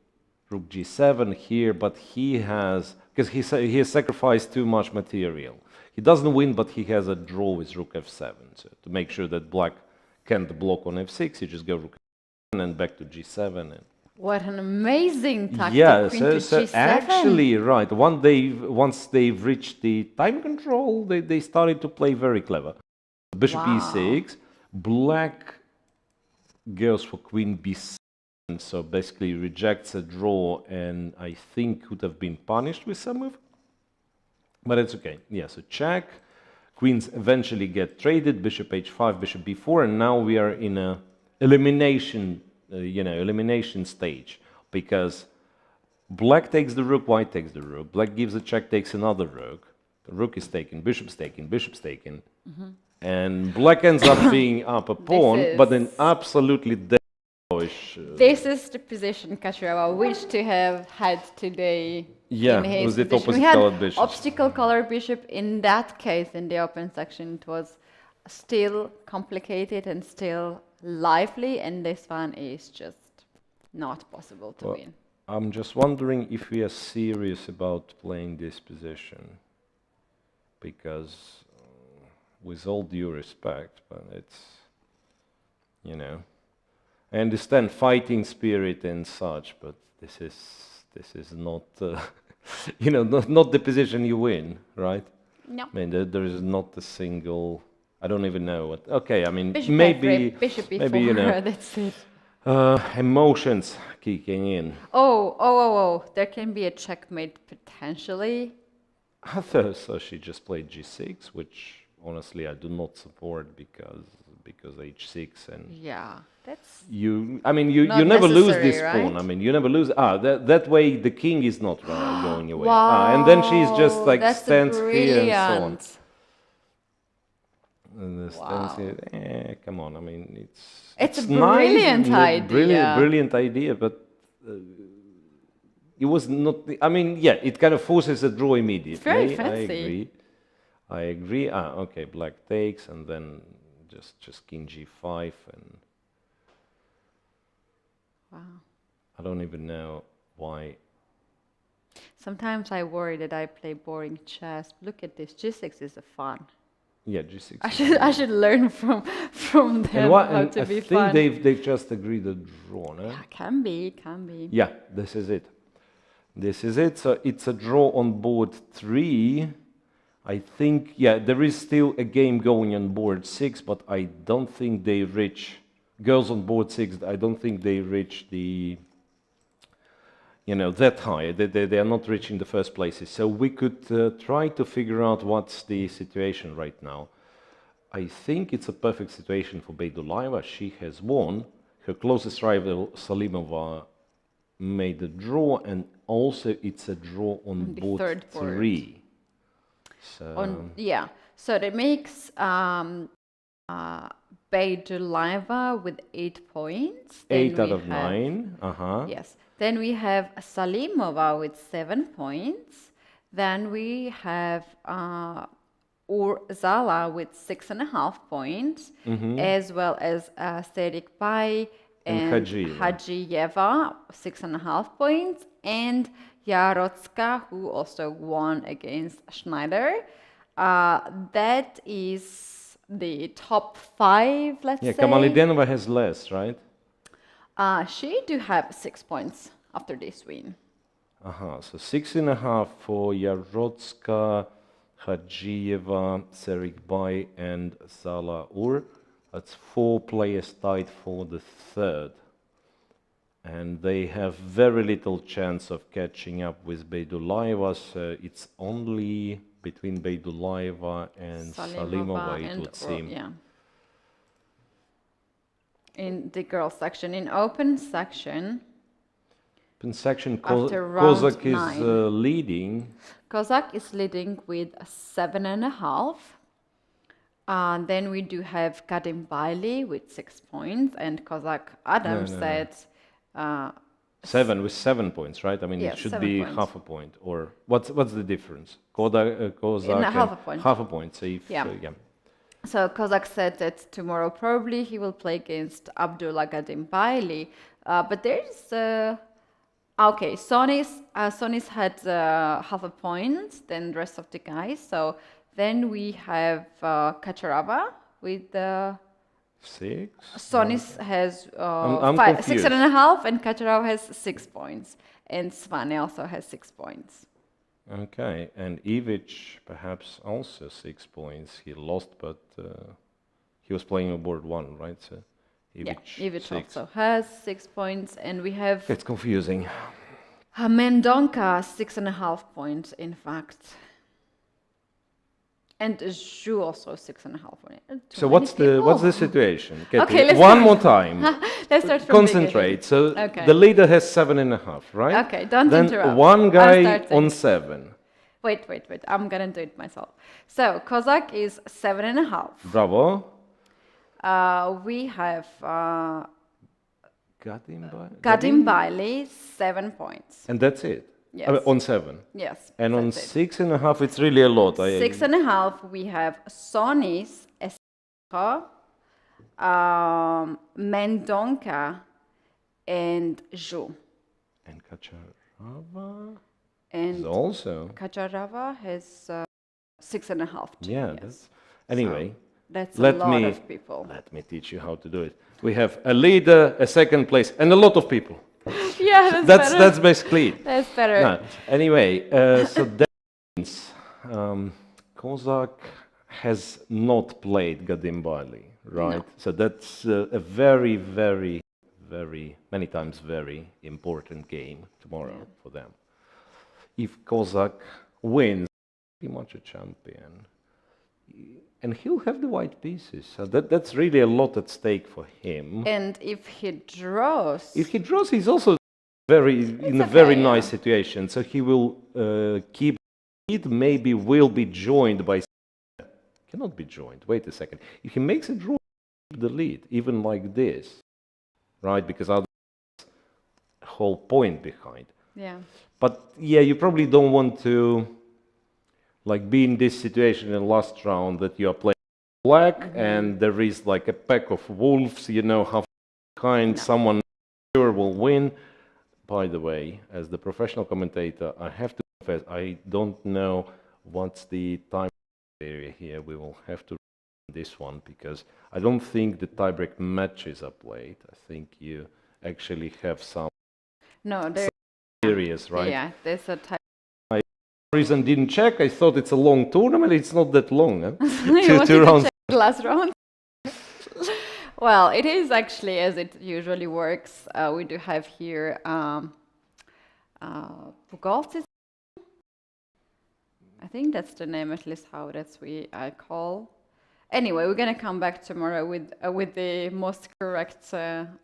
Rook g7 here, but he has, because he has sacrificed too much material. He doesn't win, but he has a draw with rook f7. So to make sure that black can't block on f6, you just go rook f7 and back to g7. And what an amazing tactic! Yeah, Queen to g7. actually, right. Once they've reached the time control, they started to play very clever. Bishop e6, black goes for queen b7, so basically rejects a draw, and I think could have been punished with some move. But it's okay. Yeah, so check. Queens eventually get traded. Bishop h5, bishop b4, and now we are in a elimination, elimination stage, because black takes the rook, white takes the rook. Black gives a check, takes another rook. The rook is taken, bishop's taken, bishop's taken, and black ends up being up a pawn, but then absolutely dead This is the position Kacherava wished to have had today. Yeah, in his with it position. opposite We had colored bishop. obstacle color bishop. In that case, in the open section, it was still complicated and still lively, and this one is just not possible to win. I'm just wondering if we are serious about playing this position, because with all due respect, but it's, you know, I understand fighting spirit and such, but this is not, you know, not the position you win, right? No. I mean, there is not a single. I don't even know what. Okay, I mean, Bishop maybe, F3, Bishop E4, maybe, you know, that's it. emotions kicking in. Oh, there can be a checkmate potentially. I thought so. She just played g6, which honestly I do not support because h6 and Yeah, that's I mean, you not never lose necessary, this pawn. right? I mean, you never lose. That way the king is not going away. wow, And then she's just like that's stands here and so on. brilliant. And stands here. Come on. I mean, It's a nice, brilliant idea. Brilliant idea, but it was not. I mean, yeah, it kind of forces a draw immediately. It's very fancy. I agree. Okay, black takes, and then just king g5, and Wow. I don't even know why. Sometimes I worry that I play boring chess. Look at this. G6 is a fun. Yeah, g6. I should learn from them how to be fun. I think they've just agreed a draw, no? Yeah, can be. Yeah, this is it. This is it. So it's a draw on board 3. I think, yeah, there is still a game going on board 6, but I don't think they reach, girls on board 6, I don't think they reach the, you know, that high. They are not reaching the first places. So we could try to figure out what's the situation right now. I think it's a perfect situation for Beidulaeva. She has won. Her closest rival, Salimova, made a draw, and also it's a draw on board 3. So so that makes Beidulaeva with 8 points. 8 out of 9. Yes. Then we have Salimova with 7 points. Then we have Urzala with 6.5 points, as well as Serikbai and Hadjiyeva, 6.5 points, and Jarocka, who also won against Schneider. That is the top 5, let's say. Yeah, Kamalidenova has less, right? She do have 6 points after this win. So 6.5 for Jarocka, Hadjiyeva, Serikbai, and Zala-Ur. That's 4 players tied for the 3rd. And they have very little chance of catching up with Beidulaeva, so it's only between Beidulaeva and Salimova, it would seem. Yeah. In the girls section. In open section, Kozak is leading. Kozak is leading with 7.5. Then we do have Kadim Bailey with 6 points, and Kozak Adam said 7 with 7 points, right? I mean, yes, it should 7 be points. half a point. Or what's the difference? Kozak half a point. Half a point. So if, So Kozak said that tomorrow probably he will play against Abdullah Kadim Bailey. But there's okay, Sonis had half a point than the rest of the guys. So then we have Kacherava with 6. Sonis has 6.5, and Kacherava has 6 points. And Svane also has 6 points. Okay, and Ivic perhaps also 6 points. He lost, but he was playing on board 1, right? So Ivic also has 6 points, and we have... It's confusing. Mendonca, 6.5 points, in fact. And Zhu also 6.5 points. So what's the situation? Okay, let's one more time. Let's start from Concentrate. So the leader has 7.5, right? Okay, don't then interrupt. One guy on 7. Wait. I'm gonna do it myself. So Kozak is 7.5. Bravo. We have Gadimbaili, 7 points. And that's it? Yes. On 7? Yes. And on that's it. 6.5, it's really a lot. 6.5, we have Sonis, Esco, Mendonca, and Zhu. And Kacharava And is also. Kacharava has 6.5 too. Yeah, yes. that's. Anyway, That's a lot of people. Let me teach you how to do it. We have a leader, a second place, and a lot of people. Yeah, that's better. That's basically it. That's better. No. Anyway, so that means Kozak has not played Gadimbaili, right? No. So that's a very, very, very, many times very important game tomorrow for them. If Kozak wins, pretty much a champion. And he'll have the white pieces. So that's really a lot at stake for him. And if he draws... If he draws, he's also in a very nice situation. So he will keep it, maybe will be joined by... Cannot be joined. Wait a second. If he makes a draw, keep the lead, even like this. Right? Because that's the whole point behind. Yeah. But yeah, you probably don't want to be in this situation in the last round that you are playing black and there is like a pack of wolves, you know, half behind, someone sure will win. By the way, as the professional commentator, I have to confess, I don't know what's the time area here. We will have to run this one because I don't think the tiebreak matches are played. I think you actually have some areas, right? Yeah, there's a tie. Reason didn't check. I thought it's a long tournament. It's not that long. Huh? Two rounds. Last round. Well, it is actually as it usually works. We do have here Pugaltis. I think that's the name, at least how I call. Anyway, we're gonna come back tomorrow with the most correct,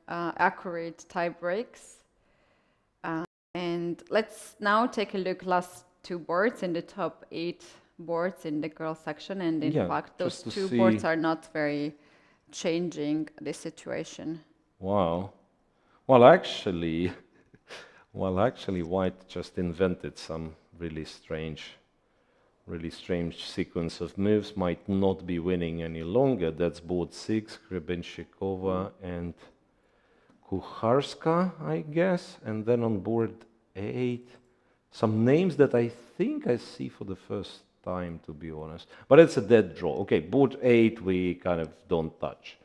accurate tie breaks. And let's now take a look last 2 boards in the top 8 boards in the girls section, and in fact those 2 boards are not very changing the situation. Wow. Well, actually White just invented some really strange sequence of moves. Might not be winning any longer. That's board 6, Hrebenshikova and Kucharska, I guess, and then on board 8. Some names that I think I see for the first time, to be honest. But it's a dead draw. Okay, board 8 we kind of don't touch.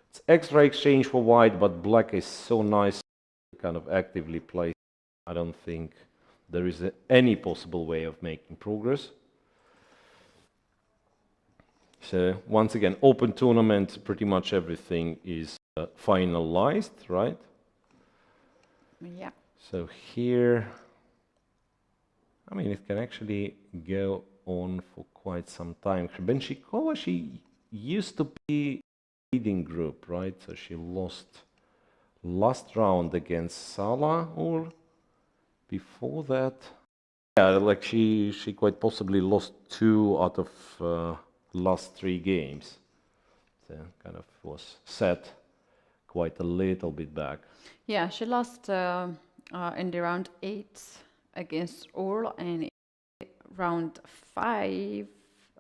It's extra exchange for white, but black is so nice to kind of actively play. I don't think there is any possible way of making progress. So once again, open tournament, pretty much everything is finalized, right? Yeah. So here... I mean, it can actually go on for quite some time. Hrebenshikova, she used to be leading group, right? So she lost last round against Sala, or before that, yeah, like she quite possibly lost 2 out of last 3 games. So kind of was set quite a little bit back. Yeah, she lost in the round 8 against Orl, and round 5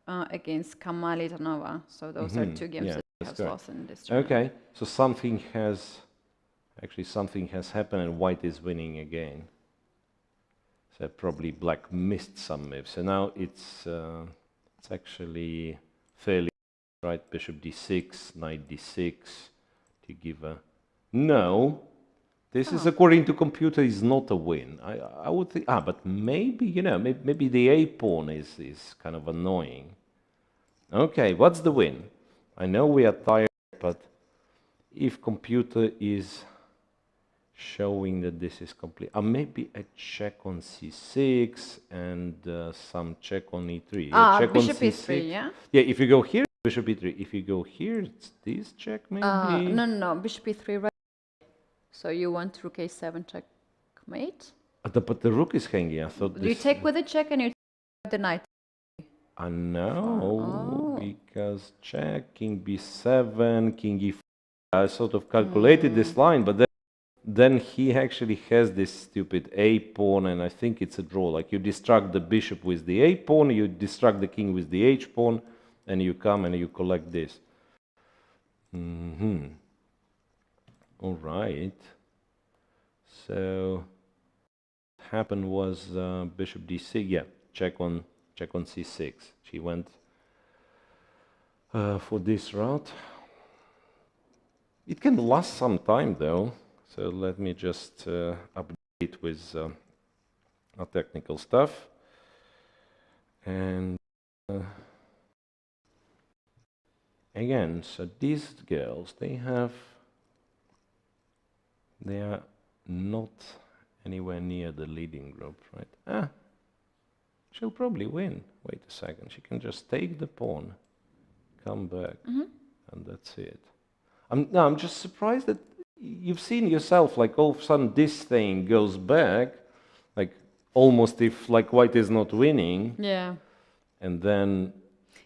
against Kamalitanova. So those are 2 games that she has lost in this round. Okay, so something has happened and white is winning again. So probably black missed some moves. So now it's actually fairly right. Bishop d6, knight d6 to give a no. This is, according to computer, is not a win. I would think, but maybe, you know, maybe the A pawn is kind of annoying. Okay, what's the win? I know we are tired, but if computer is showing that this is complete, maybe a check on c6 and some check on e3. Check bishop on e3, yeah? Yeah, if you go here, bishop e3. If you go here, it's this check maybe? No, bishop e3, right? So you want rook a7 checkmate? But the rook is hanging. I thought You take with the check and you take the knight. No, because check, king b7, king e4. I sort of calculated this line, but then then he actually has this stupid a pawn, and I think it's a draw. Like you distract the bishop with the a pawn, you distract the king with the h pawn, and you come and you collect this. All right. So what happened was bishop d6. Yeah, check on c6. She went for this route. It can last some time though. So let me just update with our technical stuff. And again, so these girls, they are not anywhere near the leading group, right? She'll probably win. Wait a second, she can just take the pawn, come back, and that's it. I'm just surprised that you've seen yourself, like all of a sudden this thing goes back, like almost if like white is not winning. Yeah. And then...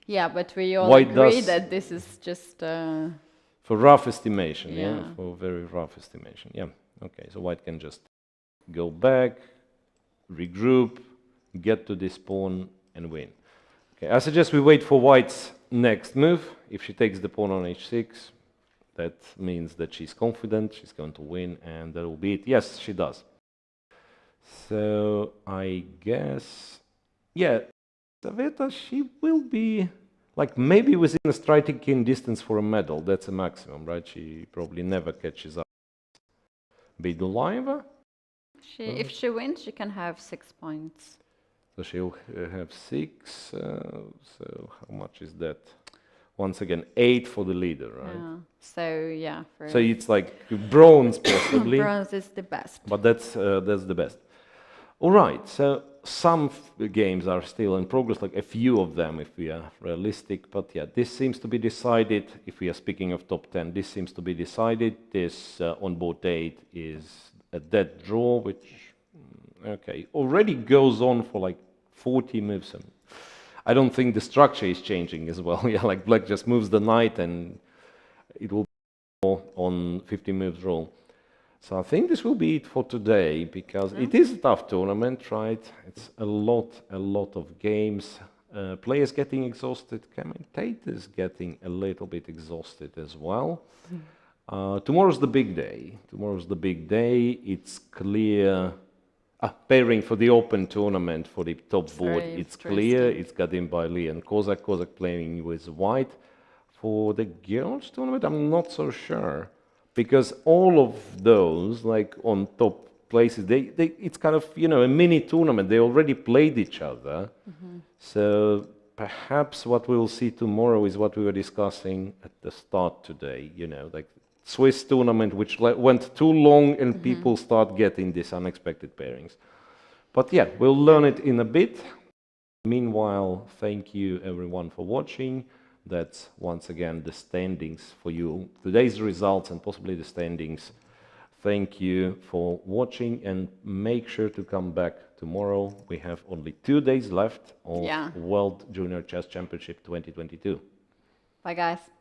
Yeah, but we all white agree does, that this is just... for rough estimation, yeah. for very rough estimation, yeah. Okay, so white can just go back, regroup, get to this pawn and win. Okay, I suggest we wait for white's next move. If she takes the pawn on h6, that means that she's confident, she's going to win, and that will be it. Yes, she does. So I guess, yeah, Saveta, she will be like maybe within a striking distance for a medal. That's a maximum, right? She probably never catches up. Bedulayeva? If she wins, she can have 6 points. So she'll have 6. So how much is that? Once again, 8 for the leader, right? Yeah. So yeah. So it's like bronze possibly. Bronze is the best. But that's the best. All right. So some games are still in progress, like a few of them, if we are realistic. But yeah, this seems to be decided. If we are speaking of top 10, this seems to be decided. This on-board 8 is a dead draw, which okay already goes on for like 40 moves. I don't think the structure is changing as well. Yeah, like black just moves the knight and it will be on 50 moves roll. So I think this will be it for today, because it is a tough tournament, right? It's a lot of games. Players getting exhausted, commentators getting a little bit exhausted as well. Tomorrow's the big day. Tomorrow's the big day. It's clear. Pairing for the open tournament for the top board, it's clear. It's Gadimbaili and Kozak. Kozak playing with white. For the girls tournament, I'm not so sure, because all of those, like on top places, it's kind of, you know, a mini tournament. They already played each other. So perhaps what we will see tomorrow is what we were discussing at the start today, you know, like Swiss tournament, which went too long and people start getting these unexpected pairings. But yeah, we'll learn it in a bit. Meanwhile, thank you everyone for watching. That's once again the standings for you. Today's results and possibly the standings. Thank you for watching, and make sure to come back tomorrow. We have only 2 days left of World Junior Chess Championship 2022. Bye guys.